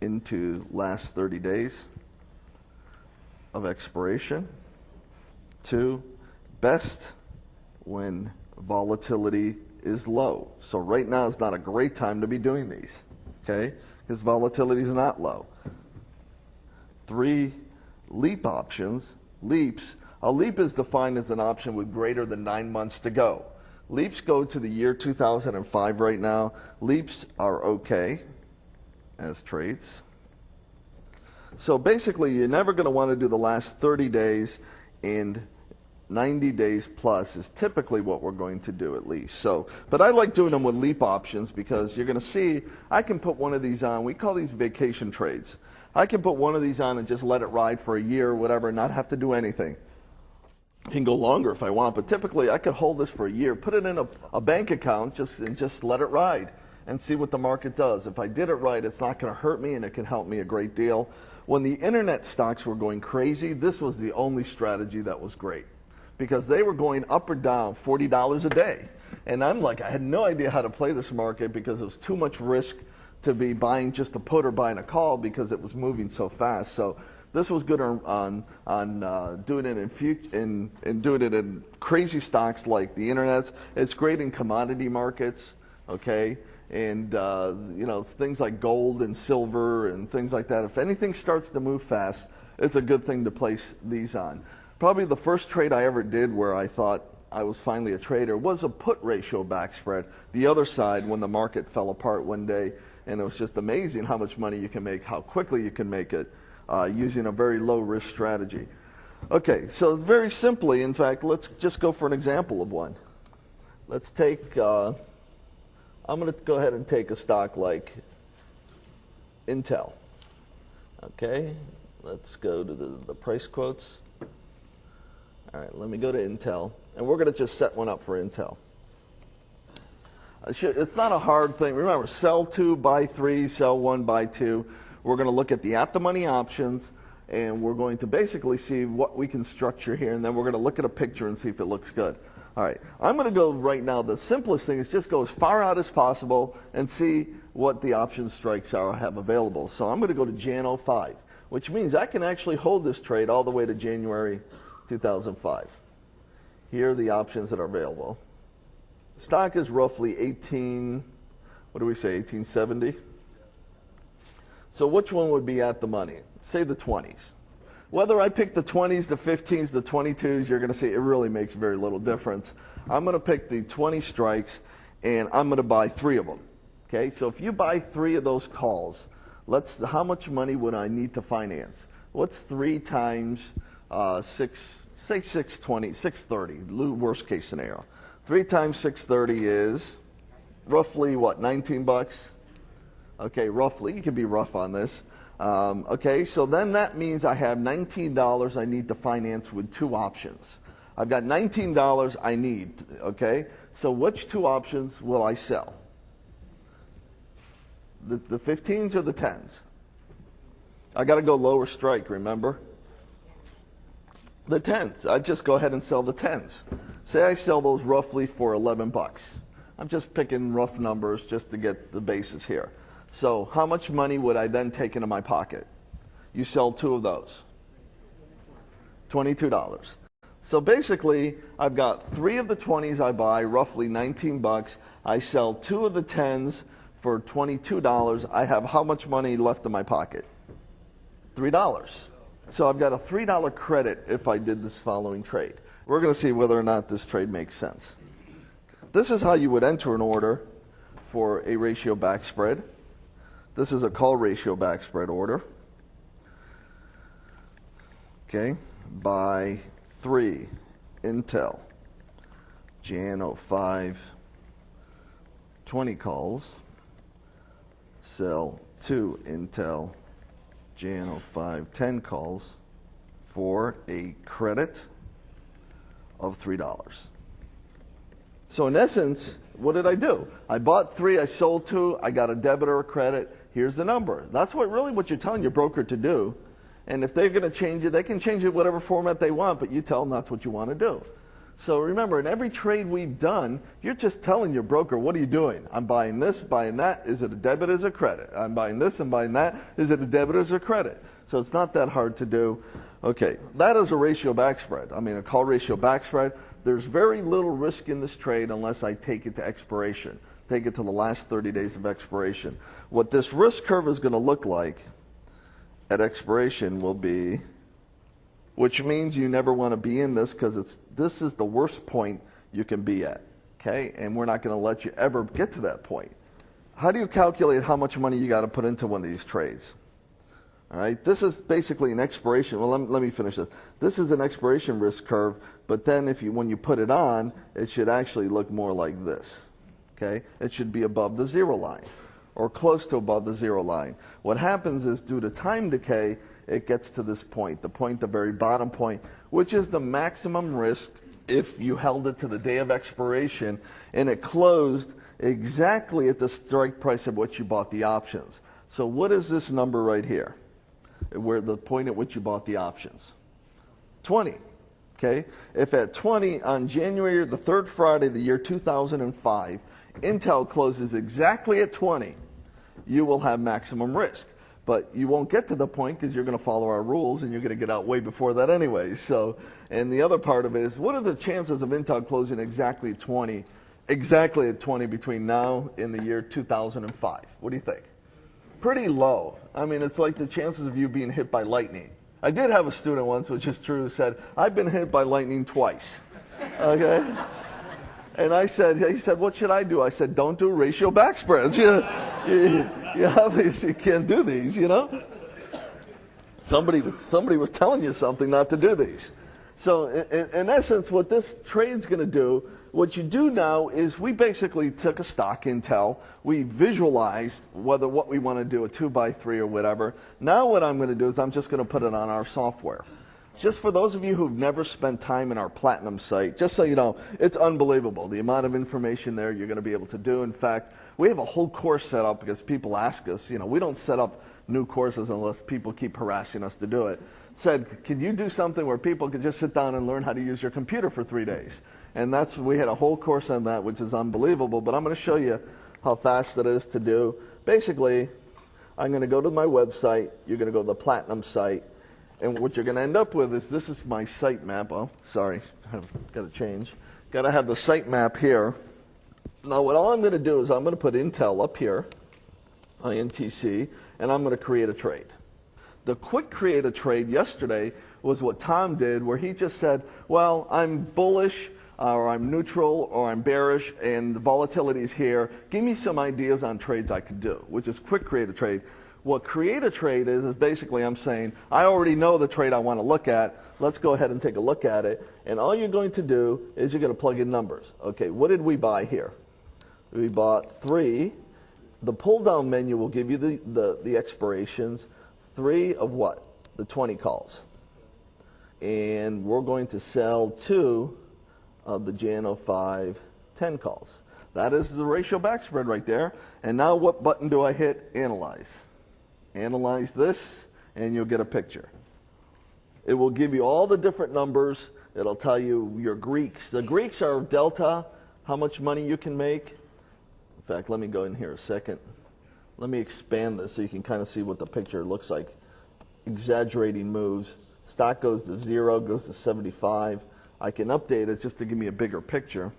into last 30 days. of expiration. 2, best when volatility is low. So right now is not a great time to be doing these, okay? Because volatility is not low. 3, leap options. Leaps. A leap is defined as an option with greater than 9 months to go. Leaps go to the year 2005 right now. Leaps are okay as trades. So basically, you're never going to want to do the last 30 days, and 90 days plus is typically what we're going to do at least. So, but I like doing them with leap options because you're going to see I can put one of these on. We call these vacation trades. I can put one of these on and just let it ride for a year or whatever and not have to do anything. I can go longer if I want, but typically I could hold this for a year, put it in a bank account and just let it ride and see what the market does. If I did it right, it's not going to hurt me and it can help me a great deal. When the internet stocks were going crazy, this was the only strategy that was great because they were going up or down $40 a day. And I'm like, I had no idea how to play this market because it was too much risk to be buying just a put or buying a call because it was moving so fast. So this was good on doing it doing it in crazy stocks like the internet. It's great in commodity markets, okay, and you know, things like gold and silver and things like that. If anything starts to move fast, it's a good thing to place these on. Probably the first trade I ever did where I thought I was finally a trader was a put ratio back spread, the other side when the market fell apart one day, and it was just amazing how much money you can make, how quickly you can make it using a very low risk strategy. Okay, so very simply, in fact, let's just go for an example of one. Let's take, I'm going to go ahead and take a stock like Intel. Okay, let's go to the price quotes. All right, let me go to Intel, and we're going to just set one up for Intel. It's not a hard thing. Remember, sell 2, buy 3, sell 1, buy 2. We're going to look at the at-the-money options, and we're going to basically see what we can structure here, and then we're going to look at a picture and see if it looks good. All right, I'm going to go right now. The simplest thing is just go as far out as possible and see what the option strikes are I have available. So I'm going to go to Jan 05, which means I can actually hold this trade all the way to January 2005. Here are the options that are available. Stock is roughly 1870. So which one would be at the money? Say the 20s. Whether I pick the 20s, the 15s, the 22s, you're going to see it really makes very little difference. I'm going to pick the 20 strikes, and I'm going to buy 3 of them. Okay, so if you buy 3 of those calls, how much money would I need to finance? What's 3 times 6, say 620, 630, worst case scenario. 3 times 630 is roughly what, 19 bucks? Okay, roughly. You can be rough on this. Okay, so then that means I have $19 I need to finance with 2 options. I've got $19 I need, okay? So which 2 options will I sell? The 15s or the 10s? I got to go lower strike, remember? The 10s. I just go ahead and sell the 10s. Say I sell those roughly for 11 bucks. I'm just picking rough numbers just to get the basis here. So how much money would I then take into my pocket? You sell 2 of those. $22. So basically, I've got 3 of the 20s I buy, roughly 19 bucks. I sell 2 of the 10s for $22. I have how much money left in my pocket? $3. So I've got a $3 credit if I did this following trade. We're going to see whether or not this trade makes sense. This is how you would enter an order for a ratio back spread. This is a call ratio back spread order. Okay, buy 3 Intel, Jan 05, 20 calls, sell 2 Intel, Jan 05, 10 calls for a credit of $3. So in essence, what did I do? I bought 3, I sold 2, I got a debit or a credit. Here's the number. That's what you're telling your broker to do. And if they're going to change it, they can change it whatever format they want, but you tell them that's what you want to do. So remember, in every trade we've done, you're just telling your broker, what are you doing? I'm buying this, buying that. Is it a debit or is it a credit? I'm buying this and buying that. Is it a debit or is it a credit? So it's not that hard to do. Okay, that is a ratio back spread. I mean, a call ratio back spread. There's very little risk in this trade unless I take it to expiration, take it to the last 30 days of expiration. What this risk curve is going to look like at expiration will be, which means you never want to be in this because this is the worst point you can be at, okay? And we're not going to let you ever get to that point. How do you calculate how much money you got to put into one of these trades? All right, this is basically an expiration. Well, let me finish this. This is an expiration risk curve, but then when you put it on, it should actually look more like this, okay? It should be above the zero line or close to above the zero line. What happens is due to time decay, it gets to this point, the very bottom point, which is the maximum risk if you held it to the day of expiration and it closed exactly at the strike price of what you bought the options. So what is this number right here? Where the point at which you bought the options? 20. Okay? If at 20 on January the 3rd Friday of the year 2005, Intel closes exactly at 20, you will have maximum risk. But you won't get to the point because you're going to follow our rules and you're going to get out way before that anyway. So, and the other part of it is, what are the chances of Intel closing exactly at 20 between now and the year 2005? What do you think? Pretty low. I mean, it's like the chances of you being hit by lightning. I did have a student once, which is true, who said, I've been hit by lightning twice. Okay? And he said, what should I do? I said, don't do ratio back spreads. You obviously can't do these, you know? Somebody was telling you something not to do these. So in essence, what this trade's going to do, what you do now is we basically took a stock Intel, we visualized what we want to do, a 2x3 or whatever. Now what I'm going to do is I'm just going to put it on our software. Just for those of you who've never spent time in our Platinum site, just so you know, it's unbelievable, the amount of information there you're going to be able to do. In fact, we have a whole course set up because people ask us, we don't set up new courses unless people keep harassing us to do it. Said, can you do something where people could just sit down and learn how to use your computer for 3 days? And we had a whole course on that, which is unbelievable, but I'm going to show you how fast it is to do. Basically, I'm going to go to my website, you're going to go to the Platinum site, and what you're going to end up with is, this is my site map. Oh, sorry, I've got to change. Got to have the site map here. Now, all I'm going to do is I'm going to put Intel up here, INTC, and I'm going to create a trade. The quick create a trade yesterday was what Tom did, where he just said, well, I'm bullish, or I'm neutral, or I'm bearish, and the volatility is here. Give me some ideas on trades I could do, which is quick create a trade. What create a trade is basically I'm saying, I already know the trade I want to look at. Let's go ahead and take a look at it. And all you're going to do is you're going to plug in numbers. Okay, what did we buy here? We bought 3. The pull-down menu will give you the expirations. 3 of what? The 20 calls. And we're going to sell 2 of the Jan 05 10 calls. That is the ratio back spread right there. And now what button do I hit? Analyze. Analyze this, and you'll get a picture. It will give you all the different numbers. It'll tell you your Greeks. The Greeks are delta, how much money you can make. In fact, let me go in here a second. Let me expand this so you can kind of see what the picture looks like. Exaggerating moves. Stock goes to 0, goes to 75. I can update it just to give me a bigger picture.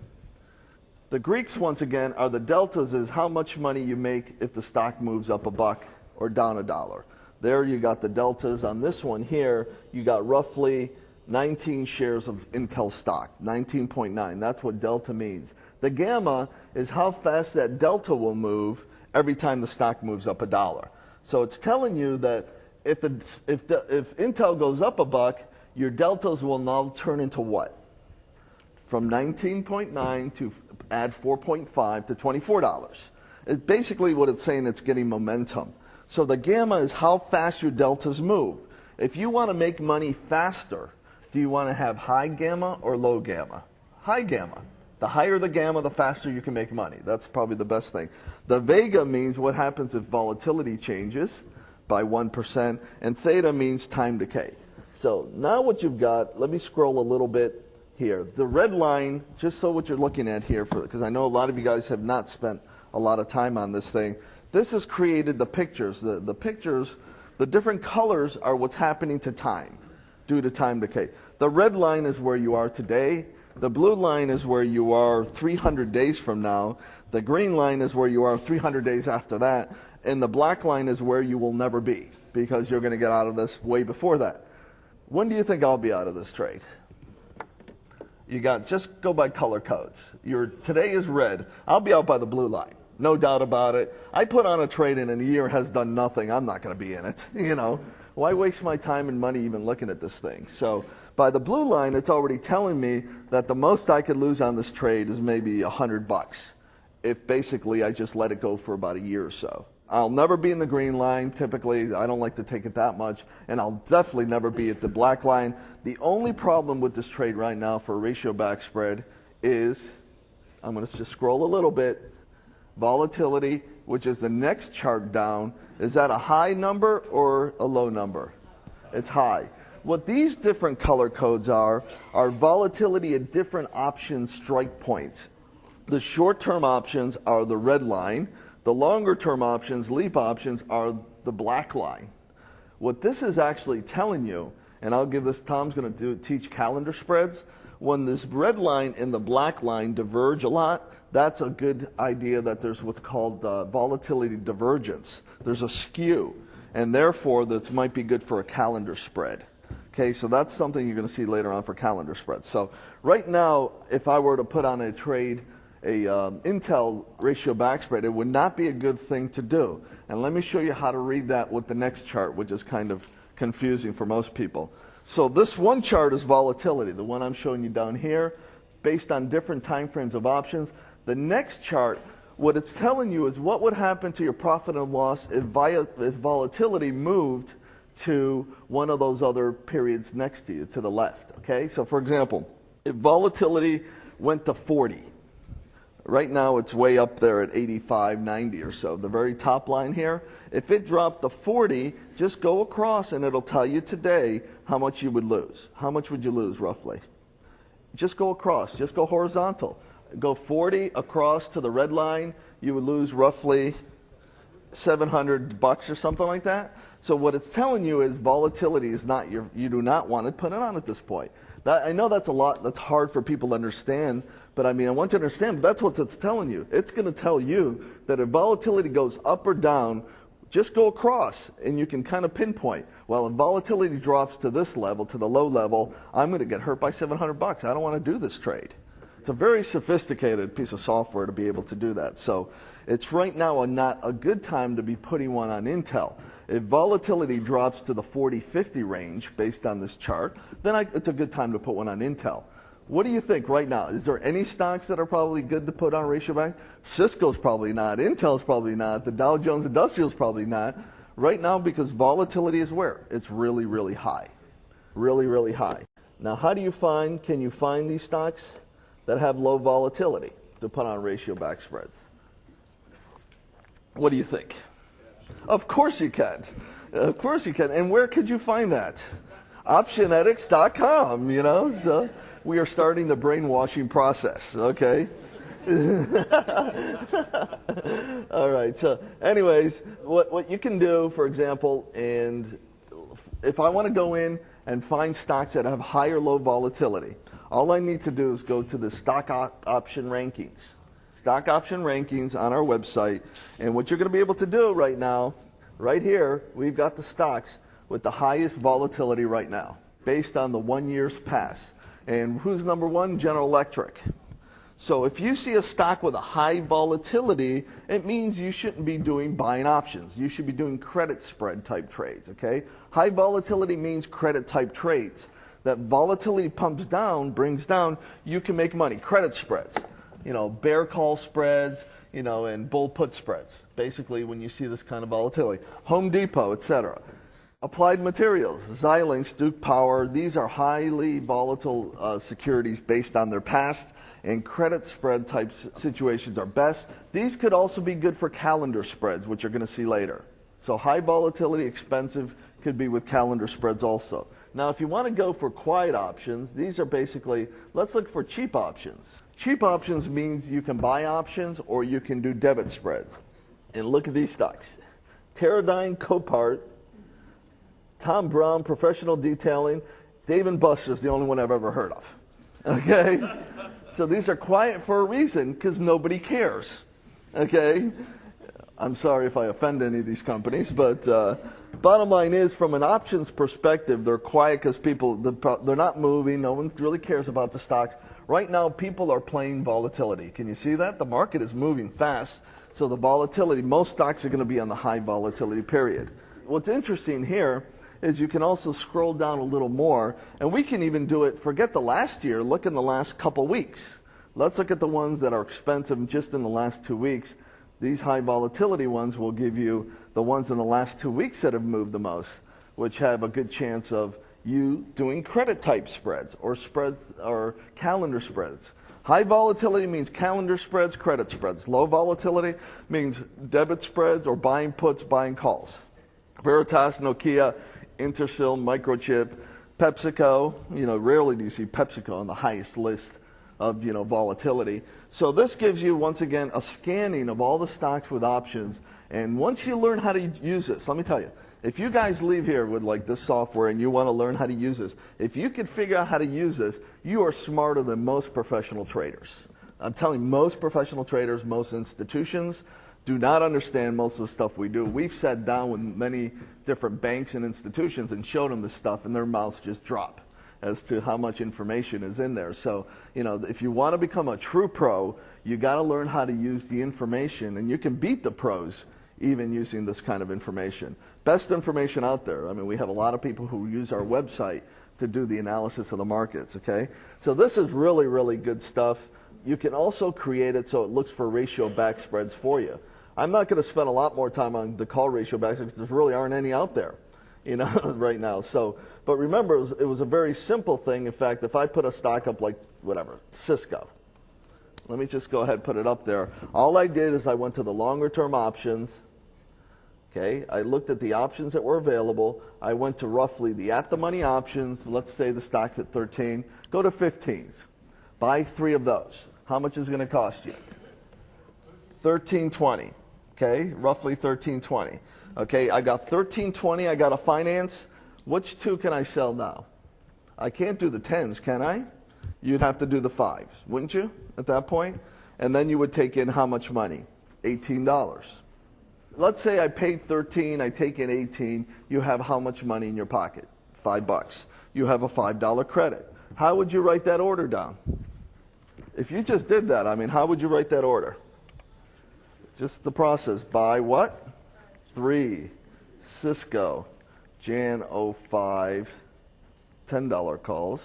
The Greeks, once again, are the deltas, is how much money you make if the stock moves up $1 or down $1. There you got the deltas. On this one here, you got roughly 19 shares of Intel stock, 19.9. That's what delta means. The gamma is how fast that delta will move every time the stock moves up $1. So it's telling you that if Intel goes up $1, your deltas will now turn into what? From 19.9 to add 4.5 to $24. It's basically what it's saying, it's getting momentum. So the gamma is how fast your deltas move. If you want to make money faster, do you want to have high gamma or low gamma? High gamma. The higher the gamma, the faster you can make money. That's probably the best thing. The vega means what happens if volatility changes by 1%, and theta means time decay. So now what you've got, let me scroll a little bit here. The red line, just so what you're looking at here, because I know a lot of you guys have not spent a lot of time on this thing. This has created the pictures. The pictures, the different colors are what's happening to time, due to time decay. The red line is where you are today. The blue line is where you are 300 days from now. The green line is where you are 300 days after that. And the black line is where you will never be, because you're going to get out of this way before that. When do you think I'll be out of this trade? You got, just go by color codes. Today is red. I'll be out by the blue line. No doubt about it. I put on a trade and in a year has done nothing. I'm not going to be in it. You know, why waste my time and money even looking at this thing? So by the blue line, it's already telling me that the most I could lose on this trade is maybe $100 if basically I just let it go for about a year or so. I'll never be in the green line. Typically, I don't like to take it that much. And I'll definitely never be at the black line. The only problem with this trade right now for a ratio back spread is, I'm going to just scroll a little bit, volatility, which is the next chart down. Is that a high number or a low number? It's high. What these different color codes are volatility at different option strike points. The short-term options are the red line. The longer-term options, leap options, are the black line. What this is actually telling you, and I'll give this, Tom's going to teach calendar spreads. When this red line and the black line diverge a lot, that's a good idea that there's what's called volatility divergence. There's a skew, and therefore this might be good for a calendar spread. Okay, so that's something you're going to see later on for calendar spreads. So right now, if I were to put on a trade, Intel ratio back spread, it would not be a good thing to do. And let me show you how to read that with the next chart, which is kind of confusing for most people. So this one chart is volatility, the one I'm showing you down here, based on different time frames of options. The next chart, what it's telling you is what would happen to your profit and loss if volatility moved to one of those other periods next to you, to the left. Okay, so for example, if volatility went to 40, right now it's way up there at 85, 90 or so, the very top line here. If it dropped to 40, just go across and it'll tell you today how much you would lose. How much would you lose roughly? Just go across, just go horizontal. Go 40 across to the red line, you would lose roughly $700 or something like that. So what it's telling you is volatility is not you do not want to put it on at this point. I know that's a lot, that's hard for people to understand, but I mean, I want you to understand, but that's what it's telling you. It's going to tell you that if volatility goes up or down, just go across and you can kind of pinpoint. Well, if volatility drops to this level, to the low level, I'm going to get hurt by $700. I don't want to do this trade. It's a very sophisticated piece of software to be able to do that. So it's right now not a good time to be putting one on Intel. If volatility drops to the 40-50 range based on this chart, then it's a good time to put one on Intel. What do you think right now? Is there any stocks that are probably good to put on ratio back? Cisco's probably not. Intel's probably not. The Dow Jones Industrial's probably not. Right now, because volatility is where? It's really, really high. Really, really high. Now, how do you can you find these stocks that have low volatility to put on ratio back spreads? What do you think? Of course you can. Of course you can. And where could you find that? Optionetics.com, you know. So we are starting the brainwashing process, okay? All right. So anyways, what you can do, for example, and if I want to go in and find stocks that have high or low volatility, all I need to do is go to the stock option rankings. Stock option rankings on our website. And what you're going to be able to do right now, right here, we've got the stocks with the highest volatility right now, based on the 1 year's pass. And who's number one? General Electric. So if you see a stock with a high volatility, it means you shouldn't be doing buying options. You should be doing credit spread type trades, okay? High volatility means credit type trades. That volatility pumps down, brings down, you can make money. Credit spreads, you know, bear call spreads, you know, and bull put spreads. Basically, when you see this kind of volatility. Home Depot, etc. Applied Materials, Xilinx, Duke Power, these are highly volatile securities based on their past, and credit spread type situations are best. These could also be good for calendar spreads, which you're going to see later. So high volatility, expensive, could be with calendar spreads also. Now, if you want to go for quiet options, these are basically, let's look for cheap options. Cheap options means you can buy options or you can do debit spreads. And look at these stocks. Teradyne, Copart, Tom Brown, Professional Detailing, Dave & Buster's the only one I've ever heard of. Okay? So these are quiet for a reason because nobody cares. Okay? I'm sorry if I offend any of these companies, but bottom line is, from an options perspective, they're quiet because they're not moving. No one really cares about the stocks. Right now, people are playing volatility. Can you see that? The market is moving fast, so the volatility, most stocks are going to be on the high volatility period. What's interesting here is you can also scroll down a little more, and we can even do it, forget the last year, look in the last couple weeks. Let's look at the ones that are expensive just in the last 2 weeks. These high volatility ones will give you the ones in the last 2 weeks that have moved the most, which have a good chance of you doing credit type spreads or calendar spreads. High volatility means calendar spreads, credit spreads. Low volatility means debit spreads or buying puts, buying calls. Veritas, Nokia, Intersil, Microchip, PepsiCo. Rarely do you see PepsiCo on the highest list of volatility. So this gives you, once again, a scanning of all the stocks with options. And once you learn how to use this, let me tell you, if you guys leave here with like this software and you want to learn how to use this, if you can figure out how to use this, you are smarter than most professional traders. I'm telling you, most professional traders, most institutions do not understand most of the stuff we do. We've sat down with many different banks and institutions and showed them this stuff, and their mouths just drop as to how much information is in there. So, if you want to become a true pro, you got to learn how to use the information, and you can beat the pros even using this kind of information. Best information out there. I mean, we have a lot of people who use our website to do the analysis of the markets, okay? So this is really, really good stuff. You can also create it so it looks for ratio back spreads for you. I'm not going to spend a lot more time on the call ratio back spreads because there really aren't any out there, right now. So, but remember, it was a very simple thing. In fact, if I put a stock up like, whatever, Cisco. Let me just go ahead and put it up there. All I did is I went to the longer term options. Okay, I looked at the options that were available. I went to roughly the at the money options. Let's say the stock's at 13. Go to 15s. Buy 3 of those. How much is it going to cost you? $13.20. Okay, roughly $13.20. Okay, I got $13.20. I got a finance. Which 2 can I sell now? I can't do the 10s, can I? You'd have to do the 5s, wouldn't you, at that point? And then you would take in how much money? $18. Let's say I paid 13, I take in 18, you have how much money in your pocket? $5. You have a $5 credit. How would you write that order down? If you just did that, how would you write that order? Just the process. Buy what? 3. Cisco. Jan 05. $10 calls.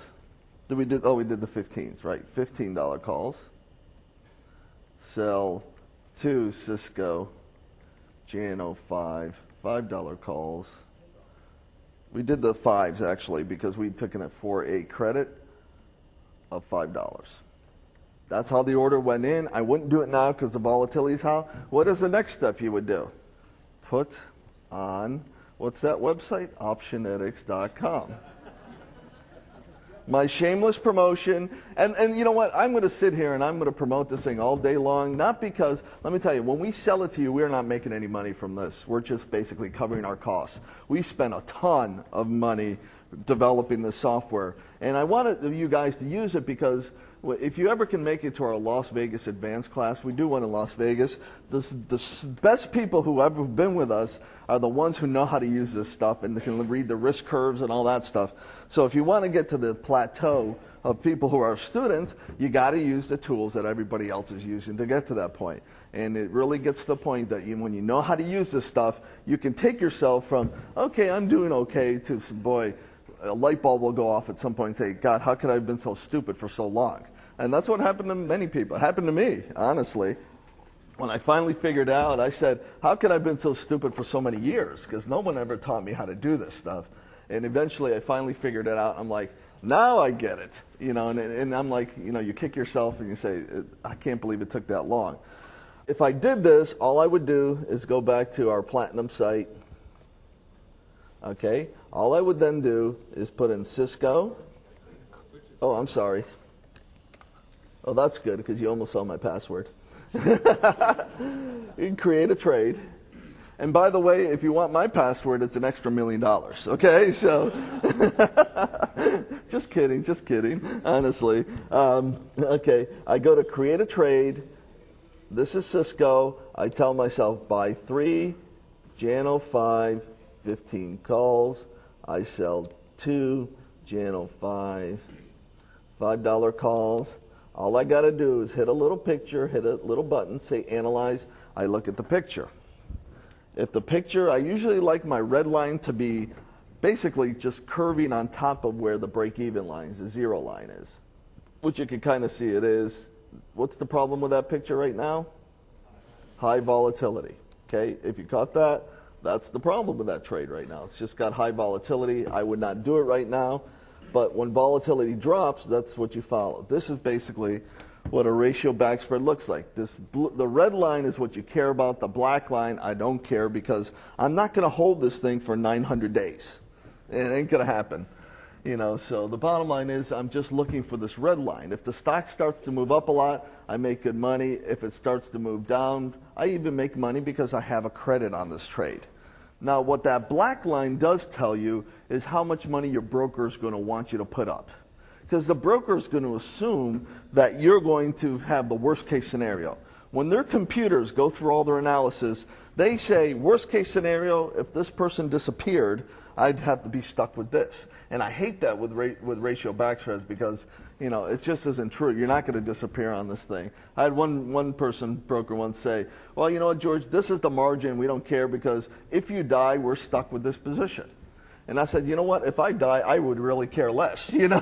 We did the 15s, right? $15 calls. Sell 2 Cisco. Jan 05. $5 calls. We did the 5s actually because we took in a 4A credit of $5. That's how the order went in. I wouldn't do it now because the volatility is how. What is the next step you would do? Put on, what's that website? Optionetics.com. My shameless promotion. And you know what? I'm going to sit here and I'm going to promote this thing all day long. Not because, let me tell you, when we sell it to you, we're not making any money from this. We're just basically covering our costs. We spent a ton of money developing this software. And I wanted you guys to use it because if you ever can make it to our Las Vegas advanced class, we do one in Las Vegas, the best people who ever been with us are the ones who know how to use this stuff and can read the risk curves and all that stuff. So if you want to get to the plateau of people who are students, you got to use the tools that everybody else is using to get to that point. And it really gets to the point that when you know how to use this stuff, you can take yourself from, okay, I'm doing okay, to, boy, a light bulb will go off at some point and say, God, how could I have been so stupid for so long? And that's what happened to many people. It happened to me, honestly. When I finally figured out, I said, how could I have been so stupid for so many years? Because no one ever taught me how to do this stuff. And eventually I finally figured it out. I'm like, now I get it. And I'm like, you kick yourself and you say, I can't believe it took that long. If I did this, all I would do is go back to our Platinum site. Okay, all I would then do is put in Cisco. Oh, I'm sorry. Oh, that's good because you almost saw my password. You can create a trade. And by the way, if you want my password, it's an extra $1 million. Okay, so just kidding, honestly. Okay, I go to create a trade. This is Cisco. I tell myself buy 3, Jano 5, 15 calls. I sell 2, Jano 5, $5 calls. All I got to do is hit a little picture, hit a little button, say analyze. I look at the picture. If the picture, I usually like my red line to be basically just curving on top of where the break-even line, the 0 line is, which you can kind of see it is. What's the problem with that picture right now? High volatility. Okay, if you caught that, that's the problem with that trade right now. It's just got high volatility. I would not do it right now, but when volatility drops, that's what you follow. This is basically what a ratio back spread looks like. The red line is what you care about. The black line, I don't care because I'm not going to hold this thing for 900 days. It ain't going to happen. You know, so the bottom line is I'm just looking for this red line. If the stock starts to move up a lot, I make good money. If it starts to move down, I even make money because I have a credit on this trade. Now, what that black line does tell you is how much money your broker is going to want you to put up. Because the broker is going to assume that you're going to have the worst case scenario. When their computers go through all their analysis, they say, worst case scenario, if this person disappeared, I'd have to be stuck with this. And I hate that with ratio back spreads because, you know, it just isn't true. You're not going to disappear on this thing. I had one broker once say, well, you know what, George, this is the margin. We don't care because if you die, we're stuck with this position. And I said, you know what, if I die, I would really care less, you know.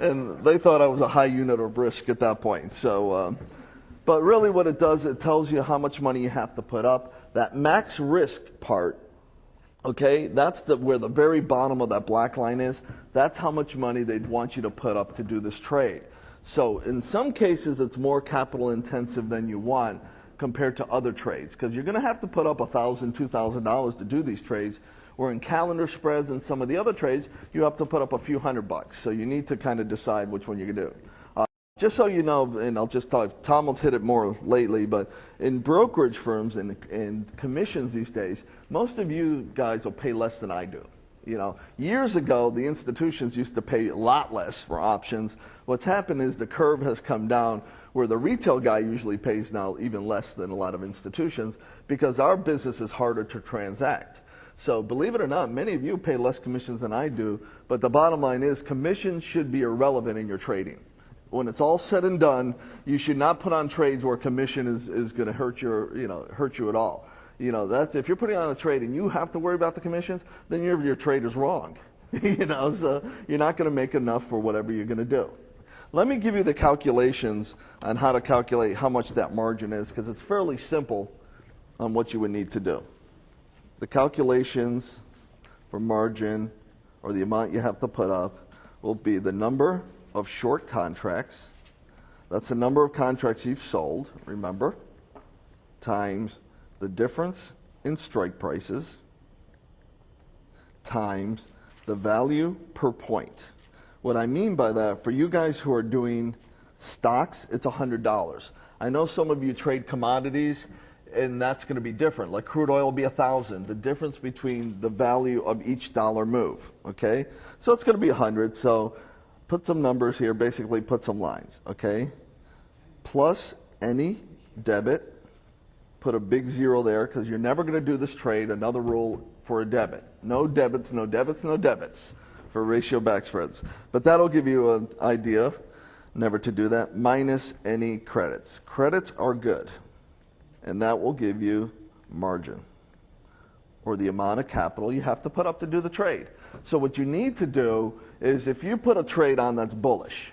And they thought I was a high unit of risk at that point. So, but really what it does, it tells you how much money you have to put up. That max risk part, okay, that's where the very bottom of that black line is. That's how much money they'd want you to put up to do this trade. So in some cases, it's more capital intensive than you want compared to other trades because you're going to have to put up $1,000, $2,000 to do these trades. Where in calendar spreads and some of the other trades, you have to put up a few $100. So you need to kind of decide which one you're going to do. Just so you know, and I'll just talk, Tom will hit it more lately, but in brokerage firms and commissions these days, most of you guys will pay less than I do. You know, years ago, the institutions used to pay a lot less for options. What's happened is the curve has come down where the retail guy usually pays now even less than a lot of institutions because our business is harder to transact. So believe it or not, many of you pay less commissions than I do, but the bottom line is commissions should be irrelevant in your trading. When it's all said and done, you should not put on trades where commission is going to hurt you at all. You know, that's if you're putting on a trade and you have to worry about the commissions, then your trade is wrong. You know, so you're not going to make enough for whatever you're going to do. Let me give you the calculations on how to calculate how much that margin is because it's fairly simple on what you would need to do. The calculations for margin or the amount you have to put up will be the number of short contracts. That's the number of contracts you've sold, remember, times the difference in strike prices times the value per point. What I mean by that, for you guys who are doing stocks, it's $100. I know some of you trade commodities, and that's going to be different. Like crude oil will be 1,000. The difference between the value of each dollar move. Okay, so it's going to be 100. So put some numbers here. Basically, put some lines. Okay, plus any debit. Put a big 0 there because you're never going to do this trade. Another rule for a debit: no debits, no debits, no debits for ratio back spreads. But that'll give you an idea. Never to do that. Minus any credits. Credits are good. And that will give you margin, or the amount of capital you have to put up to do the trade. So what you need to do is if you put a trade on that's bullish,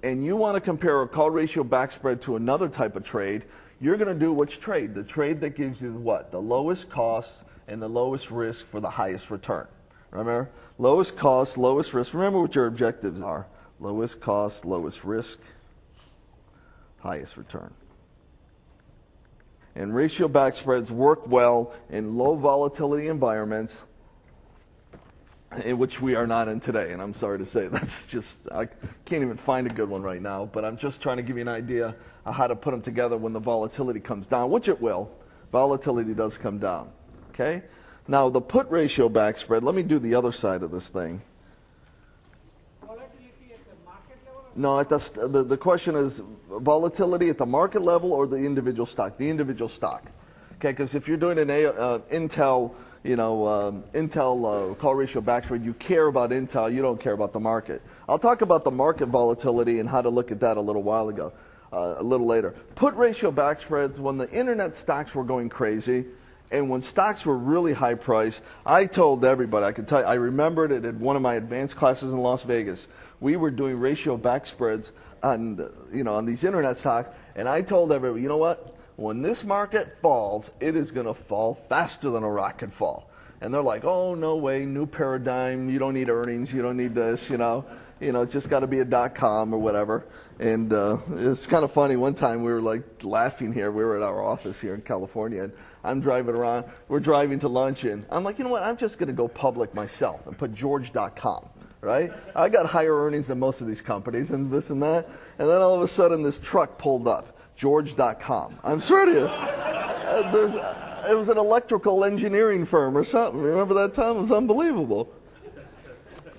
and you want to compare a call ratio back spread to another type of trade, you're going to do which trade? The trade that gives you what? The lowest cost and the lowest risk for the highest return. Remember? Lowest cost, lowest risk. Remember what your objectives are. Lowest cost, lowest risk, highest return. And ratio back spreads work well in low volatility environments in which we are not in today. And I'm sorry to say, that's just, I can't even find a good one right now, but I'm just trying to give you an idea of how to put them together when the volatility comes down, which it will. Volatility does come down, okay? Now, the put ratio back spread, let me do the other side of this thing. Volatility at the market level? No, the question is volatility at the market level or the individual stock? The individual stock. Okay, because if you're doing an Intel, Intel call ratio back spread, you care about Intel, you don't care about the market. I'll talk about the market volatility and how to look at that a little later. Put ratio back spreads, when the internet stocks were going crazy and when stocks were really high priced, I told everybody, I can tell you, I remembered it at one of my advanced classes in Las Vegas. We were doing ratio back spreads on, on these internet stocks, and I told everybody, you know what? When this market falls, it is going to fall faster than a rock can fall. And they're like, oh, no way, new paradigm, you don't need earnings, you don't need this, just got to be a .com or whatever. And it's kind of funny, one time we were like laughing here, we were at our office here in California, and I'm driving around, we're driving to lunch, and I'm like, you know what, I'm just going to go public myself and put George.com. Right? I got higher earnings than most of these companies and this and that. And then all of a sudden this truck pulled up. George.com. I'm sure to you. It was an electrical engineering firm or something. Remember that time? It was unbelievable.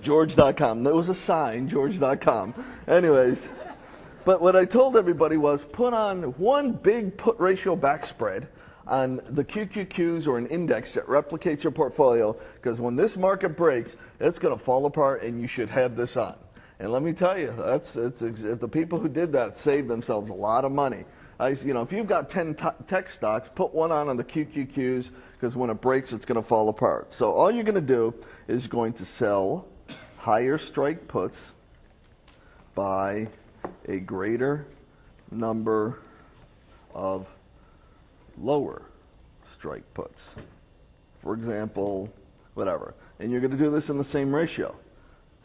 George.com. There was a sign, George.com. Anyways, but what I told everybody was put on one big put ratio back spread on the QQQs or an index that replicates your portfolio, because when this market breaks, it's going to fall apart and you should have this on. And let me tell you, if the people who did that saved themselves a lot of money. If you've got 10 tech stocks, put one on the QQQs, because when it breaks, it's going to fall apart. So all you're going to do is going to sell higher strike puts by a greater number of lower strike puts. For example, whatever. And you're going to do this in the same ratio.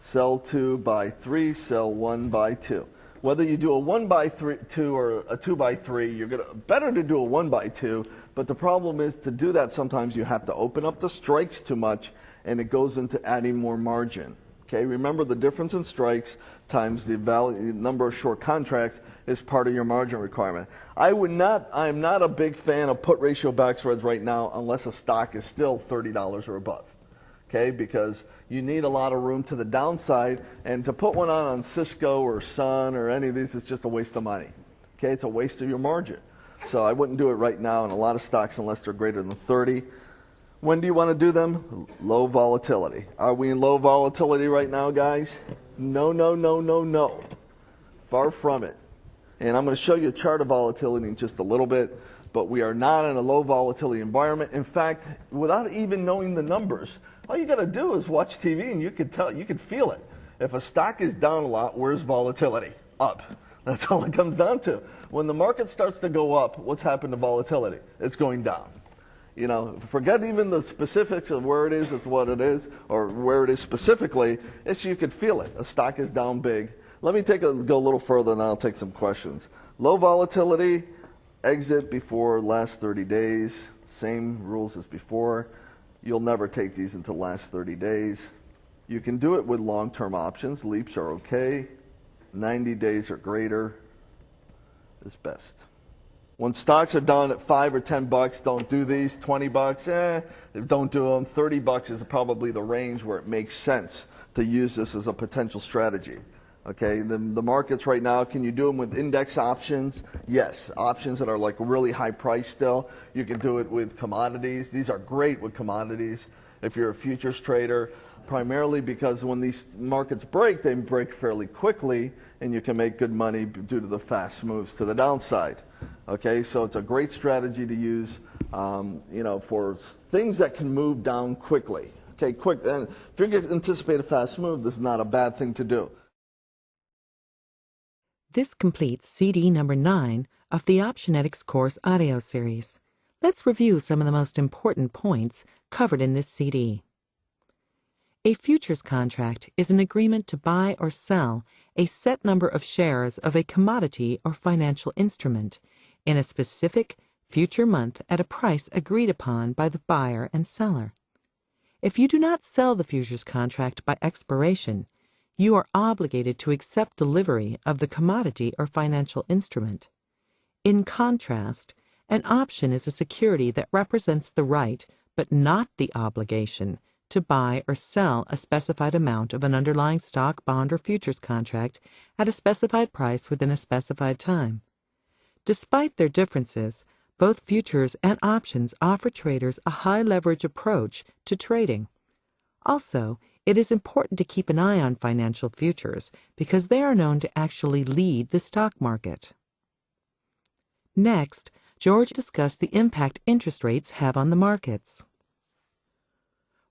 Sell 2 by 3, sell 1 by 2. Whether you do a 1 by 2 or a 2 by 3, better to do a 1 by 2, but the problem is to do that sometimes you have to open up the strikes too much and it goes into adding more margin. Okay, remember the difference in strikes times the number of short contracts is part of your margin requirement. I'm not a big fan of put ratio back spreads right now unless a stock is still $30 or above. Okay, because you need a lot of room to the downside, and to put one on Cisco or Sun or any of these is just a waste of money. Okay, it's a waste of your margin. So I wouldn't do it right now in a lot of stocks unless they're greater than 30. When do you want to do them? Low volatility. Are we in low volatility right now, guys? No, no, no, no, no. Far from it. And I'm going to show you a chart of volatility in just a little bit, but we are not in a low volatility environment. In fact, without even knowing the numbers, all you got to do is watch TV and you can feel it. If a stock is down a lot, where's volatility? Up. That's all it comes down to. When the market starts to go up, what's happened to volatility? It's going down. Forget even the specifics of where it is, it's what it is, or where it is specifically. You could feel it. A stock is down big. Let me go a little further, and then I'll take some questions. Low volatility, exit before last 30 days. Same rules as before. You'll never take these until last 30 days. You can do it with long-term options. Leaps are okay. 90 days or greater is best. When stocks are down at $5 or $10, don't do these. $20, don't do them. $30 is probably the range where it makes sense to use this as a potential strategy. Okay, the markets right now, can you do them with index options? Yes, options that are like really high price still. You can do it with commodities. These are great with commodities if you're a futures trader, primarily because when these markets break, they break fairly quickly, and you can make good money due to the fast moves to the downside. Okay, so it's a great strategy to use, for things that can move down quickly. Okay, quick. And if you anticipate a fast move, this is not a bad thing to do. This completes CD number 9 of the Optionetics course audio series. Let's review some of the most important points covered in this CD. A futures contract is an agreement to buy or sell a set number of shares of a commodity or financial instrument in a specific future month at a price agreed upon by the buyer and seller. If you do not sell the futures contract by expiration, you are obligated to accept delivery of the commodity or financial instrument. In contrast, an option is a security that represents the right, but not the obligation, to buy or sell a specified amount of an underlying stock, bond, or futures contract at a specified price within a specified time. Despite their differences, both futures and options offer traders a high leverage approach to trading. Also, it is important to keep an eye on financial futures because they are known to actually lead the stock market. Next, George discussed the impact interest rates have on the markets.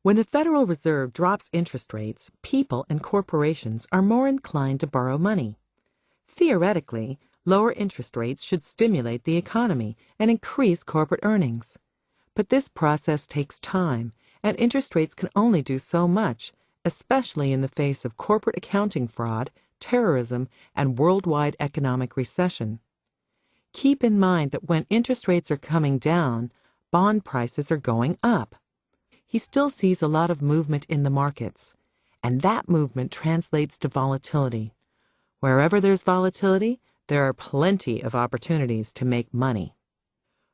When the Federal Reserve drops interest rates, people and corporations are more inclined to borrow money. Theoretically, lower interest rates should stimulate the economy and increase corporate earnings. But this process takes time, and interest rates can only do so much, especially in the face of corporate accounting fraud, terrorism, and worldwide economic recession. Keep in mind that when interest rates are coming down, bond prices are going up. He still sees a lot of movement in the markets, and that movement translates to volatility. Wherever there's volatility, there are plenty of opportunities to make money.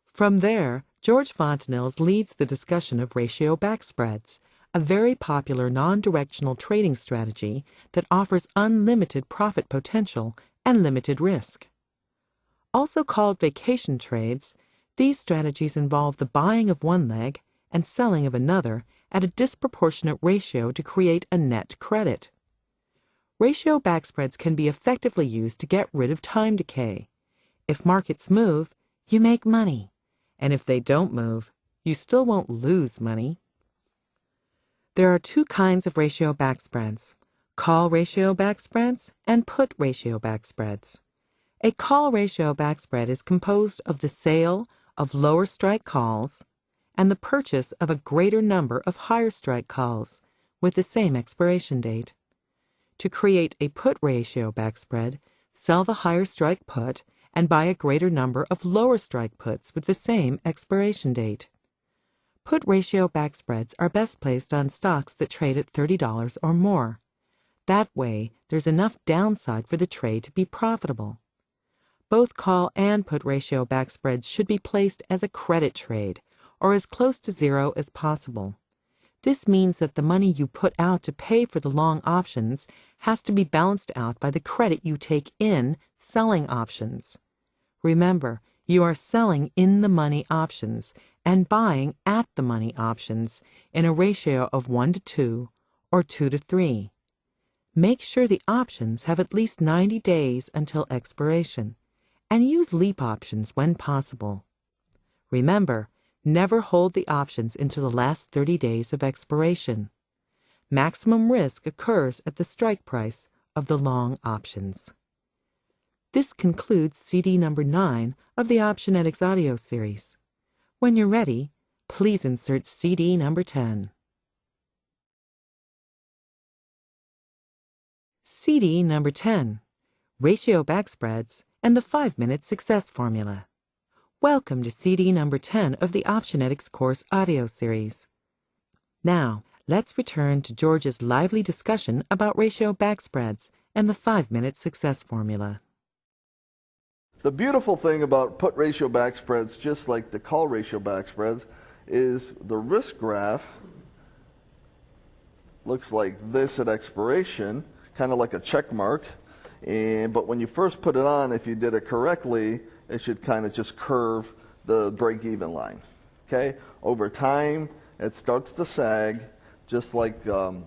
From there, George Fontenelles leads the discussion of ratio backspreads, a very popular non-directional trading strategy that offers unlimited profit potential and limited risk. Also called vacation trades, these strategies involve the buying of one leg and selling of another at a disproportionate ratio to create a net credit. Ratio backspreads can be effectively used to get rid of time decay. If markets move, you make money, and if they don't move, you still won't lose money. There are two kinds of ratio backspreads: call ratio backspreads and put ratio backspreads. A call ratio backspread is composed of the sale of lower strike calls and the purchase of a greater number of higher strike calls with the same expiration date. To create a put ratio backspread, sell the higher strike put and buy a greater number of lower strike puts with the same expiration date. Put ratio backspreads are best placed on stocks that trade at $30 or more. That way, there's enough downside for the trade to be profitable. Both call and put ratio backspreads should be placed as a credit trade, or as close to zero as possible. This means that the money you put out to pay for the long options has to be balanced out by the credit you take in selling options. Remember, you are selling in the money options and buying at the money options in a ratio of 1 to 2 or 2 to 3. Make sure the options have at least 90 days until expiration, and use leap options when possible. Remember, never hold the options into the last 30 days of expiration. Maximum risk occurs at the strike price of the long options. This concludes CD number 9 of the Optionetics audio series. When you're ready, please insert CD number 10. CD number 10, Ratio Backspreads and the 5-Minute Success Formula. Welcome to CD number 10 of the Optionetics course audio series. Now, let's return to George's lively discussion about ratio backspreads and the 5-minute success formula. The beautiful thing about put ratio backspreads, just like the call ratio backspreads, is the risk graph looks like this at expiration, kind of like a check mark. But when you first put it on, if you did it correctly, it should kind of just curve the break-even line. Okay? Over time, it starts to sag, just like the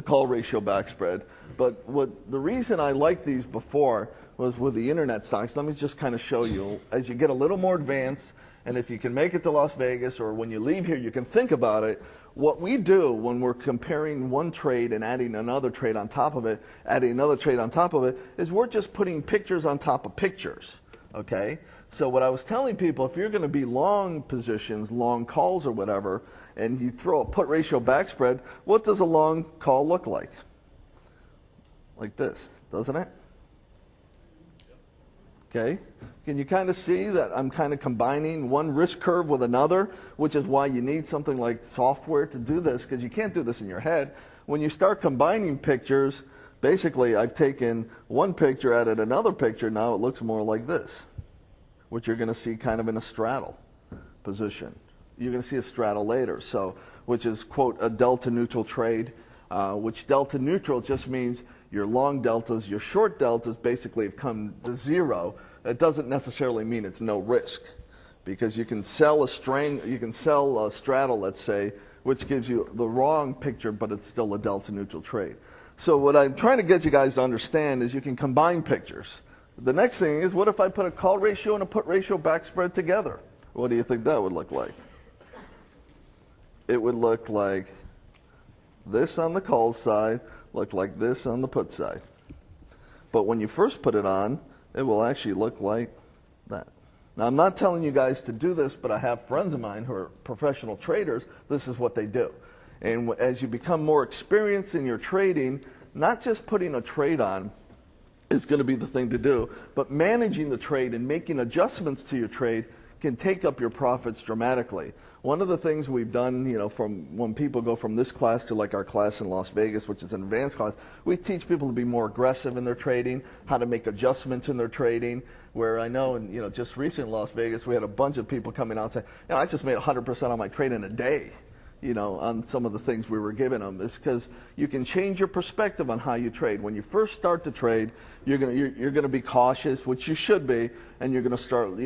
call ratio backspread. But the reason I liked these before was with the internet stocks. Let me just kind of show you. As you get a little more advanced, and if you can make it to Las Vegas, or when you leave here, you can think about it. What we do when we're comparing one trade and adding another trade on top of it, adding another trade on top of it, is we're just putting pictures on top of pictures. Okay? So what I was telling people, if you're going to be long positions, long calls or whatever, and you throw a put ratio backspread, what does a long call look like? Like this, doesn't it? Okay? Can you kind of see that I'm kind of combining one risk curve with another, which is why you need something like software to do this, because you can't do this in your head. When you start combining pictures, basically I've taken one picture, added another picture, now it looks more like this, which you're going to see kind of in a straddle position. You're going to see a straddle later, so which is, quote, a delta neutral trade, which delta neutral just means your long deltas, your short deltas basically have come to zero. It doesn't necessarily mean it's no risk, because you can sell a straddle, let's say, which gives you the wrong picture, but it's still a delta neutral trade. So what I'm trying to get you guys to understand is you can combine pictures. The next thing is, what if I put a call ratio and a put ratio back spread together? What do you think that would look like? It would look like this on the call side, look like this on the put side. But when you first put it on, it will actually look like that. Now, I'm not telling you guys to do this, but I have friends of mine who are professional traders. This is what they do. And as you become more experienced in your trading, not just putting a trade on is going to be the thing to do, but managing the trade and making adjustments to your trade can take up your profits dramatically. One of the things we've done, from when people go from this class to like our class in Las Vegas, which is an advanced class, we teach people to be more aggressive in their trading, how to make adjustments in their trading. Where I know, and just recent in Las Vegas, we had a bunch of people coming out saying, I just made 100% on my trade in a day. On some of the things we were giving them, is because you can change your perspective on how you trade. When you first start to trade, you're gonna be cautious, which you should be, and you're gonna start,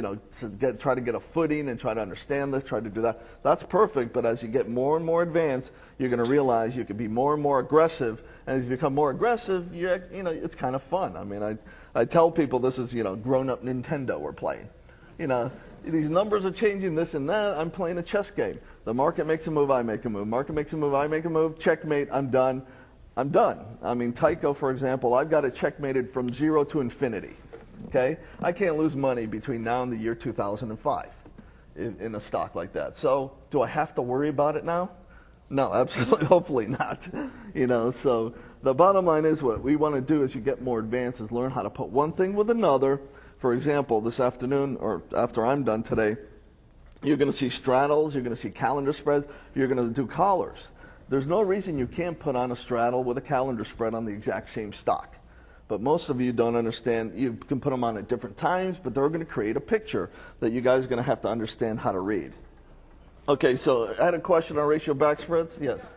try to get a footing and try to understand this, try to do that. That's perfect, but as you get more and more advanced, you're gonna realize you can be more and more aggressive, and as you become more aggressive, it's kind of fun. I mean, I tell people this is, grown-up Nintendo we're playing. These numbers are changing, this and that. I'm playing a chess game. The market makes a move, I make a move. Market makes a move, I make a move. Checkmate, I'm done. I'm done. I mean, Tyco, for example, I've got it checkmated from 0 to infinity. Okay? I can't lose money between now and the year 2005 in a stock like that. So do I have to worry about it now? No, absolutely, hopefully not. So the bottom line is, what we want to do as you get more advanced is learn how to put one thing with another. For example, this afternoon, or after I'm done today, you're going to see straddles, you're going to see calendar spreads, you're going to do collars. There's no reason you can't put on a straddle with a calendar spread on the exact same stock. But most of you don't understand. You can put them on at different times, but they're going to create a picture that you guys are going to have to understand how to read. Okay, so I had a question on ratio back spreads. Yes?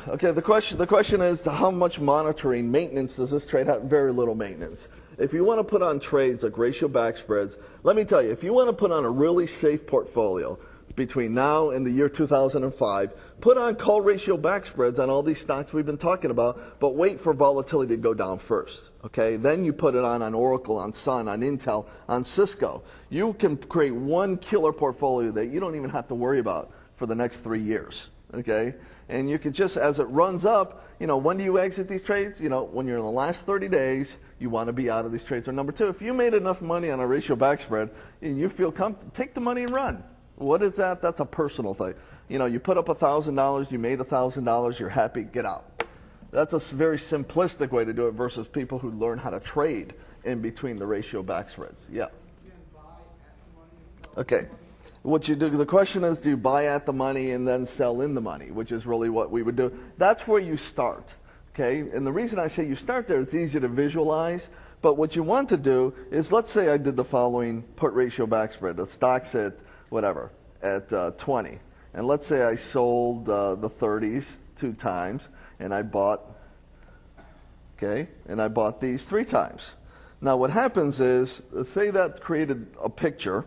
Okay, the question is, how much monitoring, maintenance does this trade have? Very little maintenance. If you want to put on trades like ratio back spreads, let me tell you, if you want to put on a really safe portfolio between now and the year 2005, put on call ratio back spreads on all these stocks we've been talking about, but wait for volatility to go down first. Okay, then you put it on Oracle, on Sun, on Intel, on Cisco. You can create one killer portfolio that you don't even have to worry about for the next 3 years. Okay? And you can just, as it runs up, when do you exit these trades? When you're in the last 30 days, you want to be out of these trades. Or number two, if you made enough money on a ratio back spread and you feel comfortable, take the money and run. What is that? That's a personal thing. You put up $1,000, you made $1,000, you're happy, get out. That's a very simplistic way to do it versus people who learn how to trade in between the ratio back spreads. Yeah. Okay. What you do, the question is, do you buy at the money and then sell in the money, which is really what we would do. That's where you start, okay? And the reason I say you start there, it's easy to visualize, but what you want to do is, let's say I did the following put ratio back spread. The stock's at, whatever, at 20. And let's say I sold the 30s 2 times, and I bought, okay, and I bought these 3 times. Now what happens is, say that created a picture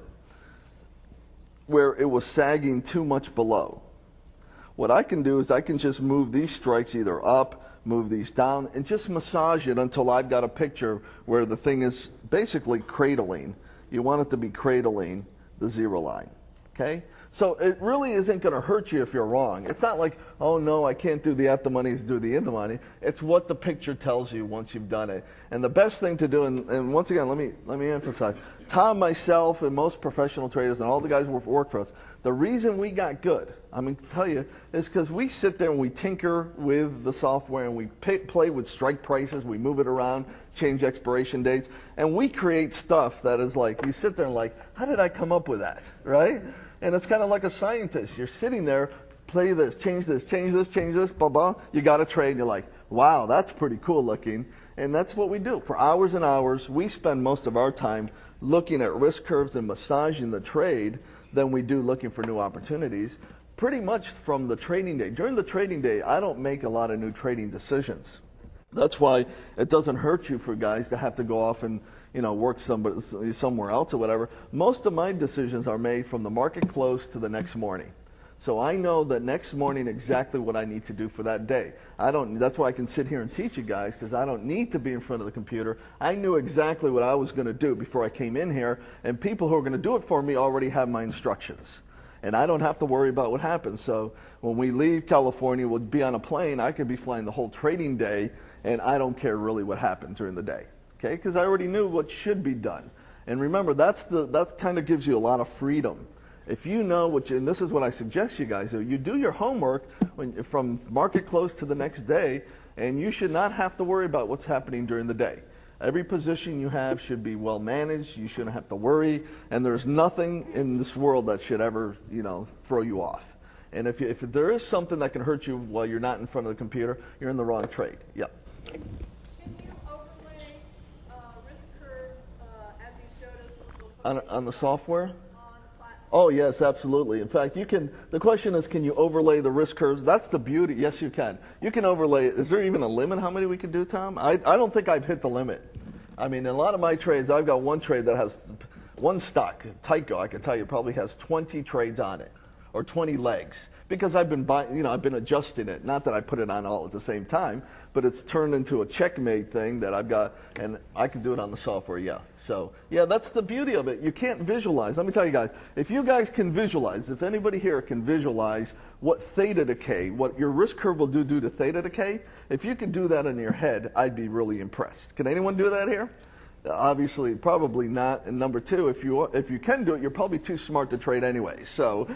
where it was sagging too much below. What I can do is I can just move these strikes either up, move these down, and just massage it until I've got a picture where the thing is basically cradling. You want it to be cradling the 0 line, okay? So it really isn't going to hurt you if you're wrong. It's not like, oh no, I can't do the at the money, do the in the money. It's what the picture tells you once you've done it. And the best thing to do, and once again, let me emphasize, Tom, myself, and most professional traders and all the guys who work for us, the reason we got good, I'm going to tell you, is because we sit there and we tinker with the software and we play with strike prices, we move it around, change expiration dates, and we create stuff that is like, you sit there and like, how did I come up with that, right? And it's kind of like a scientist. You're sitting there, play this, change this, change this, change this, blah, blah. You got a trade, and you're like, wow, that's pretty cool looking. And that's what we do. For hours and hours, we spend most of our time looking at risk curves and massaging the trade than we do looking for new opportunities, pretty much from the trading day. During the trading day, I don't make a lot of new trading decisions. That's why it doesn't hurt you for guys to have to go off and work somewhere else or whatever. Most of my decisions are made from the market close to the next morning. So I know that next morning exactly what I need to do for that day. That's why I can sit here and teach you guys, because I don't need to be in front of the computer. I knew exactly what I was going to do before I came in here, and people who are going to do it for me already have my instructions. And I don't have to worry about what happens. So when we leave California, we'll be on a plane. I could be flying the whole trading day, and I don't care really what happened during the day, okay? Because I already knew what should be done. And remember, that kind of gives you a lot of freedom. If you know and this is what I suggest you guys do, you do your homework from market close to the next day, and you should not have to worry about what's happening during the day. Every position you have should be well managed. You shouldn't have to worry, and there's nothing in this world that should ever, throw you off. And if there is something that can hurt you while you're not in front of the computer, you're in the wrong trade. Yep. Can you overlay risk curves as you showed us On the software? Oh, yes, absolutely. In fact, the question is, can you overlay the risk curves? That's the beauty. Yes, you can. You can overlay. Is there even a limit how many we can do, Tom? I don't think I've hit the limit. I mean, in a lot of my trades, I've got one trade that has one stock, Tyco, I can tell you, probably has 20 trades on it, or 20 legs. Because I've been buying, I've been adjusting it. Not that I put it on all at the same time, but it's turned into a checkmate thing that I've got, and I can do it on the software, yeah. So, yeah, that's the beauty of it. You can't visualize. Let me tell you guys, if you guys can visualize, if anybody here can visualize what theta decay, what your risk curve will do to theta decay, if you could do that in your head, I'd be really impressed. Can anyone do that here? Obviously, probably not. And number two, if you can do it, you're probably too smart to trade anyway. So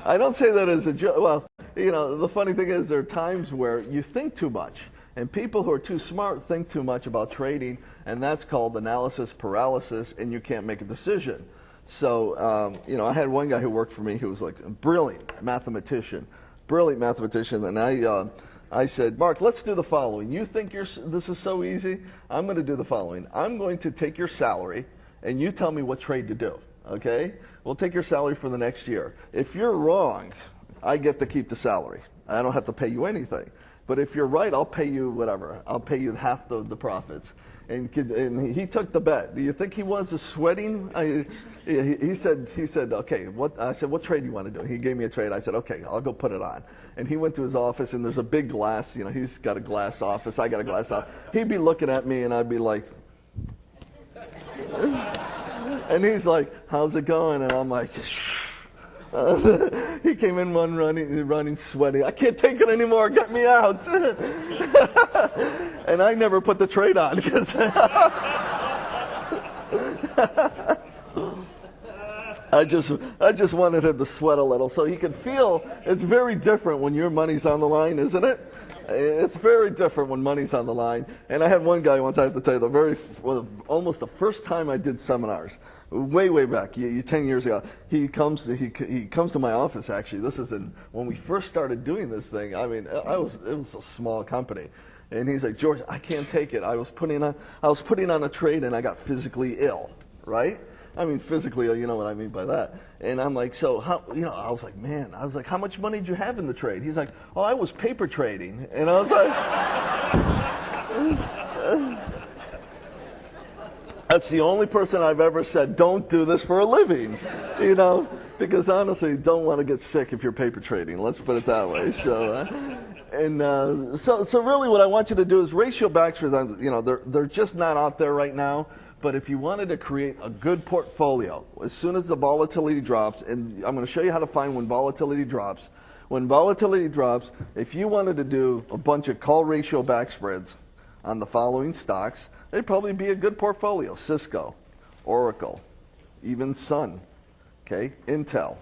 I don't say that as a joke. Well, the funny thing is there are times where you think too much. And people who are too smart think too much about trading, and that's called analysis paralysis, and you can't make a decision. So, I had one guy who worked for me who was like a brilliant mathematician, and I said, Mark, let's do the following. You think this is so easy? I'm going to do the following. I'm going to take your salary, and you tell me what trade to do, okay? We'll take your salary for the next year. If you're wrong, I get to keep the salary. I don't have to pay you anything. But if you're right, I'll pay you whatever. I'll pay you half the profits. And he took the bet. Do you think he was sweating? He said, okay, I said, what trade do you want to do? He gave me a trade. I said, okay, I'll go put it on. And he went to his office, and there's a big glass. He's got a glass office. I got a glass office. He'd be looking at me, and I'd be like, and he's like, how's it going? And I'm like, he came in running, sweaty. I can't take it anymore. Get me out. And I never put the trade on because I just wanted him to sweat a little so he could feel. It's very different when your money's on the line, isn't it? It's very different when money's on the line. And I had one guy once, I have to tell you, almost the first time I did seminars, way back, 10 years ago. He comes to my office. Actually, this is when we first started doing this thing. I mean, it was a small company, and he's like, George, I can't take it. I was putting on a trade, and I got physically ill. Right? I mean, physically, you know what I mean by that. And I'm like, so how? I was like, how much money did you have in the trade? He's like, oh, I was paper trading, and I was like. That's the only person I've ever said, don't do this for a living, because honestly, you don't want to get sick if you're paper trading. Let's put it that way. So, so really what I want you to do is ratio backs, they're just not out there right now. But if you wanted to create a good portfolio, as soon as the volatility drops, and I'm going to show you how to find when volatility drops. When volatility drops, if you wanted to do a bunch of call ratio back spreads on the following stocks, they'd probably be a good portfolio. Cisco, Oracle, even Sun, okay, Intel,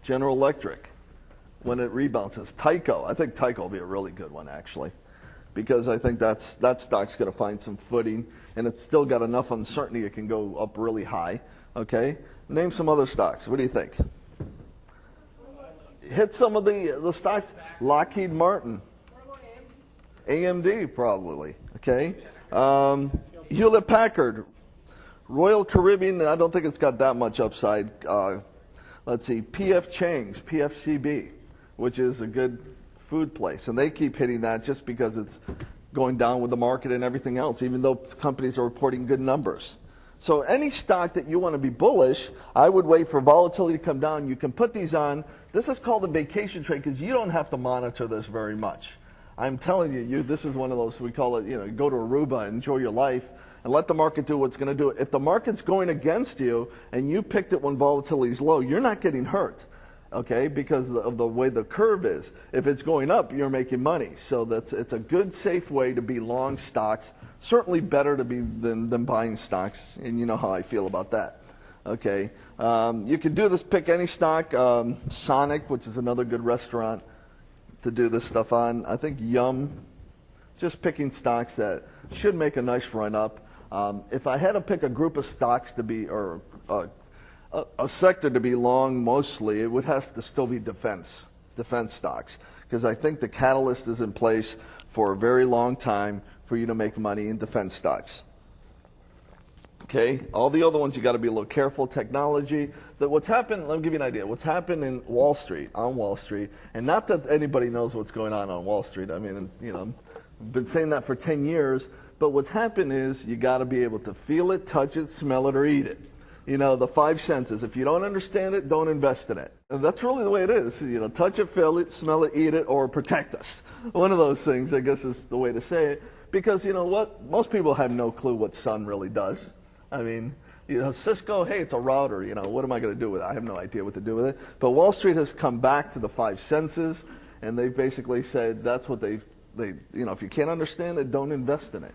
General Electric. When it rebounds, Tyco. I think Tyco will be a really good one, actually, because I think that stock's going to find some footing, and it's still got enough uncertainty it can go up really high. Okay, name some other stocks. What do you think? Hit some of the stocks. Lockheed Martin, AMD probably. Okay, Hewlett Packard, Royal Caribbean. I don't think it's got that much upside. Let's see, PF Chang's, PFCB, which is a good food place, and they keep hitting that just because it's going down with the market and everything else, even though companies are reporting good numbers. So any stock that you want to be bullish, I would wait for volatility to come down. You can put these on. This is called a vacation trade because you don't have to monitor this very much. I'm telling you, this is one of those, we call it, go to Aruba, enjoy your life, and let the market do what's going to do. If the market's going against you and you picked it when volatility is low, you're not getting hurt. Okay, because of the way the curve is. If it's going up, you're making money. So it's a good, safe way to be long stocks. Certainly better to be than buying stocks, and you know how I feel about that. Okay, you can do this. Pick any stock. Sonic, which is another good restaurant to do this stuff on. I think Yum. Just picking stocks that should make a nice run up. If I had to pick a group of stocks to be or a sector to be long, mostly, it would have to still be defense stocks, because I think the catalyst is in place for a very long time for you to make money in defense stocks. Okay, all the other ones you got to be a little careful. Technology, that what's happened. Let me give you an idea. What's happened in Wall Street, and not that anybody knows what's going on Wall Street. I mean, I've been saying that for 10 years. But what's happened is you got to be able to feel it, touch it, smell it, or eat it. The five senses. If you don't understand it, don't invest in it. And that's really the way it is. Touch it, feel it, smell it, eat it, or protect us. One of those things, I guess, is the way to say it. Because you know what? Most people have no clue what Sun really does. I mean, Cisco, hey, it's a router. What am I going to do with it? I have no idea what to do with it. But Wall Street has come back to the five senses, and they've basically said that's what if you can't understand it, don't invest in it.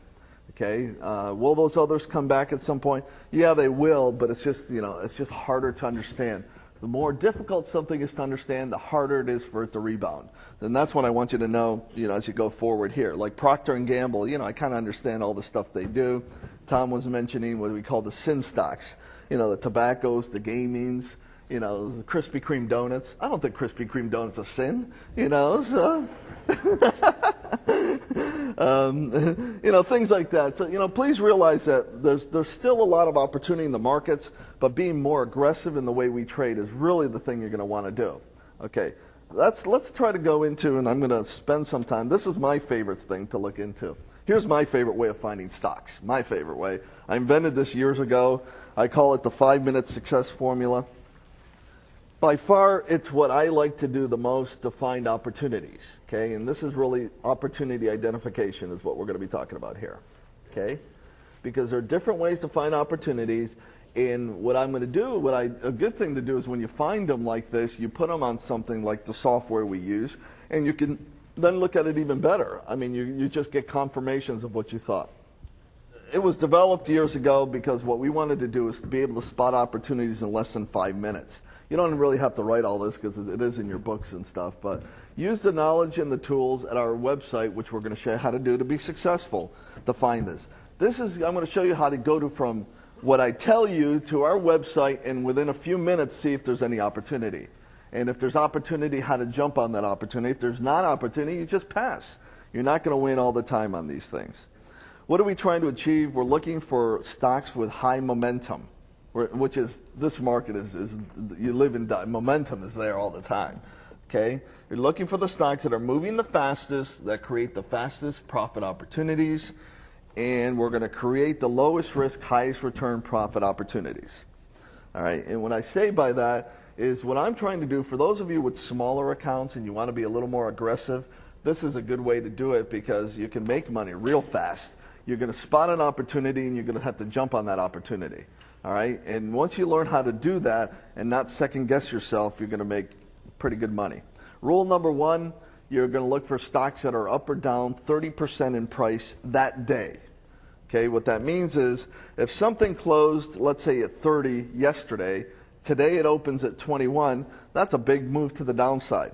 Okay, will those others come back at some point? Yeah, they will, but it's just harder to understand. The more difficult something is to understand, the harder it is for it to rebound. And that's what I want you to know, as you go forward here. Like Procter & Gamble, I kind of understand all the stuff they do. Tom was mentioning what we call the sin stocks. The tobaccos, the gamings, the Krispy Kreme donuts. I don't think Krispy Kreme donuts are sin, so... things like that. So, please realize that there's still a lot of opportunity in the markets, but being more aggressive in the way we trade is really the thing you're going to want to do. Okay, let's try to go into, and I'm going to spend some time. This is my favorite thing to look into. Here's my favorite way of finding stocks. My favorite way. I invented this years ago. I call it the 5-minute success formula. By far, it's what I like to do the most to find opportunities, okay? And this is really opportunity identification is what we're going to be talking about here, okay? Because there are different ways to find opportunities, and what I'm going to do, a good thing to do is when you find them like this, you put them on something like the software we use, and you can then look at it even better. I mean, you just get confirmations of what you thought. It was developed years ago because what we wanted to do is to be able to spot opportunities in less than 5 minutes. You don't really have to write all this because it is in your books and stuff, but use the knowledge and the tools at our website, which we're going to show you how to do to be successful to find this. I'm going to show you how to go from what I tell you to our website, and within a few minutes see if there's any opportunity. And if there's opportunity, how to jump on that opportunity. If there's not opportunity, you just pass. You're not going to win all the time on these things. What are we trying to achieve? We're looking for stocks with high momentum, which is, this market is you live in, momentum is there all the time. Okay? You're looking for the stocks that are moving the fastest, that create the fastest profit opportunities, and we're going to create the lowest risk, highest return profit opportunities. All right? And what I say by that is what I'm trying to do for those of you with smaller accounts and you want to be a little more aggressive, this is a good way to do it because you can make money real fast. You're going to spot an opportunity, and you're going to have to jump on that opportunity. All right? And once you learn how to do that and not second guess yourself, you're going to make pretty good money. Rule number 1, you're going to look for stocks that are up or down 30% in price that day. Okay, what that means is if something closed, let's say at 30 yesterday, today it opens at 21, that's a big move to the downside.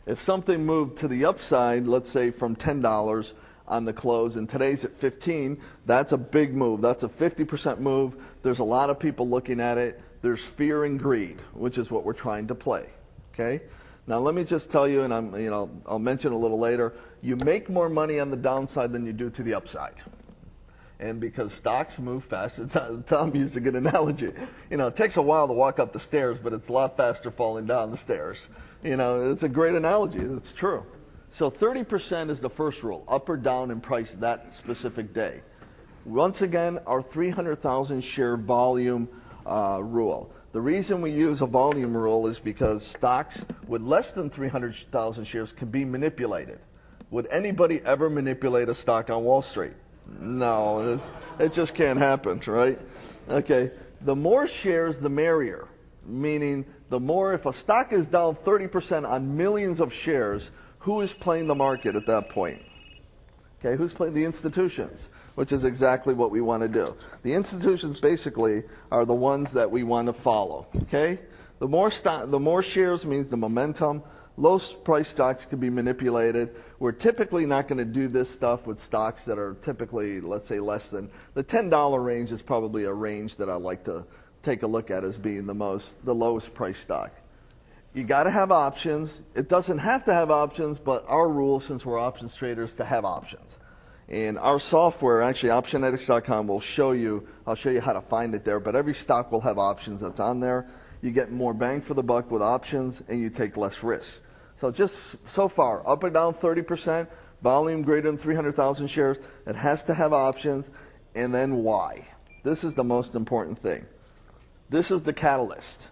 If something moved to the upside, let's say from $10 on the close, and today's at 15, that's a big move. That's a 50% move. There's a lot of people looking at it. There's fear and greed, which is what we're trying to play. Okay? Now let me just tell you, and I'll mention a little later, you make more money on the downside than you do to the upside. And because stocks move faster, Tom used a good analogy. It takes a while to walk up the stairs, but it's a lot faster falling down the stairs. It's a great analogy. It's true. So 30% is the first rule, up or down in price that specific day. Once again, our 300,000 share volume rule. The reason we use a volume rule is because stocks with less than 300,000 shares can be manipulated. Would anybody ever manipulate a stock on Wall Street? No, it just can't happen, right? Okay, the more shares, the merrier. Meaning, the more, if a stock is down 30% on millions of shares, who is playing the market at that point? Okay, who's playing? The institutions, which is exactly what we want to do. The institutions basically are the ones that we want to follow. Okay, the more shares means the momentum. Low price stocks can be manipulated. We're typically not going to do this stuff with stocks that are typically, let's say, less than the $10 range is probably a range that I like to take a look at as being the lowest price stock. You got to have options. It doesn't have to have options, but our rule, since we're options traders, to have options. And our software, actually Optionetics.com, will show you. I'll show you how to find it there. But every stock will have options that's on there. You get more bang for the buck with options, and you take less risk. So just so far, up and down 30%, volume greater than 300,000 shares. It has to have options, and then why? This is the most important thing. This is the catalyst.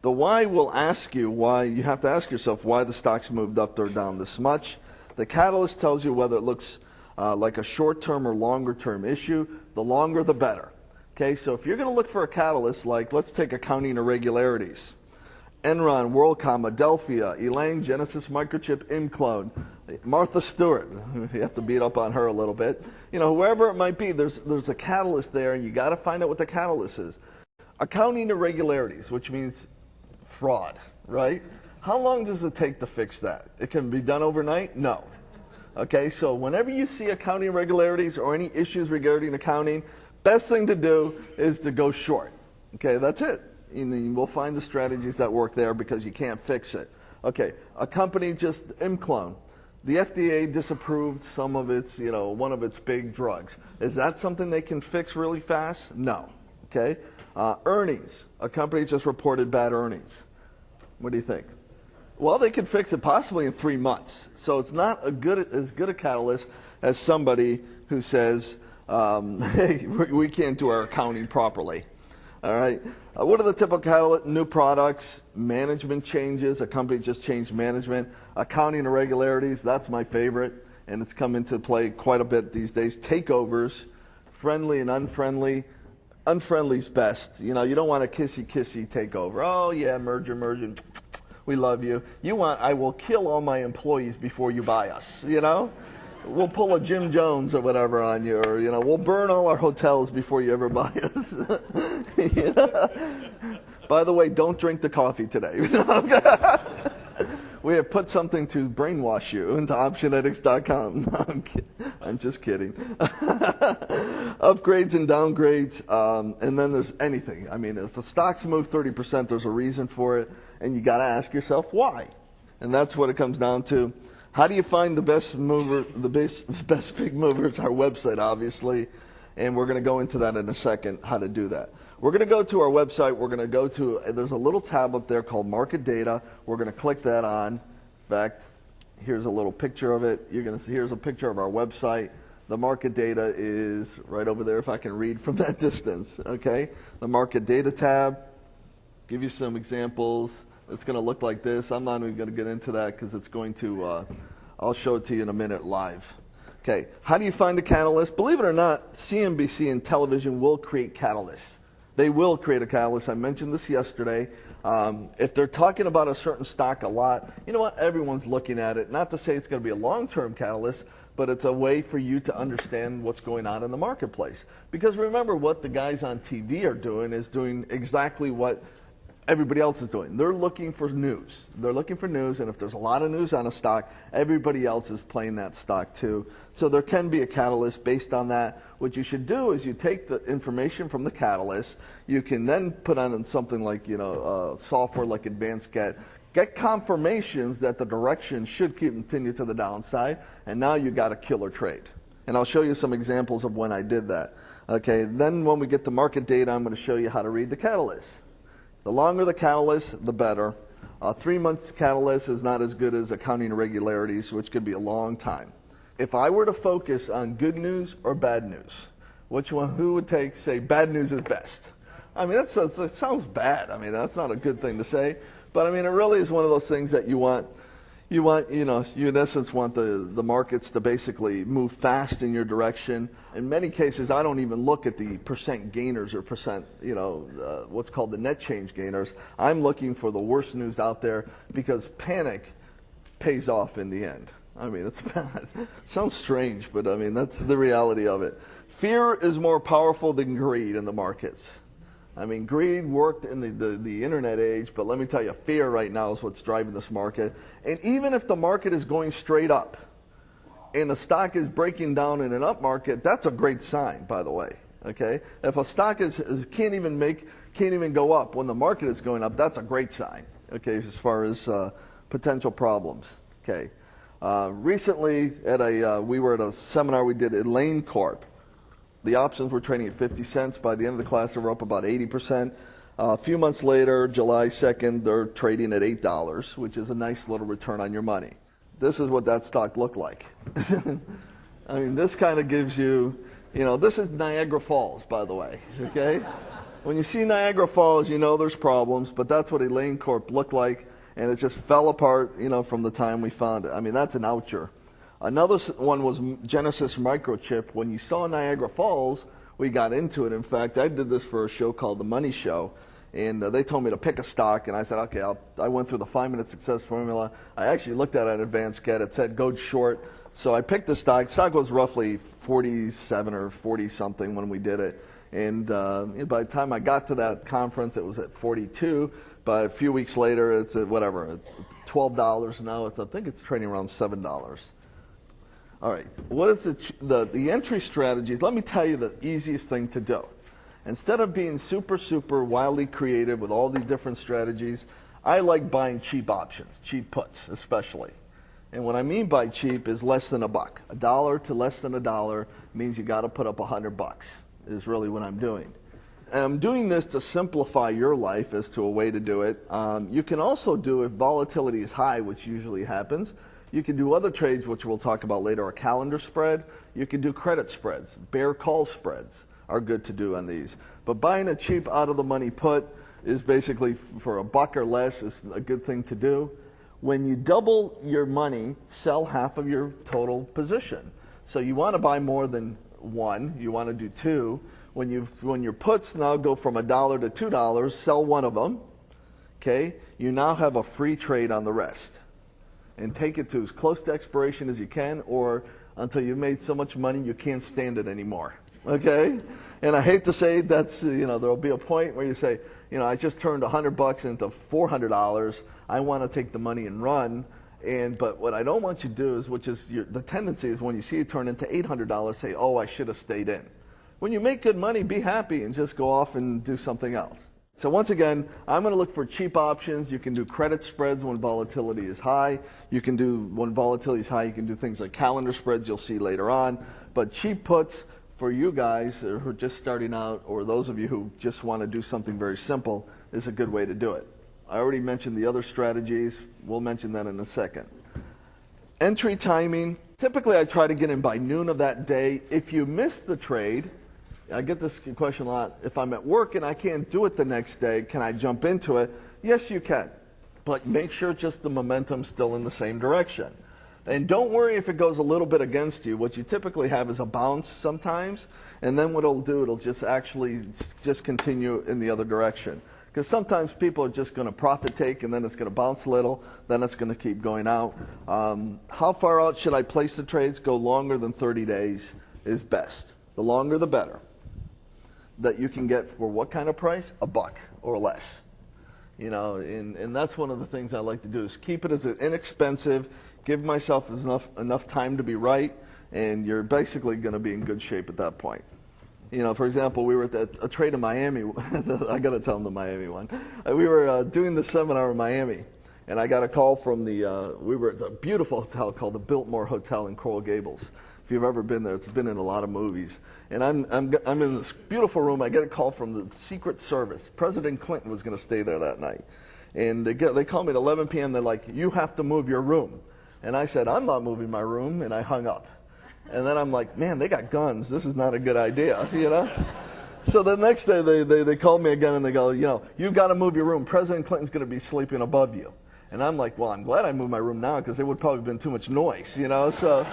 The why will ask you why. You have to ask yourself why the stock's moved up or down this much. The catalyst tells you whether it looks like a short-term or longer-term issue. The longer, the better. Okay, so if you're going to look for a catalyst, like let's take accounting irregularities. Enron, WorldCom, Adelphia, Elang, Genesis Microchip, Imclone, Martha Stewart. You have to beat up on her a little bit. Whoever it might be, there's a catalyst there, and you got to find out what the catalyst is. Accounting irregularities, which means fraud, right? How long does it take to fix that? It can be done overnight? No. Okay, so whenever you see accounting irregularities or any issues regarding accounting, best thing to do is to go short. Okay, that's it. And we'll find the strategies that work there because you can't fix it. Okay, a company just Imclone. The FDA disapproved some of its, one of its big drugs. Is that something they can fix really fast? No. Okay. Earnings. A company just reported bad earnings. What do you think? Well, they could fix it possibly in 3 months. So it's not as good a catalyst as somebody who says, hey, we can't do our accounting properly. All right. What are the typical catalysts? New products, management changes. A company just changed management. Accounting irregularities, that's my favorite, and it's come into play quite a bit these days. Takeovers, friendly and unfriendly. Unfriendly's best. You don't want a kissy takeover. Oh, yeah, merger. We love you. You want, I will kill all my employees before you buy us, We'll pull a Jim Jones or whatever on you, or, we'll burn all our hotels before you ever buy us. By the way, don't drink the coffee today. We have put something to brainwash you into Optionetics.com. No, I'm just kidding. Upgrades and downgrades, and then there's anything. I mean, if the stocks move 30%, there's a reason for it, and you got to ask yourself why. And that's what it comes down to. How do you find the best mover, the best big movers? Our website, obviously, and we're going to go into that in a second, how to do that. We're going to go to our website. We're going to go to, there's a little tab up there called Market Data. We're going to click that on. In fact, here's a little picture of it. You're going to see, here's a picture of our website. The market data is right over there if I can read from that distance, okay? The Market Data tab, give you some examples. It's going to look like this. I'm not even going to get into that because it's going to, I'll show it to you in a minute live. Okay, how do you find a catalyst? Believe it or not, CNBC and television will create catalysts. They will create a catalyst. I mentioned this yesterday. If they're talking about a certain stock a lot, you know what? Everyone's looking at it. Not to say it's going to be a long-term catalyst, but it's a way for you to understand what's going on in the marketplace. Because remember, what the guys on TV are doing is doing exactly what everybody else is doing. They're looking for news. They're looking for news, and if there's a lot of news on a stock, everybody else is playing that stock too. So there can be a catalyst based on that. What you should do is you take the information from the catalyst. You can then put on something like, software like Advanced get confirmations that the direction should continue to the downside, and now you got a killer trade. And I'll show you some examples of when I did that. Okay, then when we get to market data, I'm going to show you how to read the catalyst. The longer the catalyst, the better. 3 months catalyst is not as good as accounting irregularities, which could be a long time. If I were to focus on good news or bad news, who would say bad news is best? I mean, it sounds bad. I mean, that's not a good thing to say. But I mean, it really is one of those things that you in essence want the markets to basically move fast in your direction. In many cases, I don't even look at the percent gainers or percent, what's called the net change gainers. I'm looking for the worst news out there because panic pays off in the end. I mean, it sounds strange, but I mean, that's the reality of it. Fear is more powerful than greed in the markets. I mean, greed worked in the internet age, but let me tell you, fear right now is what's driving this market. And even if the market is going straight up and the stock is breaking down in an up market, that's a great sign, by the way. Okay? If a stock can't even go up when the market is going up, that's a great sign. Okay, as far as potential problems. Okay. Recently, we were at a seminar we did at Lane Corp. The options were trading at 50 cents. By the end of the class, they were up about 80%. A few months later, July 2nd, they're trading at $8, which is a nice little return on your money. This is what that stock looked like. I mean, this kind of gives you, this is Niagara Falls, by the way, okay? When you see Niagara Falls, you know there's problems, but that's what Elaine Corp looked like, and it just fell apart, from the time we found it. I mean, that's an oucher. Another one was Genesis Microchip. When you saw Niagara Falls, we got into it. In fact, I did this for a show called The Money Show, and they told me to pick a stock, and I said, okay, I went through the 5-minute success formula. I actually looked at it at Advanced Get. It said go short. So I picked the stock. The stock was roughly 47 or 40-something when we did it. And by the time I got to that conference, it was at 42. But a few weeks later, it's at $12 now. I think it's trading around $7. All right, what is the entry strategies? Let me tell you the easiest thing to do. Instead of being super wildly creative with all these different strategies, I like buying cheap options, cheap puts especially. And what I mean by cheap is less than $1. $1 to less than $1 means you got to put up $100 is really what I'm doing. And I'm doing this to simplify your life as to a way to do it. You can also do, if volatility is high, which usually happens, you can do other trades, which we'll talk about later, a calendar spread. You can do credit spreads. Bear call spreads are good to do on these. But buying a cheap out-of-the-money put is basically for $1 or less is a good thing to do. When you double your money, sell half of your total position. So you want to buy more than one. You want to do two. When your puts now go from $1 to $2, sell one of them. Okay, you now have a free trade on the rest. And take it to as close to expiration as you can, or until you've made so much money you can't stand it anymore. Okay? And I hate to say that's, there'll be a point where you say, I just turned $100 into $400. I want to take the money and run. But what I don't want you to do is, the tendency is when you see it turn into $800, say, oh, I should have stayed in. When you make good money, be happy and just go off and do something else. So once again, I'm going to look for cheap options. You can do credit spreads when volatility is high. When volatility is high, you can do things like calendar spreads you'll see later on. But cheap puts for you guys who are just starting out, or those of you who just want to do something very simple, is a good way to do it. I already mentioned the other strategies. We'll mention that in a second. Entry timing. Typically, I try to get in by noon of that day. If you miss the trade, I get this question a lot. If I'm at work and I can't do it the next day, can I jump into it? Yes, you can. But make sure just the momentum's still in the same direction. And don't worry if it goes a little bit against you. What you typically have is a bounce sometimes, and then what it'll do, it'll just actually just continue in the other direction. Because sometimes people are just going to profit take, and then it's going to bounce a little, then it's going to keep going out. How far out should I place the trades? Go longer than 30 days is best. The longer the better. That you can get for what kind of price? $1 or less. You know, and that's one of the things I like to do is keep it as inexpensive, give myself enough time to be right, and you're basically going to be in good shape at that point. You know, for example, we were at a trade in Miami. I got to tell them the Miami one. We were doing the seminar in Miami, and I got a call from we were at a beautiful hotel called the Biltmore Hotel in Coral Gables. If you've ever been there, it's been in a lot of movies. And I'm in this beautiful room. I get a call from the Secret Service. President Clinton was going to stay there that night. And they called me at 11 p.m. They're like, you have to move your room. And I said, I'm not moving my room. And I hung up. And then I'm like, man, they got guns. This is not a good idea, you know? So the next day they called me again and they go, you know, you've got to move your room. President Clinton's going to be sleeping above you. And I'm like, well, I'm glad I moved my room now because there would probably have been too much noise, you know? So,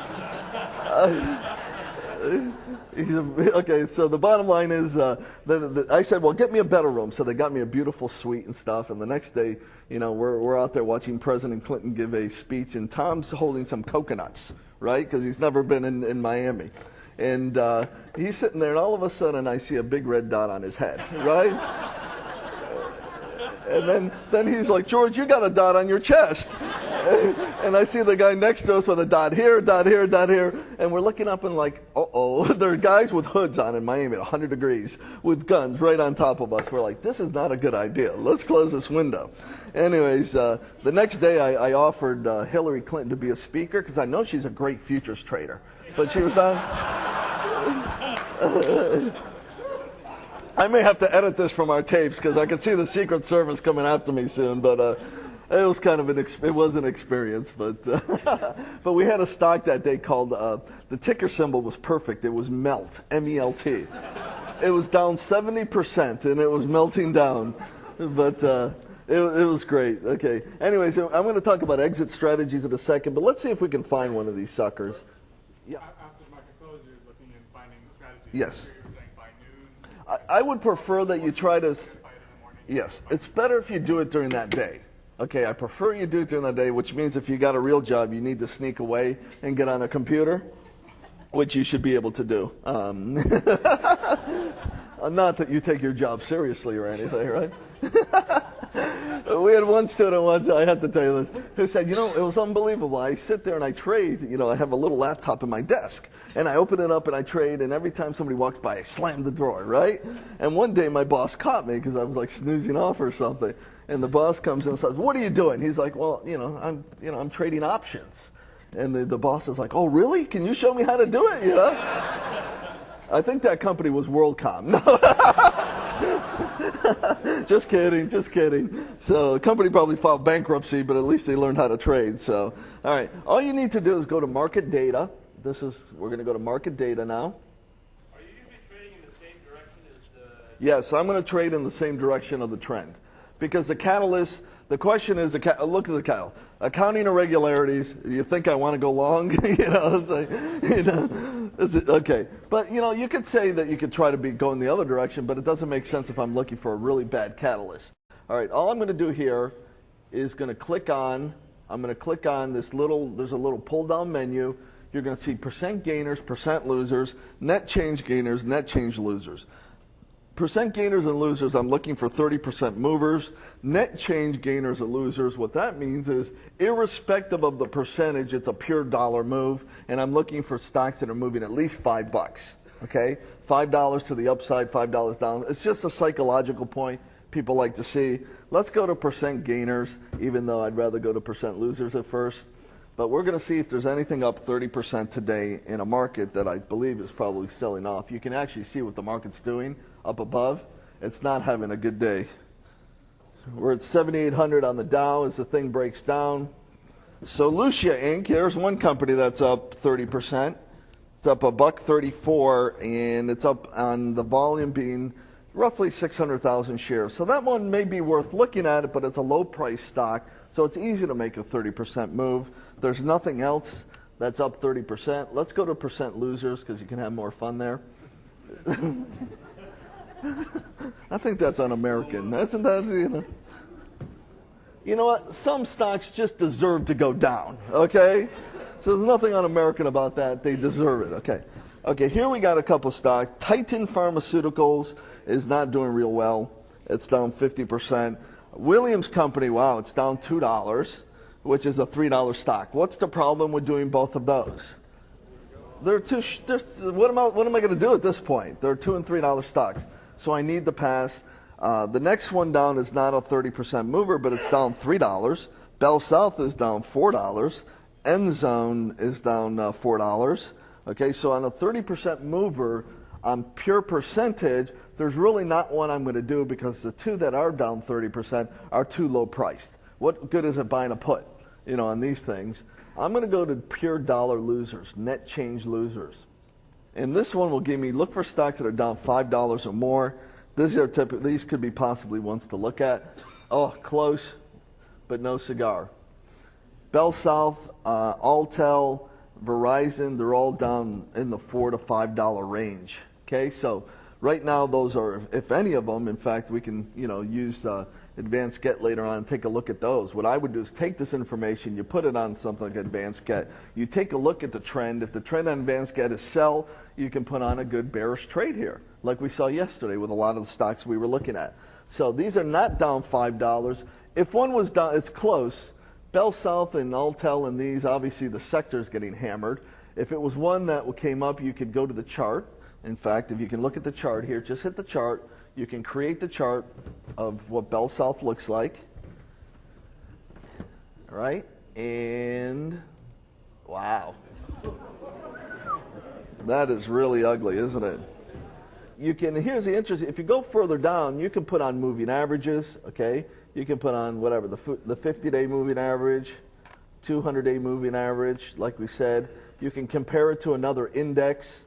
okay, so the bottom line is, I said, well, get me a better room. So they got me a beautiful suite and stuff. And the next day, you know, we're out there watching President Clinton give a speech, and Tom's holding some coconuts, right? Because he's never been in Miami. And he's sitting there, and all of a sudden I see a big red dot on his head, right? And then he's like, George, you got a dot on your chest. And I see the guy next to us with a dot here, dot here, dot here. And we're looking up and like, uh-oh. There are guys with hoods on in Miami at 100 degrees with guns right on top of us. We're like, this is not a good idea. Let's close this window. Anyways, the next day I offered Hillary Clinton to be a speaker because I know she's a great futures trader. But she was not. I may have to edit this from our tapes because I can see the Secret Service coming after me soon. But it was kind of it was an experience. But but we had a stock that day called the ticker symbol was perfect. It was MELT, M-E-L-T. It was down 70% and it was melting down. But it was great. Okay. Anyways, I'm going to talk about exit strategies in a second. But let's see if we can find one of these suckers. Yeah. After the market closes, you're looking and finding strategies. Yes. By noon. I would prefer that you try to. Yes, it's better if you do it during that day. Okay, I prefer you do it during that day, which means if you got a real job, you need to sneak away and get on a computer, which you should be able to do. Not that you take your job seriously or anything, right? We had one student once, I have to tell you this, who said, you know, it was unbelievable. I sit there and I trade, you know, I have a little laptop in my desk, and I open it up and I trade, and every time somebody walks by, I slam the drawer, right? And one day my boss caught me because I was like snoozing off or something, and the boss comes in and says, what are you doing? He's like, well, I'm trading options. And the boss is like, oh, really? Can you show me how to do it, you know? I think that company was WorldCom. Just kidding, just kidding. So the company probably filed bankruptcy, but at least they learned how to trade. So, all right, all you need to do is go to market data. We're going to go to market data now. Are you usually trading in the same direction as the... Yes, I'm going to trade in the same direction of the trend. Because the catalyst, the question is, look at the catalyst. Accounting irregularities, you think I want to go long? Okay. But, you could say that you could try to be going the other direction, but it doesn't make sense if I'm looking for a really bad catalyst. All right, all I'm going to do here is I'm going to click on this there's a little pull-down menu. You're going to see percent gainers, percent losers, net change gainers, net change losers. Percent gainers and losers, I'm looking for 30% movers. Net change gainers and losers, what that means is irrespective of the percentage, it's a pure dollar move, and I'm looking for stocks that are moving at least $5, okay? $5 to the upside, $5 down. It's just a psychological point people like to see. Let's go to percent gainers, even though I'd rather go to percent losers at first. But we're going to see if there's anything up 30% today in a market that I believe is probably selling off. You can actually see what the market's doing up above. It's not having a good day. We're at 7,800 on the Dow as the thing breaks down. Solutia Inc., there's one company that's up 30%. It's up $1.34, and it's up on the volume being roughly 600,000 shares. So that one may be worth looking at it, but it's a low price stock, so it's easy to make a 30% move. There's nothing else that's up 30%. Let's go to percent losers because you can have more fun there. I think that's un-American. Isn't that, you know? You know what? Some stocks just deserve to go down, okay? So there's nothing un-American about that. They deserve it, okay? Okay, here we got a couple stocks. Titan Pharmaceuticals is not doing real well. It's down 50%. Williams Company, wow, it's down $2, which is a $3 stock. What's the problem with doing both of those? They're too. What am I going to do at this point? They're $2 and $3 stocks, so I need to pass. The next one down is not a 30% mover, but it's down $3. Bell South is down $4. Endzone is down $4. Okay, so on a 30% mover, on pure percentage, there's really not one I'm going to do because the two that are down 30% are too low priced. What good is it buying a put, you know, on these things? I'm going to go to pure dollar losers, net change losers. And this one will give me, look for stocks that are down $5 or more. These could be possibly ones to look at. Oh, close, but no cigar. Bell South, Alltel, Verizon, they're all down in the $4 to $5 range. Okay, so right now those are, if any of them, in fact, we can, you know, use Advanced Get later on and take a look at those. What I would do is take this information, you put it on something like Advanced Get, you take a look at the trend. If the trend on Advanced Get is sell, you can put on a good bearish trade here, like we saw yesterday with a lot of the stocks we were looking at. So these are not down $5. If one was down, it's close. Bell South and Alltel and these, obviously the sector is getting hammered. If it was one that came up, you could go to the chart. In fact, if you can look at the chart here, just hit the chart. You can create the chart of what Bell South looks like. All right? And wow. That is really ugly, isn't it? You can, here's the interesting, if you go further down, you can put on moving averages, okay? You can put on whatever, the 50-day moving average, 200-day moving average, like we said. You can compare it to another index,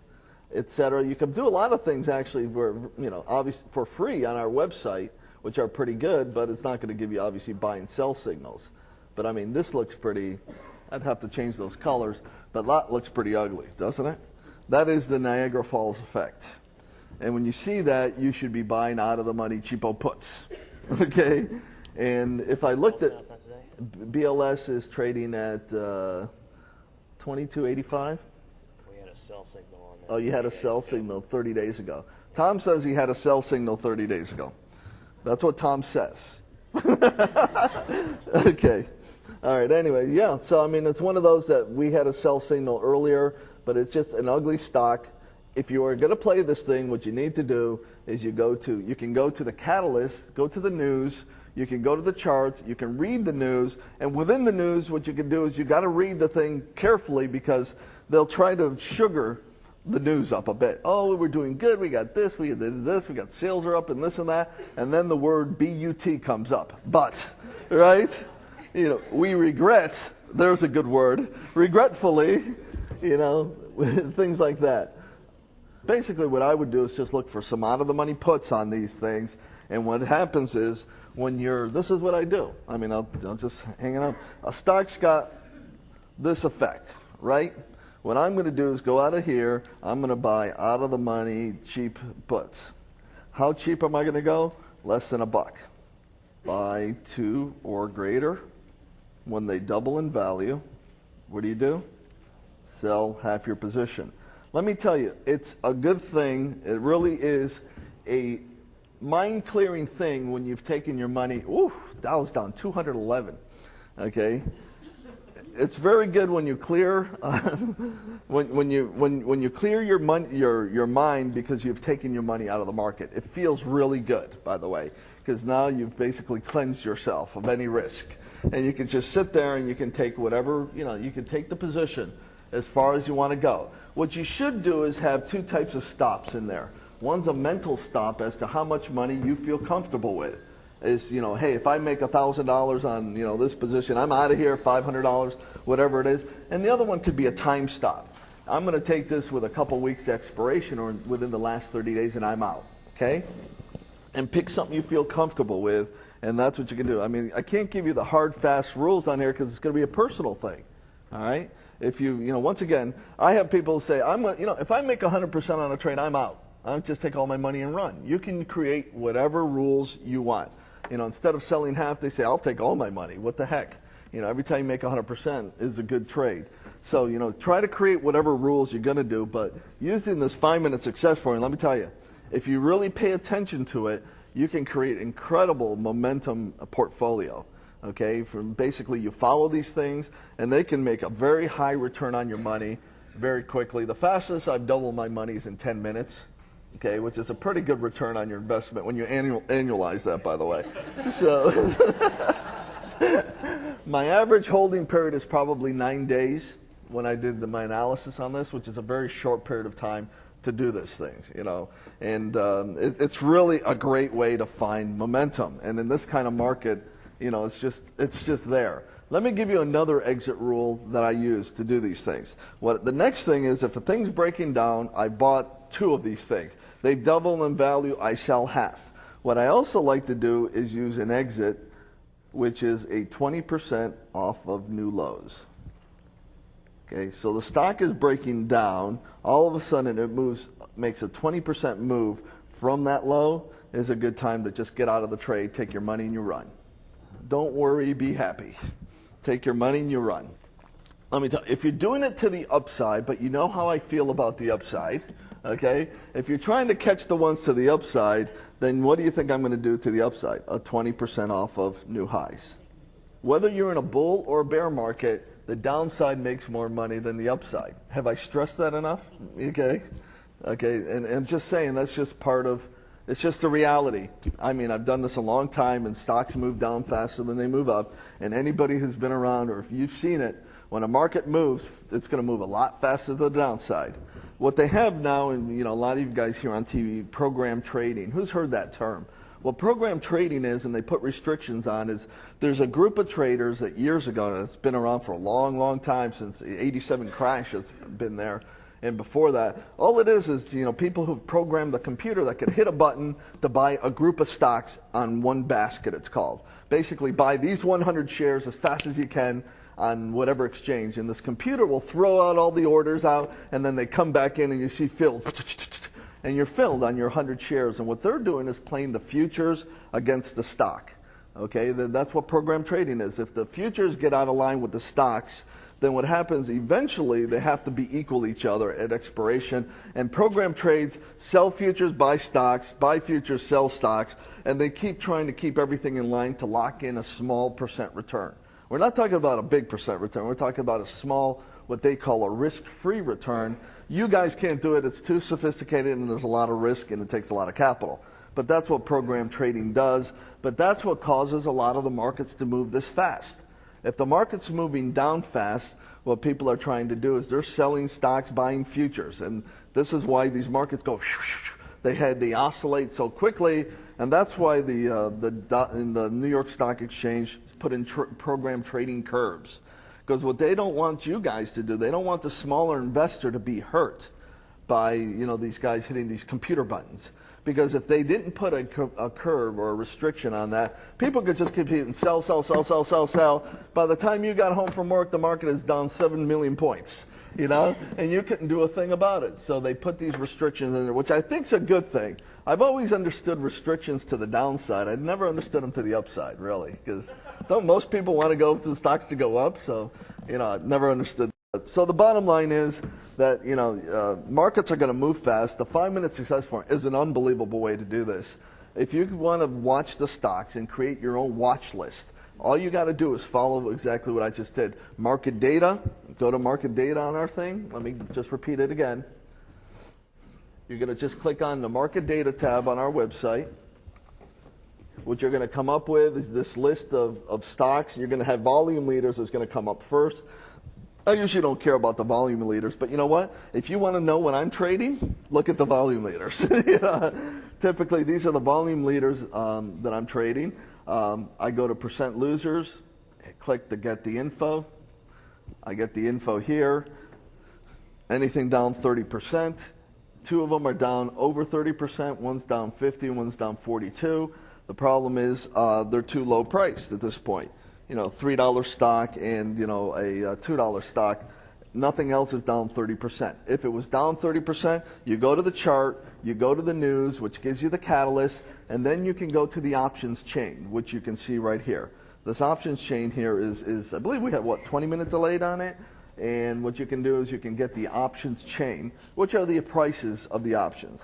etc. You can do a lot of things actually for, you know, obviously for free on our website, which are pretty good, but it's not going to give you obviously buy and sell signals. But I mean, this looks pretty, I'd have to change those colors, but that looks pretty ugly, doesn't it? That is the Niagara Falls effect. And when you see that, you should be buying out of the money cheapo puts, okay? And if I looked at, BLS is trading at 22.85. We had a sell signal on that. Oh, you had a sell signal 30 days ago. Tom says he had a sell signal 30 days ago. That's what Tom says. Okay. All right, anyway, yeah. So, I mean, it's one of those that we had a sell signal earlier, but it's just an ugly stock. If you are going to play this thing, what you need to do is you can go to the catalyst, go to the news, you can go to the charts, you can read the news, and within the news, what you can do is you got to read the thing carefully because they'll try to sugar the news up a bit. Oh, we're doing good, we got this, we did this, we got sales are up and this and that, and then the word BUT comes up, but, right? You know, we regret, there's a good word, regretfully, you know, things like that. Basically, what I would do is just look for some out-of-the-money puts on these things, and what happens is when this is what I do. I mean, I'll just hang it up. A stock's got this effect, right? What I'm going to do is go out of here. I'm going to buy out-of-the-money cheap puts. How cheap am I going to go? Less than $1. Buy 2 or greater. When they double in value, what do? Sell half your position. Let me tell you, it's a good thing. It really is a mind-clearing thing when you've taken your money. Ooh, Dow's down 211. Okay, it's very good when you clear when you clear your money, your mind because you've taken your money out of the market. It feels really good, by the way, because now you've basically cleansed yourself of any risk, and you can just sit there and you can take whatever, you know, you can take the position as far as you want to go. What you should do is have 2 types of stops in there. One's a mental stop as to how much money you feel comfortable with. Is, you know, hey, if I make $1,000 on, you know, this position, I'm out of here, $500, whatever it is. And the other one could be a time stop. I'm going to take this with a couple weeks expiration or within the last 30 days and I'm out. okay? And pick something you feel comfortable with, and that's what you can do. I mean, I can't give you the hard, fast rules on here because it's going to be a personal thing, all right? If once again, I have people say, if I make 100% on a trade, I'm out. I'll just take all my money and run. You can create whatever rules you want. Instead of selling half, they say, I'll take all my money. What the heck? Every time you make 100% is a good trade. So, try to create whatever rules you're going to do, but using this 5-minute success formula, let me tell you, if you really pay attention to it, you can create incredible momentum portfolio. Okay, from basically you follow these things, and they can make a very high return on your money very quickly. The fastest I've doubled my money is in 10 minutes. Okay, which is a pretty good return on your investment when you annualize that, by the way. So my average holding period is probably 9 days when I did my analysis on this, which is a very short period of time to do these things, and it's really a great way to find momentum. And in this kind of market, it's just there. Let me give you another exit rule that I use to do these things. The next thing is, if a thing's breaking down, I bought 2 of these things. They double in value, I sell half. What I also like to do is use an exit, which is a 20% off of new lows. Okay, so the stock is breaking down. All of a sudden, it makes a 20% move from that low. Is a good time to just get out of the trade, take your money, and you run. Don't worry, be happy. Take your money and you run. Let me tell you, if you're doing it to the upside, but you know how I feel about the upside, okay? If you're trying to catch the ones to the upside, then what do you think I'm going to do to the upside? A 20% off of new highs. Whether you're in a bull or a bear market, the downside makes more money than the upside. Have I stressed that enough? Okay? Okay, and I'm just saying that's just part of, it's just the reality. I mean, I've done this a long time, and stocks move down faster than they move up. And anybody who's been around, or if you've seen it, when a market moves, it's going to move a lot faster to the downside. What they have now, and a lot of you guys here on TV, program trading. Who's heard that term? What program trading is, and they put restrictions on, is there's a group of traders that years ago, that's been around for a long, long time, since the '87 crash has been there. And before that, all it is people who've programmed the computer that could hit a button to buy a group of stocks on one basket, it's called. Basically, buy these 100 shares as fast as you can on whatever exchange. And this computer will throw out all the orders out, and then they come back in and you see filled. And you're filled on your 100 shares. And what they're doing is playing the futures against the stock. Okay, that's what program trading is. If the futures get out of line with the stocks, then what happens, eventually they have to be equal each other at expiration. And program trades sell futures, buy stocks, buy futures, sell stocks, and they keep trying to keep everything in line to lock in a small percent return. We're not talking about a big percent return. We're talking about a small, what they call a risk-free return. You guys can't do it. It's too sophisticated, and there's a lot of risk, and it takes a lot of capital. But that's what program trading does. But that's what causes a lot of the markets to move this fast. If the market's moving down fast, what people are trying to do is they're selling stocks, buying futures. And this is why these markets go, they oscillate so quickly. And that's why in the New York Stock Exchange put in program trading curves. Because what they don't want you guys to do, they don't want the smaller investor to be hurt by these guys hitting these computer buttons. Because if they didn't put a curve or a restriction on that, people could just keep hitting sell, sell, sell, sell, sell, sell. By the time you got home from work, the market is down 7 million points, and you couldn't do a thing about it. So they put these restrictions in there, which I think is a good thing. I've always understood restrictions to the downside. I never understood them to the upside, really, because don't most people want to go to the stocks to go up? So, I've never understood that. So the bottom line is that markets are going to move fast. The 5-minute success formula is an unbelievable way to do this. If you want to watch the stocks and create your own watch list, all you got to do is follow exactly what I just did. Market data, go to market data on our thing. Let me just repeat it again. You're going to just click on the market data tab on our website. What you're going to come up with is this list of stocks. You're going to have volume leaders that's going to come up first. I usually don't care about the volume leaders, but you know what? If you want to know when I'm trading, look at the volume leaders. Typically, these are the volume leaders that I'm trading. I go to percent losers, click to get the info. I get the info here. Anything down 30%, Two of them are down over 30%. One's down 50, one's down 42. The problem is they're too low priced at this point. You know, $3 stock and, you know, a $2 stock. Nothing else is down 30%. If it was down 30%, you go to the chart, you go to the news, which gives you the catalyst, and then you can go to the options chain, which you can see right here. This options chain here is I believe we have, what, 20-minute delayed on it? And what you can do is you can get the options chain, which are the prices of the options.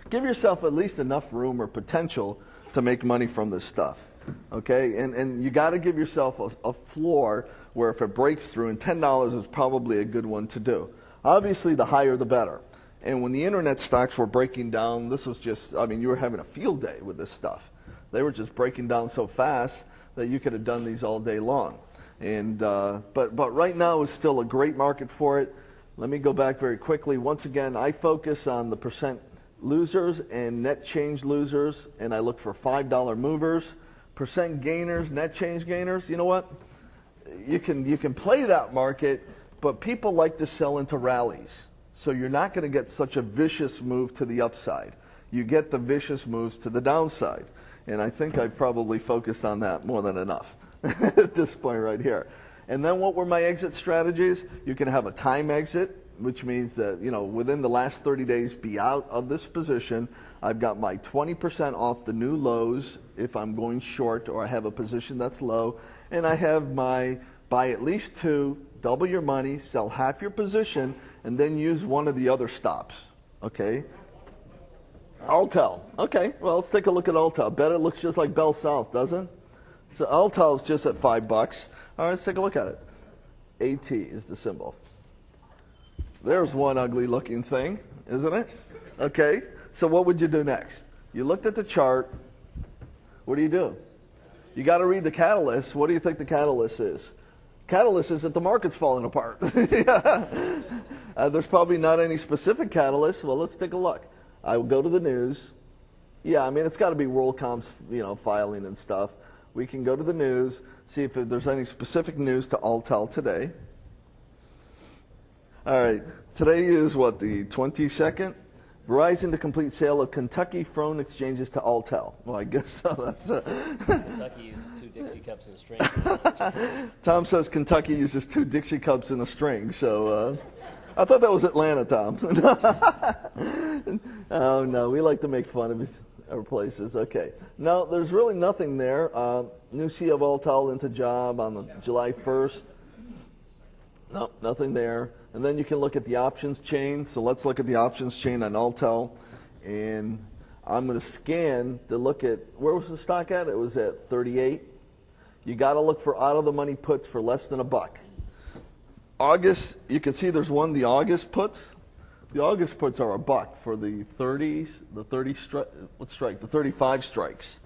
Give yourself at least enough room or potential to make money from this stuff. Okay, and you got to give yourself a floor where if it breaks through, and $10 is probably a good one to do. Obviously, the higher the better. And when the internet stocks were breaking down, this was just, I mean, you were having a field day with this stuff. They were just breaking down so fast that you could have done these all day long. And but right now is still a great market for it. Let me go back very quickly. Once again, I focus on the percent losers and net change losers, and I look for $5 movers. Percent gainers, net change gainers, you know what? You can play that market, but people like to sell into rallies. So you're not going to get such a vicious move to the upside. You get the vicious moves to the downside. And I think I've probably focused on that more than enough at this point right here. And then what were my exit strategies? You can have a time exit, which means that, you know, within the last 30 days, be out of this position. I've got my 20% off the new lows if I'm going short or I have a position that's low. And I have my buy at least two, double your money, sell half your position, and then use one of the other stops. Okay? Altel. Okay, well, let's take a look at Altel. Bet it looks just like Bell South, doesn't it? So Altel is just at $5. All right, let's take a look at it. AT is the symbol. There's one ugly looking thing, isn't it? Okay, so what would you do next? You looked at the chart. What do you do? You got to read the catalyst. What do you think the catalyst is? Catalyst is that the market's falling apart. There's probably not any specific catalyst. Well, let's take a look. I will go to the news. Yeah, I mean, it's got to be WorldCom's, you know, filing and stuff. We can go to the news, see if there's any specific news to Altel today. All right, today is what, the 22nd? Verizon to complete sale of Kentucky phone exchanges to Altel. Well, I guess so. That's Kentucky uses 2 Dixie cups and a string. Tom says Kentucky uses 2 Dixie cups and a string. So I thought that was Atlanta, Tom. Oh no, we like to make fun of our places. Okay, no, there's really nothing there. New CEO of Altel into job on the July 1st. No, nothing there. And then you can look at the options chain. So let's look at the options chain on Altel. And I'm going to scan to look at, where was the stock at? It was at 38. You got to look for out of the money puts for less than $1. August, you can see there's one, the August puts. The August puts are $1 for the 30s, the 30 strike, what strike? The 35 strikes.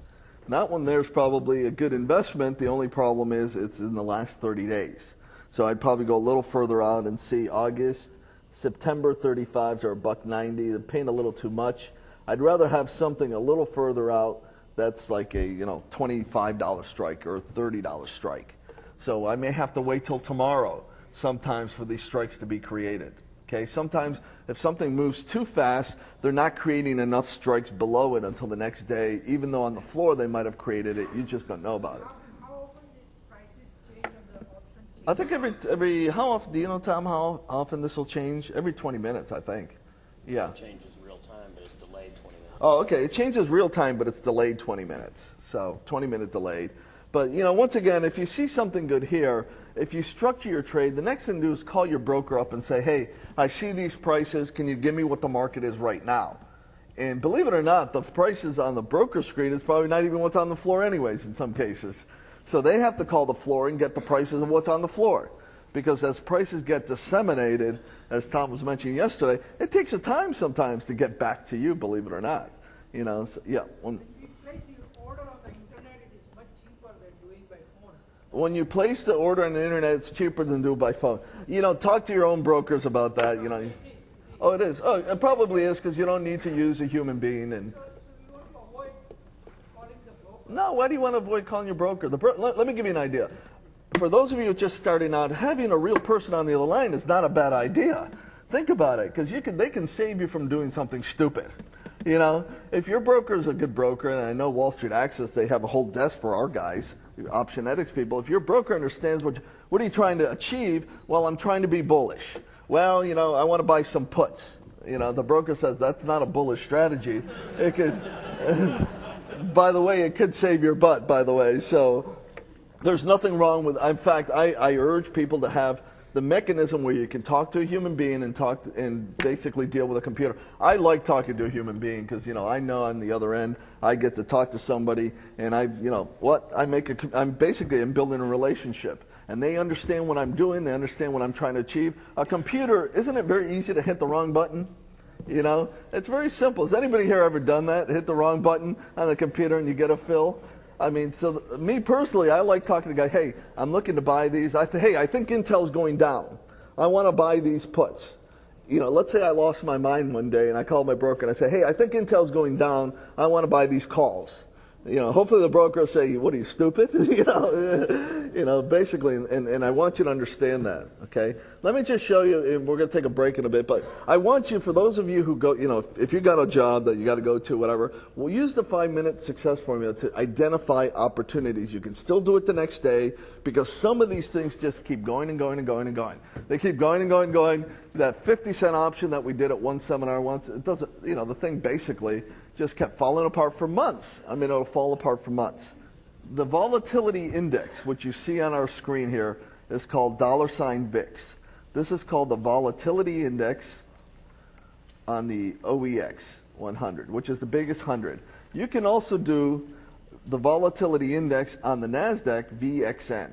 And that one there's probably a good investment. The only problem is it's in the last 30 days. So I'd probably go a little further out and see August, September 35s are $1.90. They're paying a little too much. I'd rather have something a little further out that's like a, you know, $25 strike or $30 strike. So I may have to wait till tomorrow sometimes for these strikes to be created. Okay, sometimes if something moves too fast, they're not creating enough strikes below it until the next day, even though on the floor they might have created it. You just don't know about it. How often these prices change on the option chain? I think every how often, do you know, Tom, how often this will change? Every 20 minutes, I think. Yeah. It changes real time, but it's delayed 20 minutes. Oh, okay. It changes real time, but it's delayed 20 minutes. So 20-minute delayed. But, you know, once again, if you see something good here, if you structure your trade, the next thing to do is call your broker up and say, hey, I see these prices. Can you give me what the market is right now? And believe it or not, the prices on the broker screen is probably not even what's on the floor anyways in some cases. So they have to call the floor and get the prices of what's on the floor. Because as prices get disseminated, as Tom was mentioning yesterday, it takes a time sometimes to get back to you, believe it or not. You know, so, yeah. When you place the order on the internet, it is much cheaper than doing by phone. When you place the order on the internet, it's cheaper than do it by phone. You know, talk to your own brokers about that. You know. Oh, it is. Oh, it probably is because you don't need to use a human being. And So you want to avoid calling the broker. no, why do you want to avoid calling your broker? Let me give you an idea. For those of you just starting out, having a real person on the other line is not a bad idea. Think about it, because they can save you from doing something stupid. You know, if your broker is a good broker, and I know Wall Street Access, they have a whole desk for our guys, Optionetics people. If your broker understands what are you trying to achieve, well, I'm trying to be bullish. Well, you know, I want to buy some puts. You know, the broker says that's not a bullish strategy. It could, by the way, it could save your butt, by the way. So there's nothing wrong with, in fact, I urge people to have the mechanism where you can talk to a human being and basically deal with a computer. I like talking to a human being because, you know, I know on the other end I get to talk to somebody, and I'm building a relationship, and they understand what I'm doing, they understand what I'm trying to achieve. A computer, isn't it very easy to hit the wrong button? You know, it's very simple. Has anybody here ever done that? Hit the wrong button on the computer and you get a fill? I mean, so me personally, I like talking to a guy, hey, I'm looking to buy these. Hey, I think Intel's going down. I want to buy these puts. You know, let's say I lost my mind one day and I call my broker and I say, hey, I think Intel's going down. I want to buy these calls. You know, hopefully the broker will say, what are you, stupid? you know, basically, and I want you to understand that, okay? Let me just show you, and we're going to take a break in a bit, but I want you, for those of you who go, you know, if you got a job that you got to go to, whatever, we'll use the 5-minute success formula to identify opportunities. You can still do it the next day because some of these things just keep going and going and going and going. They keep going and going and going. That 50-cent option that we did at one seminar once, it doesn't, you know, the thing basically just kept falling apart for months. I mean, it'll fall apart for months. The volatility index, which you see on our screen here, is called $VIX. This is called the volatility index on the OEX 100, which is the biggest 100. You can also do the volatility index on the NASDAQ VXN.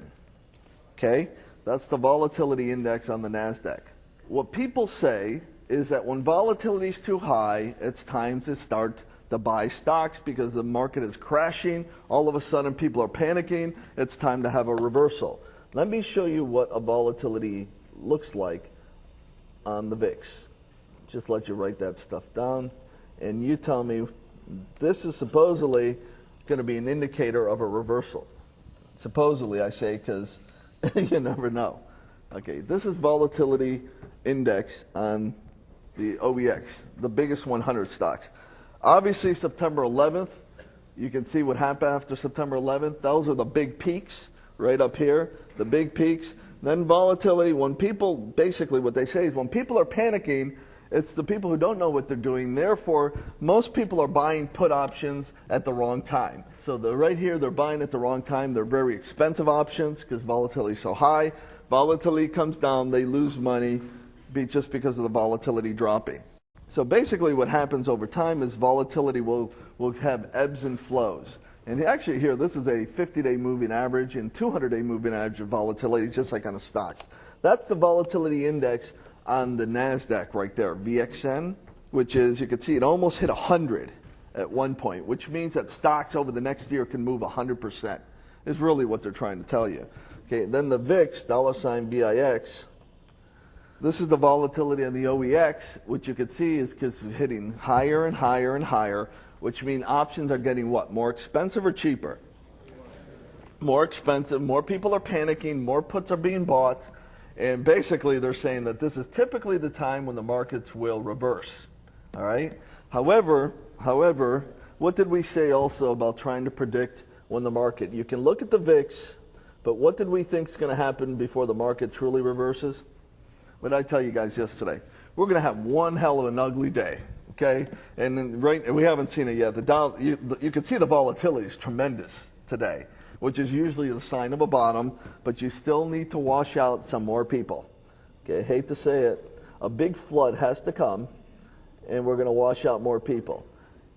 Okay? That's the volatility index on the NASDAQ. What people say is that when volatility is too high, it's time to start to buy stocks because the market is crashing. All of a sudden, people are panicking. It's time to have a reversal. Let me show you what a volatility looks like on the VIX. Just let you write that stuff down. And you tell me, this is supposedly going to be an indicator of a reversal. Supposedly, I say, because you never know. Okay, this is volatility index on the OEX, the biggest 100 stocks. Obviously, September 11th, you can see what happened after September 11th. Those are the big peaks right up here, the big peaks. Then volatility, when people, basically what they say is when people are panicking, it's the people who don't know what they're doing. Therefore, most people are buying put options at the wrong time. So right here, they're buying at the wrong time. They're very expensive options because volatility is so high. Volatility comes down, they lose money just because of the volatility dropping. So basically what happens over time is volatility will have ebbs and flows. And actually here, this is a 50-day moving average and 200-day moving average of volatility, just like on the stocks. That's the volatility index on the NASDAQ right there, VXN, which is, you can see it almost hit 100 at one point, which means that stocks over the next year can move 100%, is really what they're trying to tell you. Okay, then the VIX, $VIX, this is the volatility on the OEX, which you can see is hitting higher and higher and higher, which means options are getting what? More expensive or cheaper? More expensive. More people are panicking. More puts are being bought. And basically they're saying that this is typically the time when the markets will reverse. All right? However, what did we say also about trying to predict when the market? You can look at the VIX, but what did we think is going to happen before the market truly reverses? What did I tell you guys yesterday? We're going to have one hell of an ugly day, okay? And we haven't seen it yet. You can see the volatility is tremendous today, which is usually the sign of a bottom, but you still need to wash out some more people. Okay, I hate to say it. A big flood has to come, and we're going to wash out more people.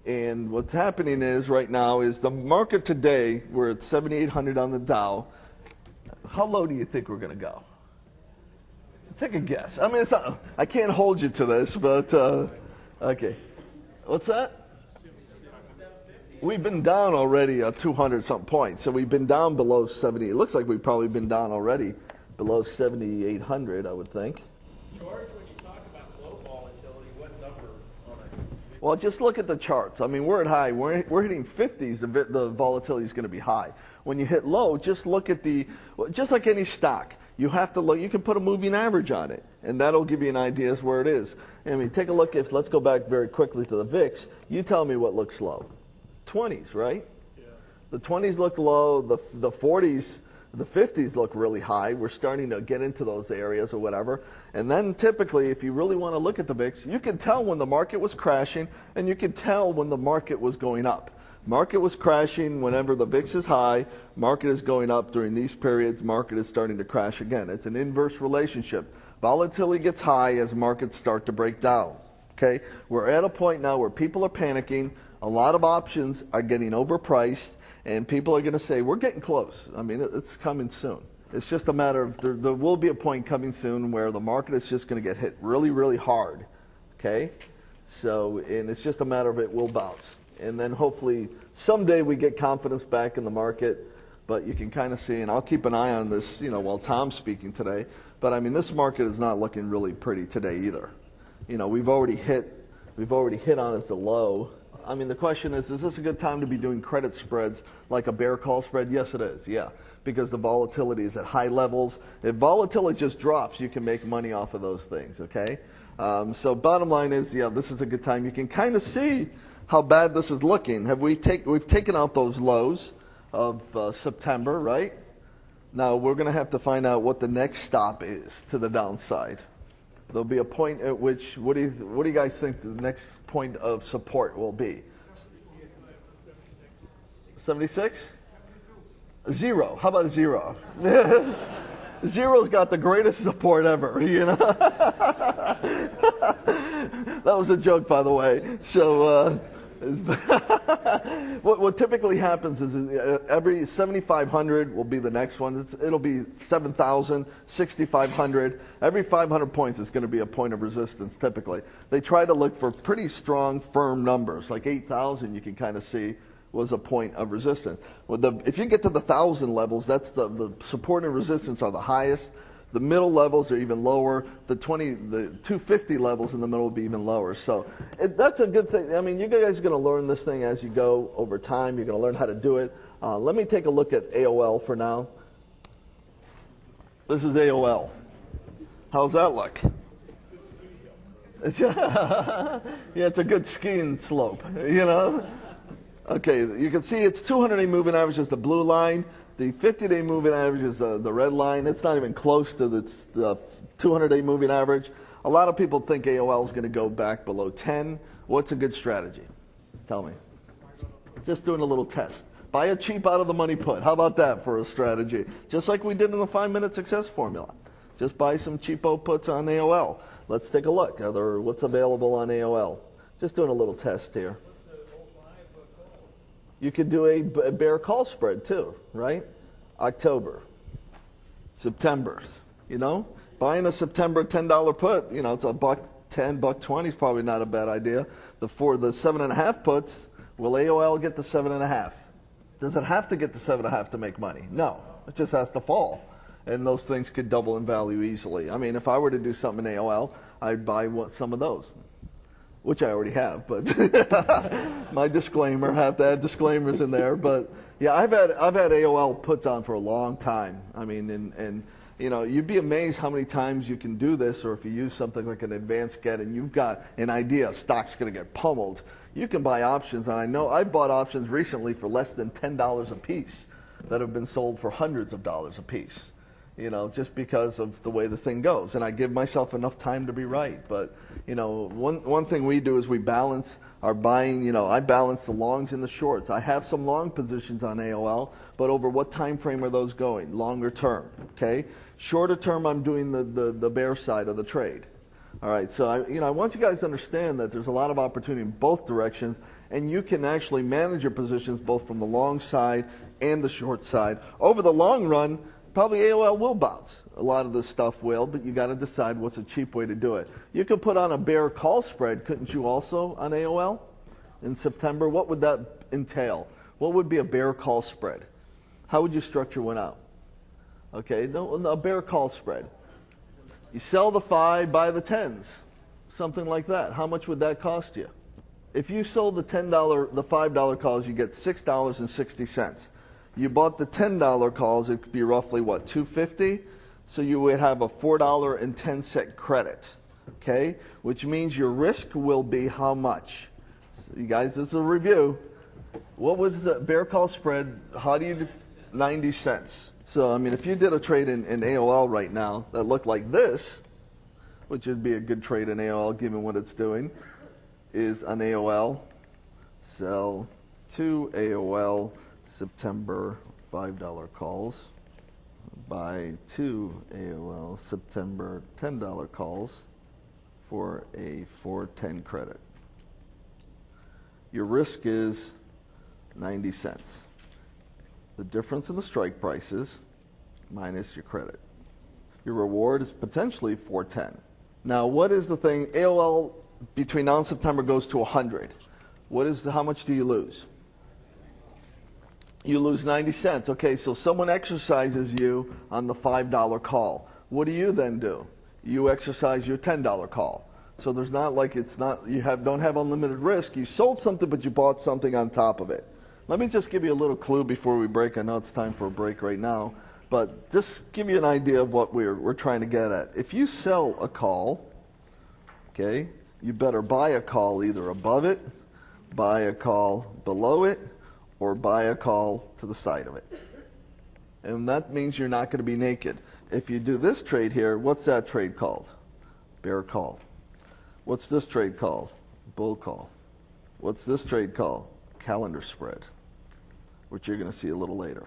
And what's happening is right now is the market today, we're at 7,800 on the Dow. How low do you think we're going to go? Take a guess. I mean, it's not, I can't hold you to this, but okay. What's that? We've been down already 200-something points, so we've been down below 70. It looks like we've probably been down already below 7,800, I would think. George, when you talk about low volatility, what number on it? Well, just look at the charts. I mean, we're at high. We're hitting 50s. The volatility is going to be high. When you hit low, just look at just like any stock. You have to look, you can put a moving average on it, and that'll give you an idea as where it is. I mean, take a look, let's go back very quickly to the VIX. You tell me what looks low. 20s, right? Yeah. The 20s look low, the 40s, the 50s look really high. We're starting to get into those areas or whatever. And then typically, if you really want to look at the VIX, you can tell when the market was crashing, and you can tell when the market was going up. Market was crashing whenever the VIX is high, market is going up during these periods, market is starting to crash again. It's an inverse relationship. Volatility gets high as markets start to break down. Okay? We're at a point now where people are panicking, a lot of options are getting overpriced, and people are going to say, we're getting close. I mean, it's coming soon. It's just a matter of, there will be a point coming soon where the market is just going to get hit really, really hard. Okay? So, and it's just a matter of it will bounce. And then hopefully someday we get confidence back in the market. But you can kind of see, and I'll keep an eye on this, you know, while Tom's speaking today. But I mean, this market is not looking really pretty today either. You know, we've already hit on as the low. I mean, the question is this a good time to be doing credit spreads like a bear call spread? Yes, it is, yeah, because the volatility is at high levels. If volatility just drops, you can make money off of those things, okay? So bottom line is, yeah, this is a good time. You can kind of see how bad this is looking. We've taken out those lows of September, right? Now we're going to have to find out what the next stop is to the downside. There'll be a point at which, what do you guys think the next point of support will be? 76? 0. How about 0? Zero's got the greatest support ever, you know? That was a joke, by the way. So what typically happens is every 7,500 will be the next one. It'll be 7,000, 6,500. Every 500 points is going to be a point of resistance typically. They try to look for pretty strong, firm numbers. Like 8,000 you can kind of see was a point of resistance. If you get to the 1,000 levels, that's the support and resistance are the highest. The middle levels are even lower. The 250 levels in the middle will be even lower. So that's a good thing. I mean, you guys are going to learn this thing as you go over time. You're going to learn how to do it. Let me take a look at AOL for now. This is AOL. How's that look? Yeah, it's a good skiing slope, you know? Okay, you can see it's 200-day moving average is the blue line. The 50-day moving average is the red line. It's not even close to the 200-day moving average. A lot of people think AOL is going to go back below 10. What's a good strategy? Tell me. Just doing a little test. Buy a cheap out-of-the-money put. How about that for a strategy? Just like we did in the 5-minute success formula. Just buy some cheapo puts on AOL. Let's take a look. What's available on AOL? Just doing a little test here. You could do a bear call spread too, right? October, September, you know? Buying a September $10 put, you know, it's $1.10, $1.20 is probably not a bad idea. For the 7.5 puts, will AOL get the 7.5? Does it have to get to 7.5 to make money? No, it just has to fall. And those things could double in value easily. I mean, if I were to do something in AOL, I'd buy some of those. Which I already have, but my disclaimer, have to add disclaimers in there. But yeah, I've had AOL puts on for a long time. I mean, and you know, you'd be amazed how many times you can do this, or if you use something like an advanced get and you've got an idea stock's going to get pummeled, you can buy options. And I know I bought options recently for less than $10 a piece that have been sold for hundreds of dollars a piece. You know, just because of the way the thing goes. And I give myself enough time to be right. But, you know, one thing we do is we balance our buying. You know, I balance the longs and the shorts. I have some long positions on AOL, but over what time frame are those going? Longer term, okay? Shorter term, I'm doing the bear side of the trade. All right, so I want you guys to understand that there's a lot of opportunity in both directions, and you can actually manage your positions both from the long side and the short side. Over the long run, probably AOL will bounce. A lot of this stuff will, but you got to decide what's a cheap way to do it. You could put on a bear call spread, couldn't you also, on AOL in September? What would that entail? What would be a bear call spread? How would you structure one out? Okay, a bear call spread. You sell the 5, buy the 10s, something like that. How much would that cost you? If you sold the $5 calls, you get $6.60. You bought the $10 calls, it could be roughly what, $2.50? So you would have a $4.10 credit, okay? Which means your risk will be how much? So you guys, this is a review. What was the bear call spread? How do you do? 90 cents. So, I mean, if you did a trade in AOL right now that looked like this, which would be a good trade in AOL given what it's doing, is an AOL, sell to AOL, September $5 calls, buy two AOL September $10 calls for a 410 credit. Your risk is 90 cents. The difference in the strike prices minus your credit. Your reward is potentially 410. Now, what is the thing? AOL between now and September goes to 100. How much do you lose? You lose 90 cents. Okay, so someone exercises you on the $5 call. What do you then do? You exercise your $10 call. So there's not like don't have unlimited risk. You sold something, but you bought something on top of it. Let me just give you a little clue before we break. I know it's time for a break right now, but just give you an idea of what we're trying to get at. If you sell a call, okay, you better buy a call either above it, buy a call below it, or buy a call to the side of it. And that means you're not going to be naked. If you do this trade here, what's that trade called? Bear call. What's this trade called? Bull call. What's this trade called? Calendar spread, which you're going to see a little later.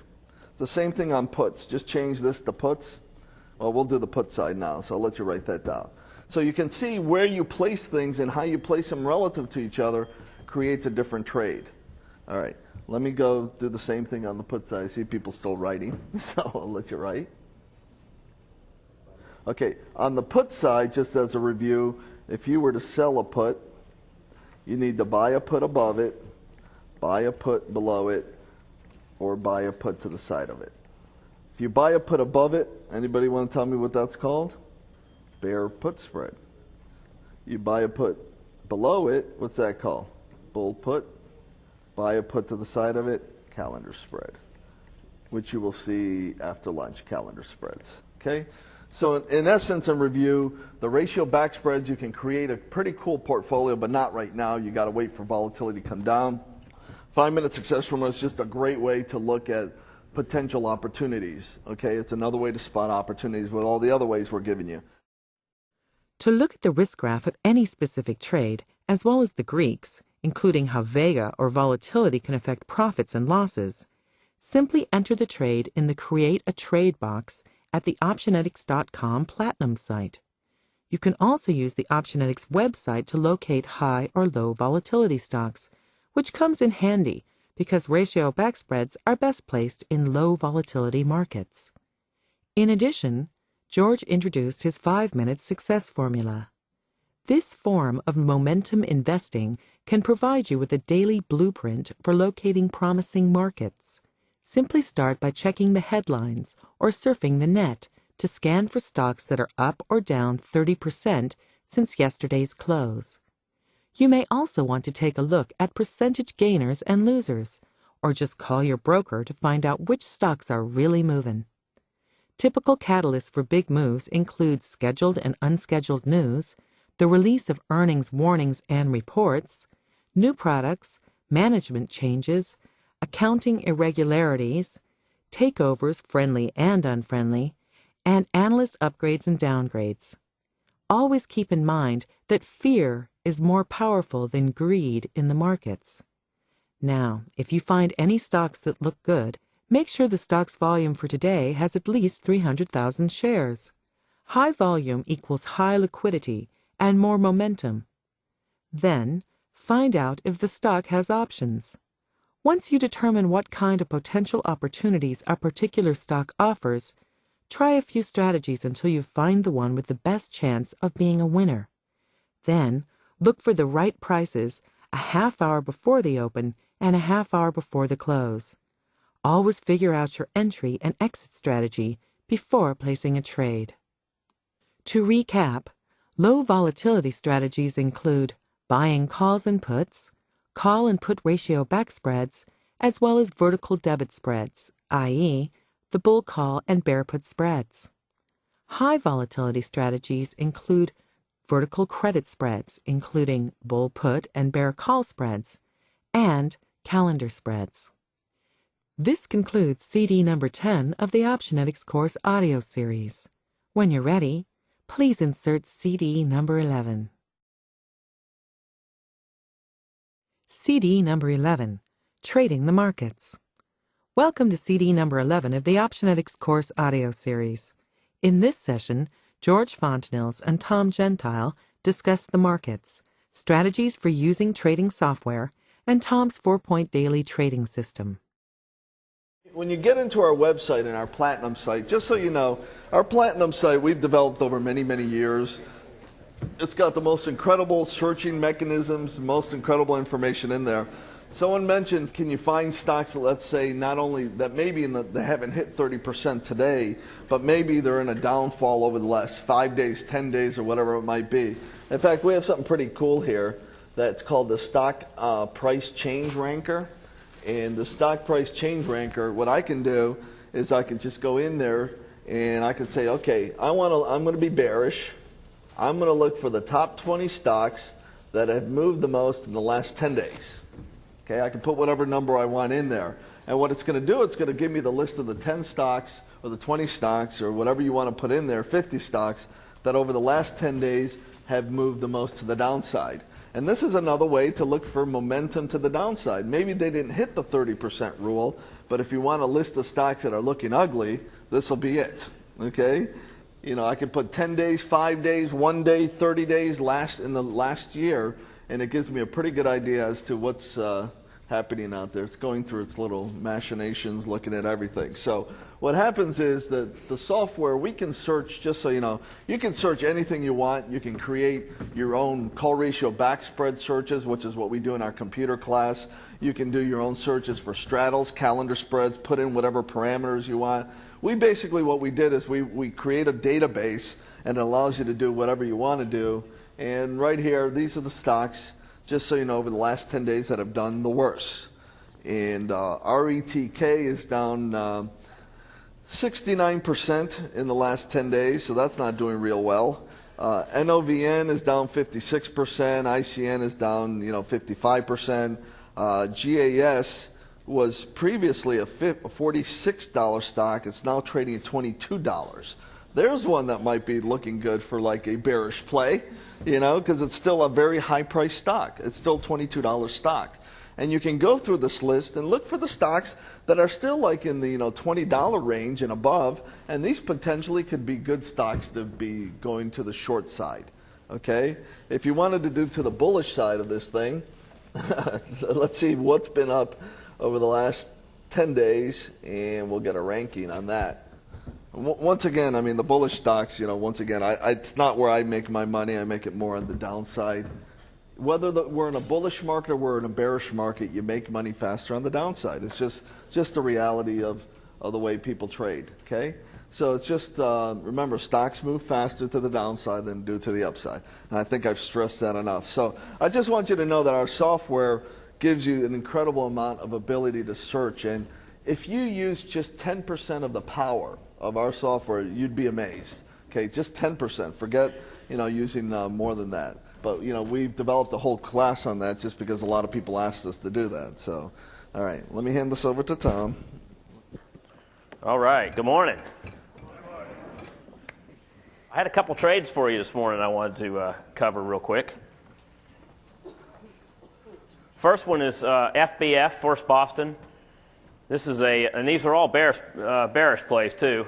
It's the same thing on puts. Just change this to puts. Well, we'll do the put side now, so I'll let you write that down. So you can see where you place things and how you place them relative to each other creates a different trade. All right, let me go do the same thing on the put side. I see people still writing, so I'll let you write. Okay, on the put side, just as a review, if you were to sell a put, you need to buy a put above it, buy a put below it, or buy a put to the side of it. If you buy a put above it, anybody want to tell me what that's called? Bear put spread. You buy a put below it, what's that called? Bull put. Buy a put to the side of it, calendar spread, which you will see after lunch, calendar spreads. Okay? So in essence, in review, the ratio back spreads, you can create a pretty cool portfolio, but not right now. You got to wait for volatility to come down. 5-minute success formula is just a great way to look at potential opportunities. Okay, it's another way to spot opportunities with all the other ways we're giving you. To look at the risk graph of any specific trade, as well as the Greeks, including how vega or volatility can affect profits and losses, simply enter the trade in the Create a Trade box at the Optionetics.com Platinum site. You can also use the Optionetics website to locate high or low volatility stocks, which comes in handy because ratio back spreads are best placed in low volatility markets. In addition, George introduced his 5-minute success formula. This form of momentum investing can provide you with a daily blueprint for locating promising markets. Simply start by checking the headlines or surfing the net to scan for stocks that are up or down 30% since yesterday's close. You may also want to take a look at percentage gainers and losers, or just call your broker to find out which stocks are really moving. Typical catalysts for big moves include scheduled and unscheduled news, the release of earnings warnings and reports, new products, management changes, accounting irregularities, takeovers friendly and unfriendly, and analyst upgrades and downgrades. Always keep in mind that fear is more powerful than greed in the markets. Now, if you find any stocks that look good, make sure the stock's volume for today has at least 300,000 shares. High volume equals high liquidity and more momentum. Then, find out if the stock has options. Once you determine what kind of potential opportunities a particular stock offers, try a few strategies until you find the one with the best chance of being a winner. Then, look for the right prices a half hour before the open and a half hour before the close. Always figure out your entry and exit strategy before placing a trade. To recap, low volatility strategies include buying calls and puts, call and put ratio back spreads, as well as vertical debit spreads, i.e., the bull call and bear put spreads. High volatility strategies include vertical credit spreads, including bull put and bear call spreads, and calendar spreads. This concludes CD number 10 of the Optionetics course audio series. When you're ready, please insert CD number 11. CD number 11, Trading the Markets. Welcome to CD number 11 of the Optionetics course audio series. In this session, George Fontenils and Tom Gentile discuss the markets, strategies for using trading software, and Tom's 4-point daily trading system. When you get into our website and our Platinum site, just so you know, our Platinum site we've developed over many, many years. It's got the most incredible searching mechanisms, most incredible information in there. Someone mentioned, can you find stocks that, let's say, not only that maybe they haven't hit 30% today, but maybe they're in a downfall over the last 5 days, 10 days, or whatever it might be. In fact, we have something pretty cool here that's called the Stock Price Change Ranker. And the Stock Price Change Ranker, what I can do is I can just go in there and I can say, okay, I'm going to be bearish. I'm going to look for the top 20 stocks that have moved the most in the last 10 days. Okay, I can put whatever number I want in there. And what it's going to do, it's going to give me the list of the 10 stocks or the 20 stocks or whatever you want to put in there, 50 stocks, that over the last 10 days have moved the most to the downside. And this is another way to look for momentum to the downside. Maybe they didn't hit the 30% rule, but if you want a list of stocks that are looking ugly, this will be it. Okay? You know, I can put 10 days, 5 days, 1 day, 30 days in the last year, and it gives me a pretty good idea as to what's happening out there. It's going through its little machinations, looking at everything. So what happens is that the software, we can search, just so you know, you can search anything you want. You can create your own call ratio backspread searches, which is what we do in our computer class. You can do your own searches for straddles, calendar spreads, put in whatever parameters you want. We basically, what we did is we create a database, and it allows you to do whatever you want to do. And right here, these are the stocks, just so you know, over the last 10 days that have done the worst. And RETK is down 69% in the last 10 days, so that's not doing real well. NOVN is down 56%. ICN is down, 55%. GAS was previously a $46 stock. It's now trading at $22. There's one that might be looking good for like a bearish play, because it's still a very high price stock. It's still $22 stock. And you can go through this list and look for the stocks that are still like in the $20 range and above, and these potentially could be good stocks to be going to the short side. Okay? If you wanted to do to the bullish side of this thing, let's see what's been up over the last 10 days, and we'll get a ranking on that. Once again, I mean, the bullish stocks, once again, it's not where I make my money. I make it more on the downside. Whether we're in a bullish market or we're in a bearish market, you make money faster on the downside. It's just the reality of the way people trade, okay? So it's just, remember, stocks move faster to the downside than do to the upside. And I think I've stressed that enough. So I just want you to know that our software gives you an incredible amount of ability to search. And if you use just 10% of the power of our software, you'd be amazed. Okay, just 10%. Forget, using more than that. But, we've developed a whole class on that just because a lot of people asked us to do that. So, all right, let me hand this over to Tom. All right, good morning. I had a couple trades for you this morning I wanted to cover real quick. First one is FBF, First Boston. This is and these are all bearish plays too.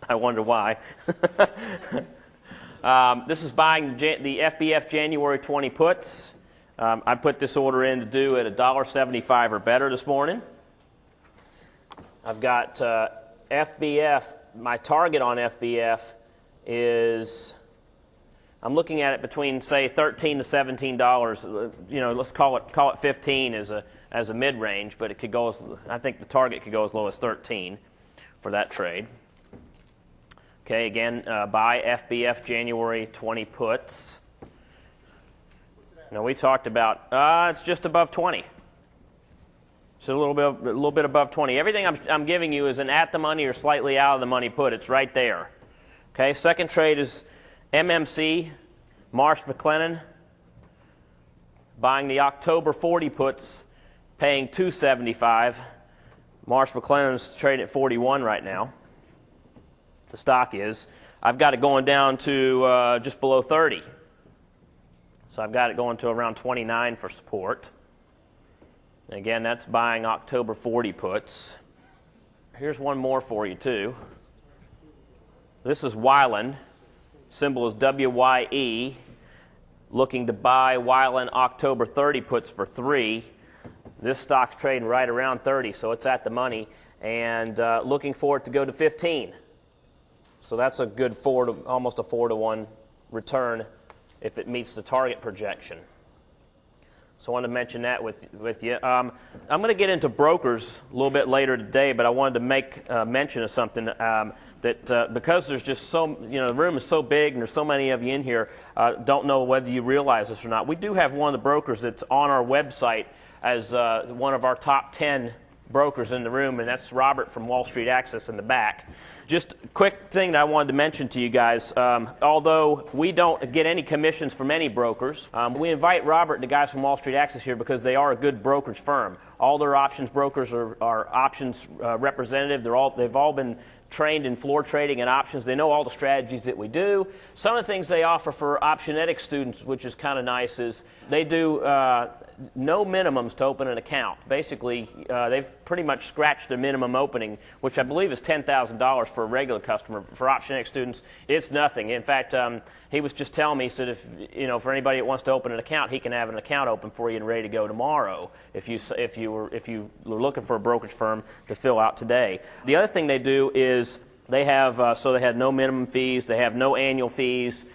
I wonder why. This is buying the FBF January 20 puts. I put this order in to do at $1.75 or better this morning. I've got FBF. My target on FBF is, I'm looking at it between, say, $13 to $17. Let's call it 15 as a mid-range, but it could go I think the target could go as low as 13 for that trade. Okay, again, buy FBF January 20 puts. Now we talked about it's just above 20. It's a little bit above 20. Everything I'm giving you is an at the money or slightly out of the money put. It's right there. Okay, second trade is MMC, Marsh McLennan, buying the October 40 puts, paying $275. Marsh McLennan's trading at 41 right now. The stock is. I've got it going down to just below 30. So I've got it going to around 29 for support. And again, that's buying October 40 puts. Here's one more for you, too. This is Weiland. Symbol is WYE. Looking to buy Weiland October 30 puts for 3. This stock's trading right around 30, so it's at the money. And looking for it to go to 15. So that's a good almost a 4-to-1 return if it meets the target projection. So I wanted to mention that with you. I'm going to get into brokers a little bit later today, but I wanted to make mention of something that because there's just the room is so big and there's so many of you in here, don't know whether you realize this or not. We do have one of the brokers that's on our website as one of our top 10 brokers in the room, and that's Robert from Wall Street Access in the back. Just a quick thing that I wanted to mention to you guys. Although we don't get any commissions from any brokers, we invite Robert and the guys from Wall Street Access here because they are a good brokerage firm. All their options brokers are options representative. They've all been trained in floor trading and options. They know all the strategies that we do. Some of the things they offer for Optionetics students, which is kind of nice, is they do no minimums to open an account. Basically, they've pretty much scratched the minimum opening, which I believe is $10,000 for a regular customer. For Optionetics students, it's nothing. In fact, he was just telling me, he said, if for anybody that wants to open an account, he can have an account open for you and ready to go tomorrow if you were looking for a brokerage firm to fill out today. The other thing they do is they have they have no minimum fees, they have no annual fees.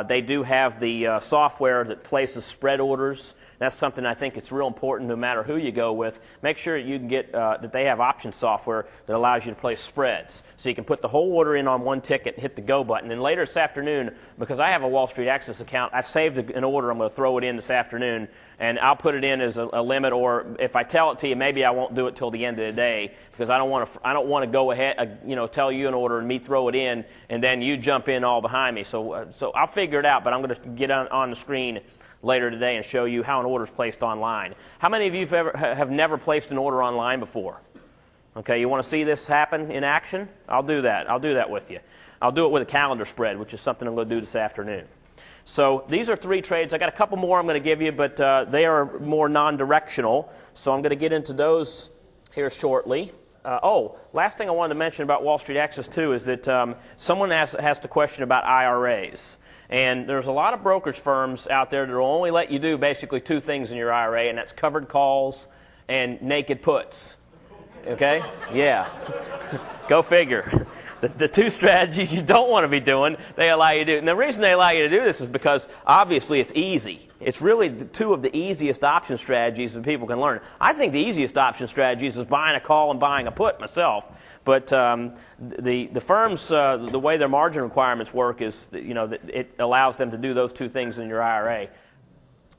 They do have the software that places spread orders. That's something I think it's real important no matter who you go with. Make sure you can get that they have option software that allows you to place spreads. So you can put the whole order in on one ticket and hit the go button. And later this afternoon, because I have a Wall Street Access account, I've saved an order. I'm going to throw it in this afternoon, and I'll put it in as a limit. Or if I tell it to you, maybe I won't do it till the end of the day because I don't want to go ahead, tell you an order and me throw it in, and then you jump in all behind me. So I'll figure it out, but I'm going to get on the screen later today and show you how an order is placed online. How many of you have never placed an order online before? Okay, you want to see this happen in action? I'll do that. I'll do that with you. I'll do it with a calendar spread, which is something I'm going to do this afternoon. So these are 3 trades. I got a couple more I'm going to give you, but they are more non-directional. So I'm going to get into those here shortly. Last thing I wanted to mention about Wall Street Access too is that someone asked a question about IRAs. And there's a lot of brokerage firms out there that will only let you do basically 2 things in your IRA, and that's covered calls and naked puts. Okay? Yeah. Go figure. The 2 strategies you don't want to be doing, they allow you to do. And the reason they allow you to do this is because obviously it's easy. It's really 2 of the easiest option strategies that people can learn. I think the easiest option strategies is buying a call and buying a put myself. But the firms, the way their margin requirements work is, it allows them to do those 2 things in your IRA.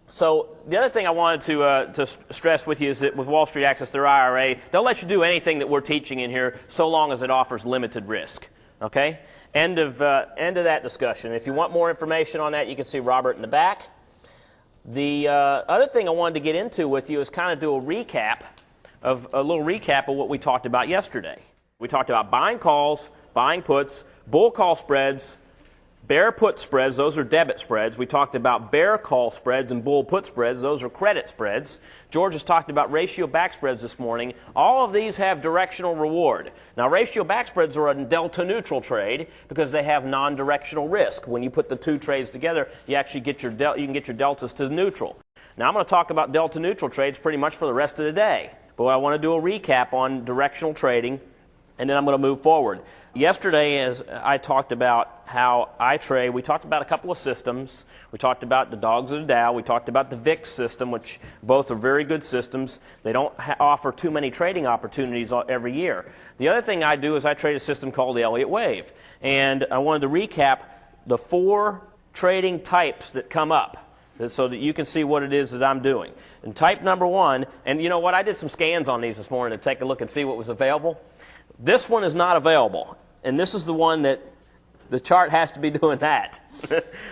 So the other thing I wanted to stress with you is that with Wall Street Access, their IRA, they'll let you do anything that we're teaching in here so long as it offers limited risk. Okay? End of that discussion. If you want more information on that, you can see Robert in the back. The other thing I wanted to get into with you is kind of do a little recap of what we talked about yesterday. We talked about buying calls, buying puts, bull call spreads, bear put spreads, those are debit spreads. We talked about bear call spreads and bull put spreads, those are credit spreads. George has talked about ratio back spreads this morning. All of these have directional reward. Now, ratio back spreads are a delta neutral trade because they have non-directional risk. When you put the 2 trades together, you actually get you can get your deltas to neutral. Now, I'm going to talk about delta neutral trades pretty much for the rest of the day. But I want to do a recap on directional trading, and then I'm going to move forward. Yesterday, as I talked about how I trade, we talked about a couple of systems. We talked about the dogs of the Dow. We talked about the VIX system, which both are very good systems. They don't offer too many trading opportunities every year. The other thing I do is I trade a system called the Elliott Wave. And I wanted to recap the 4 trading types that come up so that you can see what it is that I'm doing. And type number 1, and you know what? I did some scans on these this morning to take a look and see what was available. This one is not available, and this is the one that The chart has to be doing that.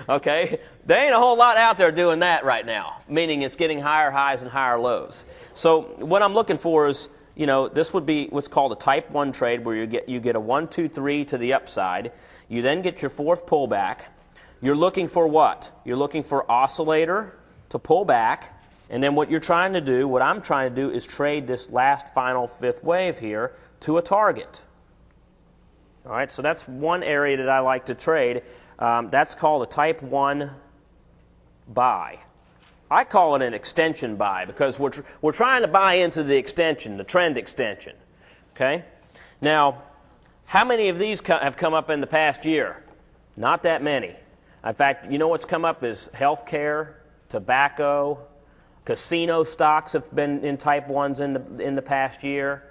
Okay? There ain't a whole lot out there doing that right now, meaning it's getting higher highs and higher lows. So what I'm looking for is, this would be what's called a type 1 trade, where you get a 1, 2, 3 to the upside. You then get your fourth pullback. You're looking for what? You're looking for oscillator to pull back. And then what I'm trying to do is trade this last final fifth wave here to a target. All right, so that's one area that I like to trade. That's called a type 1 buy. I call it an extension buy because we're trying to buy into the extension, the trend extension. Okay? Now, how many of these have come up in the past year? Not that many. In fact, what's come up is healthcare, tobacco, casino stocks have been in type 1s in the past year.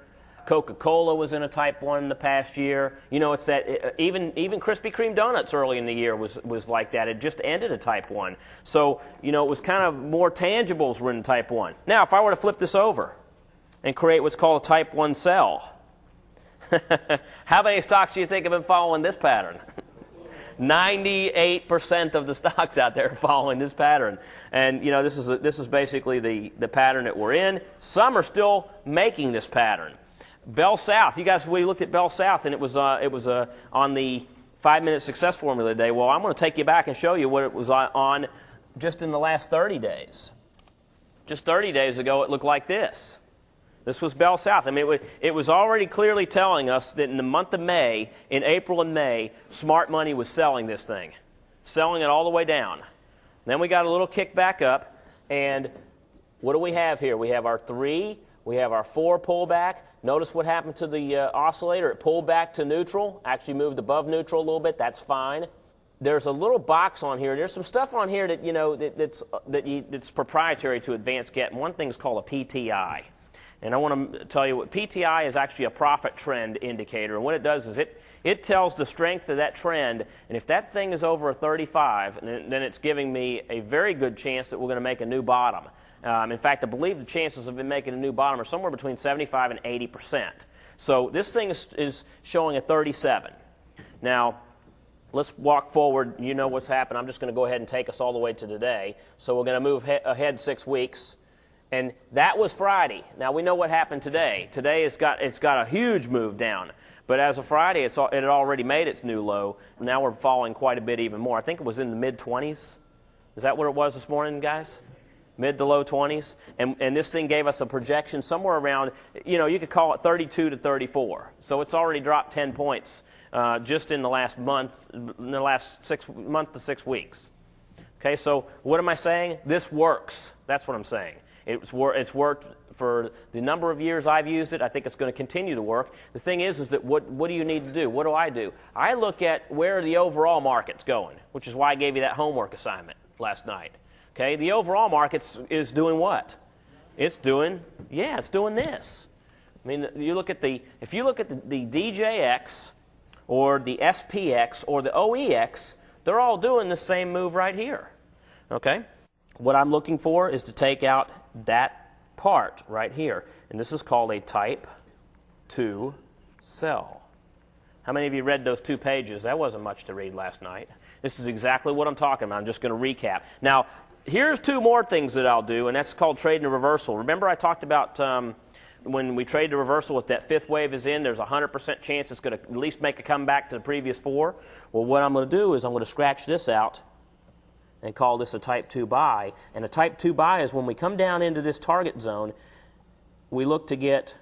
Coca-Cola was in a type 1 in the past year. It's that even Krispy Kreme donuts early in the year was like that. It just ended a type 1. So, it was kind of more tangibles were in type 1. Now, if I were to flip this over and create what's called a type 1 sell, how many stocks do you think have been following this pattern? 98% of the stocks out there are following this pattern. And, this is basically the pattern that we're in. Some are still making this pattern. Bell South, we looked at Bell South, and it was on the 5-minute success formula today. Well, I'm going to take you back and show you what it was on just in the last 30 days. Just 30 days ago, it looked like this. This was Bell South. I mean, it was already clearly telling us that in the month of May, in April and May, smart money was selling this thing, selling it all the way down. Then we got a little kick back up, and what do we have here? We have our 3, we have our 4 pullback. Notice what happened to the oscillator. It pulled back to neutral, actually moved above neutral a little bit. That's fine. There's a little box on here. There's some stuff on here that that's proprietary to Advanced Get. One thing is called a PTI. And I want to tell you what PTI is actually a profit trend indicator. And what it does is it tells the strength of that trend. And if that thing is over a 35, then it's giving me a very good chance that we're going to make a new bottom. In fact, I believe the chances of it making a new bottom are somewhere between 75 and 80%. So this thing is showing a 37. Now, let's walk forward. You know what's happened. I'm just going to go ahead and take us all the way to today. So we're going to move ahead 6 weeks. And that was Friday. Now, we know what happened today. Today it's got a huge move down. But as of Friday, it had already made its new low. Now we're falling quite a bit even more. I think it was in the mid-20s. Is that what it was this morning, guys? Mid to low 20s. And this thing gave us a projection somewhere around, you could call it 32 to 34. So it's already dropped 10 points just in the last month, in the last 6 month to 6 weeks. Okay, so what am I saying? This works. That's what I'm saying. It's worked for the number of years I've used it. I think it's going to continue to work. The thing is that what do you need to do? What do? I look at where the overall market's going, which is why I gave you that homework assignment last night. Okay, the overall market is doing what? It's doing this. I mean, if you look at the DJX or the SPX or the OEX, they're all doing the same move right here. Okay? What I'm looking for is to take out that part right here. And this is called a type 2 sell. How many of you read those 2 pages? That wasn't much to read last night. This is exactly what I'm talking about. I'm just going to recap. Now, here's 2 more things that I'll do, and that's called trading a reversal. Remember I talked about when we trade the reversal, if that 5th wave is in, there's a 100% chance it's going to at least make a comeback to the previous 4. Well, what I'm going to do is I'm going to scratch this out and call this a type 2 buy. And a type 2 buy is when we come down into this target zone, we look to get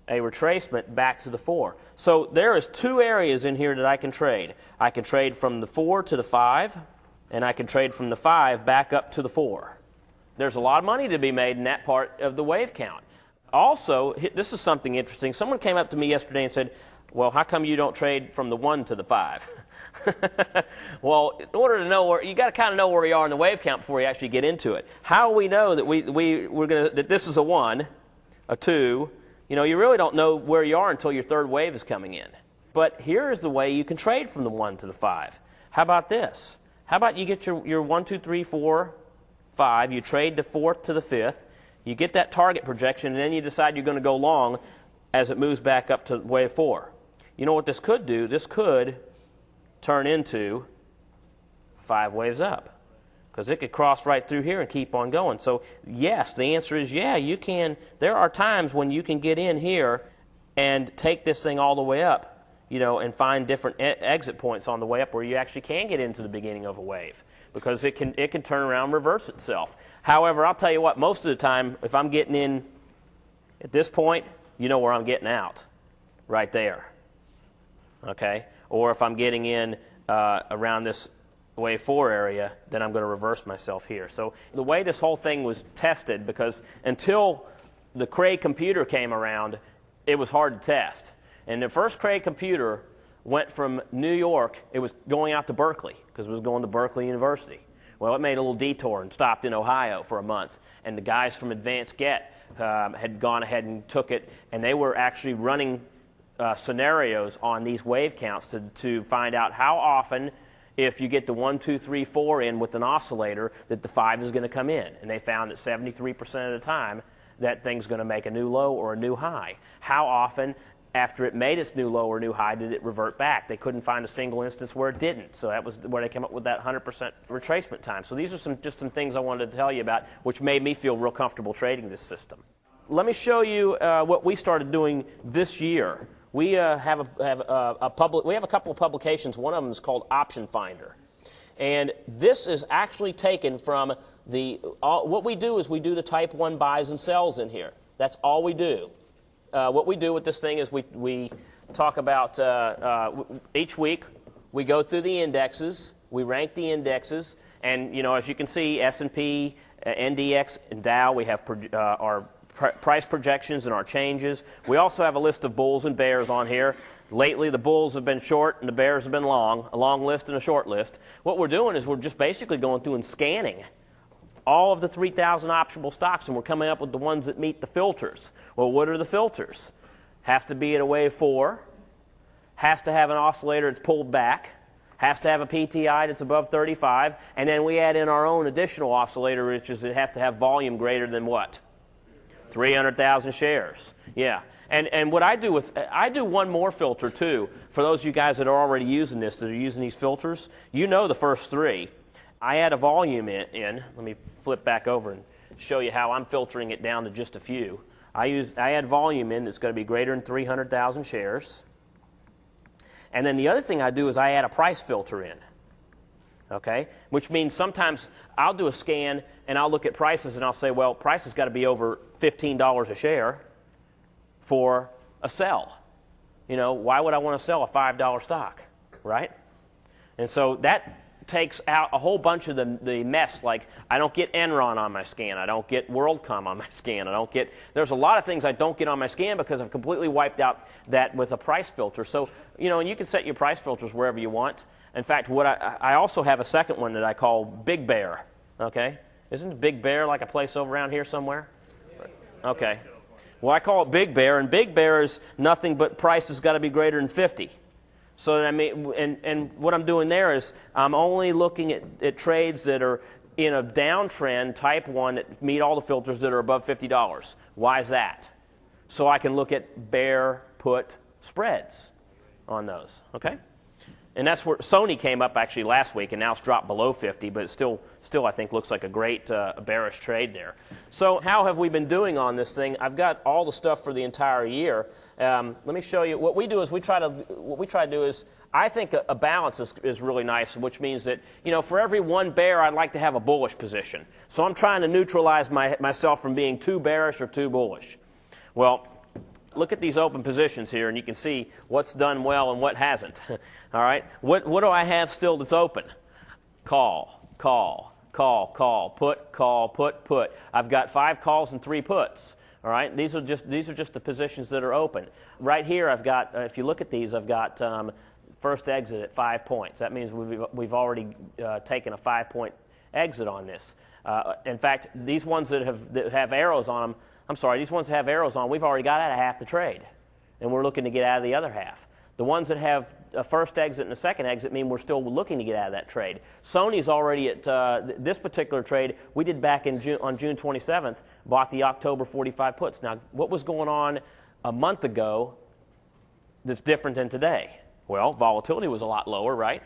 a retracement back to the 4. So there is 2 areas in here that I can trade. I can trade from the 4 to the 5, and I can trade from the 5 back up to the 4. There's a lot of money to be made in that part of the wave count. Also, this is something interesting. Someone came up to me yesterday and said, well, how come you don't trade from the 1 to the 5? Well, in order to know you got to kind of know where you are in the wave count before you actually get into it. How we know that that this is a 1, a 2, you really don't know where you are until your 3rd wave is coming in. But here's the way you can trade from the 1 to the 5. How about this? How about you get your 1, 2, 3, 4, 5, you trade the 4th to the 5th, you get that target projection, and then you decide you're going to go long as it moves back up to wave 4. You know what this could do? This could turn into 5 waves up, because it could cross right through here and keep on going. So yes, the answer is yeah, you can. There are times when you can get in here and take this thing all the way up, and find different exit points on the way up where you actually can get into the beginning of a wave, because it can turn around and reverse itself. However, I'll tell you what, most of the time, if I'm getting in at this point, you know where I'm getting out, right there. Okay? Or if I'm getting in around this wave 4 area, then I'm going to reverse myself here. So the way this whole thing was tested, because until the Cray computer came around, it was hard to test. And the first Cray computer went from New York, it was going out to Berkeley, because it was going to Berkeley University. Well, it made a little detour and stopped in Ohio for a month. And the guys from Advanced Get had gone ahead and took it, and they were actually running scenarios on these wave counts to find out how often, if you get the 1, 2, 3, 4 in with an oscillator, that the 5 is going to come in. And they found that 73% of the time, that thing's going to make a new low or a new high. How often, after it made its new low or new high, did it revert back? They couldn't find a single instance where it didn't. So that was where they came up with that 100% retracement time. So these are just some things I wanted to tell you about, which made me feel real comfortable trading this system. Let me show you what we started doing this year. We have a couple of publications. One of them is called Option Finder, and this is actually taken from what we do is we do the type 1 buys and sells in here. That's all we do. What we do with this thing is we talk about each week we go through the indexes, we rank the indexes, and as you can see, S&P, NDX, and Dow, we have our price projections and our changes. We also have a list of bulls and bears on here. Lately, the bulls have been short and the bears have been long, a long list and a short list. What we're doing is we're just basically going through and scanning all of the 3,000 optionable stocks, and we're coming up with the ones that meet the filters. Well, what are the filters? Has to be at a wave 4, has to have an oscillator that's pulled back, has to have a PTI that's above 35, and then we add in our own additional oscillator, which is it has to have volume greater than what? 300,000 shares. Yeah. And what I do I do one more filter too. For those of you guys that are already using this, that are using these filters, you know the first 3. I add a volume in. Let me flip back over and show you how I'm filtering it down to just a few. I add volume in that's going to be greater than 300,000 shares. And then the other thing I do is I add a price filter in. Okay? Which means sometimes I'll do a scan and I'll look at prices and I'll say, well, price has got to be over $15 a share for a sell. Why would I want to sell a $5 stock, right? And so that takes out a whole bunch of the mess, like I don't get Enron on my scan, I don't get WorldCom on my scan, there's a lot of things I don't get on my scan because I've completely wiped out that with a price filter. So, and you can set your price filters wherever you want. In fact, I also have a second one that I call Big Bear, okay? Isn't Big Bear like a place over around here somewhere? Okay. Well, I call it Big Bear, and Big Bear is nothing but price has got to be greater than 50. So and what I'm doing there is I'm only looking at trades that are in a downtrend, type 1, that meet all the filters that are above $50. Why is that? So I can look at bear put spreads on those, okay? And that's where Sony came up actually last week, and now it's dropped below 50, but it still I think looks like a great bearish trade there. So how have we been doing on this thing? I've got all the stuff for the entire year. Let me show you. What we do is what we try to do is I think a balance is really nice, which means that for every one bear, I'd like to have a bullish position. So I'm trying to neutralize myself from being too bearish or too bullish. Well, look at these open positions here, and you can see what's done well and what hasn't. All right? What do I have still that's open? Call, call, call, call, put, call, put. I've got 5 calls and 3 puts. All right? These are just the positions that are open. Right here, I've got, if you look at these, I've got first exit at 5 points. That means we've already taken a 5-point exit on this. In fact, these ones that have arrows on them, these ones that have arrows on, we've already got out of half the trade, and we're looking to get out of the other half. The ones that have a first exit and a second exit mean we're still looking to get out of that trade. Sony's already at this particular trade we did back on June 27th, bought the October 45 puts. Now, what was going on a month ago that's different than today? Well, volatility was a lot lower, right?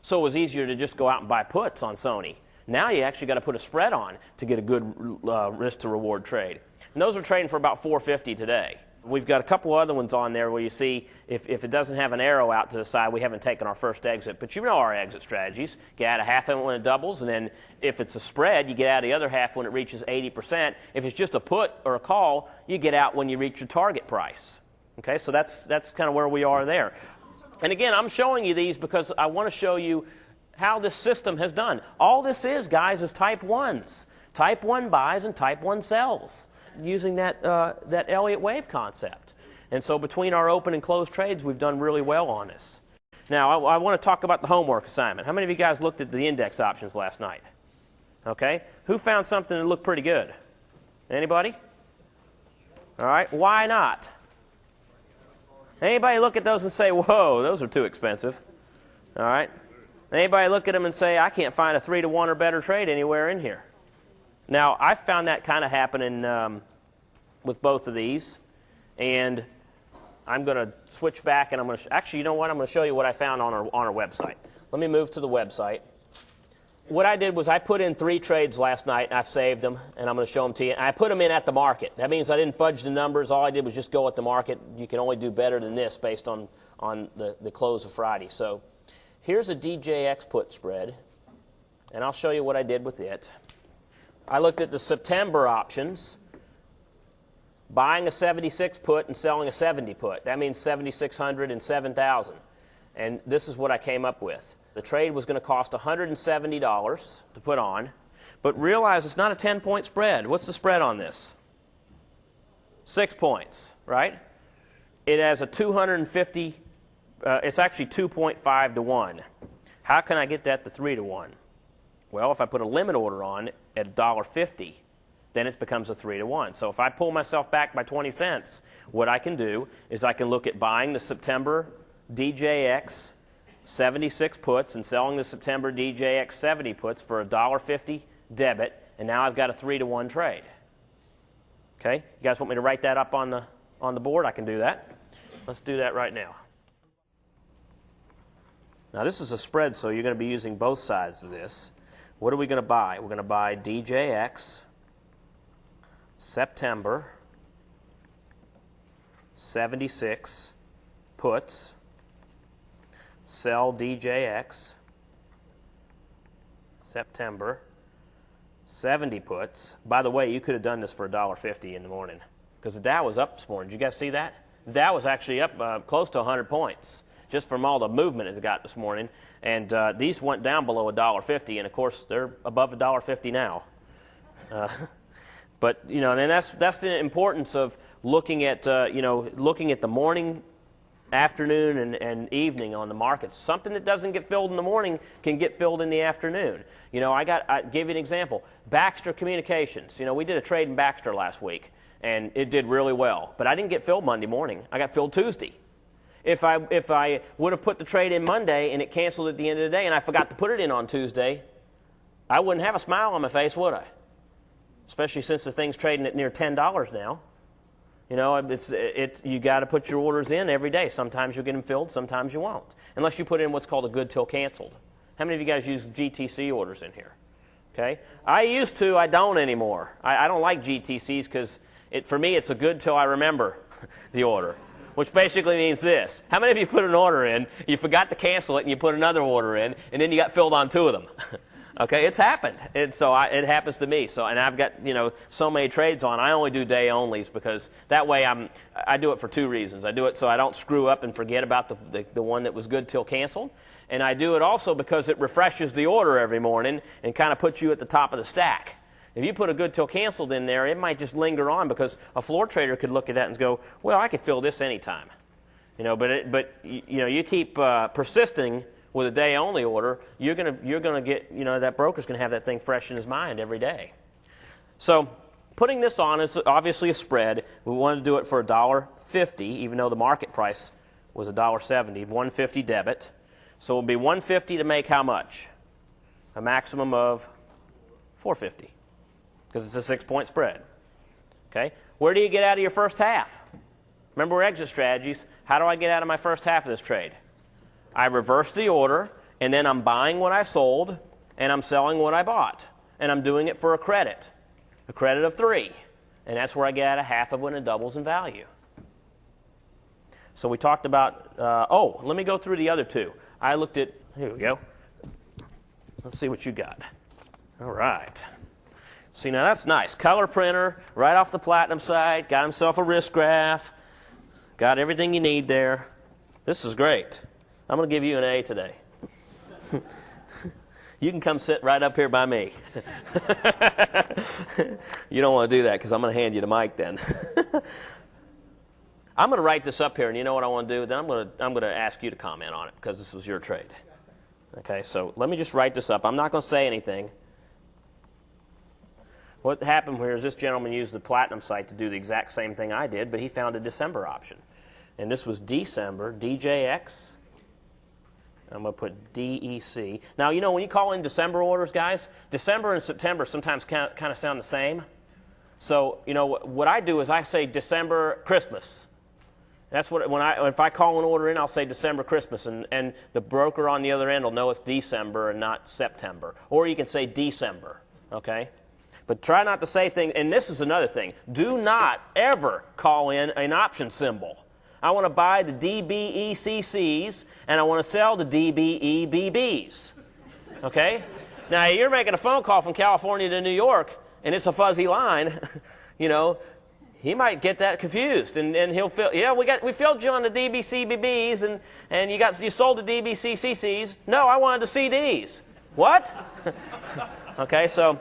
So it was easier to just go out and buy puts on Sony. Now you actually got to put a spread on to get a good risk to reward trade. And those are trading for about 450 today. We've got a couple other ones on there where you see if it doesn't have an arrow out to the side, we haven't taken our first exit. But you know our exit strategies. Get out of half of it when it doubles, and then if it's a spread, you get out of the other half when it reaches 80%. If it's just a put or a call, you get out when you reach your target price. Okay, so that's kind of where we are there. And again, I'm showing you these because I want to show you how this system has done. All this is, guys, is type 1s. Type 1 buys and type 1 sells using that Elliott wave concept. And so between our open and closed trades, we've done really well on this. Now, I want to talk about the homework assignment. How many of you guys looked at the index options last night? Okay. Who found something that looked pretty good? Anybody? All right. Why not? Anybody look at those and say, whoa, those are too expensive? All right. Anybody look at them and say, I can't find a 3-to-1 or better trade anywhere in here? Now, I found that kind of happening with both of these. And I'm going to switch back, and I'm going to actually, you know what? I'm going to show you what I found on our website. Let me move to the website. What I did was I put in 3 trades last night, and I've saved them, and I'm going to show them to you. And I put them in at the market. That means I didn't fudge the numbers. All I did was just go at the market. You can only do better than this based on the close of Friday. So here's a DJX put spread, and I'll show you what I did with it. I looked at the September options, buying a 76 put and selling a 70 put. That means 7,600 and 7,000. And this is what I came up with. The trade was going to cost $170 to put on, but realize it's not a 10-point spread. What's the spread on this? 6 points, right? It has a 250, it's actually 2.5 to 1. How can I get that to 3 to 1? Well, if I put a limit order on at $1.50, then it becomes a 3 to 1. So if I pull myself back by 20 cents, what I can do is I can look at buying the September DJX 76 puts and selling the September DJX 70 puts for $1.50 debit, and now I've got a 3 to 1 trade. Okay? You guys want me to write that up on the board? I can do that. Let's do that right now. Now this is a spread, so you're going to be using both sides of this. What are we going to buy? We're going to buy DJX September 76 puts, sell DJX September 70 puts. By the way, you could have done this for $1.50 in the morning because the Dow was up this morning. Did you guys see that? The Dow was actually up close to 100 points just from all the movement it got this morning. And these went down below $1.50, and of course they're above $1.50 now. But you know, and that's the importance of looking at looking at the morning, afternoon, and evening on the markets. Something that doesn't get filled in the morning can get filled in the afternoon. You know, I gave you an example. Baxter Communications. You know, we did a trade in Baxter last week, and it did really well. But I didn't get filled Monday morning. I got filled Tuesday. If I would have put the trade in Monday and it canceled at the end of the day and I forgot to put it in on Tuesday, I wouldn't have a smile on my face, would I? Especially since the thing's trading at near $10 now. You know, you got to put your orders in every day. Sometimes you'll get them filled, sometimes you won't. Unless you put in what's called a good till canceled. How many of you guys use GTC orders in here? Okay. I used to, I don't anymore. I don't like GTCs because for me it's a good till I remember the order. Which basically means this. How many of you put an order in, you forgot to cancel it, and you put another order in, and then you got filled on 2 of them? Okay, it's happened. It happens to me. And I've got, so many trades on. I only do day onlys because that way I do it for 2 reasons. I do it so I don't screw up and forget about the one that was good till canceled. And I do it also because it refreshes the order every morning and kind of puts you at the top of the stack. If you put a good till canceled in there, it might just linger on because a floor trader could look at that and go, well, I could fill this anytime. But you keep persisting with a day only order, you're gonna get, that broker's gonna have that thing fresh in his mind every day. So putting this on is obviously a spread. We wanted to do it for $1.50, even though the market price was $1.70, $1.50 debit. So it would be $1.50 to make how much? A maximum of $4.50. Because it's a 6-point spread. Okay? Where do you get out of your first half? Remember, we're exit strategies. How do I get out of my first half of this trade? I reverse the order, and then I'm buying what I sold, and I'm selling what I bought. And I'm doing it for a credit of 3. And that's where I get out a half of when it doubles in value. So we talked about, let me go through the other two. I looked at, here we go. Let's see what you got. All right. See, now that's nice. Color printer, right off the Platinum site, got himself a risk graph, got everything you need there. This is great. I'm going to give you an A today. You can come sit right up here by me. You don't want to do that because I'm going to hand you the mic then. I'm going to write this up here, and you know what I want to do? Then I'm going to ask you to comment on it because this was your trade. Okay, so let me just write this up. I'm not going to say anything. What happened here is this gentleman used the Platinum site to do the exact same thing I did, but he found a December option. And this was December, DJX. I'm going to put DEC. Now, you know, when you call in December orders, guys, December and September sometimes kind of sound the same. So, you know, what I do is I say December, Christmas. That's what, if I call an order in, I'll say December, Christmas, and the broker on the other end will know it's December and not September. Or you can say December, okay? But try not to say things, and this is another thing. Do not ever call in an option symbol. I want to buy the DBECCs, and I want to sell the DBEBBs, okay? Now, you're making a phone call from California to New York, and it's a fuzzy line, you know, he might get that confused, and he'll feel, yeah, we filled you on the DBCBBs, and you sold the DBCCCs. No, I wanted the CDs. What? Okay, so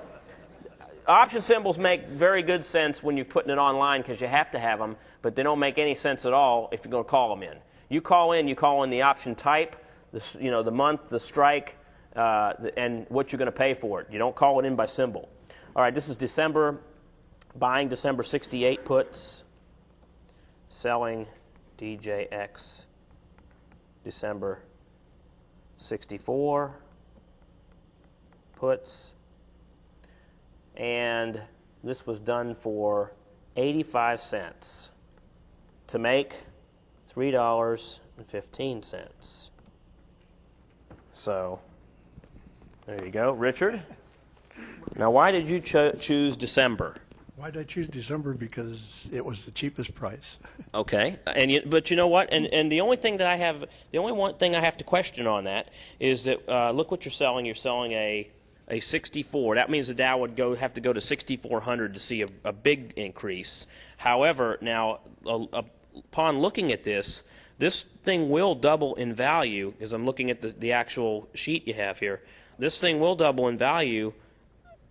option symbols make very good sense when you're putting it online because you have to have them, but they don't make any sense at all if you're going to call them in. You call in the option type, the month, the strike, and what you're going to pay for it. You don't call it in by symbol. All right, this is December, buying December 68 puts, selling DJX December 64 puts. And this was done for 85 cents to make $3.15. So there you go. Richard, now why did you choose December? Why did I choose December? Because it was the cheapest price. Okay, but you know what? And the only thing that I have, one thing I have to question on that is that look what you're selling. You're selling a 64. That means the Dow would have to go to 6,400 to see a big increase. However, now upon looking at this thing will double in value, as I'm looking at the actual sheet you have here. This thing will double in value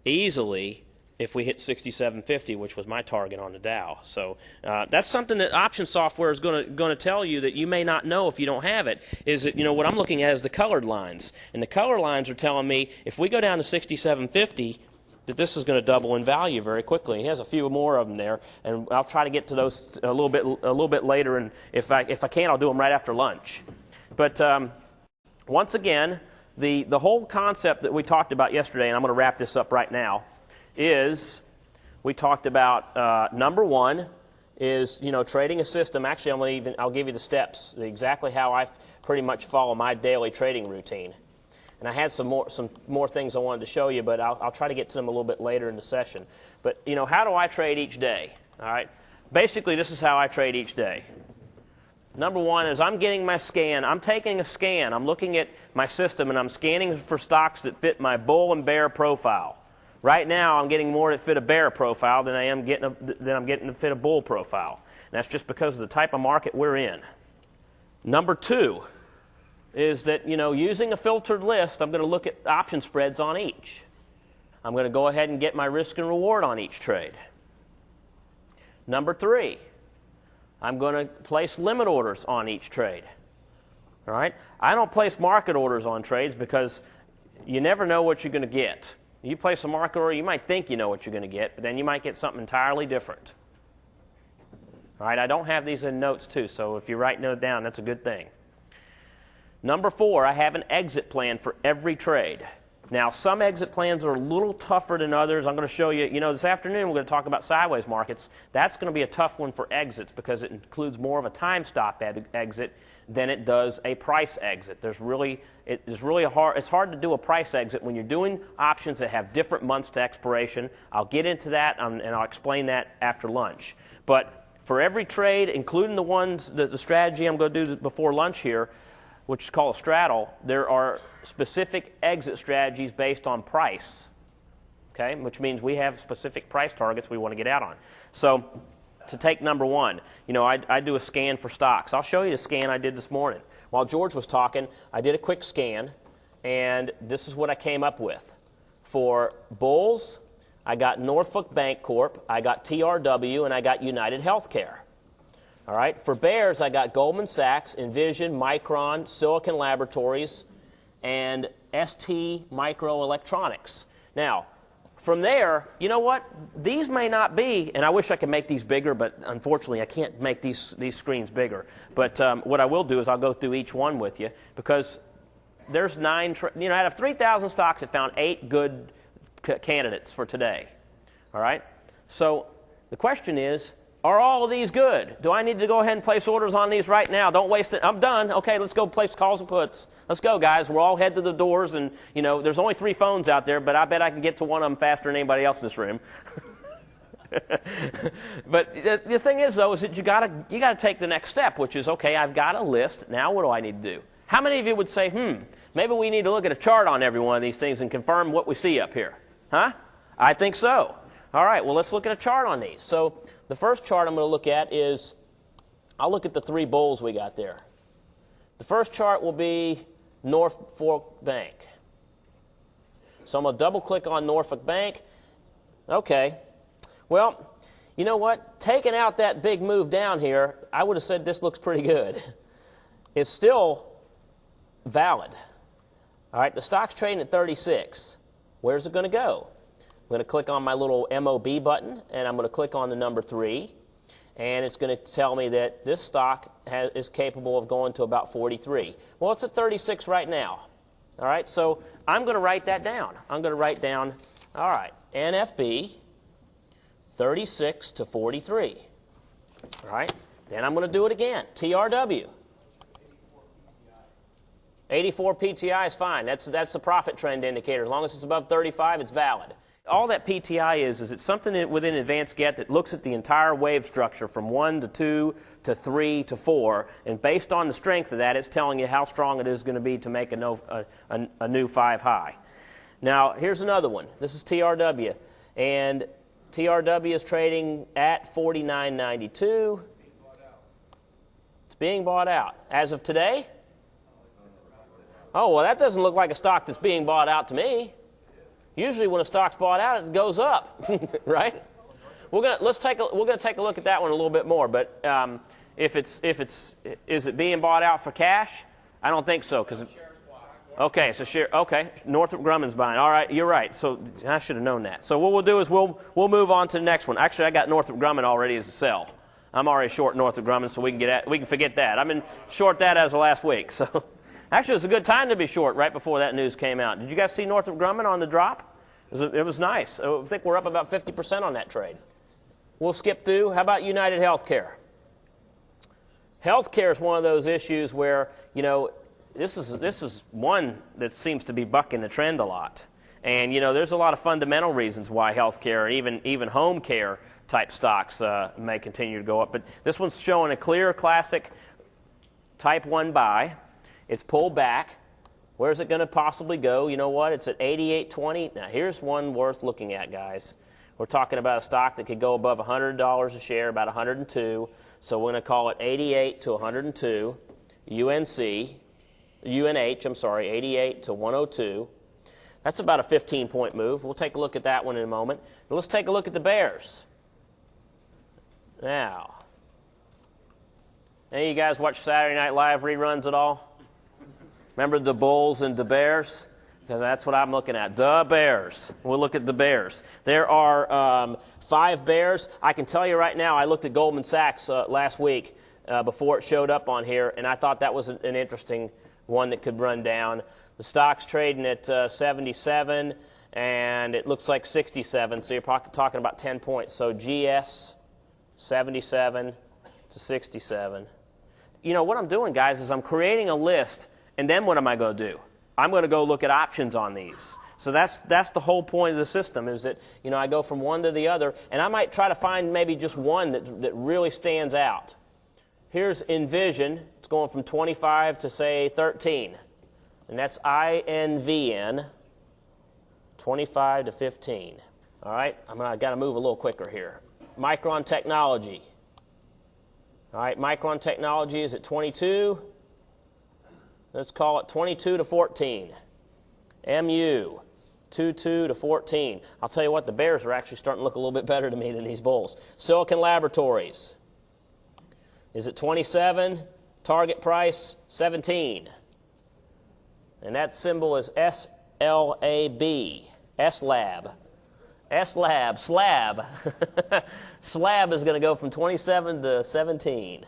easily if we hit 6750, which was my target on the Dow. So that's something that option software is going to tell you that you may not know if you don't have it, is that, you know, what I'm looking at is the colored lines. And the color lines are telling me if we go down to 6750, that this is going to double in value very quickly. He has a few more of them there, and I'll try to get to those a little bit later, and if I can, I'll do them right after lunch. But once again, the whole concept that we talked about yesterday, and I'm going to wrap this up right now, is we talked about number one is, you know, trading a system. Actually, I'll give you the steps, exactly how I pretty much follow my daily trading routine. And I had some more things I wanted to show you, but I'll try to get to them a little bit later in the session. But, you know, how do I trade each day? All right. Basically, this is how I trade each day. Number one is I'm getting my scan. I'm taking a scan. I'm looking at my system, and I'm scanning for stocks that fit my bull and bear profile. Right now, I'm getting more that fit a bear profile than I'm getting to fit a bull profile. And that's just because of the type of market we're in. Number two is that, you know, using a filtered list, I'm going to look at option spreads on each. I'm going to go ahead and get my risk and reward on each trade. Number three, I'm going to place limit orders on each trade. All right? I don't place market orders on trades because you never know what you're going to get. You place a market order, you might think you know what you're going to get, but then you might get something entirely different. All right, I don't have these in notes too, so if you're writing those down, that's a good thing. Number four, I have an exit plan for every trade. Now, some exit plans are a little tougher than others. I'm going to show you, this afternoon we're going to talk about sideways markets. That's going to be a tough one for exits because it includes more of a time stop exit than it does a price exit. It's hard to do a price exit when you're doing options that have different months to expiration. I'll get into that and I'll explain that after lunch. But for every trade, including the strategy I'm going to do before lunch here, which is called a straddle, there are specific exit strategies based on price, okay? Which means we have specific price targets we want to get out on. So to take number one, I do a scan for stocks. I'll show you the scan I did this morning. While George was talking, I did a quick scan, and this is what I came up with. For bulls, I got Norfolk Bank Corp., I got TRW, and I got United Healthcare. All right. For bears, I got Goldman Sachs, Envision, Micron, Silicon Laboratories, and ST Microelectronics. Now, from there, you know what? These may not be, and I wish I could make these bigger, but unfortunately I can't make these screens bigger. But what I will do is I'll go through each one with you because there's 9, out of 3,000 stocks, it found 8 good candidates for today. All right. So the question is, are all of these good? Do I need to go ahead and place orders on these right now? Don't waste it. I'm done. Okay, let's go place calls and puts. Let's go, guys. We're all head to the doors, and, there's only 3 phones out there, but I bet I can get to one of them faster than anybody else in this room. But the thing is, though, is that you gotta take the next step, which is, okay, I've got a list. Now what do I need to do? How many of you would say, maybe we need to look at a chart on every one of these things and confirm what we see up here? Huh? I think so. All right, well, let's look at a chart on these. So the first chart I'm going to look at is, I'll look at the 3 bulls we got there. The first chart will be Norfolk Bank. So I'm going to double-click on Norfolk Bank. Okay. Well, you know what? Taking out that big move down here, I would have said this looks pretty good. It's still valid. All right, the stock's trading at 36. Where's it going to go? I'm going to click on my little MOB button, and I'm going to click on the number 3, and it's going to tell me that this stock is capable of going to about 43. Well, it's at 36 right now. All right, so I'm going to write that down. I'm going to write down, all right, NFB 36 to 43. All right, then I'm going to do it again. TRW. 84 PTI is fine. That's the profit trend indicator. As long as it's above 35, it's valid. All that PTI is it's something within Advanced Get that looks at the entire wave structure from 1 to 2 to 3 to 4, and based on the strength of that, it's telling you how strong it is going to be to make a new 5 high. Now, here's another one. This is TRW, and TRW is trading at 49.92. It's being bought out. As of today? Oh, well, that doesn't look like a stock that's being bought out to me. Usually when a stock's bought out, it goes up, right? We're going to take a look at that one a little bit more. But is it being bought out for cash? I don't think so. Okay, it's a share. Okay, Northrop Grumman's buying. All right, you're right. So I should have known that. So what we'll do is we'll move on to the next one. Actually, I got Northrop Grumman already as a sell. I'm already short Northrop Grumman, so we can forget that. I've been short that as of last week. So. Actually, it was a good time to be short right before that news came out. Did you guys see Northrop Grumman on the drop? It was nice. I think we're up about 50% on that trade. We'll skip through. How about United Healthcare? Healthcare is one of those issues where, this is one that seems to be bucking the trend a lot. And, there's a lot of fundamental reasons why healthcare, even home care type stocks may continue to go up. But this one's showing a clear classic type 1 buy. It's pulled back. Where's it going to possibly go? You know what? It's at 88.20. Now, here's one worth looking at, guys. We're talking about a stock that could go above $100 a share, about 102. So we're going to call it 88 to 102. UNH, 88 to 102. That's about a 15-point move. We'll take a look at that one in a moment. But let's take a look at the bears. Now, any of you guys watch Saturday Night Live reruns at all? Remember the Bulls and the Bears? Because that's what I'm looking at. The Bears. We'll look at the Bears. There are 5 Bears. I can tell you right now, I looked at Goldman Sachs last week before it showed up on here, and I thought that was an interesting one that could run down. The stock's trading at 77, and it looks like 67, so you're talking about 10 points. So GS, 77 to 67. You know, what I'm doing, guys, is I'm creating a list, and then what am I going to do? I'm going to go look at options on these. So that's the whole point of the system, is that, you know, I go from one to the other, and I might try to find maybe just one that really stands out. Here's Envision. It's going from 25 to, say, 13. And that's INVN, 25 to 15. All right, I got to move a little quicker here. Micron Technology. All right, Micron Technology is at 22. Let's call it 22 to 14. MU, 22 to 14. I'll tell you what, the bears are actually starting to look a little bit better to me than these bulls. Silicon Laboratories is at 27. Target price, 17. And that symbol is SLAB, SLAB. SLAB, slab. Slab is going to go from 27 to 17.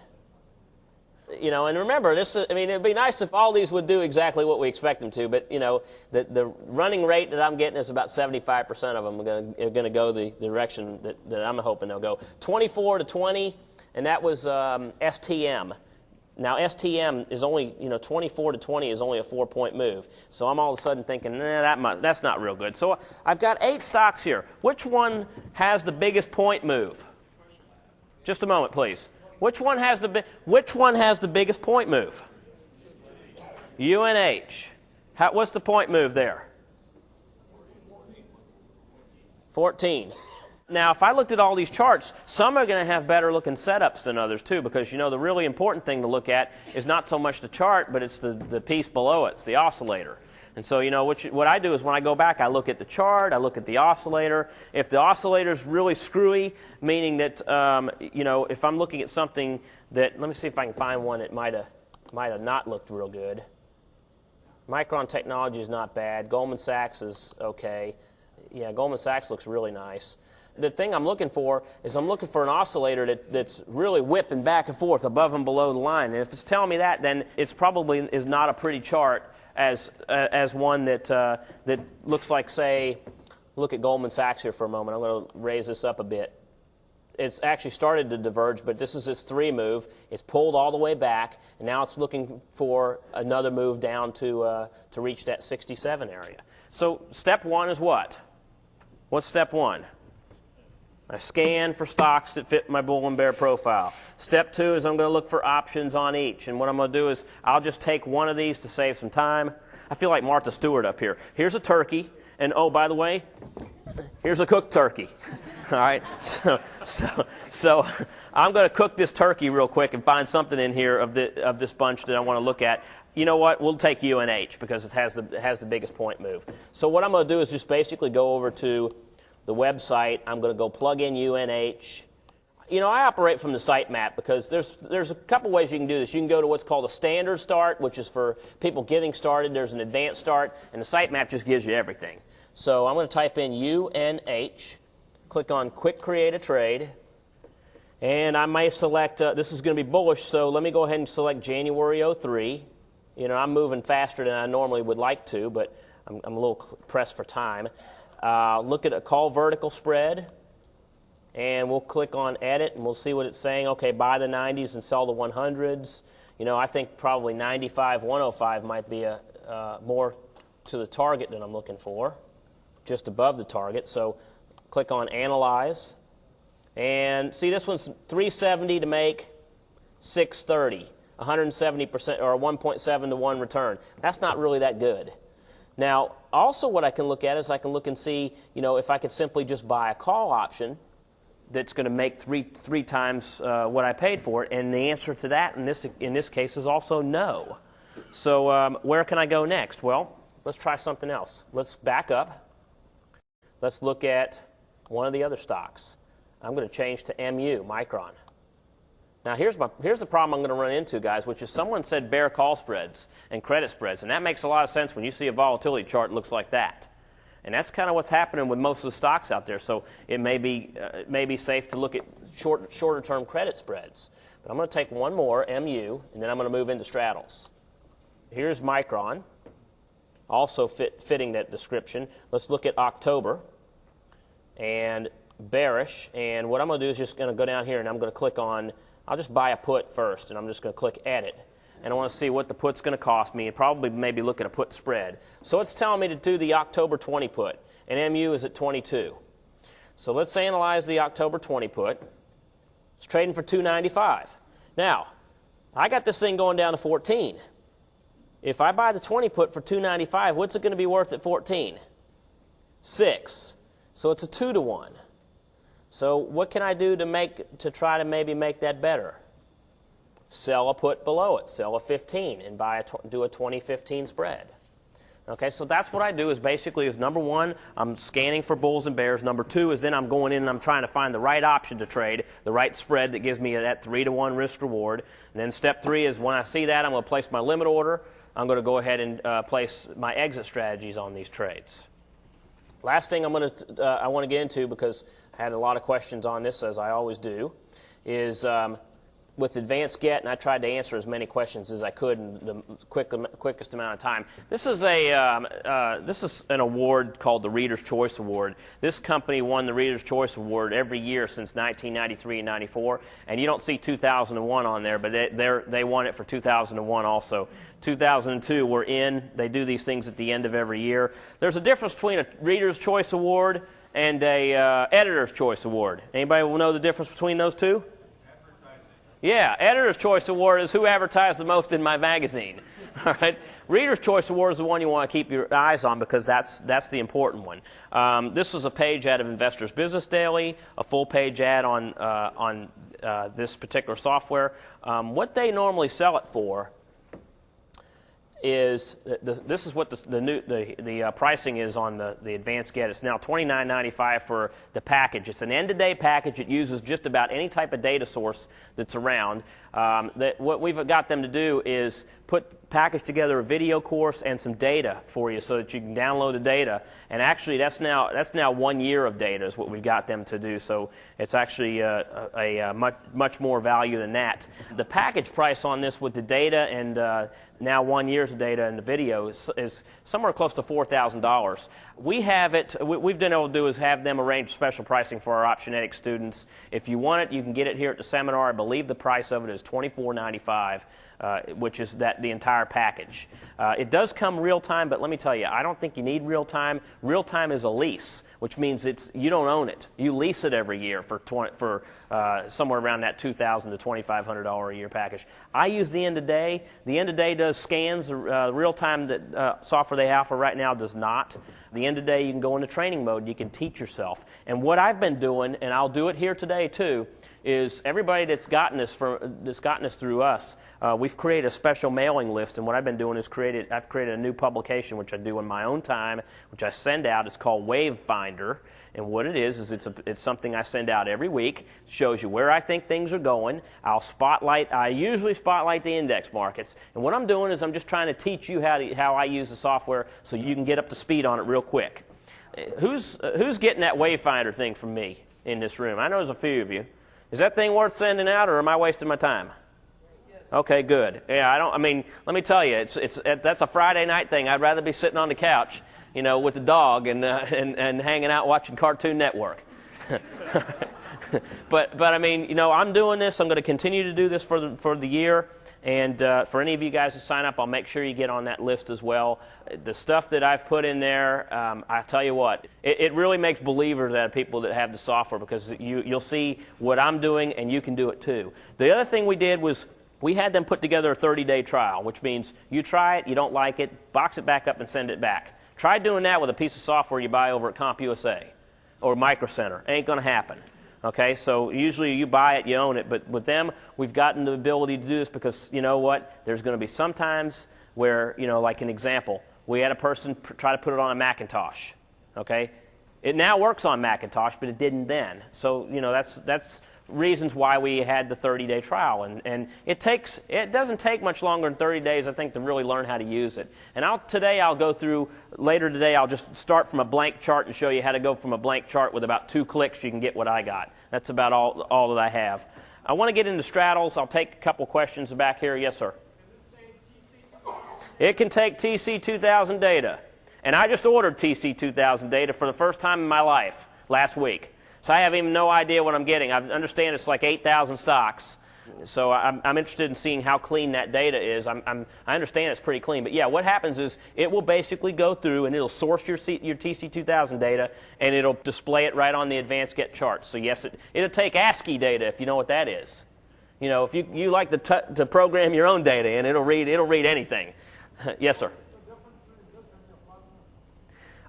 You know, and remember, I mean, it'd be nice if all these would do exactly what we expect them to, but, you know, the running rate that I'm getting is about 75% of them are going to go the direction that I'm hoping they'll go. 24 to 20, and that was STM. Now, STM is only, you know, 24 to 20 is only a 4-point move. So I'm all of a sudden thinking, that's not real good. So I've got 8 stocks here. Which one has the biggest point move? Just a moment, please. Which one has the biggest point move? UNH. What's the point move there? 14. Now, if I looked at all these charts, some are going to have better looking setups than others too, because, you know, the really important thing to look at is not so much the chart, but it's the piece below it. It's the oscillator. And so, you know, what I do is when I go back, I look at the chart, I look at the oscillator. If the oscillator's really screwy, meaning that, you know, if I'm looking at something that, let me see if I can find one that might have not looked real good. Micron Technology is not bad. Goldman Sachs is okay. Yeah, Goldman Sachs looks really nice. The thing I'm looking for is I'm looking for an oscillator that's really whipping back and forth above and below the line. And if it's telling me that, then it's probably is not a pretty chart as one that looks like, say, look at Goldman Sachs here for a moment. I'm going to raise this up a bit. It's actually started to diverge, but this is its 3 move. It's pulled all the way back, and now it's looking for another move down to reach that 67 area. So step 1 is what? What's step 1? I scan for stocks that fit my bull and bear profile. Step 2 is I'm going to look for options on each. And what I'm going to do is I'll just take one of these to save some time. I feel like Martha Stewart up here. Here's a turkey. And, oh, by the way, here's a cooked turkey. All right? So I'm going to cook this turkey real quick and find something in here of this bunch that I want to look at. You know what? We'll take UNH because it has the biggest point move. So what I'm going to do is just basically go over to the website. I'm going to go plug in UNH. You know, I operate from the sitemap because there's a couple ways you can do this. You can go to what's called a standard start, which is for people getting started. There's an advanced start, and the sitemap just gives you everything. So I'm going to type in UNH, click on Quick Create a Trade, and I may select, this is going to be bullish, so let me go ahead and select January 03. You know, I'm moving faster than I normally would like to, but I'm a little pressed for time. Look at a call vertical spread, and we'll click on edit, and we'll see what it's saying. Okay, buy the 90s and sell the 100s. You know, I think probably 95, 105 might be more to the target than I'm looking for, just above the target. So click on analyze, and see this one's 370 to make 630, 170% or 1.7 to 1 return. That's not really that good. Now, also what I can look at is I can look and see, you know, if I could simply just buy a call option that's going to make three times what I paid for it, and the answer to that in this case is also no. So where can I go next? Well, let's try something else. Let's back up. Let's look at one of the other stocks. I'm going to change to MU, Micron. Now, here's the problem I'm going to run into, guys, which is someone said bear call spreads and credit spreads, and that makes a lot of sense when you see a volatility chart that looks like that. And that's kind of what's happening with most of the stocks out there, so it may be safe to look at shorter-term credit spreads. But I'm going to take one more, MU, and then I'm going to move into straddles. Here's Micron. also fitting that description. Let's look at October and bearish. And what I'm going to do is just going to go down here and I'm going to click on, I'll just buy a put first, and I'm just going to click edit. And I want to see what the put's going to cost me, and probably maybe look at a put spread. So it's telling me to do the October 20 put, and MU is at 22. So let's analyze the October 20 put. It's trading for $2.95. Now, I got this thing going down to 14. If I buy the 20 put for $2.95, what's it going to be worth at 14? 6. So it's a 2-to-1. So what can I do to try to maybe make that better? Sell a put below it, sell a 15, and do a 20-15 spread. Okay, so that's what I do is basically is number one, I'm scanning for bulls and bears. Number two is then I'm going in and I'm trying to find the right option to trade, the right spread that gives me that 3-to-1 risk reward. And then step three is when I see that, I'm going to place my limit order. I'm going to go ahead and place my exit strategies on these trades. Last thing I want to get into, because I had a lot of questions on this, as I always do, is with advanced get, and I tried to answer as many questions as I could in the quickest amount of time. This is an award called the Reader's Choice Award. This company won the Reader's Choice Award every year since 1993 and 94, and you don't see 2001 on there, but they won it for 2001 also. 2002 we're in. They do these things at the end of every year. There's a difference between a Reader's Choice Award and a Editor's Choice Award. Anybody will know the difference between those two? Yeah, Editor's Choice Award is who advertised the most in my magazine. All right, Reader's Choice Award is the one you want to keep your eyes on because that's the important one. This is a page out of Investor's Business Daily, a full page ad on this particular software. What they normally sell it for is this is what the pricing is on the advanced get. It's now $29.95 for the package. It's an end-of-day package. It uses just about any type of data source that's around. What we've got them to do is package together a video course and some data for you so that you can download the data. And actually, that's now 1 year of data is what we've got them to do. So it's actually a much more value than that. The package price on this with the data and now 1 year's of data and the video is somewhere close to $4,000. We have it. We've been able to do is have them arrange special pricing for our Optionetics students. If you want it, you can get it here at the seminar. I believe the price of it is $24.95. Which is the entire package. It does come real time, but let me tell you, I don't think you need real time. Real time is a lease, which means you don't own it. You lease it every year for somewhere around that $2,000 to $2,500 a year package. I use the end of day. The end of day does scans. Real time that software they have for right now does not. The end of day you can go into training mode. You can teach yourself. And what I've been doing, and I'll do it here today too, is everybody that's gotten this through us, we've created a special mailing list, and what I've been doing is I've created a new publication which I do in my own time, which I send out. It's called Wave Finder, and what it is it's something I send out every week. It shows you where I think things are going. I usually spotlight the index markets, and what I'm doing is I'm just trying to teach you how I use the software so you can get up to speed on it real quick. Who's getting that Wave Finder thing from me in this room? I know there's a few of you. Is that thing worth sending out, or am I wasting my time? Okay, good. Yeah, let me tell you, that's a Friday night thing. I'd rather be sitting on the couch, with the dog and hanging out watching Cartoon Network. but I'm doing this. I'm going to continue to do this for the year. And for any of you guys who sign up, I'll make sure you get on that list as well. The stuff that I've put in there, I tell you what, it really makes believers out of people that have the software because you'll see what I'm doing and you can do it too. The other thing we did was we had them put together a 30-day trial, which means you try it, you don't like it, box it back up and send it back. Try doing that with a piece of software you buy over at CompUSA or Micro Center. Ain't going to happen. Okay, so usually you buy it, you own it, but with them, we've gotten the ability to do this because you know what? There's going to be some times where, like an example, we had a person try to put it on a Macintosh. Okay, it now works on Macintosh, but it didn't then. So that's reasons why we had the 30-day trial, and it doesn't take much longer than 30 days, I think, to really learn how to use it. And later today I'll just start from a blank chart and show you how to go from a blank chart with about 2 clicks. You can get what I got. That's about all that I have. I want to get into straddles. I'll take a couple questions back here. Yes, sir. It can take TC2000 data. And I just ordered TC2000 data for the first time in my life last week. So I have even no idea what I'm getting. I understand it's like 8,000 stocks. So I'm interested in seeing how clean that data is. I understand it's pretty clean. But yeah, what happens is it will basically go through and it'll source your TC2000 data and it'll display it right on the advanced get chart. So yes, it'll take ASCII data if you know what that is. You know, if you like to program your own data and it'll read anything. Yes, sir.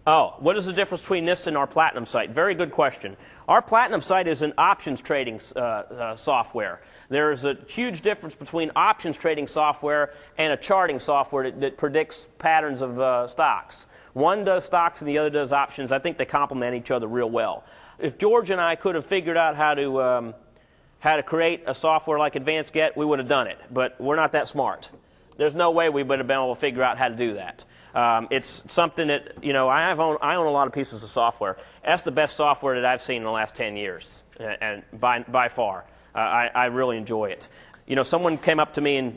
Oh, what is the difference between this and our Platinum site? Very good question. Our Platinum site is an options trading software. There's a huge difference between options trading software and a charting software that predicts patterns of stocks. One does stocks and the other does options. I think they complement each other real well. If George and I could have figured out how to create a software like Advanced Get, we would have done it. But we're not that smart. There's no way we would have been able to figure out how to do that. It's something that, you know, I own a lot of pieces of software. That's the best software that I've seen in the last 10 years, and by far. I really enjoy it. You know, someone came up to me and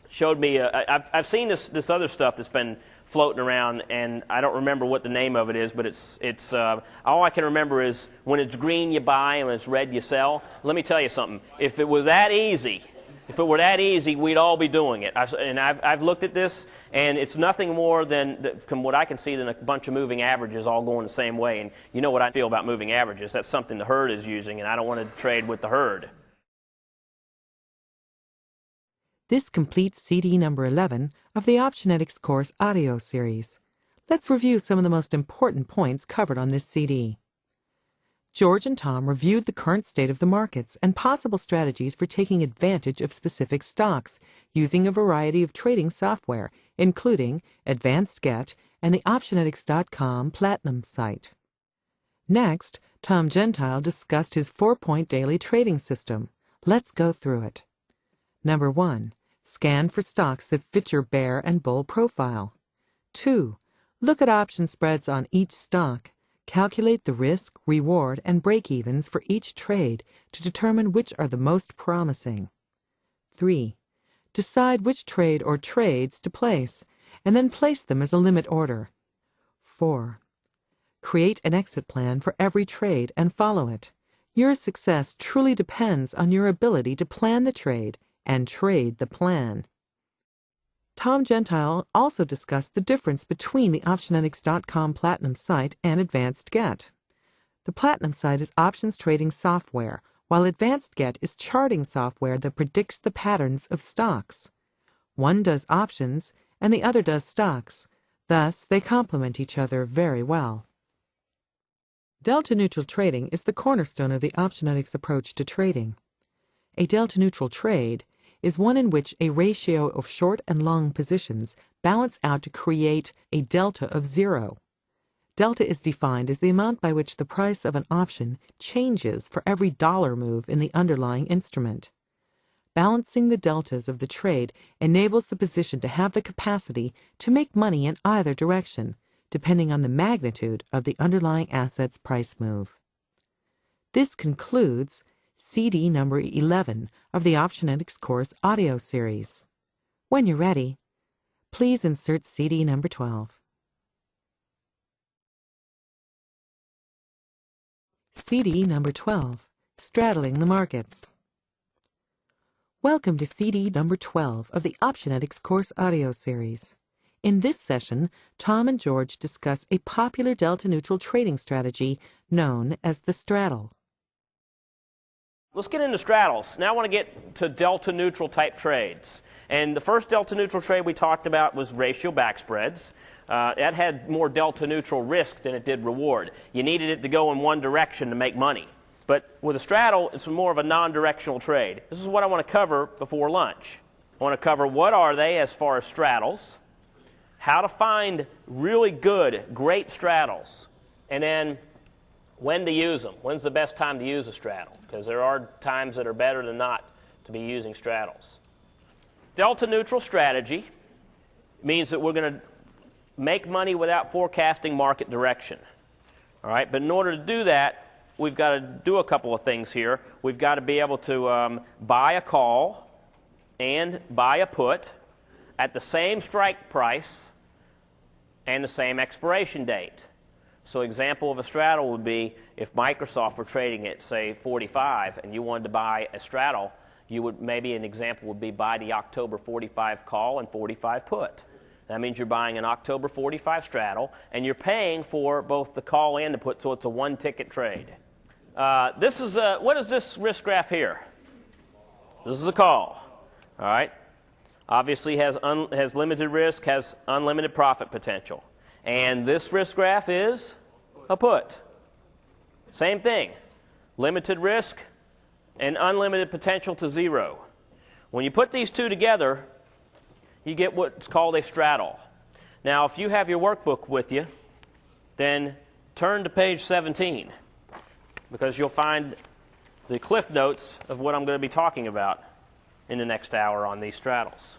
showed me, I've seen this other stuff that's been floating around, and I don't remember what the name of it is, but it's all I can remember is when it's green you buy and when it's red you sell. Let me tell you something. If it was that easy, if it were that easy, we'd all be doing it. I've looked at this, and it's nothing more than, from what I can see, than a bunch of moving averages all going the same way. And you know what I feel about moving averages. That's something the herd is using, and I don't want to trade with the herd. This completes CD number 11 of the Optionetics course audio series. Let's review some of the most important points covered on this CD. George and Tom reviewed the current state of the markets and possible strategies for taking advantage of specific stocks using a variety of trading software, including Advanced Get and the Optionetics.com Platinum site. Next, Tom Gentile discussed his 4-point daily trading system. Let's go through it. Number 1. Scan for stocks that fit your bear and bull profile. 2. Look at option spreads on each stock. Calculate the risk, reward, and break-evens for each trade to determine which are the most promising. 3. Decide which trade or trades to place, and then place them as a limit order. 4. Create an exit plan for every trade and follow it. Your success truly depends on your ability to plan the trade and trade the plan. Tom Gentile also discussed the difference between the Optionetics.com Platinum site and Advanced Get. The Platinum site is options trading software, while Advanced Get is charting software that predicts the patterns of stocks. One does options and the other does stocks. Thus, they complement each other very well. Delta-neutral trading is the cornerstone of the Optionetics approach to trading. A delta-neutral trade is one in which a ratio of short and long positions balance out to create a delta of 0. Delta is defined as the amount by which the price of an option changes for every dollar move in the underlying instrument. Balancing the deltas of the trade enables the position to have the capacity to make money in either direction, depending on the magnitude of the underlying asset's price move. This concludes CD number 11 of the Optionetics course audio series. When you're ready, please insert CD number 12. CD number 12, Straddling the Markets. Welcome to CD number 12 of the Optionetics course audio series. In this session, Tom and George discuss a popular delta-neutral trading strategy known as the straddle. Let's get into straddles. Now I want to get to delta-neutral type trades. And the first delta-neutral trade we talked about was ratio backspreads. That had more delta-neutral risk than it did reward. You needed it to go in one direction to make money. But with a straddle, it's more of a non-directional trade. This is what I want to cover before lunch. I want to cover what are they as far as straddles, how to find really good, great straddles, and then when to use them. When's the best time to use a straddle? Because there are times that are better than not to be using straddles. Delta-neutral strategy means that we're going to make money without forecasting market direction. All right, but in order to do that, we've got to do a couple of things here. We've got to be able to buy a call and buy a put at the same strike price and the same expiration date. So example of a straddle would be if Microsoft were trading at, say, 45 and you wanted to buy a straddle, you would, maybe an example would be buy the October 45 call and 45 put. That means you're buying an October 45 straddle, and you're paying for both the call and the put, so it's a one-ticket trade. This is what is this risk graph here? This is a call. All right. Obviously has limited risk, has unlimited profit potential. And this risk graph is a put. Same thing. Limited risk and unlimited potential to 0. When you put these two together, you get what's called a straddle. Now, if you have your workbook with you, then turn to page 17, because you'll find the cliff notes of what I'm going to be talking about in the next hour on these straddles.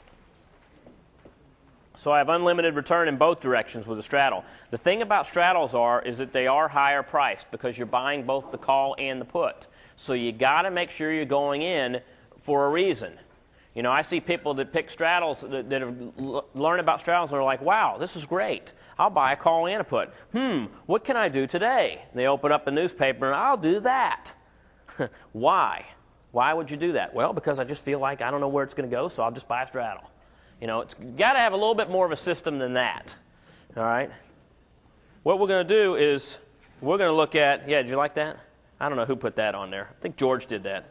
So I have unlimited return in both directions with a straddle. The thing about straddles is that they are higher priced because you're buying both the call and the put. So you got to make sure you're going in for a reason. You know, I see people that pick straddles that have learned about straddles and are like, wow, this is great. I'll buy a call and a put. What can I do today? And they open up a newspaper and I'll do that. Why? Why would you do that? Well, because I just feel like I don't know where it's going to go, so I'll just buy a straddle. You know, it's got to have a little bit more of a system than that. All right? What we're going to do is we're going to look at, did you like that? I don't know who put that on there. I think George did that.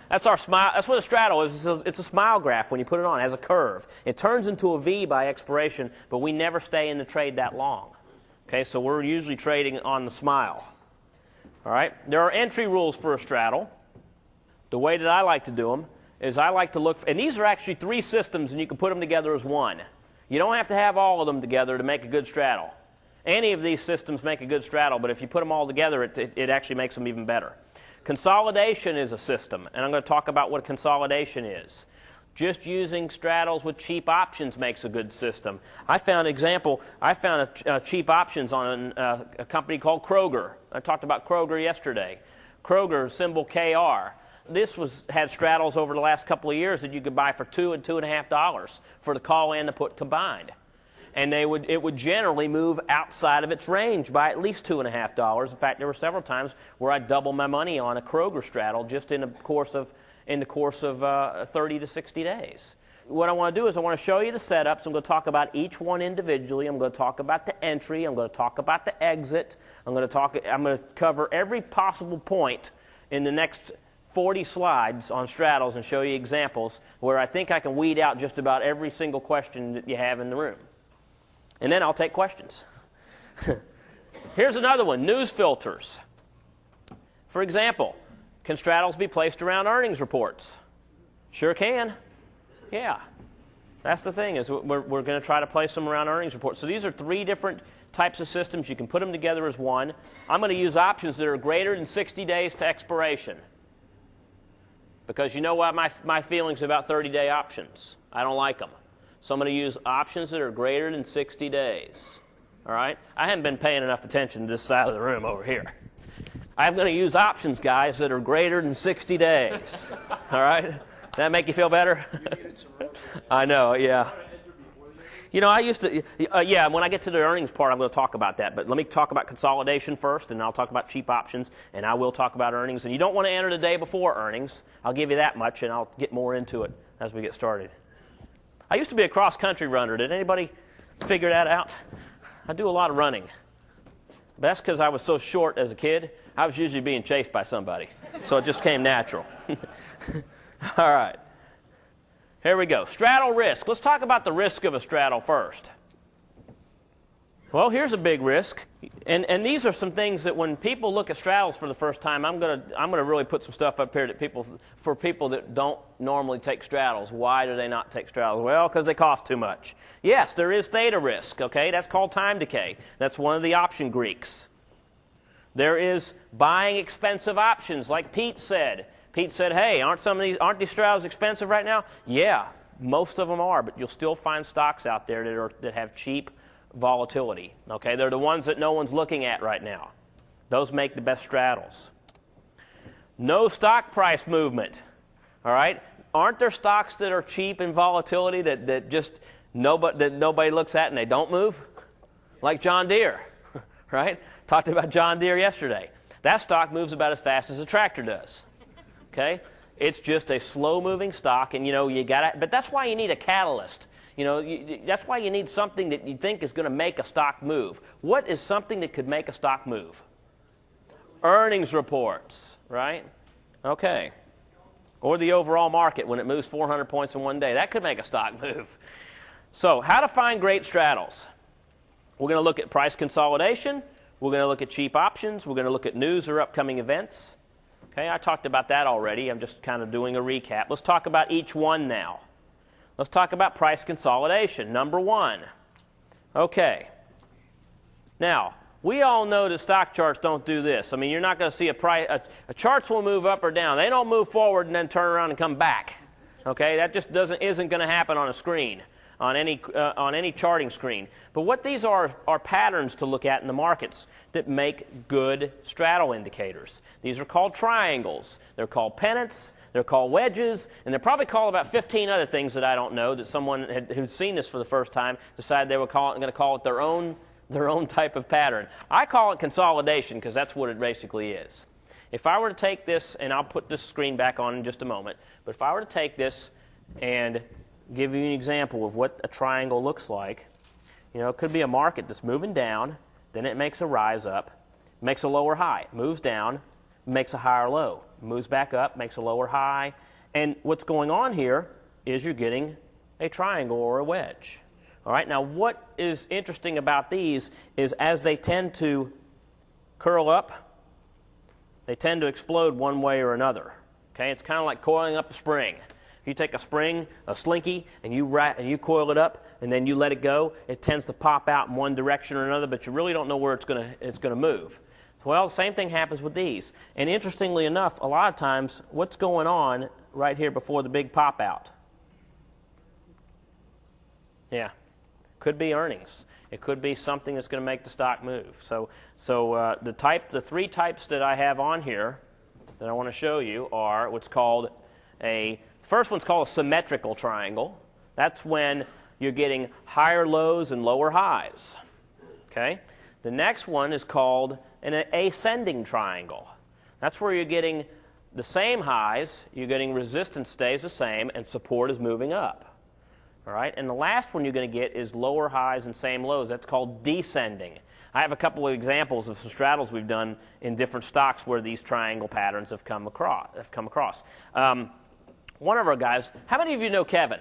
That's our smile. That's what a straddle is. It's a smile graph when you put it on. It has a curve. It turns into a V by expiration, but we never stay in the trade that long. Okay, so we're usually trading on the smile. All right? There are entry rules for a straddle. The way that I like to do them is I like to look and these are actually 3 systems, and you can put them together as one. You don't have to have all of them together to make a good straddle. Any of these systems make a good straddle, but if you put them all together, it actually makes them even better. Consolidation is a system, and I'm going to talk about what consolidation is. Just using straddles with cheap options makes a good system. I found cheap options on a company called Kroger. I talked about Kroger yesterday. Kroger, symbol KR. This had straddles over the last couple of years that you could buy for $2 and $2.50 for the call and the put combined. And it would generally move outside of its range by at least $2.50. In fact, there were several times where I doubled my money on a Kroger straddle just in the course of 30 to 60 days. What I want to do is I want to show you the setups. I'm going to talk about each one individually. I'm going to talk about the entry. I'm going to talk about the exit. I'm going to cover every possible point in the next 40 slides on straddles and show you examples where I think I can weed out just about every single question that you have in the room. And then I'll take questions. Here's another one, news filters. For example, can straddles be placed around earnings reports? Sure can. Yeah. That's the thing, is we're going to try to place them around earnings reports. So these are 3 different types of systems. You can put them together as one. I'm going to use options that are greater than 60 days to expiration. Because you know what my feelings about 30-day options. I don't like them. So I'm going to use options that are greater than 60 days. All right? I haven't been paying enough attention to this side of the room over here. I'm going to use options, guys, that are greater than 60 days. All right? That make you feel better? I know, yeah. You know, I used to, when I get to the earnings part, I'm going to talk about that. But let me talk about consolidation first, and I'll talk about cheap options, and I will talk about earnings. And you don't want to enter the day before earnings. I'll give you that much, and I'll get more into it as we get started. I used to be a cross-country runner. Did anybody figure that out? I do a lot of running. But that's because I was so short as a kid. I was usually being chased by somebody. So it just came natural. All right. Here we go. Straddle risk. Let's talk about the risk of a straddle first. Well, here's a big risk. And these are some things that when people look at straddles for the first time, I'm gonna really put some stuff up here that for people that don't normally take straddles. Why do they not take straddles? Well, because they cost too much. Yes, there is theta risk, okay? That's called time decay. That's one of the option Greeks. There is buying expensive options, like Pete said. Pete said, hey, aren't these straddles expensive right now? Yeah, most of them are, but you'll still find stocks out there that have cheap volatility. Okay, they're the ones that no one's looking at right now. Those make the best straddles. No stock price movement. All right, aren't there stocks that are cheap in volatility that just nobody looks at and they don't move? Like John Deere, right? Talked about John Deere yesterday. That stock moves about as fast as a tractor does. Okay? It's just a slow-moving stock, and you got. But that's why you need a catalyst. That's why you need something that you think is going to make a stock move. What is something that could make a stock move? Earnings reports, right? Okay. Or the overall market when it moves 400 points in one day. That could make a stock move. So, how to find great straddles? We're going to look at price consolidation. We're going to look at cheap options. We're going to look at news or upcoming events. Okay, I talked about that already. I'm just kind of doing a recap. Let's talk about each one now. Let's talk about price consolidation, number 1. Okay. Now, we all know that stock charts don't do this. I mean, you're not going to see a charts will move up or down. They don't move forward and then turn around and come back. Okay, that just isn't going to happen on a screen, on any charting screen. But what these are patterns to look at in the markets that make good straddle indicators. These are called triangles. They're called pennants. They're called wedges, and they're probably called about 15 other things that I don't know that someone who's seen this for the first time decided they were going to call it their own type of pattern. I call it consolidation because that's what it basically is. If I were to take this, and I'll put this screen back on in just a moment, but if I were to take this and give you an example of what a triangle looks like, it could be a market that's moving down, then it makes a rise up, makes a lower high, moves down, makes a higher low, moves back up, makes a lower high. And what's going on here is you're getting a triangle or a wedge. All right, now what is interesting about these is as they tend to curl up, they tend to explode one way or another. Okay, it's kind of like coiling up a spring. If you take a spring, a slinky, and you coil it up, and then you let it go, it tends to pop out in one direction or another, but you really don't know where it's going to move. Well, the same thing happens with these. And interestingly enough, a lot of times, what's going on right here before the big pop out? Yeah, could be earnings. It could be something that's going to make the stock move. So the 3 types that I have on here that I want to show you are what's called first one's called a symmetrical triangle. That's when you're getting higher lows and lower highs. Okay? The next one is called an ascending triangle. That's where you're getting the same highs, you're getting resistance stays the same, and support is moving up. All right? And the last one you're going to get is lower highs and same lows. That's called descending. I have a couple of examples of some straddles we've done in different stocks where these triangle patterns have come across. One of our guys, how many of you know Kevin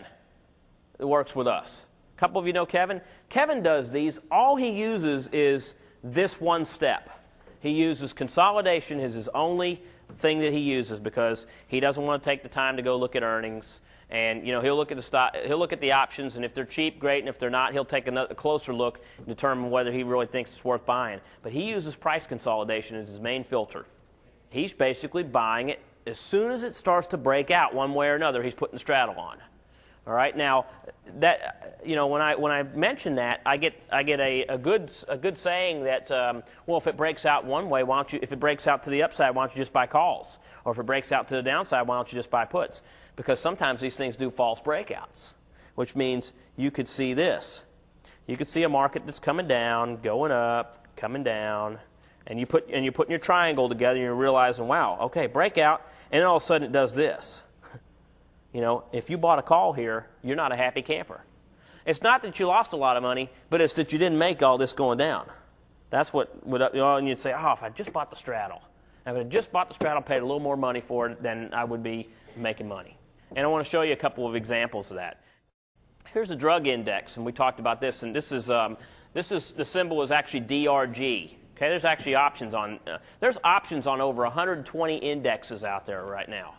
who works with us? A couple of you know Kevin? Kevin does these. All he uses is this one step. He uses consolidation as his only thing that he uses because he doesn't want to take the time to go look at earnings. And he'll look at the stock, he'll look at the options, and if they're cheap, great, and if they're not, he'll take a closer look and determine whether he really thinks it's worth buying. But he uses price consolidation as his main filter. He's basically buying it as soon as it starts to break out one way or another. He's putting the straddle on. All right. Now, that when I mention that, I get a good saying that well, if it breaks out one way, why don't you? If it breaks out to the upside, why don't you just buy calls? Or if it breaks out to the downside, why don't you just buy puts? Because sometimes these things do false breakouts, which means you could see this. You could see a market that's coming down, going up, coming down, and you're putting your triangle together, and you're realizing, wow, okay, breakout, and then all of a sudden it does this. If you bought a call here, you're not a happy camper. It's not that you lost a lot of money, but it's that you didn't make all this going down. That's and you'd say, oh, if I just bought the straddle. If I just bought the straddle, paid a little more money for it, then I would be making money. And I want to show you a couple of examples of that. Here's the drug index, and we talked about this, and this is the symbol is actually DRG. Okay, there's actually options on there's options on over 120 indexes out there right now.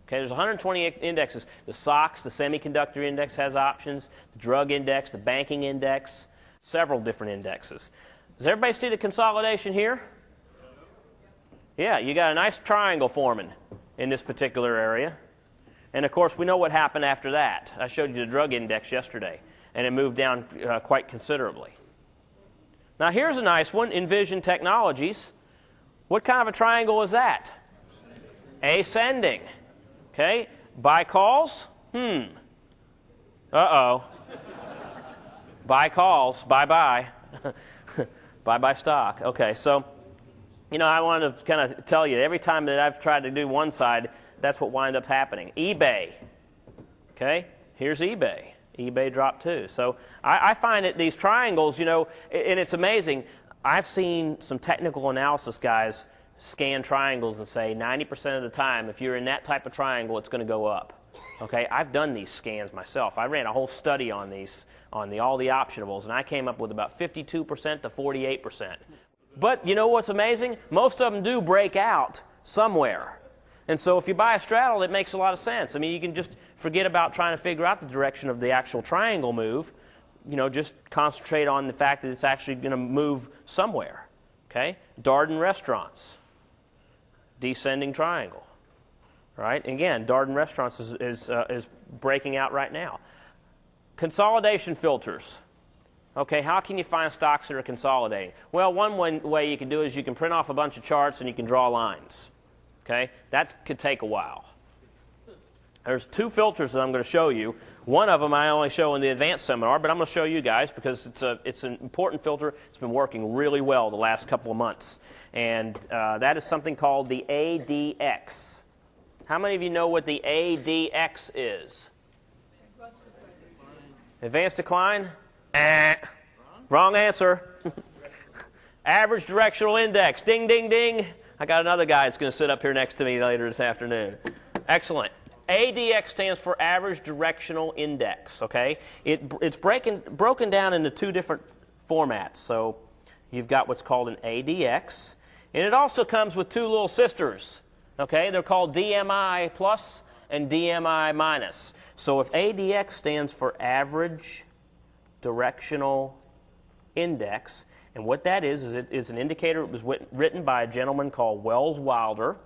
Okay, there's 120 indexes. The SOX, the semiconductor index, has options. The drug index, the banking index, several different indexes. Does everybody see the consolidation here? Yeah, you got a nice triangle forming in this particular area. And, of course, we know what happened after that. I showed you the drug index yesterday, and it moved down quite considerably. Now, here's a nice one, Envision Technologies. What kind of a triangle is that? Ascending. Okay? Buy calls? Uh-oh. Buy calls. Bye-bye. Bye-bye stock. Okay, so, I wanted to kind of tell you, every time that I've tried to do one side, that's what winds up happening. eBay. Okay, here's eBay. eBay dropped too. So I find that these triangles, and it's amazing. I've seen some technical analysis guys scan triangles and say 90% of the time, if you're in that type of triangle, it's going to go up. Okay, I've done these scans myself. I ran a whole study on these, all the optionables, and I came up with about 52% to 48%. But you know what's amazing? Most of them do break out somewhere. And so if you buy a straddle, it makes a lot of sense. I mean, you can just forget about trying to figure out the direction of the actual triangle move. Just concentrate on the fact that it's actually going to move somewhere. Okay? Darden Restaurants, descending triangle. Right? Again, Darden Restaurants is breaking out right now. Consolidation filters. Okay, how can you find stocks that are consolidating? Well, one way you can do is you can print off a bunch of charts and you can draw lines. Okay, that could take a while. There's two filters that I'm going to show you. One of them I only show in the advanced seminar, but I'm going to show you guys because it's an important filter. It's been working really well the last couple of months. And that is something called the ADX. How many of you know what the ADX is? Advanced decline? Wrong answer. Average directional index. Ding, ding, ding. I got another guy that's going to sit up here next to me later this afternoon. Excellent. ADX stands for average directional index. Okay, it's broken down into two different formats. So you've got what's called an ADX, and it also comes with two little sisters. Okay, they're called DMI plus and DMI minus. So if ADX stands for average directional index, and what that is it is an indicator. It was written by a gentleman called Wells Wilder.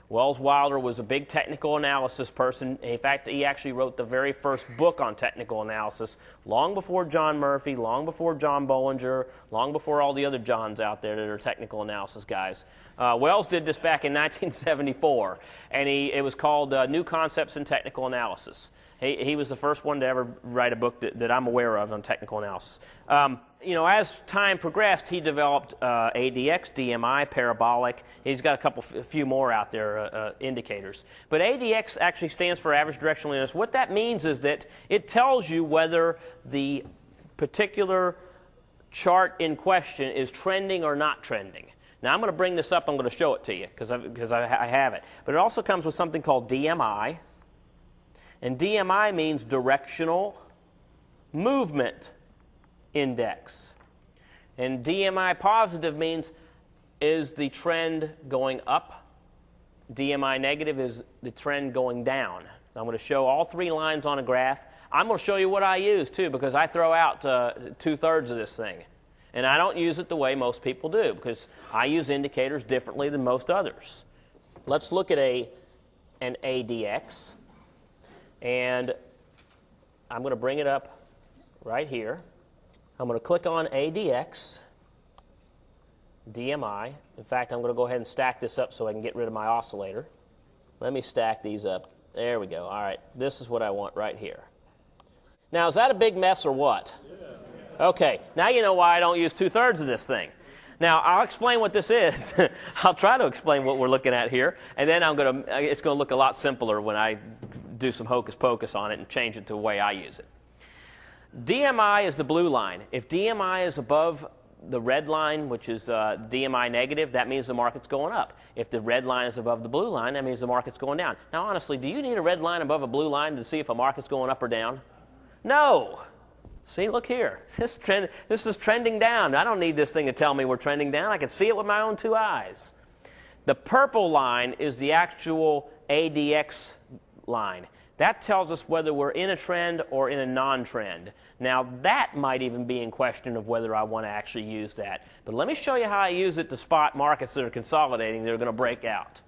Wells Wilder was a big technical analysis person. In fact, he actually wrote the very first book on technical analysis long before John Murphy, long before John Bollinger, long before all the other Johns out there that are technical analysis guys. Wells did this back in 1974, and it was called New Concepts in Technical Analysis. He was the first one to ever write a book that I'm aware of on technical analysis. As time progressed, he developed ADX, DMI, parabolic. He's got a few more out there, indicators. But ADX actually stands for average directional index. What that means is that it tells you whether the particular chart in question is trending or not trending. Now, I'm going to bring this up. I'm going to show it to you because I have it. But it also comes with something called DMI. And DMI means directional movement index. And DMI positive means is the trend going up. DMI negative is the trend going down. Now, I'm going to show all three lines on a graph. I'm going to show you what I use, too, because I throw out 2/3 of this thing. And I don't use it the way most people do because I use indicators differently than most others. Let's look at an ADX. And I'm going to bring it up right here. I'm going to click on ADX, DMI. In fact, I'm going to go ahead and stack this up so I can get rid of my oscillator. Let me stack these up. There we go. All right, this is what I want right here. Now, is that a big mess or what? Yeah. Okay, now you know why I don't use 2/3 of this thing. Now, I'll explain what this is. I'll try to explain what we're looking at here, and then it's going to look a lot simpler when I do some hocus pocus on it and change it to the way I use it. DMI is the blue line. If DMI is above the red line, which is DMI negative, that means the market's going up. If the red line is above the blue line, that means the market's going down. Now, honestly, do you need a red line above a blue line to see if a market's going up or down? No. See, look here. This is trending down. I don't need this thing to tell me we're trending down. I can see it with my own two eyes. The purple line is the actual ADX line. That tells us whether we're in a trend or in a non-trend. Now, that might even be in question of whether I want to actually use that. But let me show you how I use it to spot markets that are consolidating that are going to break out.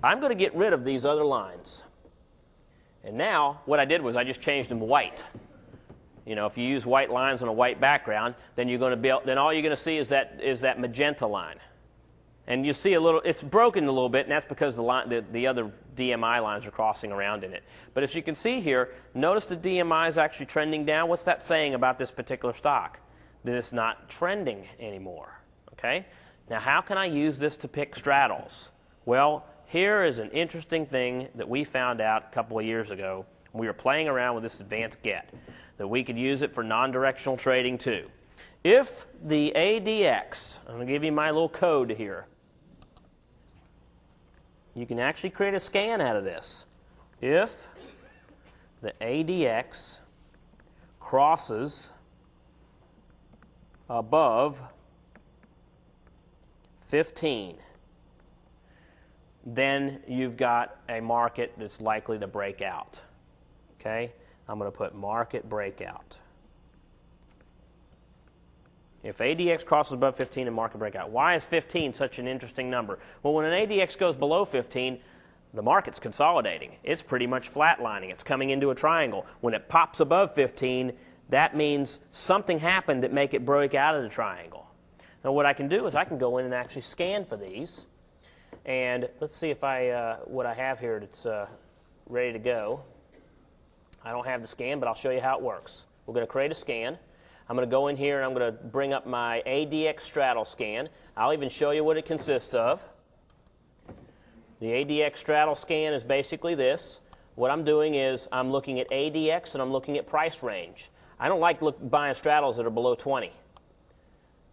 I'm going to get rid of these other lines. And now, what I did was I just changed them white. If you use white lines on a white background, then all you're going to see is that magenta line. And you see a little, it's broken a little bit, and that's because the other DMI lines are crossing around in it. But as you can see here, notice the DMI is actually trending down. What's that saying about this particular stock? That it's not trending anymore. Okay? Now, how can I use this to pick straddles? Well, here is an interesting thing that we found out a couple of years ago. We were playing around with this advanced get, that we could use it for non-directional trading too. If the ADX, I'm going to give you my little code here. You can actually create a scan out of this. If the ADX crosses above 15, then you've got a market that's likely to break out. Okay? I'm going to put market breakout. If ADX crosses above 15 and market breakout. Why is 15 such an interesting number? Well, when an ADX goes below 15, the market's consolidating. It's pretty much flatlining. It's coming into a triangle. When it pops above 15, that means something happened that make it break out of the triangle. Now, what I can do is I can go in and actually scan for these. And let's see if what I have here that's ready to go. I don't have the scan, but I'll show you how it works. We're going to create a scan. I'm going to go in here and I'm going to bring up my ADX straddle scan. I'll even show you what it consists of. The ADX straddle scan is basically this. What I'm doing is I'm looking at ADX and I'm looking at price range. I don't like buying straddles that are below 20.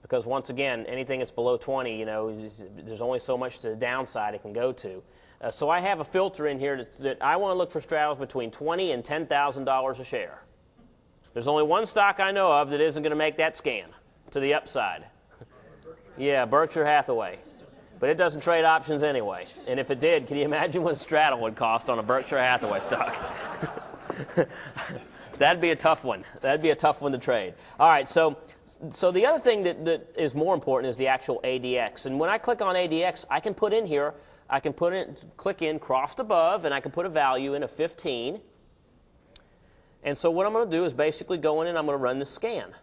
Because once again, anything that's below 20, you know, there's only so much to the downside it can go to. So I have a filter in here that I want to look for straddles between $20,000 and $10,000 a share. There's only one stock I know of that isn't going to make that scan to the upside. Yeah, Berkshire Hathaway. But it doesn't trade options anyway. And if it did, can you imagine what a straddle would cost on a Berkshire Hathaway stock? That'd be a tough one. That'd be a tough one to trade. All right, so the other thing that is more important is the actual ADX. And when I click on ADX, I can put in here, click in crossed above, and I can put a value in of 15. And so what I'm going to do is basically go in and I'm going to run the scan.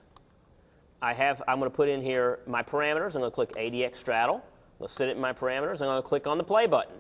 I'm going to put in here my parameters. I'm going to click ADX straddle. I'm going to set it in my parameters. I'm going to click on the play button.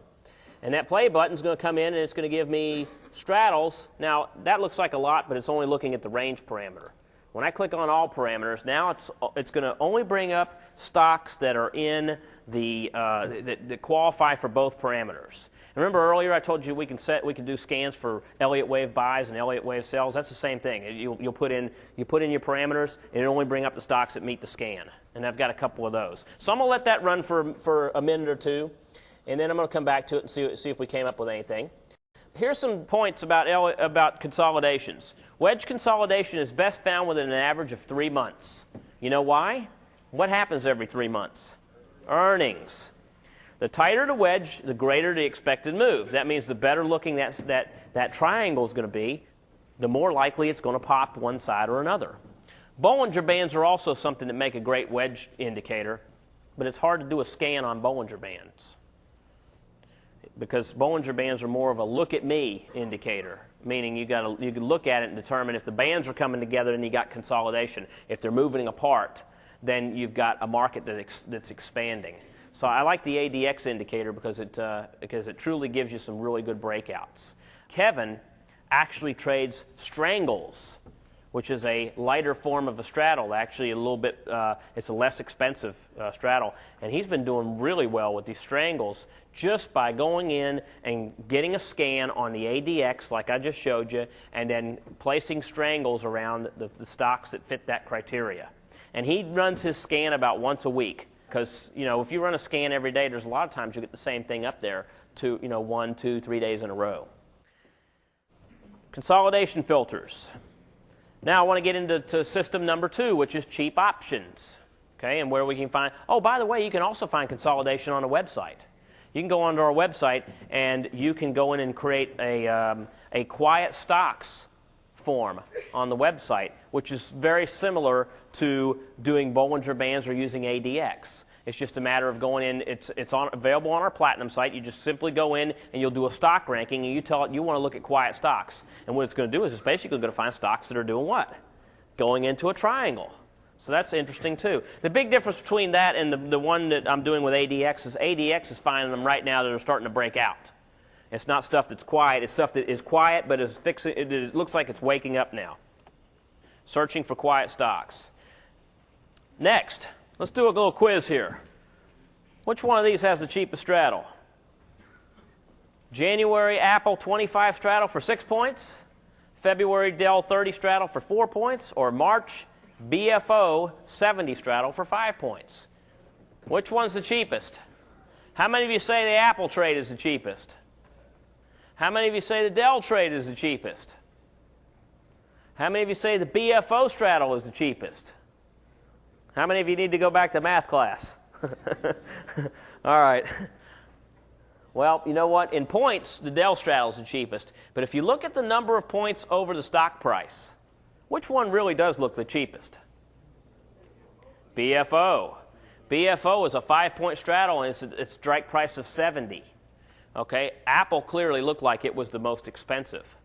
And that play button is going to come in and it's going to give me straddles. Now, that looks like a lot, but it's only looking at the range parameter. When I click on all parameters, now it's going to only bring up stocks that are in that qualify for both parameters. And remember earlier I told you we can do scans for Elliott wave buys and Elliott wave sells. That's the same thing. You put in your parameters and it only bring up the stocks that meet the scan. And I've got a couple of those. So I'm going to let that run for a minute or two, and then I'm going to come back to it and see if we came up with anything. Here's some points about consolidations. Wedge consolidation is best found within an average of 3 months. You know why? What happens every 3 months? Earnings. The tighter the wedge, the greater the expected move. That means the better looking that triangle is going to be, the more likely it's going to pop one side or another. Bollinger Bands are also something that make a great wedge indicator, but it's hard to do a scan on Bollinger Bands, because Bollinger Bands are more of a look-at-me indicator, meaning you can look at it and determine if the bands are coming together and you got consolidation. If they're moving apart, then you've got a market that's expanding. So I like the ADX indicator because it truly gives you some really good breakouts. Kevin actually trades strangles, which is a lighter form of a straddle. Actually, a little bit, it's a less expensive straddle. And he's been doing really well with these strangles just by going in and getting a scan on the ADX, like I just showed you, and then placing strangles around the stocks that fit that criteria. And he runs his scan about once a week. Because, you know, if you run a scan every day, there's a lot of times you get the same thing up there 1, 2, 3 days in a row. Consolidation filters. Now I want to get into system number 2, which is cheap options. Okay, and where we can find, oh, by the way, you can also find consolidation on a website. You can go onto our website and you can go in and create a quiet stocks form on the website, which is very similar to doing Bollinger Bands or using ADX. It's just a matter of going in. It's available on our Platinum site. You just simply go in and you'll do a stock ranking, and you tell it you want to look at quiet stocks. And what it's going to do is it's basically going to find stocks that are doing what? Going into a triangle. So that's interesting too. The big difference between that and the one that I'm doing with ADX is finding them right now that are starting to break out. It's not stuff that's quiet. It's stuff that is quiet but is fixing. It looks like it's waking up now. Searching for quiet stocks. Next, let's do a little quiz here. Which one of these has the cheapest straddle? January Apple 25 straddle for 6 points, February Dell 30 straddle for 4 points, or March BFO 70 straddle for 5 points? Which one's the cheapest? How many of you say the Apple trade is the cheapest? How many of you say the Dell trade is the cheapest? How many of you say the BFO straddle is the cheapest? How many of you need to go back to math class? All right. Well, you know what? In points, the Dell straddle is the cheapest. But if you look at the number of points over the stock price, which one really does look the cheapest? BFO. BFO is a 5-point straddle, and it's a strike price of 70. Okay? Apple clearly looked like it was the most expensive.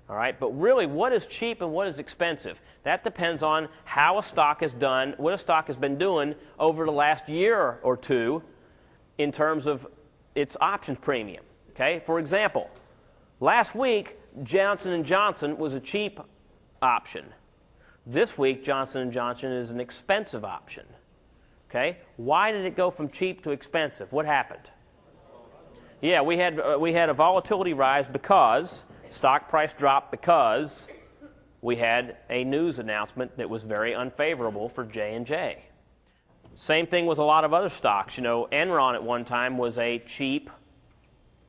All right? But really, what is cheap and what is expensive? That depends on how a stock has done, what a stock has been doing over the last year or two in terms of its options premium. Okay? For example, last week, Johnson & Johnson was a cheap option. This week, Johnson & Johnson is an expensive option. Okay? Why did it go from cheap to expensive? What happened? Yeah, we had a volatility rise because stock price dropped because we had a news announcement that was very unfavorable for J&J. Same thing with a lot of other stocks. You know, Enron at one time was a cheap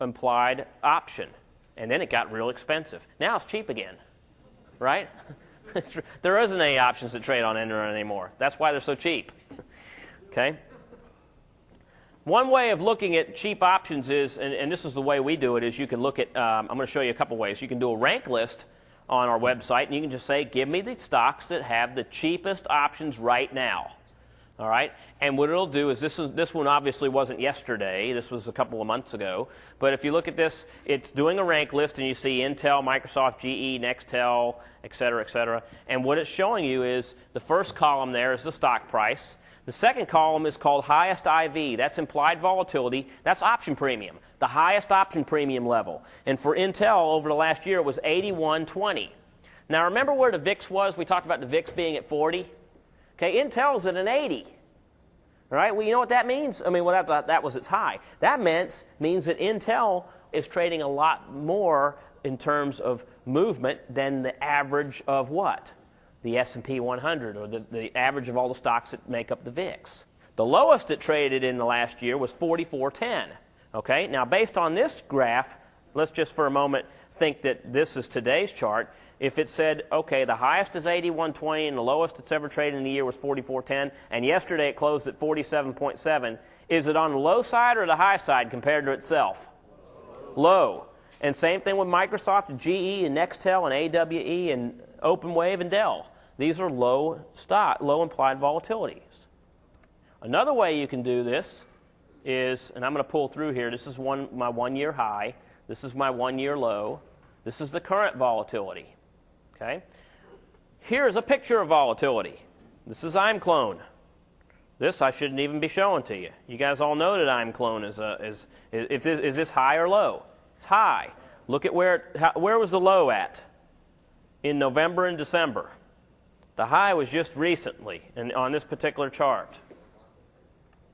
implied option, and then it got real expensive. Now it's cheap again, right? There isn't any options that trade on Enron anymore. That's why they're so cheap. Okay? One way of looking at cheap options is, and this is the way we do it, is you can look at, I'm going to show you a couple ways. You can do a rank list on our website, and you can just say, give me the stocks that have the cheapest options right now. All right? And what it'll do is, this one obviously wasn't yesterday. This was a couple of months ago. But if you look at this, it's doing a rank list, and you see Intel, Microsoft, GE, Nextel, et cetera, et cetera. And what it's showing you is the first column there is the stock price. The second column is called highest IV. That's implied volatility. That's option premium, the highest option premium level. And for Intel, over the last year, it was 81.20. Now, remember where the VIX was? We talked about the VIX being at 40. Okay, Intel's at an 80. All right, well, you know what that means? I mean, well, that was its high. That means that Intel is trading a lot more in terms of movement than the average of what? The S&P 100, or the average of all the stocks that make up the VIX. The lowest it traded in the last year was 44.10. Okay, now based on this graph, let's just for a moment think that this is today's chart. If it said, okay, the highest is 81.20 and the lowest it's ever traded in the year was 44.10, and yesterday it closed at 47.7, is it on the low side or the high side compared to itself? Low. And same thing with Microsoft, and GE, and Nextel, and AWE, and OpenWave, and Dell. These are low implied volatilities. Another way you can do this is, and I'm going to pull through here, this is my 1-year high, this is my 1-year low, this is the current volatility. Okay? Here's a picture of volatility. This is IMClone. This I shouldn't even be showing to you. You guys all know that IMClone is this high or low? It's high. Look at where was the low at? In November and December. The high was just recently and on this particular chart.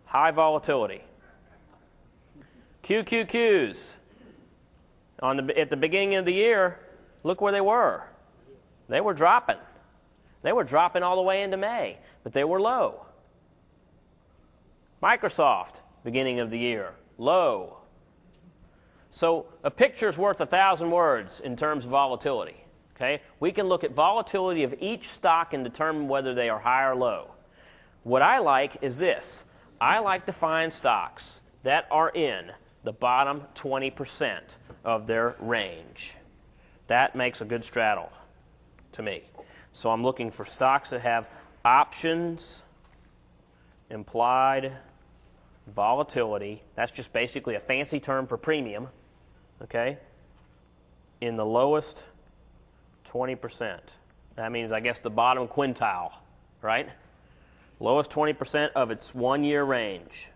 High volatility. QQQs. At the beginning of the year, look where they were. They were dropping. They were dropping all the way into May, but they were low. Microsoft, beginning of the year, low. So a picture's worth 1,000 words in terms of volatility. Okay? We can look at volatility of each stock and determine whether they are high or low. What I like is this. I like to find stocks that are in the bottom 20% of their range. That makes a good straddle to me. So I'm looking for stocks that have options, implied volatility. That's just basically a fancy term for premium. Okay? In the lowest 20%. That means, I guess, the bottom quintile, right? Lowest 20% of its 1-year range.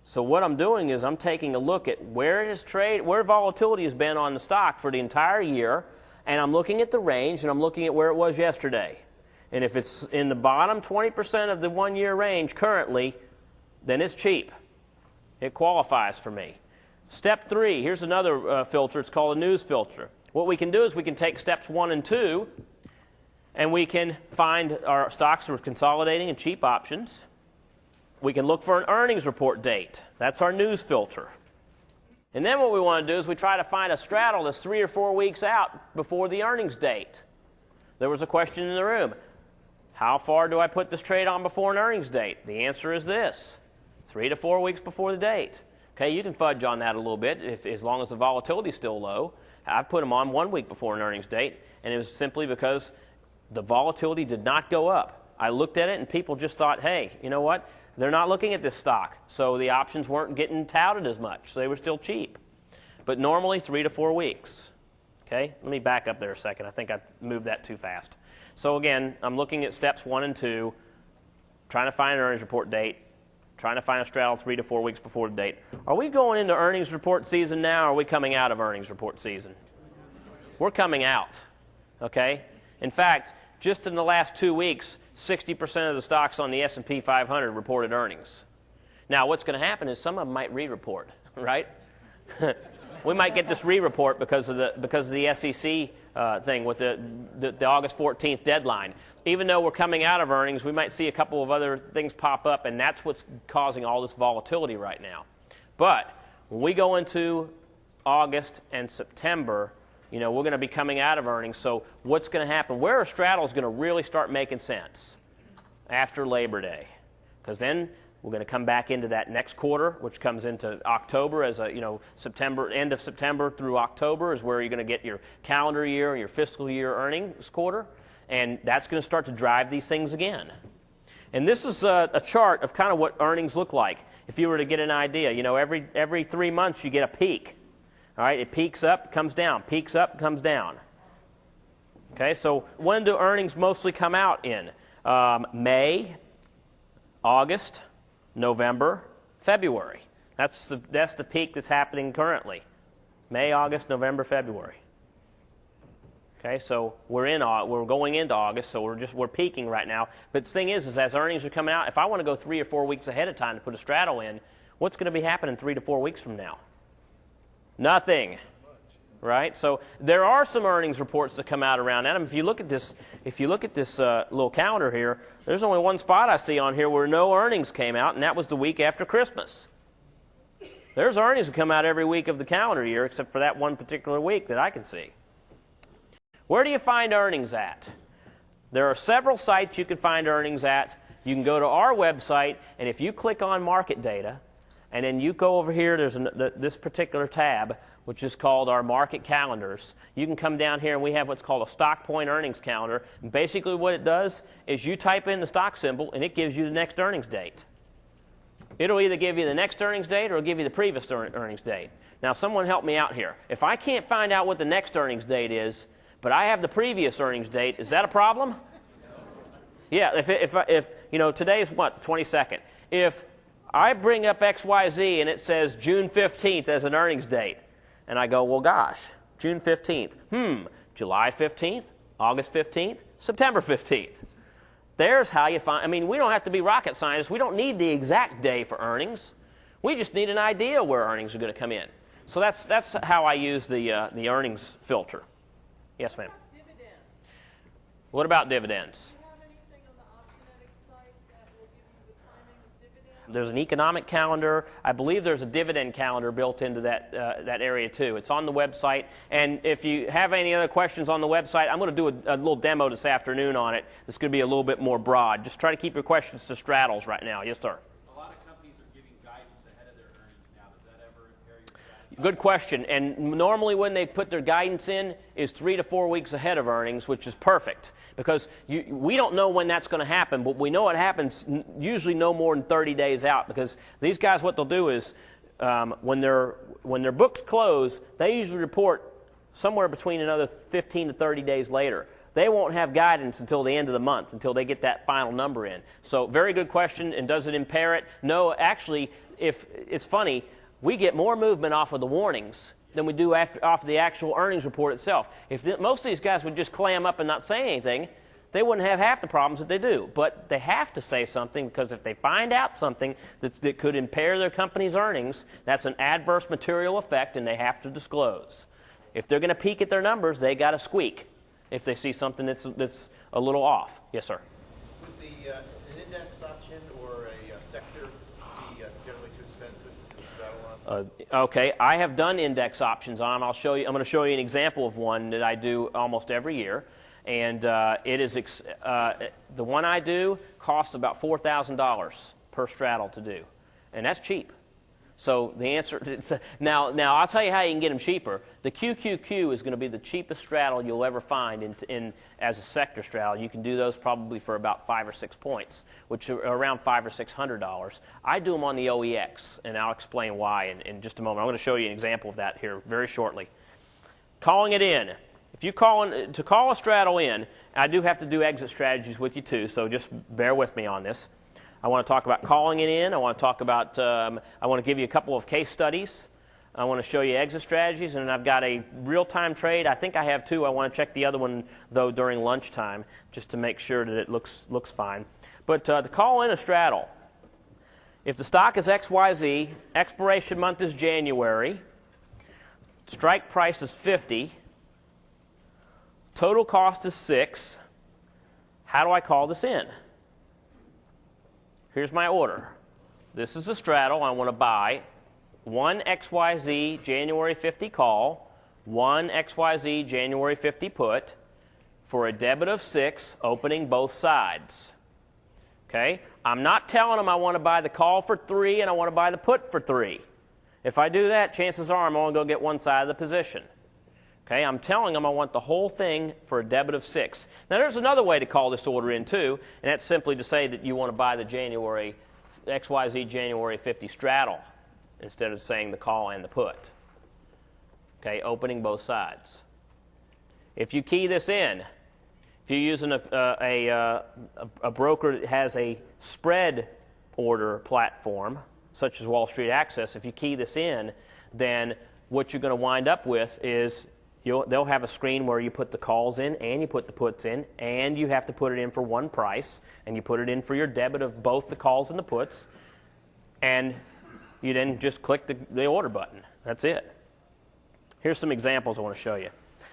So what I'm doing is I'm taking a look at where volatility has been on the stock for the entire year, and I'm looking at the range, and I'm looking at where it was yesterday. And if it's in the bottom 20% of the 1-year range currently, then it's cheap. It qualifies for me. Step 3, here's another filter. It's called a news filter. What we can do is we can take steps 1 and 2, and we can find our stocks that are consolidating and cheap options. We can look for an earnings report date. That's our news filter. And then what we want to do is we try to find a straddle that's 3 or 4 weeks out before the earnings date. There was a question in the room. How far do I put this trade on before an earnings date? The answer is this: 3 to 4 weeks before the date. Okay, you can fudge on that a little bit as long as the volatility is still low. I've put them on 1 week before an earnings date, and it was simply because the volatility did not go up. I looked at it, and people just thought, hey, you know what? They're not looking at this stock, so the options weren't getting touted as much, so they were still cheap. But normally 3 to 4 weeks. Okay, let me back up there a second. I think I moved that too fast. So again, I'm looking at steps 1 and 2, trying to find an earnings report date, trying to find a straddle 3 to 4 weeks before the date. Are we going into earnings report season now, or are we coming out of earnings report season? We're coming out. Okay? In fact, just in the last 2 weeks, 60% of the stocks on the S&P 500 reported earnings. Now, what's going to happen is some of them might re-report, right? We might get this re-report because of the SEC thing with the August 14th deadline. Even though we're coming out of earnings, we might see a couple of other things pop up, and that's what's causing all this volatility right now. But when we go into August and September, we're going to be coming out of earnings. So what's going to happen? Where a straddle is going to really start making sense? After Labor Day. Because then we're going to come back into that next quarter, which comes into October as September, end of September through October is where you're going to get your calendar year and your fiscal year earnings quarter. And that's going to start to drive these things again. And this is a chart of kind of what earnings look like. If you were to get an idea, every 3 months you get a peak. All right, it peaks up, comes down, peaks up, comes down. Okay, so when do earnings mostly come out in? May, August, November, February. That's the peak that's happening currently. May, August, November, February. Okay, so we're going into August, so we're peaking right now. But the thing is as earnings are coming out, if I want to go 3 or 4 weeks ahead of time to put a straddle in, what's going to be happening 3 to 4 weeks from now? Nothing, right? So there are some earnings reports that come out around that. If you look at this, little calendar here, there's only one spot I see on here where no earnings came out, and that was the week after Christmas. There's earnings that come out every week of the calendar year, except for that one particular week that I can see. Where do you find earnings at? There are several sites you can find earnings at. You can go to our website, and if you click on market data, and then you go over here, there's this particular tab, which is called our market calendars. You can come down here, and we have what's called a stock point earnings calendar. And basically what it does is you type in the stock symbol, and it gives you the next earnings date. It'll either give you the next earnings date or it'll give you the previous earnings date. Now, someone help me out here. If I can't find out what the next earnings date is, but I have the previous earnings date, is that a problem? Yeah, if today is what, the 22nd. If I bring up XYZ and it says June 15th as an earnings date, and I go, well, gosh, June 15th. July 15th, August 15th, September 15th. There's how you find, we don't have to be rocket scientists. We don't need the exact day for earnings. We just need an idea where earnings are going to come in. So that's how I use the earnings filter. Yes, ma'am. Dividends. What about dividends? Do you have anything on the Optionetics site that will give you the timing of dividends? There's an economic calendar. I believe there's a dividend calendar built into that area too. It's on the website. And if you have any other questions on the website, I'm going to do a little demo this afternoon on it. It's going to be a little bit more broad. Just try to keep your questions to straddles right now. Yes, sir. A lot of companies are giving guidance ahead of their earnings now. Does that ever impair your strategy? Good question. And normally when they put their guidance in is 3 to 4 weeks ahead of earnings, which is perfect. Because we don't know when that's going to happen, but we know it happens usually no more than 30 days out. Because these guys, what they'll do is when their books close, they usually report somewhere between another 15 to 30 days later. they won't have guidance until the end of the month, until they get that final number in. So very good question, and does it impair it? No, actually, if it's funny, we get more movement off of the warnings than we do off of the actual earnings report itself. If most of these guys would just clam up and not say anything, they wouldn't have half the problems that they do. But they have to say something, because if they find out something that could impair their company's earnings, that's an adverse material effect, and they have to disclose. If they're going to peek at their numbers, they got to squeak if they see something that's a little off. Yes, sir? Would an index option or a sector be generally too expensive to straddle on? Okay, I have done index options on them. I'm going to show you an example of one that I do almost every year. And it is the one I do costs about $4,000 per straddle to do, and that's cheap. So the answer now I'll tell you how you can get them cheaper. The QQQ is going to be the cheapest straddle you'll ever find as a sector straddle. You can do those probably for about 5 or 6 points, which are around $500 or $600. I do them on the OEX, and I'll explain why in just a moment. I'm going to show you an example of that here very shortly. Calling it in. If you to call a straddle in, I do have to do exit strategies with you too, so just bear with me on this. I want to talk about calling it in. I want to talk about, I want to give you a couple of case studies. I want to show you exit strategies, and I've got a real-time trade. I think I have two. I want to check the other one, though, during lunchtime, just to make sure that it looks fine. But to call in a straddle, if the stock is XYZ, expiration month is January, strike price is 50, total cost is 6. How do I call this in? Here's my order. This is a straddle. I want to buy 1 XYZ January 50 call, 1 XYZ January 50 put for a debit of 6, opening both sides. Okay? I'm not telling them I want to buy the call for 3 and I want to buy the put for 3. If I do that, chances are I'm only going to get one side of the position. Okay, I'm telling them I want the whole thing for a debit of 6. Now, there's another way to call this order in, too, and that's simply to say that you want to buy the XYZ January 50 straddle instead of saying the call and the put. Okay, opening both sides. If you key this in, if you're using a broker that has a spread order platform, such as Wall Street Access, if you key this in, then what you're going to wind up with is they'll have a screen where you put the calls in and you put the puts in, and you have to put it in for one price, and you put it in for your debit of both the calls and the puts, and you then just click the order button. That's it. Here's some examples I want to show you.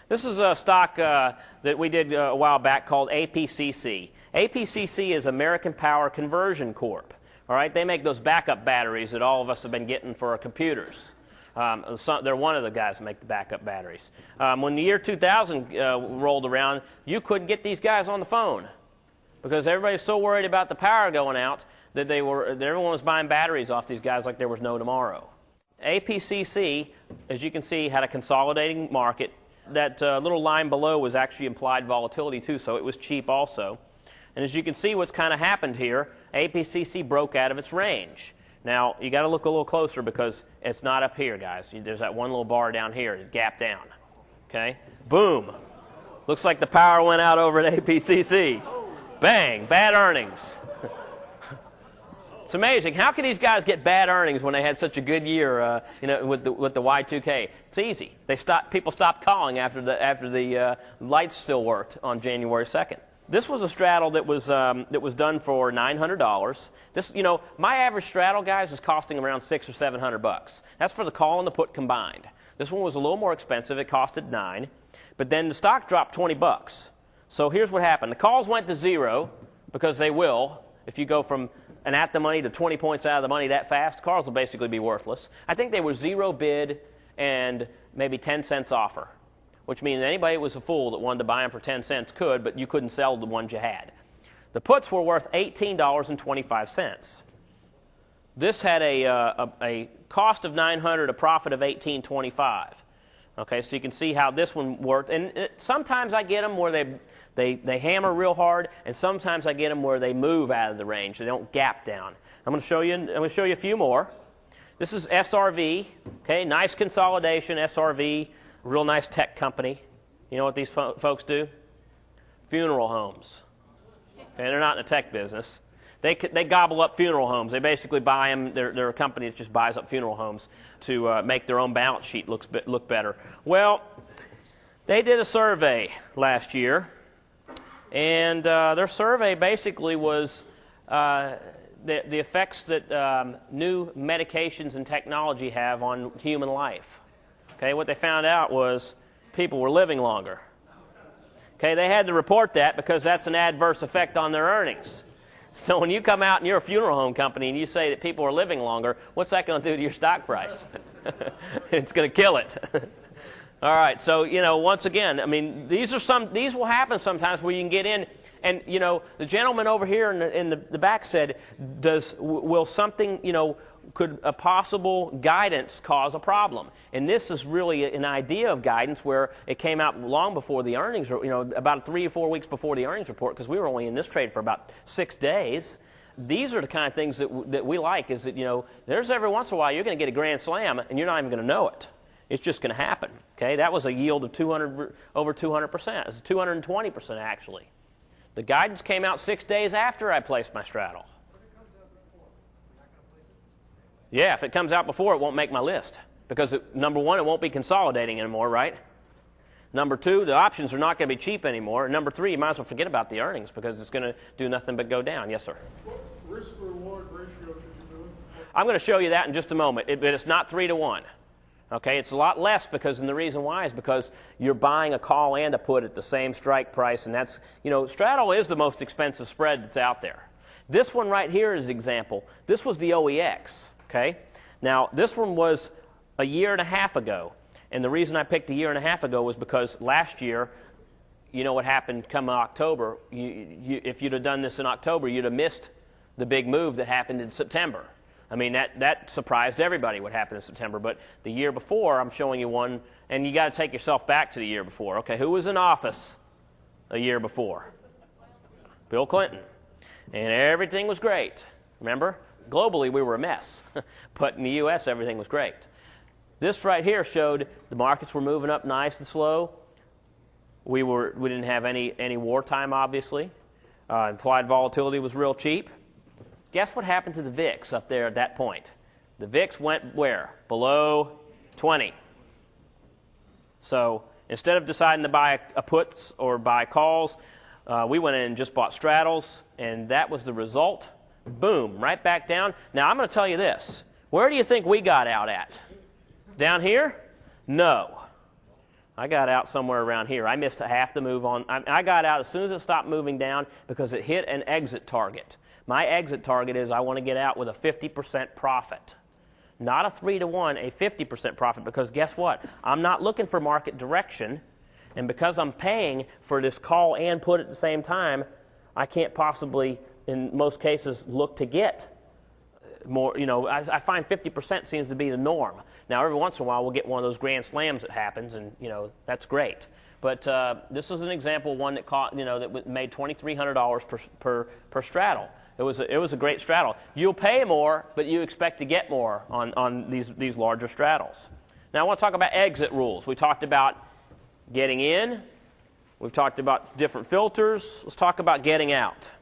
This is a stock that we did a while back called APCC. APCC is American Power Conversion Corp. All right, they make those backup batteries that all of us have been getting for our computers. They're one of the guys that make the backup batteries. When the year 2000 rolled around, you couldn't get these guys on the phone because everybody's so worried about the power going out that everyone was buying batteries off these guys like there was no tomorrow. APCC, as you can see, had a consolidating market. That little line below was actually implied volatility too, so it was cheap also. And as you can see, what's kind of happened here, APCC broke out of its range. Now, you got to look a little closer because it's not up here, guys. There's that one little bar down here. It's gapped down. Okay? Boom. Looks like the power went out over at APCC. Bang. Bad earnings. It's amazing. How can these guys get bad earnings when they had such a good year with the Y2K? It's easy. People stopped calling after the lights still worked on January 2nd. This was a straddle that was done for $900. This, my average straddle, guys, is costing around $600 or $700. That's for the call and the put combined. This one was a little more expensive. It costed $9, but then the stock dropped $20. So here's what happened: the calls went to 0 because they will. If you go from an at the money to 20 points out of the money that fast, calls will basically be worthless. I think they were 0 bid and maybe 10 cents offer, which means anybody that was a fool that wanted to buy them for 10 cents could, but you couldn't sell the ones you had. The puts were worth $18.25. This had a cost of $900, a profit of $18.25. Okay, so you can see how this one worked. And sometimes I get them where they hammer real hard, and sometimes I get them where they move out of the range. They don't gap down. I'm going to show you a few more. This is SRV. Okay, nice consolidation. SRV. Real nice tech company. You know what these folks do? Funeral homes. Okay, they're not in the tech business. They gobble up funeral homes. They basically buy them. They're a company that just buys up funeral homes to make their own balance sheet look better. Well, they did a survey last year, and their survey basically was the effects that new medications and technology have on human life. Okay, what they found out was people were living longer. Okay, they had to report that because that's an adverse effect on their earnings. So when you come out and you're a funeral home company and you say that people are living longer, what's that going to do to your stock price? It's going to kill it. All right, so, once again, I mean, these will happen sometimes where you can get in, and, the gentleman over here in the back said, will something, could a possible guidance cause a problem? And this is really an idea of guidance where it came out long before the earnings, about 3 or 4 weeks before the earnings report, because we were only in this trade for about 6 days. These are the kind of things that we like, is that, there's every once in a while you're going to get a grand slam and you're not even going to know it. It's just going to happen. Okay, that was a yield of over 200%. It's 220% actually. The guidance came out 6 days after I placed my straddle. Yeah, if it comes out before, it won't make my list. Because, number one, it won't be consolidating anymore, right? Number two, the options are not going to be cheap anymore. And number three, you might as well forget about the earnings because it's going to do nothing but go down. Yes, sir? What risk-reward ratio should you do? I'm going to show you that in just a moment. But it's not 3 to 1. Okay, it's a lot less and the reason why is because you're buying a call and a put at the same strike price. And that's, straddle is the most expensive spread that's out there. This one right here is an example. This was the OEX. Okay, now this one was a year and a half ago, and the reason I picked a year and a half ago was because last year, what happened come October. If you'd have done this in October, you'd have missed the big move that happened in September. I mean, that surprised everybody what happened in September. But the year before, I'm showing you one, and you got to take yourself back to the year before. Okay, who was in office a year before? Bill Clinton, and everything was great. Remember? Globally, we were a mess, but in the U.S., everything was great. This right here showed the markets were moving up nice and slow. We didn't have any wartime, obviously. Implied volatility was real cheap. Guess what happened to the VIX up there at that point? The VIX went where? Below 20. So instead of deciding to buy a puts or buy calls, we went in and just bought straddles, and that was the result. Boom, right back down. Now, I'm going to tell you this. Where do you think we got out at? Down here? No. I got out somewhere around here. I missed half the move on. I got out as soon as it stopped moving down because it hit an exit target. My exit target is I want to get out with a 50% profit. Not a 3 to 1, a 50% profit, because guess what? I'm not looking for market direction, and because I'm paying for this call and put at the same time, I can't possibly, in most cases, look to get more. I find 50% seems to be the norm. Now, every once in a while, we'll get one of those grand slams that happens, and that's great. But this is an example of one that that made $2,300 per straddle. It was a great straddle. You'll pay more, but you expect to get more on these larger straddles. Now, I want to talk about exit rules. We talked about getting in. We've talked about different filters. Let's talk about getting out.